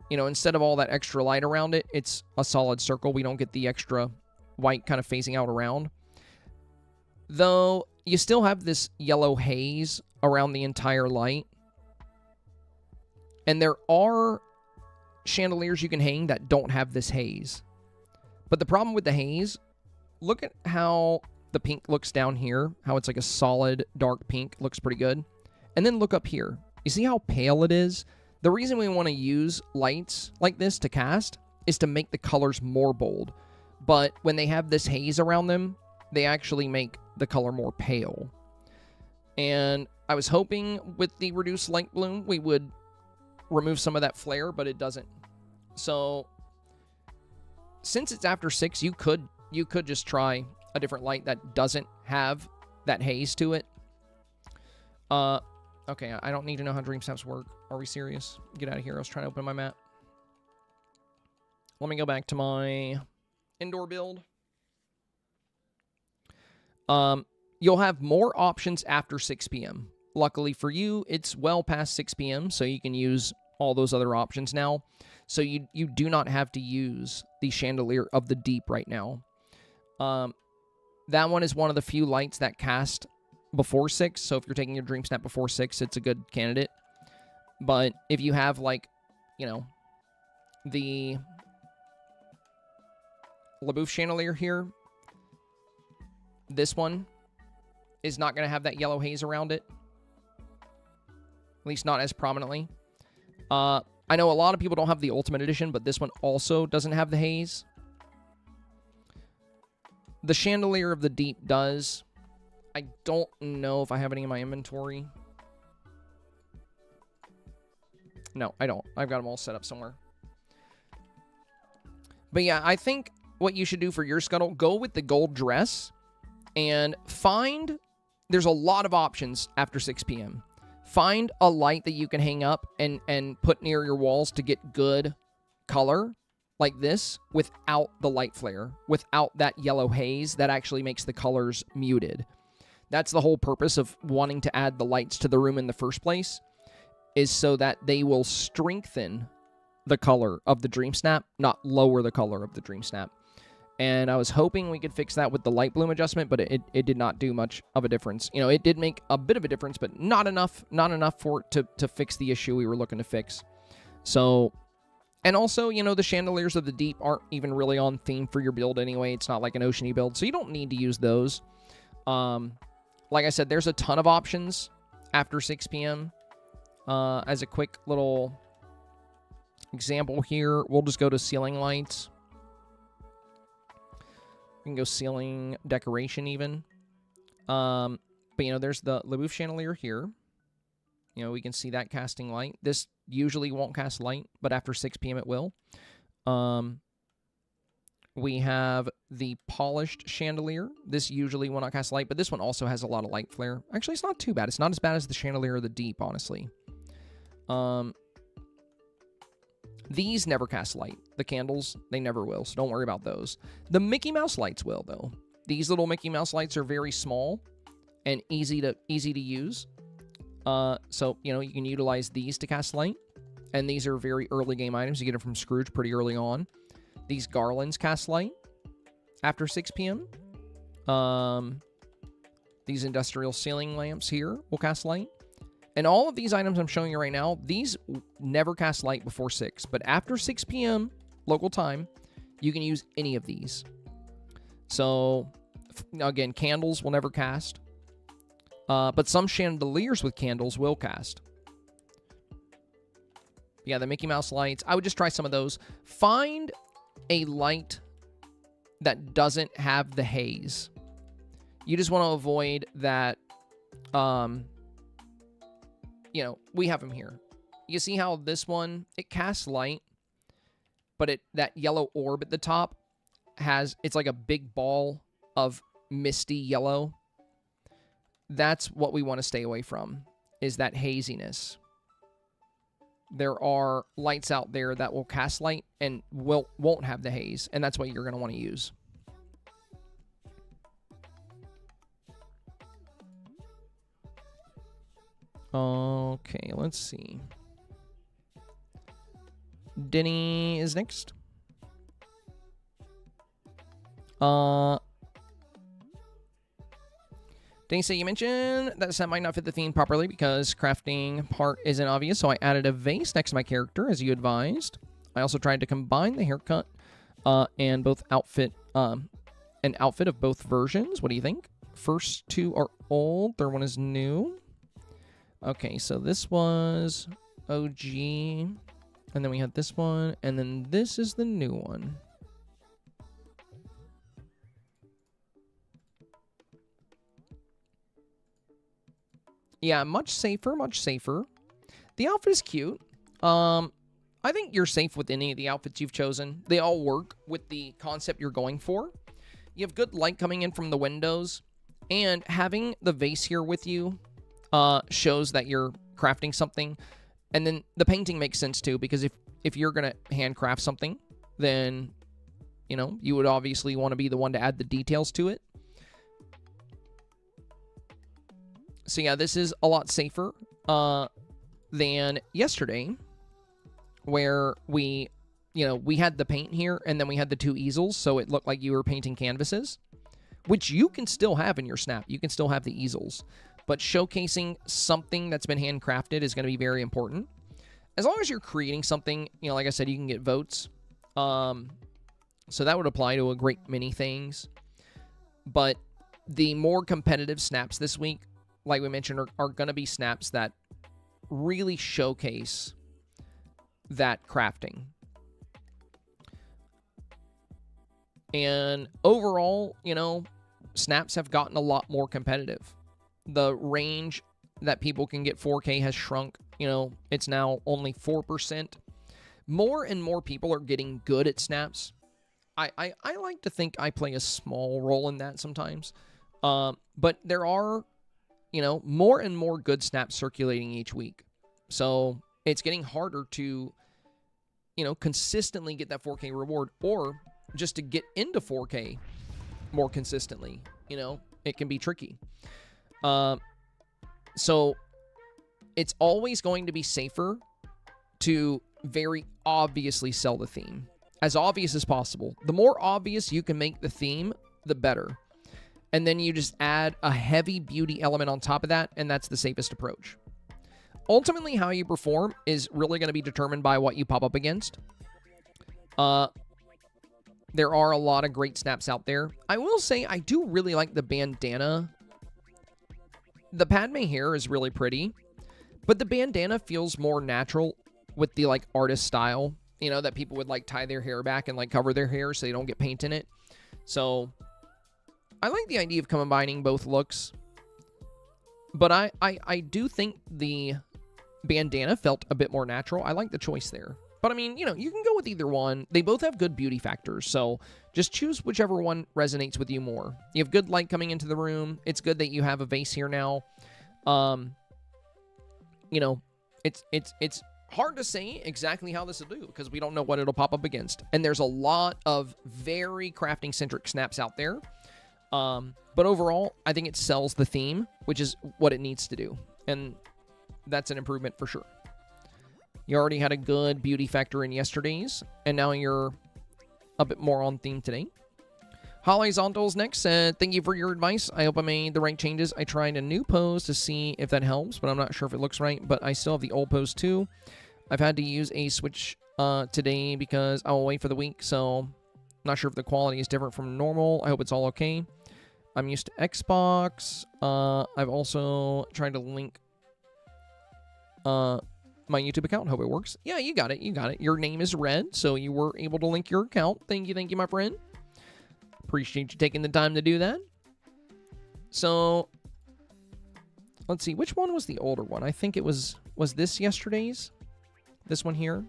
you know, instead of all that extra light around it, it's a solid circle. We don't get the extra white kind of phasing out around. Though, you still have this yellow haze around the entire light. And there are chandeliers you can hang that don't have this haze. But the problem with the haze, look at how the pink looks down here, how it's like a solid dark pink, looks pretty good. And then look up here. You see how pale it is? The reason we want to use lights like this to cast is to make the colors more bold. But when they have this haze around them, they actually make the color more pale. And I was hoping with the reduced light bloom, we would remove some of that flare, but it doesn't. So, since it's after 6, you could just try a different light that doesn't have that haze to it. Okay, I don't need to know how Dreamsnaps work. Are we serious? Get out of here. I was trying to open my map. Let me go back to my indoor build. You'll have more options after 6 p.m. Luckily for you, it's well past 6 p.m., so you can use all those other options now. So you do not have to use the Chandelier of the Deep right now. That one is one of the few lights that cast before 6, so if you're taking your Dreamsnap before 6, it's a good candidate. But if you have, like, you know, the LaBouffe Chandelier here, this one is not going to have that yellow haze around it. At least not as prominently. I know a lot of people don't have the Ultimate Edition, but this one also doesn't have the haze. The Chandelier of the Deep does. I don't know if I have any in my inventory. No, I don't. I've got them all set up somewhere. But yeah, I think what you should do for your Scuttle, go with the gold dress and find... There's a lot of options after 6 p.m. Find a light that you can hang up and put near your walls to get good color like this without the light flare, without that yellow haze that actually makes the colors muted. That's the whole purpose of wanting to add the lights to the room in the first place, is so that they will strengthen the color of the Dreamsnap, not lower the color of the Dreamsnap. And I was hoping we could fix that with the light bloom adjustment, but it did not do much of a difference. You know, it did make a bit of a difference, but not enough for it to fix the issue we were looking to fix. So, and also, you know, the Chandeliers of the Deep aren't even really on theme for your build anyway. It's not like an ocean-y build, so you don't need to use those. Like I said, there's a ton of options after 6 p.m. As a quick little example here, we'll just go to ceiling lights. We can go ceiling decoration even. But, you know, there's the LaBouffe chandelier here. You know, we can see that casting light. This usually won't cast light, but after 6 p.m. it will. We have the polished chandelier. This usually will not cast light, but this one also has a lot of light flare. Actually, it's not too bad. It's not as bad as the chandelier or the deep, honestly. These never cast light. The candles, they never will, so don't worry about those. The Mickey Mouse lights will, though. These little Mickey Mouse lights are very small and easy to use. So, you know, you can utilize these to cast light. And these are very early game items. You get them from Scrooge pretty early on. These garlands cast light after 6 p.m. These industrial ceiling lamps here will cast light. And all of these items I'm showing you right now, these never cast light before 6. But after 6 p.m. local time, you can use any of these. So, again, candles will never cast. But some chandeliers with candles will cast. Yeah, the Mickey Mouse lights. I would just try some of those. Find a light that doesn't have the haze. You just want to avoid that, you know, we have them here. You see how this one, it casts light, but that yellow orb at the top it's like a big ball of misty yellow. That's what we want to stay away from, is that haziness. There are lights out there that will cast light and won't have the haze, and that's what you're going to want to use. Okay, let's see. Denny is next. Denny said, you mentioned that set might not fit the theme properly because crafting part isn't obvious, so I added a vase next to my character, as you advised. I also tried to combine the haircut and both outfit, an outfit of both versions. What do you think? First two are old, third one is new. Okay, so this was OG, and then we had this one, and then this is the new one. Yeah, much safer, much safer. The outfit is cute. I think you're safe with any of the outfits you've chosen. They all work with the concept you're going for. You have good light coming in from the windows, and having the vase here with you shows that you're crafting something. And then the painting makes sense too, because if you're going to handcraft something, then, you know, you would obviously want to be the one to add the details to it. So yeah, this is a lot safer than yesterday, where we had the paint here, and then we had the two easels, so it looked like you were painting canvases, which you can still have in your snap. You can still have the easels, but showcasing something that's been handcrafted is going to be very important. As long as you're creating something, you know, like I said, you can get votes. So that would apply to a great many things. But the more competitive snaps this week, like we mentioned, are going to be snaps that really showcase that crafting. And overall, you know, snaps have gotten a lot more competitive. The range that people can get 4K has shrunk. You know, it's now only 4%. More and more people are getting good at snaps. I like to think I play a small role in that sometimes. But there are, you know, more and more good snaps circulating each week. So it's getting harder to, you know, consistently get that 4K reward, or just to get into 4K more consistently. You know, it can be tricky. So it's always going to be safer to very obviously sell the theme. As obvious as possible. The more obvious you can make the theme, the better. And then you just add a heavy beauty element on top of that, and that's the safest approach. Ultimately, how you perform is really going to be determined by what you pop up against. There are a lot of great snaps out there. I will say I do really like the bandana. The Padme hair is really pretty, But the bandana feels more natural with the, like, artist style. You know, that people would, like, tie their hair back and, like, cover their hair so they don't get paint in it. So, I like the idea of combining both looks. But I do think the bandana felt a bit more natural. I like the choice there. But, I mean, you know, you can go with either one. They both have good beauty factors, so just choose whichever one resonates with you more. You have good light coming into the room. It's good that you have a vase here now. You know, it's hard to say exactly how this will do because we don't know what it'll pop up against. And there's a lot of very crafting-centric snaps out there. But overall, I think it sells the theme, which is what it needs to do. And that's an improvement for sure. You already had a good beauty factor in yesterday's, and now you're a bit more on theme today. Horizontals next said, thank you for your advice. I hope I made the right changes. I tried a new pose to see if that helps, but I'm not sure if it looks right. But I still have the old pose too. I've had to use a switch today because I'm away for the week, so I'm not sure if the quality is different from normal. I hope it's all okay. I'm used to Xbox. I've also tried to link my YouTube account. Hope it works. Yeah, you got it. You got it. Your name is red, so you were able to link your account. Thank you, my friend. Appreciate you taking the time to do that. So, let's see. Which one was the older one? I think it was this yesterday's? This one here?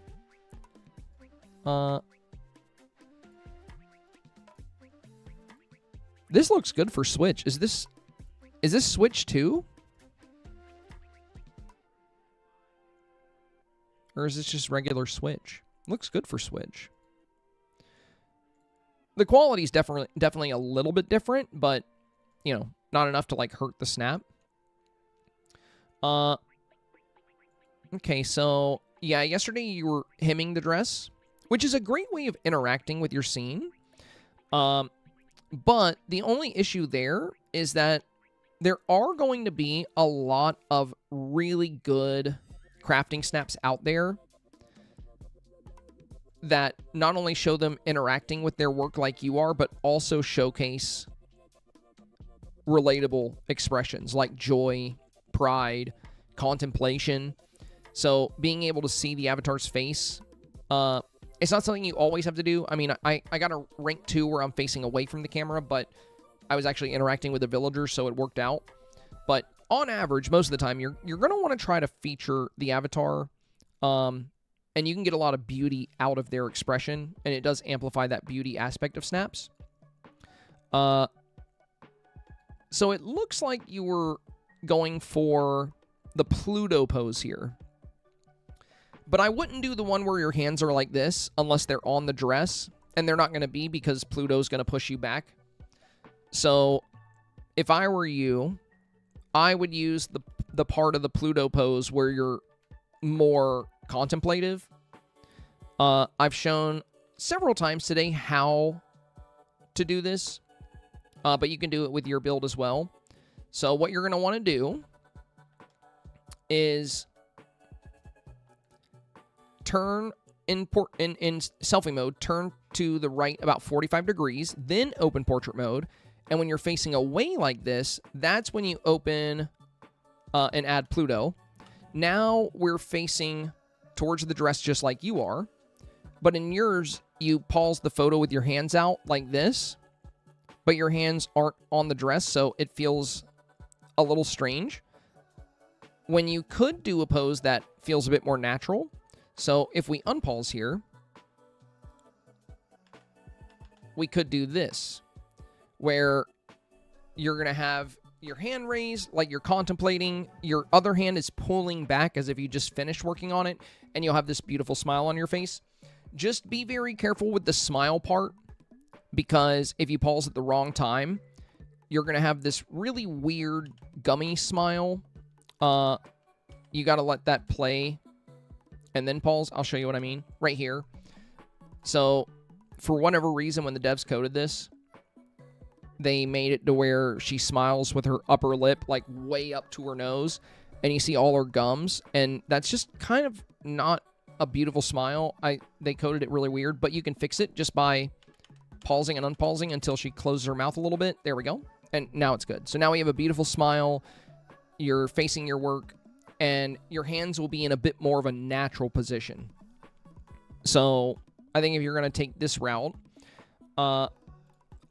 This looks good for Switch. Is this Switch 2? Or is this just regular Switch? Looks good for Switch. The quality is definitely a little bit different, but, you know, not enough to, like, hurt the snap. Okay, so, yeah, yesterday you were hemming the dress, which is a great way of interacting with your scene. But the only issue there is that there are going to be a lot of really good crafting snaps out there that not only show them interacting with their work like you are, but also showcase relatable expressions like joy, pride, contemplation. So being able to see the avatar's face, it's not something you always have to do. I mean, I got a rank 2 where I'm facing away from the camera, but I was actually interacting with the villagers, so it worked out. But on average, most of the time, you're going to want to try to feature the avatar, and you can get a lot of beauty out of their expression, and it does amplify that beauty aspect of snaps. So it looks like you were going for the Pluto pose here. But I wouldn't do the one where your hands are like this unless they're on the dress, and they're not going to be because Pluto's going to push you back. So if I were you, I would use the part of the Pluto pose where you're more contemplative. I've shown several times today how to do this, but you can do it with your build as well. So what you're going to want to do is turn in selfie mode, turn to the right about 45 degrees, then open portrait mode. And when you're facing away like this, that's when you open and add Pluto. Now we're facing towards the dress just like you are. But in yours, you pause the photo with your hands out like this. But your hands aren't on the dress, so it feels a little strange. When you could do a pose that feels a bit more natural. So if we unpause here, we could do this, where you're going to have your hand raised like you're contemplating. Your other hand is pulling back as if you just finished working on it, and you'll have this beautiful smile on your face. Just be very careful with the smile part, because if you pause at the wrong time, you're going to have this really weird gummy smile. You got to let that play and then pause. I'll show you what I mean right here. So for whatever reason, when the devs coded this, they made it to where she smiles with her upper lip like way up to her nose, and you see all her gums, and that's just kind of not a beautiful smile. They coded it really weird, but you can fix it just by pausing and unpausing until she closes her mouth a little bit. There we go. And now it's good. So now we have a beautiful smile. You're facing your work. and your hands will be in a bit more of a natural position. So I think if you're going to take this route, I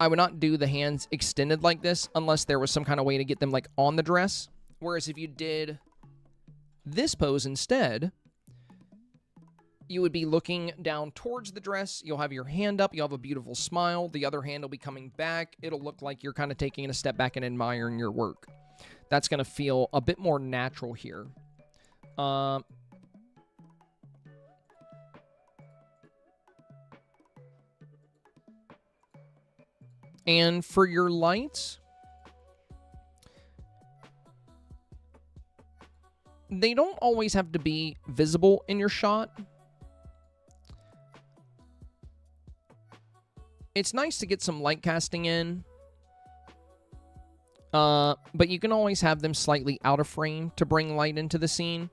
would not do the hands extended like this unless there was some kind of way to get them like on the dress. Whereas if you did this pose instead, you would be looking down towards the dress. You'll have your hand up. You'll have a beautiful smile. The other hand will be coming back. It'll look like you're kind of taking a step back and admiring your work. That's going to feel a bit more natural here. And for your lights, they don't always have to be visible in your shot. It's nice to get some light casting in, but you can always have them slightly out of frame to bring light into the scene.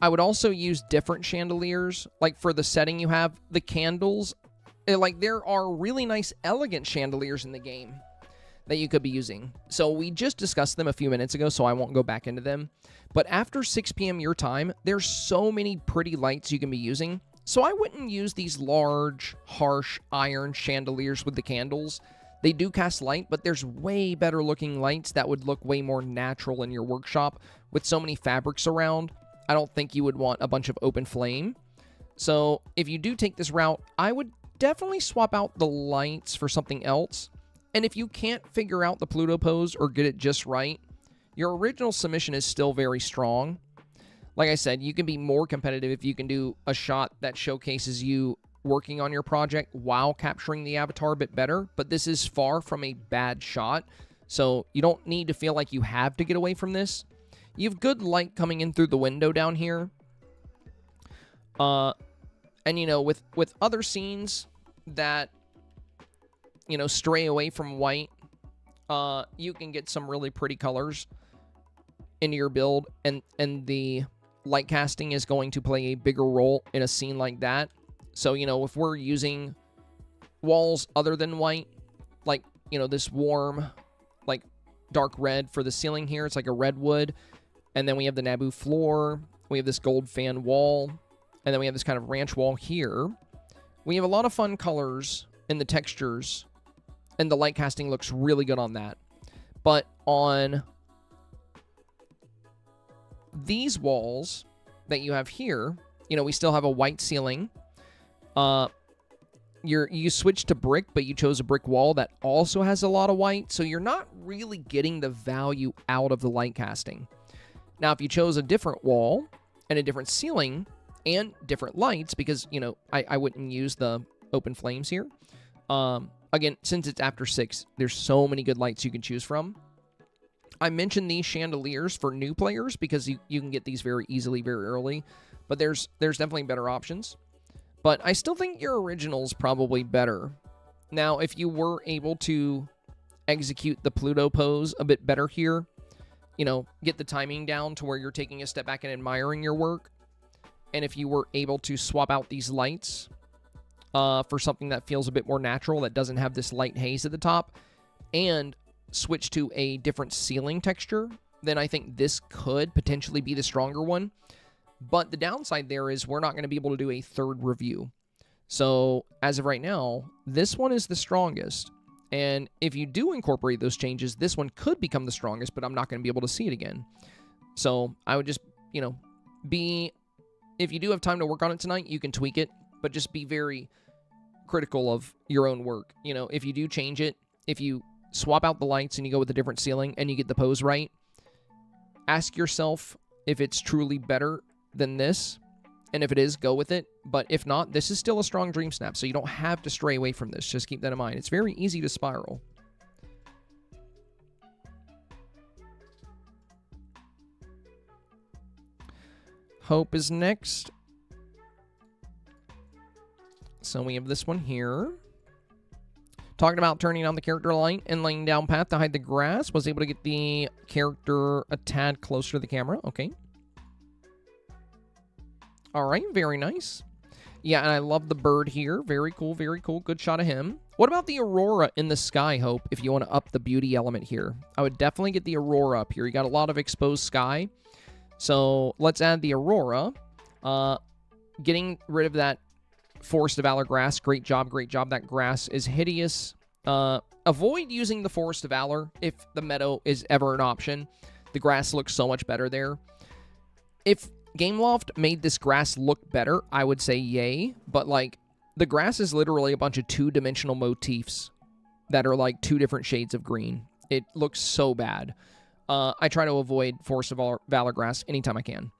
I would also use different chandeliers. Like for the setting you have, the candles, like there are really nice, elegant chandeliers in the game that you could be using. So we just discussed them a few minutes ago, so I won't go back into them. But after 6 p.m. your time, there's so many pretty lights you can be using. So I wouldn't use these large, harsh iron chandeliers with the candles. They do cast light, but there's way better looking lights that would look way more natural in your workshop. With so many fabrics around, I don't think you would want a bunch of open flame. So if you do take this route, I would definitely swap out the lights for something else. And if you can't figure out the Pluto pose or get it just right, your original submission is still very strong. Like I said, you can be more competitive if you can do a shot that showcases you working on your project while capturing the avatar a bit better. But this is far from a bad shot, so you don't need to feel like you have to get away from this. You have good light coming in through the window down here. And, you know, with other scenes that, you know, stray away from white, you can get some really pretty colors into your build, and the light casting is going to play a bigger role in a scene like that. So, you know, if we're using walls other than white, like, you know, this warm, like, dark red for the ceiling here, it's like a redwood, and then we have the Naboo floor, we have this gold fan wall, and then we have this kind of ranch wall here. We have a lot of fun colors in the textures, and the light casting looks really good on that. But on these walls that you have here, you know, we still have a white ceiling. You switched to brick, but you chose a brick wall that also has a lot of white, so you're not really getting the value out of the light casting. Now, if you chose a different wall and a different ceiling and different lights, because, you know, I wouldn't use the open flames here. Again, since it's after 6, there's so many good lights you can choose from. I mentioned these chandeliers for new players because you can get these very easily, very early. But there's definitely better options. But I still think your original's probably better. Now, if you were able to execute the Pluto pose a bit better here, you know, get the timing down to where you're taking a step back and admiring your work, and if you were able to swap out these lights for something that feels a bit more natural, that doesn't have this light haze at the top, and switch to a different ceiling texture, then I think this could potentially be the stronger one. But the downside there is we're not going to be able to do a third review. So as of right now, this one is the strongest. And if you do incorporate those changes, this one could become the strongest, but I'm not going to be able to see it again. So I would just, you know, if you do have time to work on it tonight, you can tweak it, but just be very critical of your own work. You know, if you do change it, if you swap out the lights and you go with a different ceiling and you get the pose right, ask yourself if it's truly better than this, and if it is, go with it. But if not, this is still a strong Dreamsnap, so you don't have to stray away from this. Just keep that in mind. It's very easy to spiral. Hope is next. So we have this one here. Talking about turning on the character light and laying down path to hide the grass. Was able to get the character a tad closer to the camera. Okay. All right, very nice. Yeah, and I love the bird here. Very cool, very cool. Good shot of him. What about the aurora in the sky, Hope, if you want to up the beauty element here? I would definitely get the aurora up here. You got a lot of exposed sky. So let's add the Aurora. Getting rid of that Forest of Valor grass. Great job, great job. That grass is hideous. Avoid using the Forest of Valor if the meadow is ever an option. The grass looks so much better there. If Gameloft made this grass look better, I would say yay. But, like, the grass is literally a bunch of two-dimensional motifs that are, like, two different shades of green. It looks so bad. I try to avoid Forest of Valor grass anytime I can.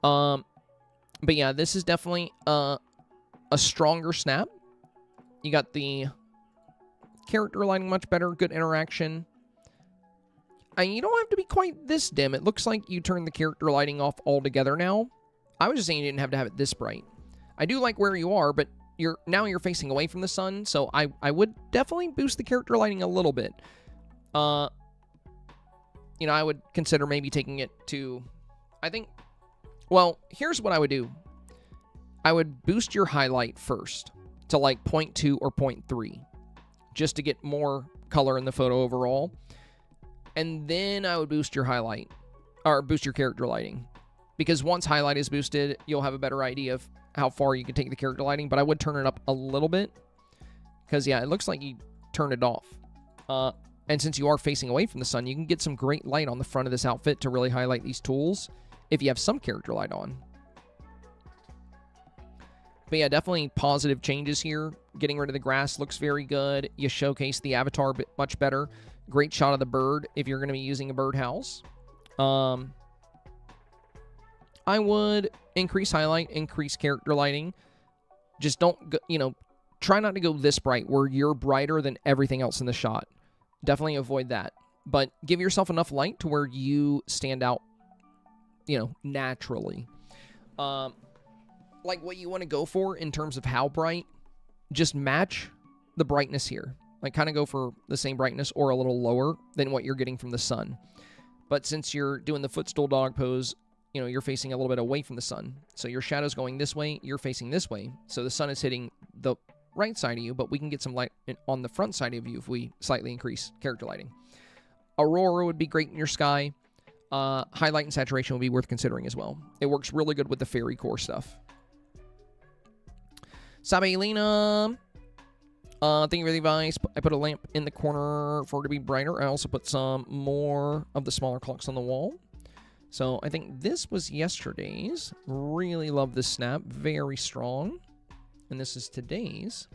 But yeah, this is definitely a stronger snap. You got the character lighting much better, good interaction. And you don't have to be quite this dim. It looks like you turned the character lighting off altogether now. I was just saying you didn't have to have it this bright. I do like where you are, but now you're facing away from the sun, so I would definitely boost the character lighting a little bit. You know, I would consider maybe taking it to, I think, well, here's what I would do. I would boost your highlight first to like 0.2 or 0.3 just to get more color in the photo overall. And then I would boost your highlight, or boost your character lighting. Because once highlight is boosted, you'll have a better idea of how far you can take the character lighting. But I would turn it up a little bit. Because, yeah, it looks like you turned it off. And since you are facing away from the sun, you can get some great light on the front of this outfit to really highlight these tools if you have some character light on. But yeah, definitely positive changes here. Getting rid of the grass looks very good. You showcase the avatar much better. Great shot of the bird if you're going to be using a birdhouse. I would increase highlight, increase character lighting. Just don't, try not to go this bright where you're brighter than everything else in the shot. Definitely avoid that. But give yourself enough light to where you stand out, naturally. Like what you want to go for in terms of how bright, just match the brightness here. Like kind of go for the same brightness or a little lower than what you're getting from the sun. But since you're doing the footstool dog pose, you're facing a little bit away from the sun. So your shadow's going this way, you're facing this way. So the sun is hitting the right side of you, but we can get some light on the front side of you if we slightly increase character lighting. Aurora would be great in your sky. Highlight and saturation would be worth considering as well. It works really good with the fairy core stuff. Sabelina, thank you for the advice. I put a lamp in the corner for it to be brighter. I also put some more of the smaller clocks on the wall. So I think this was yesterday's. Really love this snap. Very strong. And this is today's.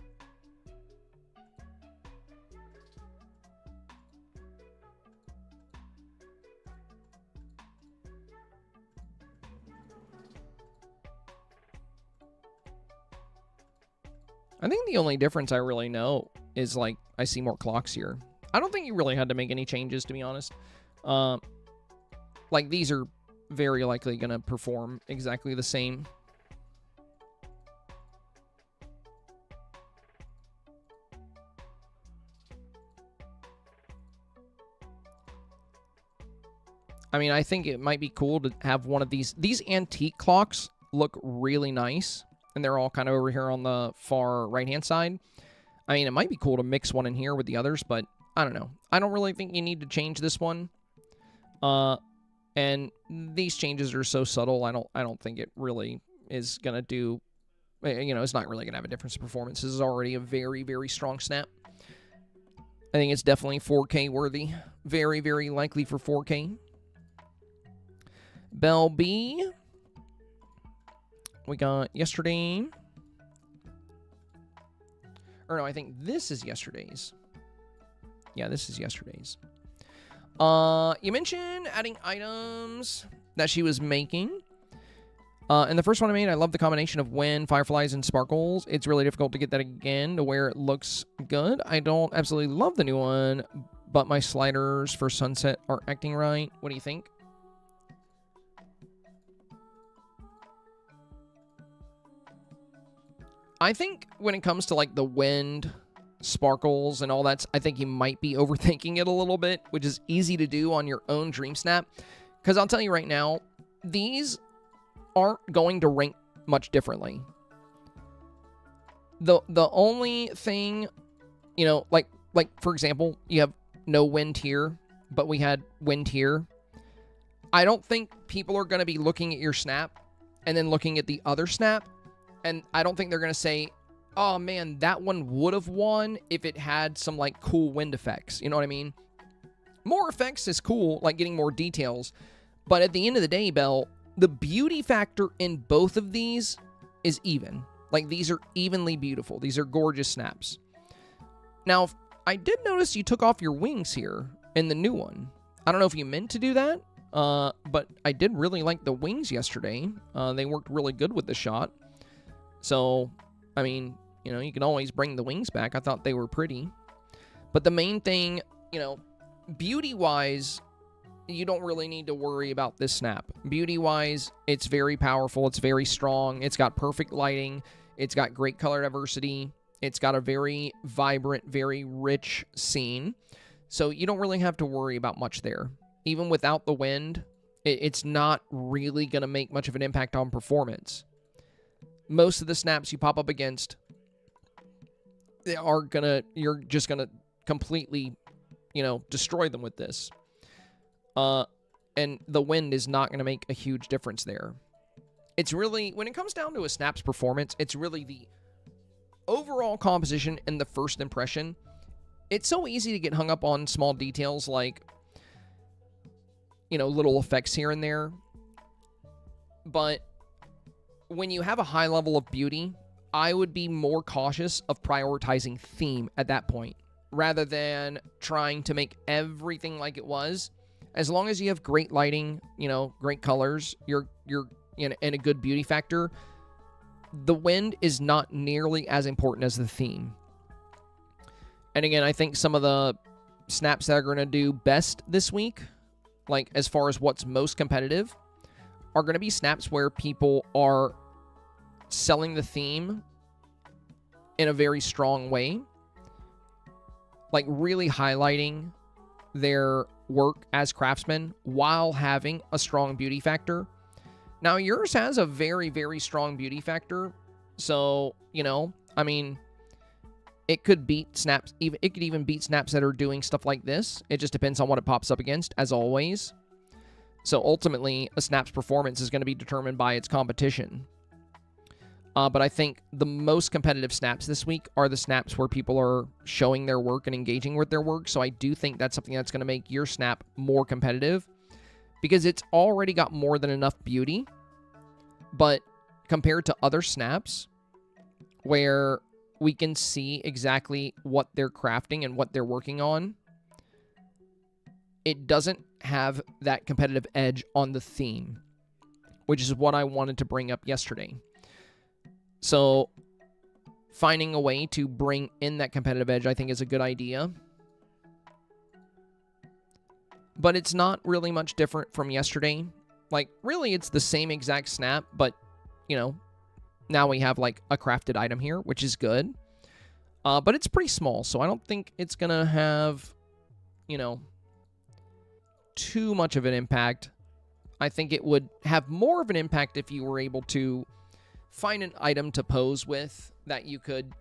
I think the only difference I really know is, like, I see more clocks here. I don't think you really had to make any changes, to be honest. Like, these are very likely going to perform exactly the same. I mean, I think it might be cool to have one of these. These antique clocks look really nice. And they're all kind of over here on the far right-hand side. I mean, it might be cool to mix one in here with the others, but I don't know. I don't really think you need to change this one. And these changes are so subtle, I don't think it really is going to do... it's not really going to have a difference in performance. This is already a very, very strong snap. I think it's definitely 4K worthy. Very, very likely for 4K. Bell B... We got yesterday. Or no, I think this is yesterday's. Yeah, this is yesterday's. You mentioned adding items that she was making. And the first one I made, I love the combination of wind, fireflies, and sparkles. It's really difficult to get that again to where it looks good. I don't absolutely love the new one, but my sliders for sunset are acting right. What do you think? I think when it comes to, like, the wind, sparkles, and all that, I think you might be overthinking it a little bit, which is easy to do on your own Dreamsnap. Because I'll tell you right now, these aren't going to rank much differently. The only thing, like for example, you have no wind here, but we had wind here. I don't think people are going to be looking at your snap and then looking at the other snap. And I don't think they're going to say, oh man, that one would have won if it had some like cool wind effects. You know what I mean? More effects is cool, like getting more details. But at the end of the day, Bell, the beauty factor in both of these is even. Like, these are evenly beautiful. These are gorgeous snaps. Now, I did notice you took off your wings here in the new one. I don't know if you meant to do that, but I did really like the wings yesterday. They worked really good with the shot. So, I mean, you know, you can always bring the wings back. I thought they were pretty. But the main thing, you know, beauty-wise, you don't really need to worry about this snap. Beauty-wise, it's very powerful. It's very strong. It's got perfect lighting. It's got great color diversity. It's got a very vibrant, very rich scene. So you don't really have to worry about much there. Even without the wind, it's not really going to make much of an impact on performance. Most of the snaps you pop up against, you're just going to completely, you know, destroy them with this. And the wind is not going to make a huge difference there. It's really, when it comes down to a snap's performance, it's really the overall composition and the first impression. It's so easy to get hung up on small details like, you know, little effects here and there. But when you have a high level of beauty, I would be more cautious of prioritizing theme at that point, rather than trying to make everything like it was. As long as you have great lighting, you know, great colors, you're and a good beauty factor, the wind is not nearly as important as the theme. And again, I think some of the snaps that are going to do best this week, like as far as what's most competitive, are going to be snaps where people are selling the theme in a very strong way, like really highlighting their work as craftsmen while having a strong beauty factor. Now, yours has a very, very strong beauty factor. So, you know, I mean, it could beat snaps. It could even beat snaps that are doing stuff like this. It just depends on what it pops up against, as always. So ultimately, a snap's performance is going to be determined by its competition. But I think the most competitive snaps this week are the snaps where people are showing their work and engaging with their work. So I do think that's something that's going to make your snap more competitive, because it's already got more than enough beauty. But compared to other snaps where we can see exactly what they're crafting and what they're working on, it doesn't have that competitive edge on the theme, which is what I wanted to bring up yesterday. So finding a way to bring in that competitive edge, I think, is a good idea. But it's not really much different from yesterday. Like, really, it's the same exact snap, but, you know, now we have, like, a crafted item here, which is good. But it's pretty small, so I don't think it's going to have, you know, too much of an impact. I think it would have more of an impact if you were able to find an item to pose with that you could,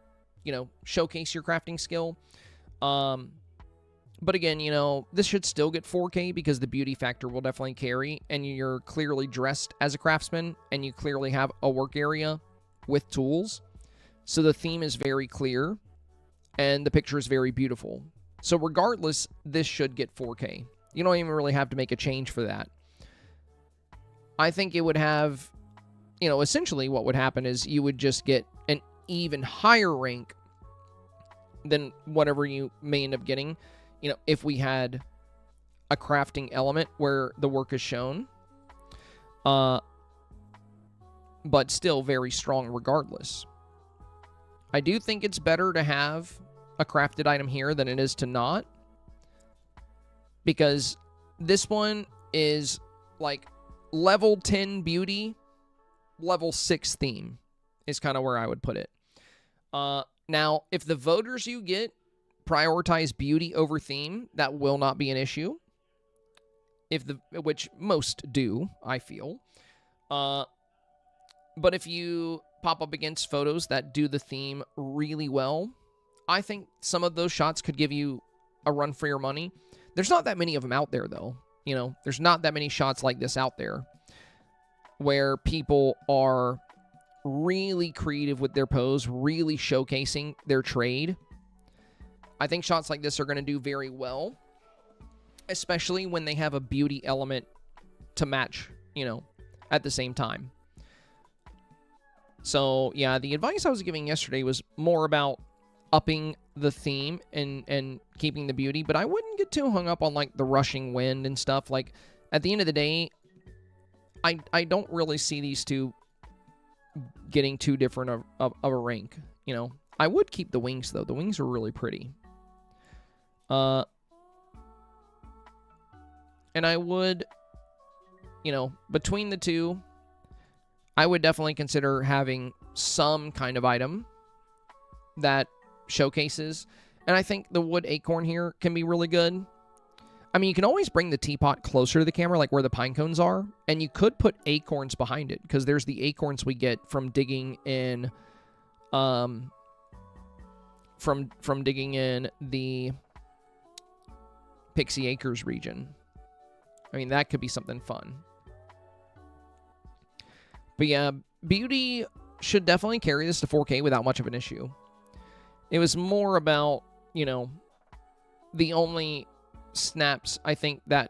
you know, showcase your crafting skill. But again, you know, this should still get 4K because the beauty factor will definitely carry, and you're clearly dressed as a craftsman, and you clearly have a work area with tools. So the theme is very clear, and the picture is very beautiful. So regardless, this should get 4K. You don't even really have to make a change for that. I think it would have, you know, essentially what would happen is you would just get an even higher rank than whatever you may end up getting, you know, if we had a crafting element where the work is shown. But still very strong regardless. I do think it's better to have a crafted item here than it is to not, because this one is like level 10 beauty, level 6 theme is kind of where I would put it. Now, if the voters you get prioritize beauty over theme, that will not be an issue. Which most do, I feel. But if you pop up against photos that do the theme really well, I think some of those shots could give you a run for your money. There's not that many of them out there, though. You know, there's not that many shots like this out there where people are really creative with their pose, really showcasing their trade. I think shots like this are going to do very well, especially when they have a beauty element to match, you know, at the same time. So, yeah, the advice I was giving yesterday was more about upping the theme and keeping the beauty, but I wouldn't get too hung up on, like, the rushing wind and stuff. Like, at the end of the day, I don't really see these two getting too different of a rank, you know. I would keep the wings, though. The wings are really pretty. And I would, you know, between the two, I would definitely consider having some kind of item that showcases. And I think the wood acorn here can be really good. I mean, you can always bring the teapot closer to the camera, like where the pine cones are, and you could put acorns behind it, because there's the acorns we get from digging in, from digging in the Pixie Acres region. I mean, that could be something fun. But yeah, beauty should definitely carry this to 4K without much of an issue. It was more about, you know, the only snaps I think that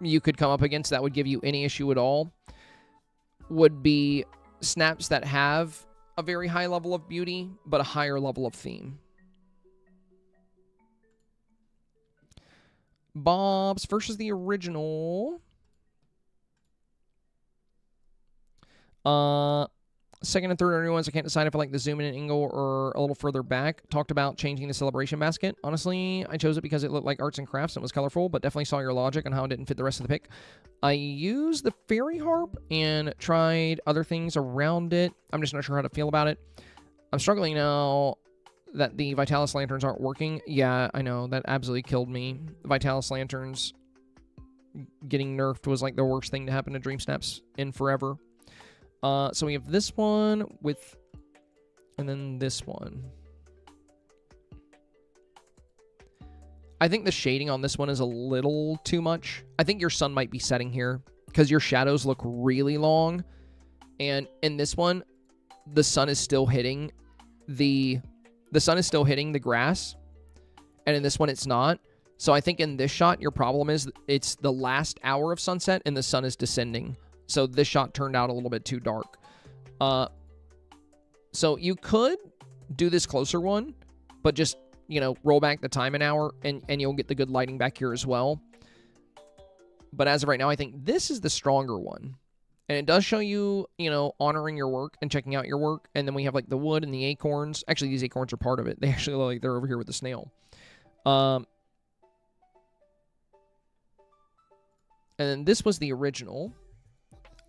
you could come up against that would give you any issue at all would be snaps that have a very high level of beauty, but a higher level of theme. Bob's versus the original. Second and third are new ones. I can't decide if I like the zoom in and angle or a little further back. Talked about changing the celebration basket. Honestly, I chose it because it looked like arts and crafts and it was colorful, but definitely saw your logic on how it didn't fit the rest of the pick. I used the fairy harp and tried other things around it. I'm just not sure how to feel about it. I'm struggling now that the Vitalis lanterns aren't working. Yeah, I know. That absolutely killed me. The Vitalis lanterns getting nerfed was like the worst thing to happen to Dreamsnaps in forever. So we have this one with, and then this one. I think the shading on this one is a little too much. I think your sun might be setting here because your shadows look really long. And in this one, the sun is still hitting the grass. And in this one, it's not. So I think in this shot, your problem is it's the last hour of sunset and the sun is descending. So this shot turned out a little bit too dark. So you could do this closer one, but just, you know, roll back the time an hour and you'll get the good lighting back here as well. But as of right now, I think this is the stronger one. And it does show you, you know, honoring your work and checking out your work. And then we have like the wood and the acorns. Actually, these acorns are part of it. They actually look like they're over here with the snail. And then this was the original.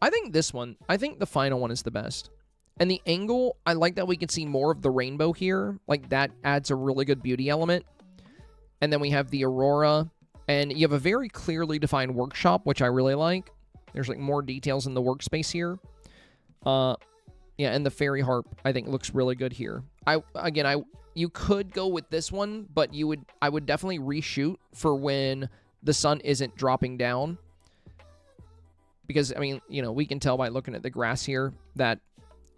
I think this one, I think the final one is the best. And the angle, I like that we can see more of the rainbow here. Like, that adds a really good beauty element. And then we have the aurora. And you have a very clearly defined workshop, which I really like. There's, like, more details in the workspace here. Yeah, and the fairy harp, I think, looks really good here. You could go with this one, but I would definitely reshoot for when the sun isn't dropping down. Because, I mean, you know, we can tell by looking at the grass here that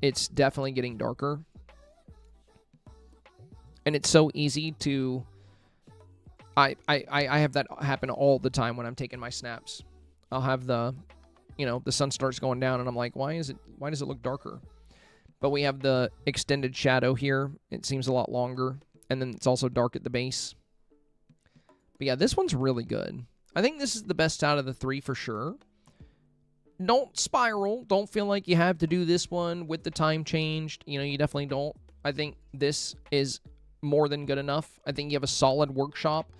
it's definitely getting darker. And it's so easy to... I have that happen all the time when I'm taking my snaps. I'll have the, you know, the sun starts going down and I'm like, why does it look darker? But we have the extended shadow here. It seems a lot longer. And then it's also dark at the base. But yeah, this one's really good. I think this is the best out of the three for sure. Don't spiral. Don't feel like you have to do this one with the time changed. You know, you definitely don't. I think this is more than good enough. I think you have a solid workshop.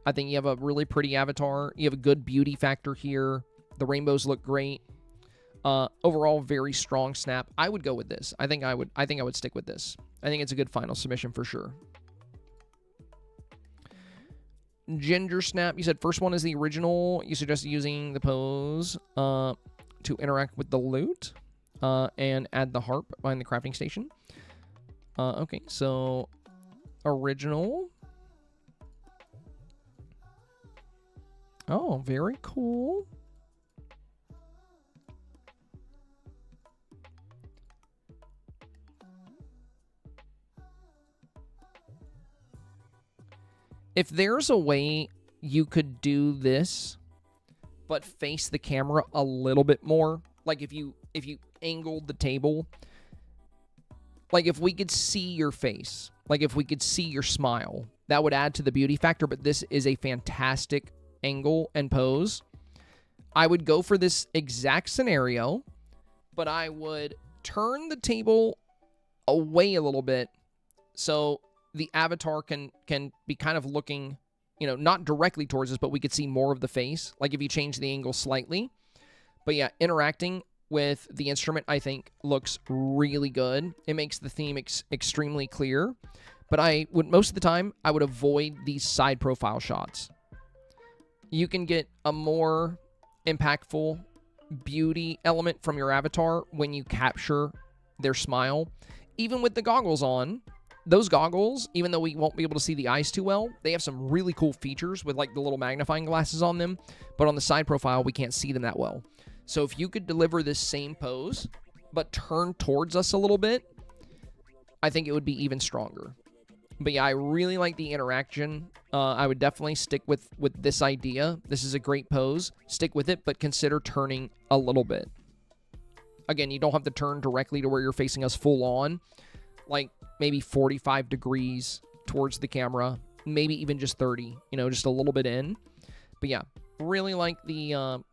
I think you have a really pretty avatar. You have a good beauty factor here. The rainbows look great. Overall, very strong snap. I would go with this. I think I would stick with this. I think it's a good final submission for sure. Ginger Snap, you said first one is the original. You suggested using the pose to interact with the loot and add the harp behind the crafting station. Okay, so original. Oh, very cool. If there's a way you could do this, but face the camera a little bit more, like if you angled the table, like if we could see your face, like if we could see your smile, that would add to the beauty factor. But this is a fantastic angle and pose. I would go for this exact scenario, but I would turn the table away a little bit so the avatar can be kind of looking, you know, not directly towards us, but we could see more of the face, like if you change the angle slightly. But yeah, interacting with the instrument, I think, looks really good. It makes the theme extremely clear. But I would, most of the time, I would avoid these side profile shots. You can get a more impactful beauty element from your avatar when you capture their smile. Even with the goggles on, those goggles, even though we won't be able to see the eyes too well, they have some really cool features with like the little magnifying glasses on them. But on the side profile, we can't see them that well. So if you could deliver this same pose, but turn towards us a little bit, I think it would be even stronger. But yeah, I really like the interaction. I would definitely stick with this idea. This is a great pose. Stick with it, but consider turning a little bit. Again, you don't have to turn directly to where you're facing us full on. Like maybe 45 degrees towards the camera. Maybe even just 30. You know, just a little bit in. But yeah, really like the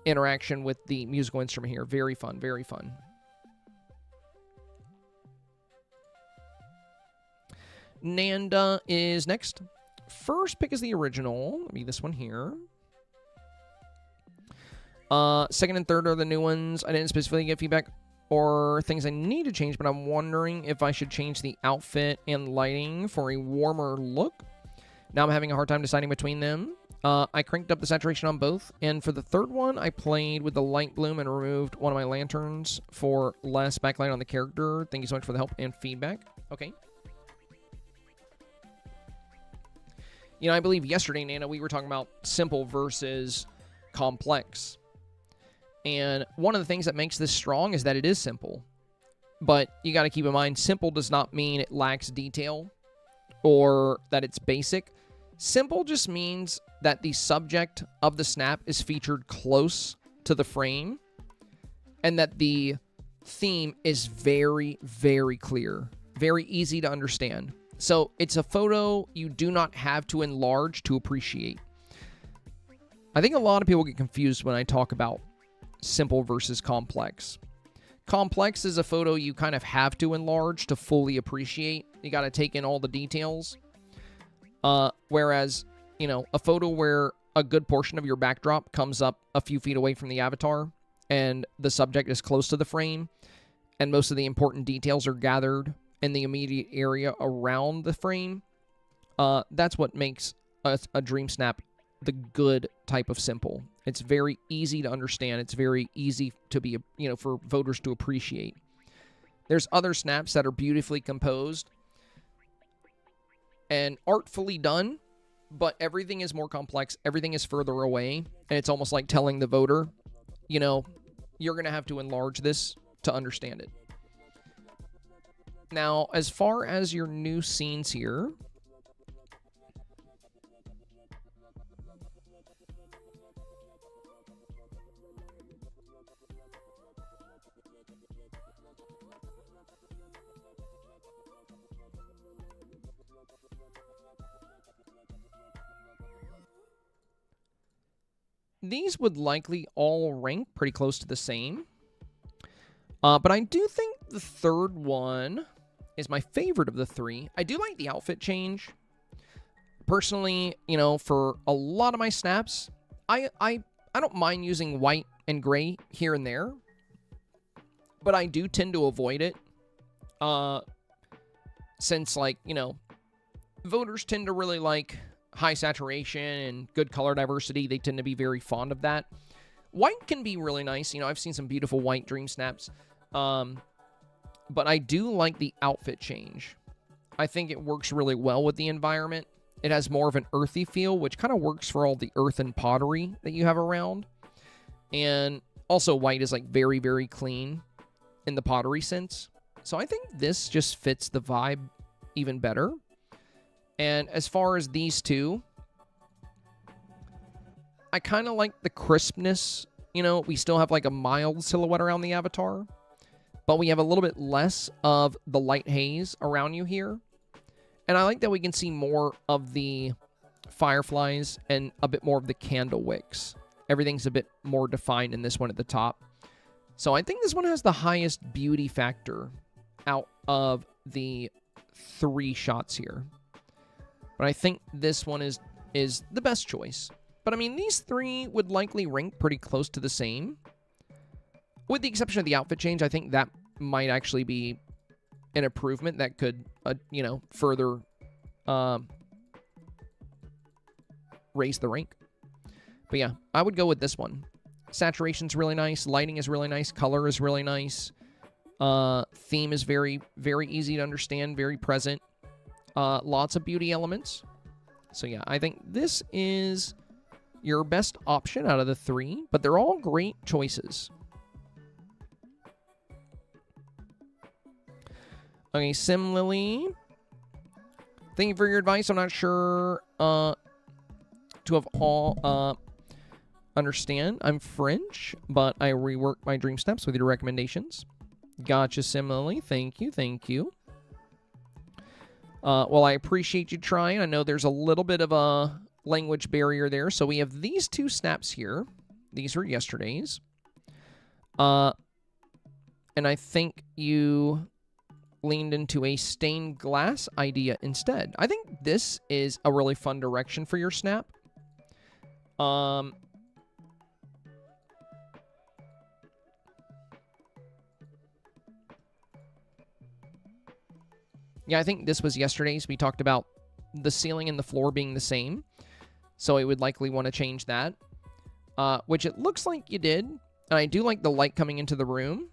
interaction with the musical instrument here. Very fun, very fun. Nanda is next. First pick is the original. Let me this one here. Second and third are the new ones. I didn't specifically get feedback or things I need to change, but I'm wondering if I should change the outfit and lighting for a warmer look. Now I'm having a hard time deciding between them. I cranked up the saturation on both, and for the third one, I played with the light bloom and removed one of my lanterns for less backlight on the character. Thank you so much for the help and feedback. Okay. You know, I believe yesterday, Nana, we were talking about simple versus complex. And one of the things that makes this strong is that it is simple. But you got to keep in mind, simple does not mean it lacks detail or that it's basic. Simple just means that the subject of the snap is featured close to the frame and that the theme is very, very clear, very easy to understand. So it's a photo you do not have to enlarge to appreciate. I think a lot of people get confused when I talk about simple versus complex. Complex is a photo you kind of have to enlarge to fully appreciate. You got to take in all the details. Whereas, you know, a photo where a good portion of your backdrop comes up a few feet away from the avatar and the subject is close to the frame and most of the important details are gathered in the immediate area around the frame, that's what makes a dream snap the good type of simple. It's very easy to understand. It's very easy to be, you know, for voters to appreciate. There's other snaps that are beautifully composed and artfully done, but everything is more complex. Everything is further away, and it's almost like telling the voter, you know, you're going to have to enlarge this to understand it. Now, as far as your new scenes here, these would likely all rank pretty close to the same. But I do think the third one is my favorite of the three. I do like the outfit change. Personally, you know, for a lot of my snaps, I don't mind using white and gray here and there, but I do tend to avoid it. Since, like, you know, voters tend to really like high saturation and good color diversity. They tend to be very fond of that. White can be really nice. You know, I've seen some beautiful white dream snaps. But I do like the outfit change. I think it works really well with the environment. It has more of an earthy feel, which kind of works for all the earth and pottery that you have around. And also white is like very, very clean in the pottery sense. So I think this just fits the vibe even better. And as far as these two, I kind of like the crispness. You know, we still have like a mild silhouette around the avatar, but we have a little bit less of the light haze around you here. And I like that we can see more of the fireflies and a bit more of the candle wicks. Everything's a bit more defined in this one at the top. So I think this one has the highest beauty factor out of the 3 shots here. But I think this one is the best choice. But I mean, these 3 would likely rank pretty close to the same. With the exception of the outfit change, I think that might actually be an improvement that could, you know, further raise the rank. But yeah, I would go with this one. Saturation's really nice. Lighting is really nice. Color is really nice. Theme is very, very easy to understand. Very present. Lots of beauty elements. So yeah, I think this is your best option out of the 3, but they're all great choices. Okay, similarly, thank you for your advice. I'm not sure to have all understand. I'm French, but I rework my dream snaps with your recommendations. Gotcha, similarly. Thank you, thank you. Well, I appreciate you trying. I know there's a little bit of a language barrier there. So we have these 2 snaps here. These are yesterday's. And I think you leaned into a stained glass idea instead. I think this is a really fun direction for your snap. Yeah, I think this was yesterday's. We talked about the ceiling and the floor being the same. So I would likely want to change that. Which it looks like you did. And I do like the light coming into the room.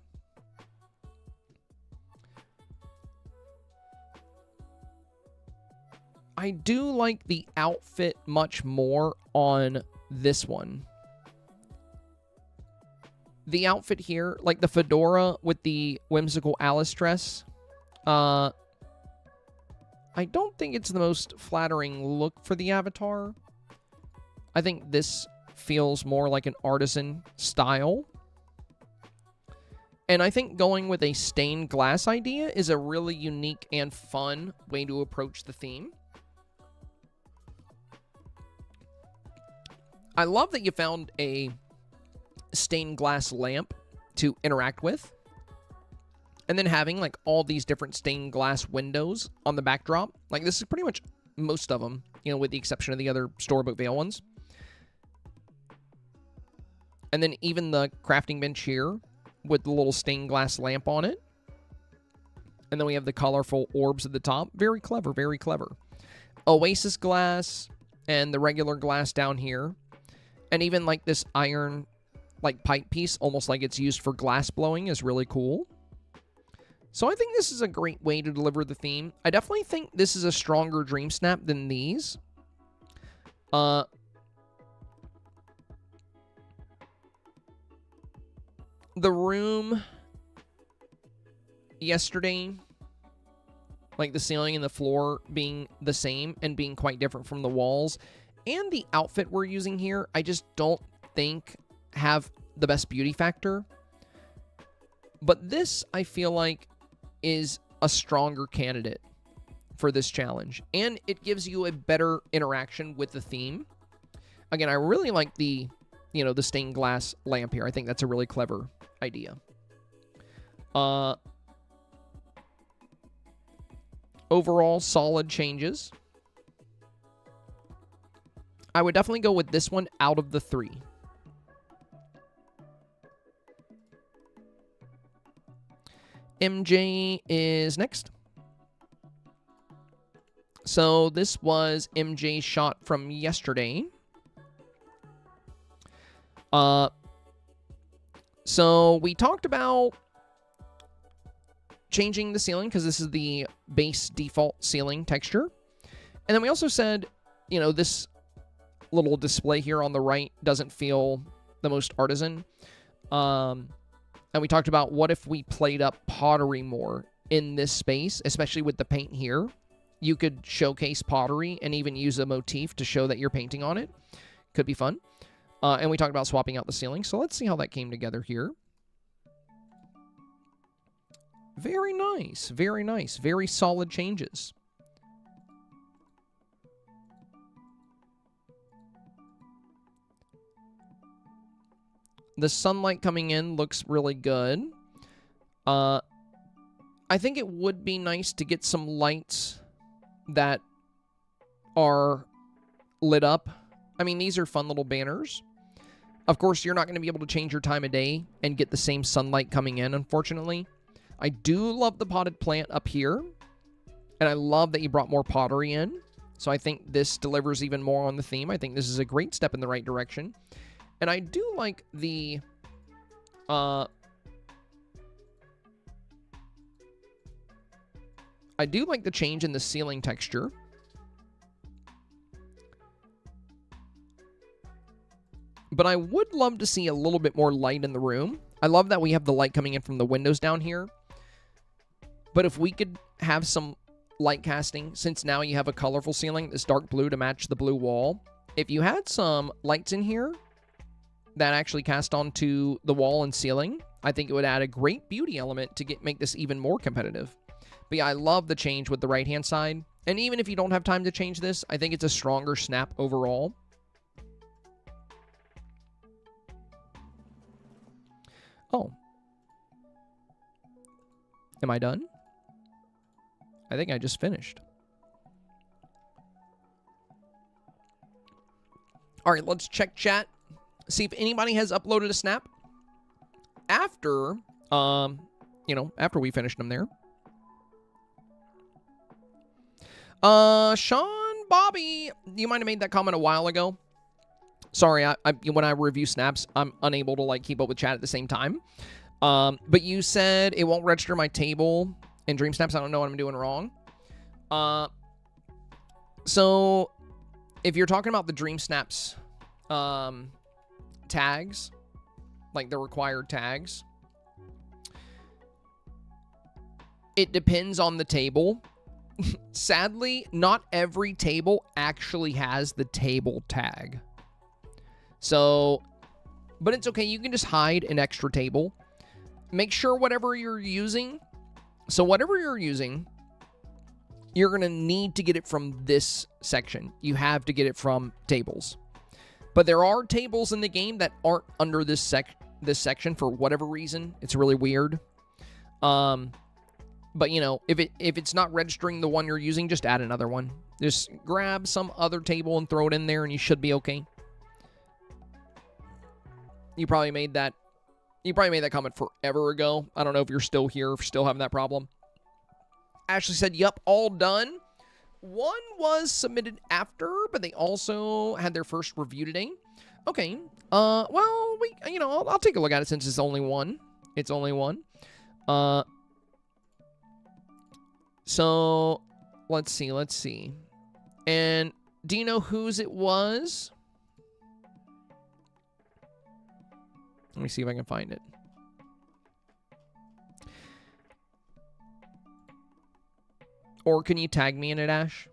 I do like the outfit much more on this one. The outfit here, like the fedora with the whimsical Alice dress, I don't think it's the most flattering look for the avatar. I think this feels more like an artisan style. And I think going with a stained glass idea is a really unique and fun way to approach the theme. I love that you found a stained glass lamp to interact with. And then having like all these different stained glass windows on the backdrop. Like this is pretty much most of them, you know, with the exception of the other Storybook Veil ones. And then even the crafting bench here with the little stained glass lamp on it. And then we have the colorful orbs at the top. Very clever, very clever. Oasis glass and the regular glass down here. And even like this iron like pipe piece, almost like it's used for glass blowing, is really cool. So I think this is a great way to deliver the theme. I definitely think this is a stronger Dream Snap than these. The room yesterday, like the ceiling and the floor being the same and being quite different from the walls, and the outfit we're using here, I just don't think have the best beauty factor. But this, I feel like, is a stronger candidate for this challenge. And it gives you a better interaction with the theme. Again, I really like the, you know, the stained glass lamp here. I think that's a really clever idea. Overall, solid changes. I would definitely go with this one out of the 3. MJ is next. So this was MJ's shot from yesterday. So we talked about changing the ceiling because this is the base default ceiling texture. And then we also said you know, this little display here on the right doesn't feel the most artisan. And we talked about what if we played up pottery more in this space, especially with the paint here. You could showcase pottery and even use a motif to show that you're painting on it. Could be fun. And we talked about swapping out the ceiling. So let's see how that came together here. Very nice. Very nice. Very solid changes. The sunlight coming in looks really good. I think it would be nice to get some lights that are lit up. I mean, these are fun little banners. Of course, you're not going to be able to change your time of day and get the same sunlight coming in, unfortunately. I do love the potted plant up here. And I love that you brought more pottery in. So I think this delivers even more on the theme. I think this is a great step in the right direction. And I do like the... I do like the change in the ceiling texture. But I would love to see a little bit more light in the room. I love that we have the light coming in from the windows down here. But if we could have some light casting, since now you have a colorful ceiling, this dark blue to match the blue wall. If you had some lights in here that actually cast onto the wall and ceiling, I think it would add a great beauty element to make this even more competitive. But yeah, I love the change with the right-hand side. And even if you don't have time to change this, I think it's a stronger snap overall. Oh. Am I done? I think I just finished. All right, let's check chat. See if anybody has uploaded a snap after, after we finished them there. Sean Bobby, you might have made that comment a while ago. Sorry, when I review snaps, I'm unable to keep up with chat at the same time. But you said it won't register my table in Dreamsnaps. I don't know what I'm doing wrong. So if you're talking about the Dreamsnaps tags, like the required tags, it depends on the table. Sadly, not every table actually has the table tag. So, but it's okay. You can just hide an extra table. Make sure whatever you're using, you're going to need to get it from this section. You have to get it from tables. But there are tables in the game that aren't under this section for whatever reason. It's really weird. But, if it's not registering the one you're using, just add another one. Just grab some other table and throw it in there, and you should be okay. You probably made that comment forever ago. I don't know if you're still here, still having that problem. Ashley said, "Yup, all done." One was submitted after, but they also had their first review today. Okay. Well, I'll take a look at it since it's only one. It's only one. So, let's see. And do you know whose it was? Let me see if I can find it. Or can you tag me in it, Ash?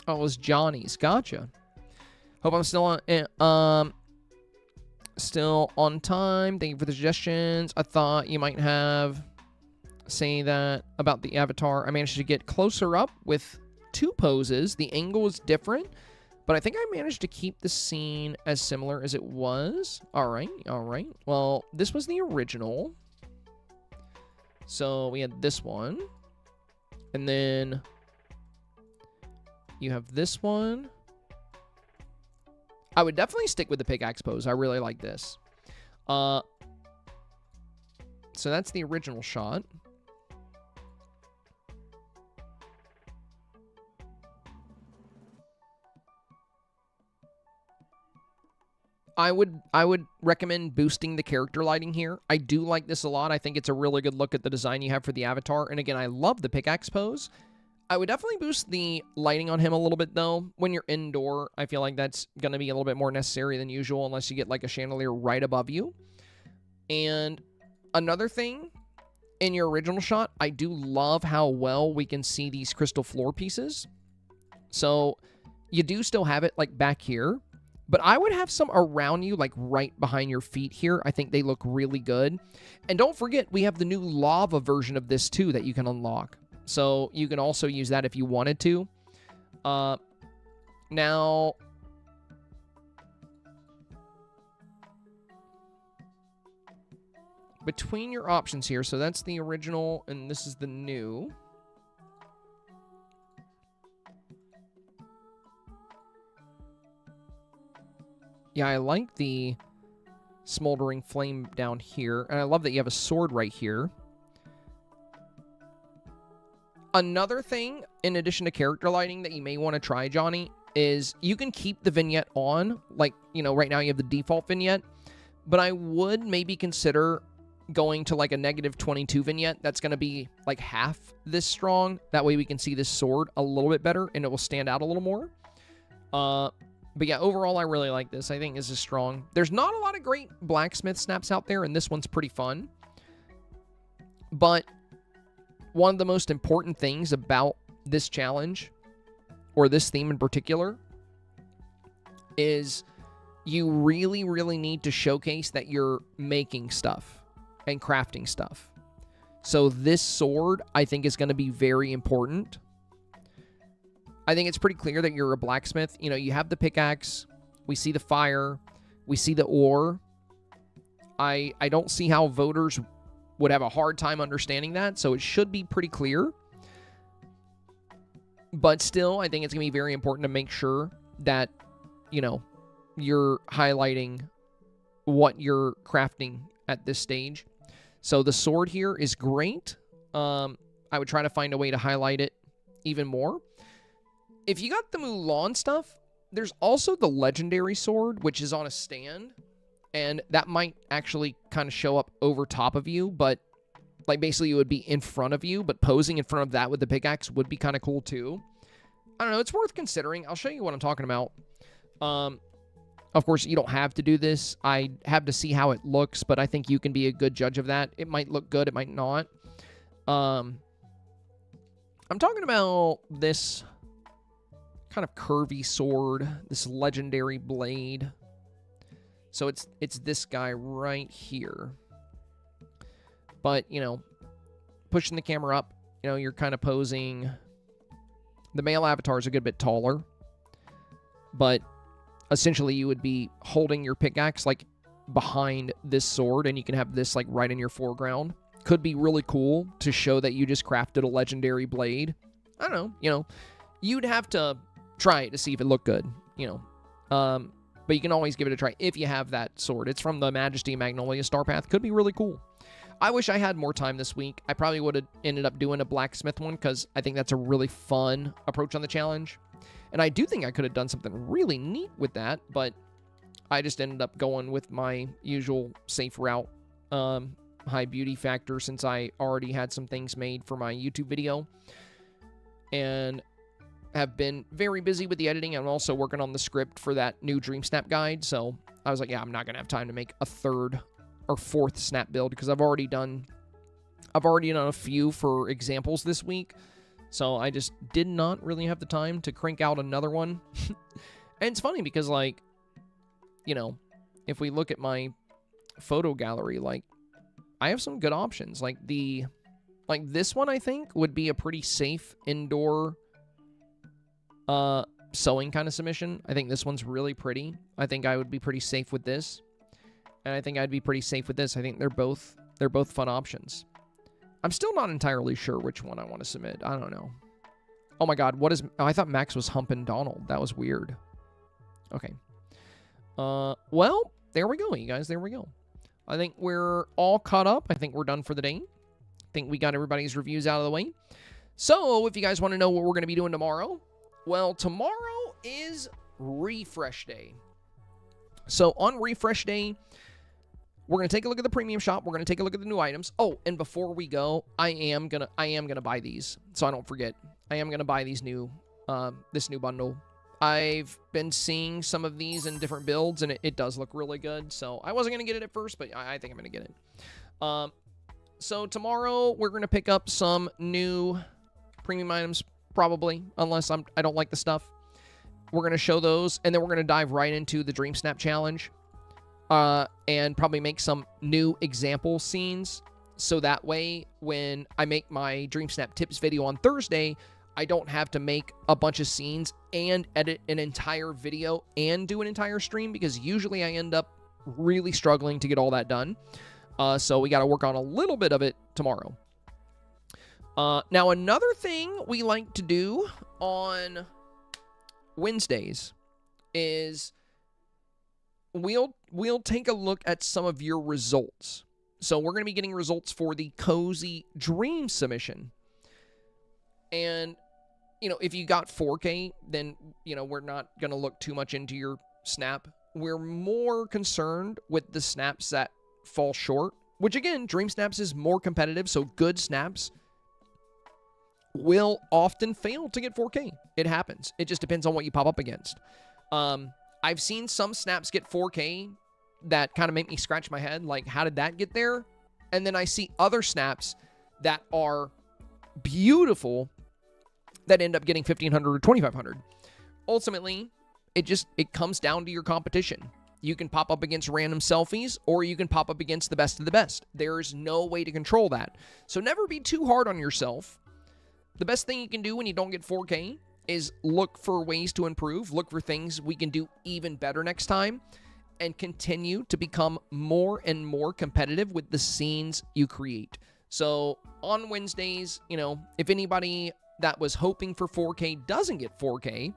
Oh, it was Johnny's. Gotcha. Hope I'm still on time. Thank you for the suggestions. I thought you might have say that about the avatar. I managed to get closer up with 2 poses. The angle is different, but I think I managed to keep the scene as similar as it was. All right. Well, this was the original. So we had this one. And then you have this one. I would definitely stick with the pickaxe pose. I really like this. So that's the original shot. I would recommend boosting the character lighting here. I do like this a lot. I think it's a really good look at the design you have for the avatar. And again, I love the pickaxe pose. I would definitely boost the lighting on him a little bit, though. When you're indoor, I feel like that's going to be a little bit more necessary than usual unless you get like a chandelier right above you. And another thing, in your original shot, I do love how well we can see these crystal floor pieces. So you do still have it like back here. But I would have some around you, like right behind your feet here. I think they look really good. And don't forget, we have the new lava version of this too that you can unlock. So you can also use that if you wanted to. Now, between your options here, so that's the original and this is the new. Yeah, I like the smoldering flame down here. And I love that you have a sword right here. Another thing, in addition to character lighting, that you may want to try, Johnny, is you can keep the vignette on. Like, you know, right now you have the default vignette. But I would maybe consider going to like a -22 vignette. That's going to be like half this strong. That way we can see this sword a little bit better and it will stand out a little more. But yeah, overall, I really like this. I think this is strong. There's not a lot of great blacksmith snaps out there, and this one's pretty fun. But one of the most important things about this challenge, or this theme in particular, is you really, really need to showcase that you're making stuff and crafting stuff. So this sword, I think, is going to be very important. I think it's pretty clear that you're a blacksmith. You know, you have the pickaxe. We see the fire. We see the ore. I don't see how voters would have a hard time understanding that, so it should be pretty clear. But still, I think it's going to be very important to make sure that, you know, you're highlighting what you're crafting at this stage. So the sword here is great. I would try to find a way to highlight it even more. If you got the Mulan stuff, there's also the legendary sword, which is on a stand. And that might actually kind of show up over top of you, but like basically it would be in front of you, but posing in front of that with the pickaxe would be kind of cool too. I don't know, it's worth considering. I'll show you what I'm talking about. Of course, you don't have to do this. I have to see how it looks, but I think you can be a good judge of that. It might look good, it might not. I'm talking about this kind of curvy sword, this legendary blade. So it's this guy right here. But, you know, pushing the camera up, you know, you're kind of posing. The male avatar is a good bit taller. But essentially you would be holding your pickaxe like behind this sword, and you can have this like right in your foreground. Could be really cool to show that you just crafted a legendary blade. I don't know, you know, you'd have to try it to see if it looked good, you know. But you can always give it a try if you have that sword. It's from the Majesty Magnolia STARPATH. Could be really cool. I wish I had more time this week. I probably would have ended up doing a blacksmith one because I think that's a really fun approach on the challenge. And I do think I could have done something really neat with that, but I just ended up going with my usual safe route, high beauty factor, since I already had some things made for my YouTube video. And have been very busy with the editing. I'm also working on the script for that new Dreamsnap guide. So I was like, yeah, I'm not going to have time to make a third or fourth snap build because I've already done a few for examples this week. So I just did not really have the time to crank out another one. And it's funny because, like, you know, if we look at my photo gallery, like, I have some good options. Like this one, I think, would be a pretty safe indoor sewing kind of submission. I think this one's really pretty. I think I would be pretty safe with this. And I think I'd be pretty safe with this. I think they're both fun options. I'm still not entirely sure which one I want to submit. I don't know. Oh my god, what is... Oh, I thought Max was humping Donald. That was weird. Okay. Well, there we go, you guys. There we go. I think we're all caught up. I think we're done for the day. I think we got everybody's reviews out of the way. So, if you guys want to know what we're going to be doing tomorrow, well, tomorrow is refresh day. So on refresh day, we're going to take a look at the premium shop. We're going to take a look at the new items. Oh, and before we go, I am going to buy these, so I don't forget. I am going to buy these new this new bundle. I've been seeing some of these in different builds, and it does look really good. So I wasn't going to get it at first, but I think I'm going to get it. So tomorrow we're going to pick up some new premium items, probably, unless I don't like the stuff. We're going to show those, and then we're going to dive right into the Dreamsnap challenge, and probably make some new example scenes. So that way, when I make my Dreamsnap tips video on Thursday, I don't have to make a bunch of scenes and edit an entire video and do an entire stream, because usually I end up really struggling to get all that done. So we got to work on a little bit of it tomorrow. Now, another thing we like to do on Wednesdays is we'll take a look at some of your results. So we're going to be getting results for the Cozy Dream submission. And, if you got 4K, then, we're not going to look too much into your snap. We're more concerned with the snaps that fall short, which, again, Dreamsnaps is more competitive, so good snaps will often fail to get 4K. It happens. It just depends on what you pop up against. I've seen some snaps get 4K that kind of make me scratch my head, like, how did that get there? And then I see other snaps that are beautiful that end up getting 1,500 or 2,500. Ultimately, it comes down to your competition. You can pop up against random selfies, or you can pop up against the best of the best. There's no way to control that. So never be too hard on yourself. The best thing you can do when you don't get 4K is look for ways to improve, look for things we can do even better next time, and continue to become more and more competitive with the scenes you create. So on Wednesdays, if anybody that was hoping for 4K doesn't get 4K,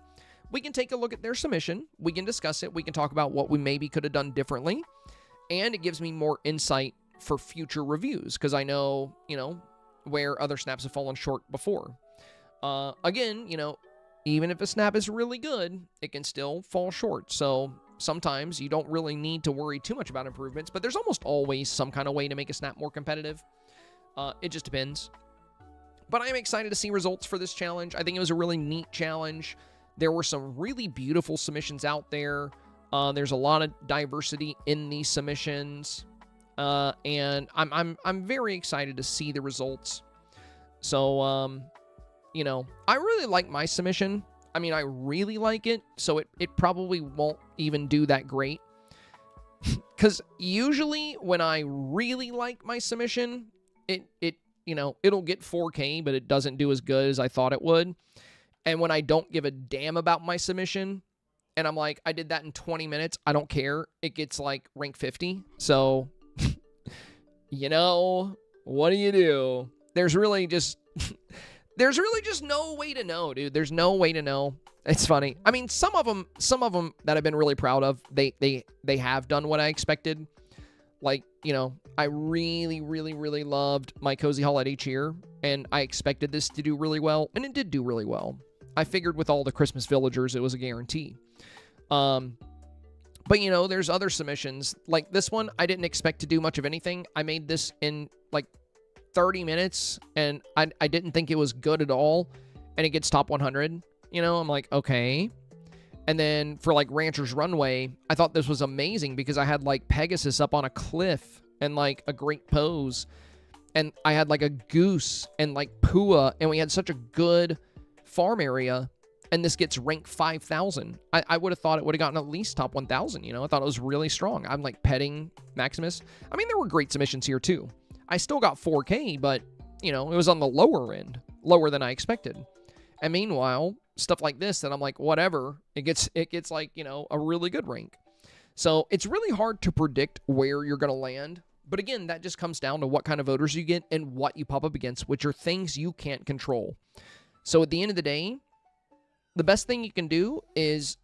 we can take a look at their submission. We can discuss it. We can talk about what we maybe could have done differently. And it gives me more insight for future reviews, because I know, where other snaps have fallen short before. Again, even if a snap is really good, it can still fall short. So sometimes you don't really need to worry too much about improvements, but there's almost always some kind of way to make a snap more competitive. It just depends. But I'm excited to see results for this challenge. I think it was a really neat challenge. There were some really beautiful submissions out there. There's a lot of diversity in these submissions. And I'm very excited to see the results. So, I really like my submission. I mean, I really like it, so it probably won't even do that great. Because usually when I really like my submission, it'll get 4K, but it doesn't do as good as I thought it would. And when I don't give a damn about my submission, and I'm like, I did that in 20 minutes, I don't care, it gets like rank 50. So, what do you do? There's really just no way to know, dude. There's no way to know. It's funny. I mean, some of them that I've been really proud of, they have done what I expected. Like, I really, really, really loved my Cozy Holiday Cheer, and I expected this to do really well, and it did do really well. I figured with all the Christmas villagers, it was a guarantee. But, there's other submissions. Like this one, I didn't expect to do much of anything. I made this in, 30 minutes, and I didn't think it was good at all, and it gets top 100. I'm like, okay. And then for, Rancher's Runway, I thought this was amazing because I had, Pegasus up on a cliff and, a great pose. And I had, a goose and, Pua, and we had such a good farm area, and this gets rank 5,000. I would have thought it would have gotten at least top 1,000, I thought it was really strong. I'm, petting Maximus. I mean, there were great submissions here, too. I still got 4K, but, it was on the lower end, lower than I expected. And meanwhile, stuff like this that I'm like, whatever, it gets a really good rank. So it's really hard to predict where you're going to land. But again, that just comes down to what kind of voters you get and what you pop up against, which are things you can't control. So at the end of the day, the best thing you can do is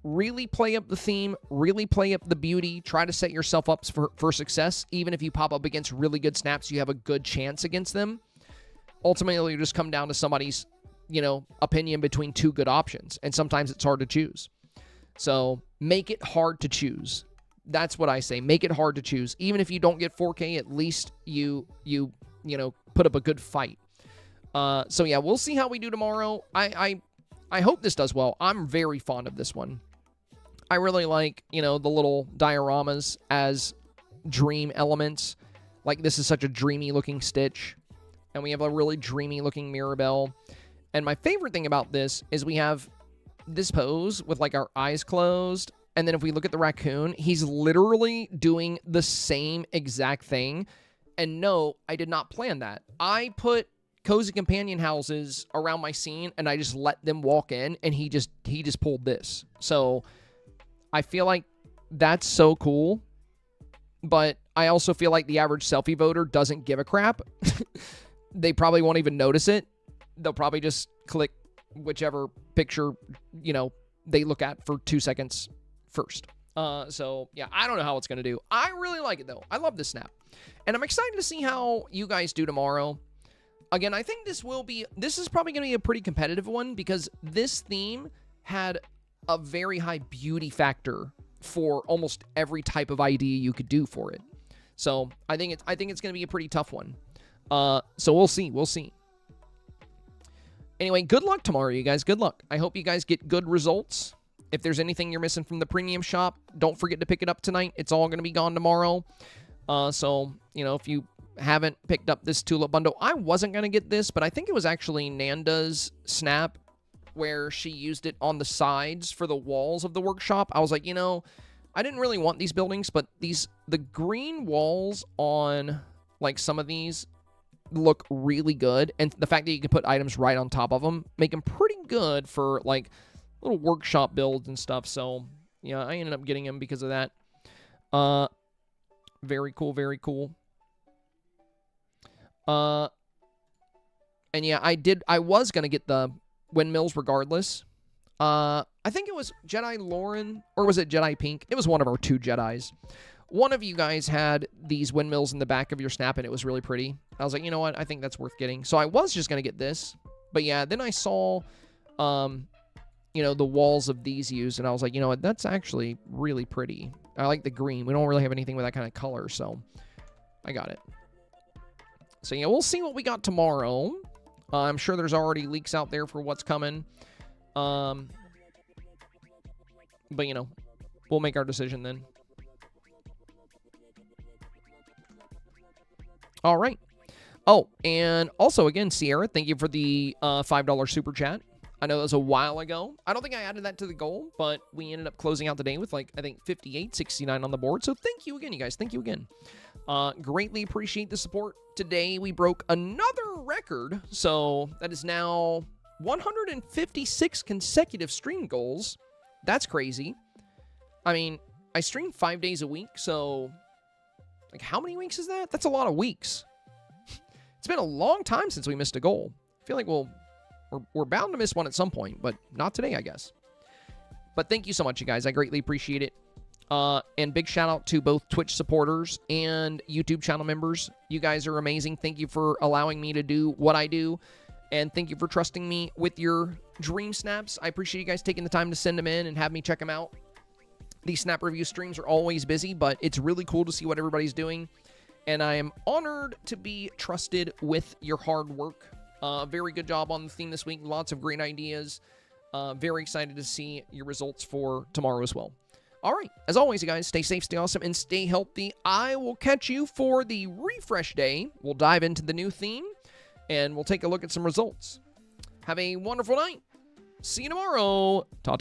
really play up the theme, really play up the beauty, try to set yourself up for success. Even if you pop up against really good snaps, you have a good chance against them. Ultimately, it'll just come down to somebody's, opinion between two good options. And sometimes it's hard to choose. So make it hard to choose. That's what I say. Make it hard to choose. Even if you don't get 4K, at least you know, put up a good fight. So yeah, we'll see how we do tomorrow. I hope this does well. I'm very fond of this one. I really like, you know, the little dioramas as dream elements. Like, this is such a dreamy looking Stitch. And we have a really dreamy looking Mirabelle. And my favorite thing about this is we have this pose with like our eyes closed. And then if we look at the raccoon, he's literally doing the same exact thing. And no, I did not plan that. I put cozy companion houses around my scene and I just let them walk in, and he just pulled this. So I feel like that's so cool. But I also feel like the average selfie voter doesn't give a crap. They probably won't even notice it. They'll probably just click whichever picture, you know, they look at for 2 seconds first. So yeah, I don't know how it's going to do. I really like it though. I love this snap. And I'm excited to see how you guys do tomorrow. Again, I think this is probably going to be a pretty competitive one, because this theme had a very high beauty factor for almost every type of idea you could do for it. So I think it's going to be a pretty tough one. So we'll see. Anyway, good luck tomorrow, you guys. Good luck. I hope you guys get good results. If there's anything you're missing from the premium shop, don't forget to pick it up tonight. It's all going to be gone tomorrow. So, you know, if you haven't picked up this tulip bundle, I wasn't going to get this, but I think it was actually Nanda's snap where she used it on the sides for the walls of the workshop. I was like, you know, I didn't really want these buildings, but the green walls on like some of these look really good. And the fact that you can put items right on top of them make them pretty good for like little workshop builds and stuff. So yeah, I ended up getting them because of that. Very cool, very cool. And yeah, I was gonna get the windmills regardless. I think it was Jedi Lauren, or was it Jedi Pink? It was one of our 2 Jedis. One of you guys had these windmills in the back of your snap, and it was really pretty. I was like, you know what? I think that's worth getting. So I was just gonna get this, but yeah, then I saw, you know, the walls of these used, and I was like, you know what? That's actually really pretty. I like the green. We don't really have anything with that kind of color, so I got it. So yeah, we'll see what we got tomorrow. I'm sure there's already leaks out there for what's coming. But, you know, we'll make our decision then. All right. Oh, and also, again, Sierra, thank you for the $5 super chat. I know that was a while ago. I don't think I added that to the goal, but we ended up closing out the day with, like, I think 58.69 on the board. So thank you again, you guys. Thank you again. Greatly appreciate the support. Today, we broke another record. So that is now 156 consecutive stream goals. That's crazy. I mean, I stream 5 days a week, so like, how many weeks is that? That's a lot of weeks. It's been a long time since we missed a goal. I feel like we're bound to miss one at some point, but not today, I guess. But thank you so much, you guys. I greatly appreciate it. And big shout out to both Twitch supporters and YouTube channel members. You guys are amazing. Thank you for allowing me to do what I do. And thank you for trusting me with your dream snaps. I appreciate you guys taking the time to send them in and have me check them out. These snap review streams are always busy, but it's really cool to see what everybody's doing. And I am honored to be trusted with your hard work. Very good job on the theme this week. Lots of great ideas. Very excited to see your results for tomorrow as well. All right. As always, you guys, stay safe, stay awesome, and stay healthy. I will catch you for the refresh day. We'll dive into the new theme, and we'll take a look at some results. Have a wonderful night. See you tomorrow. Ta-ta.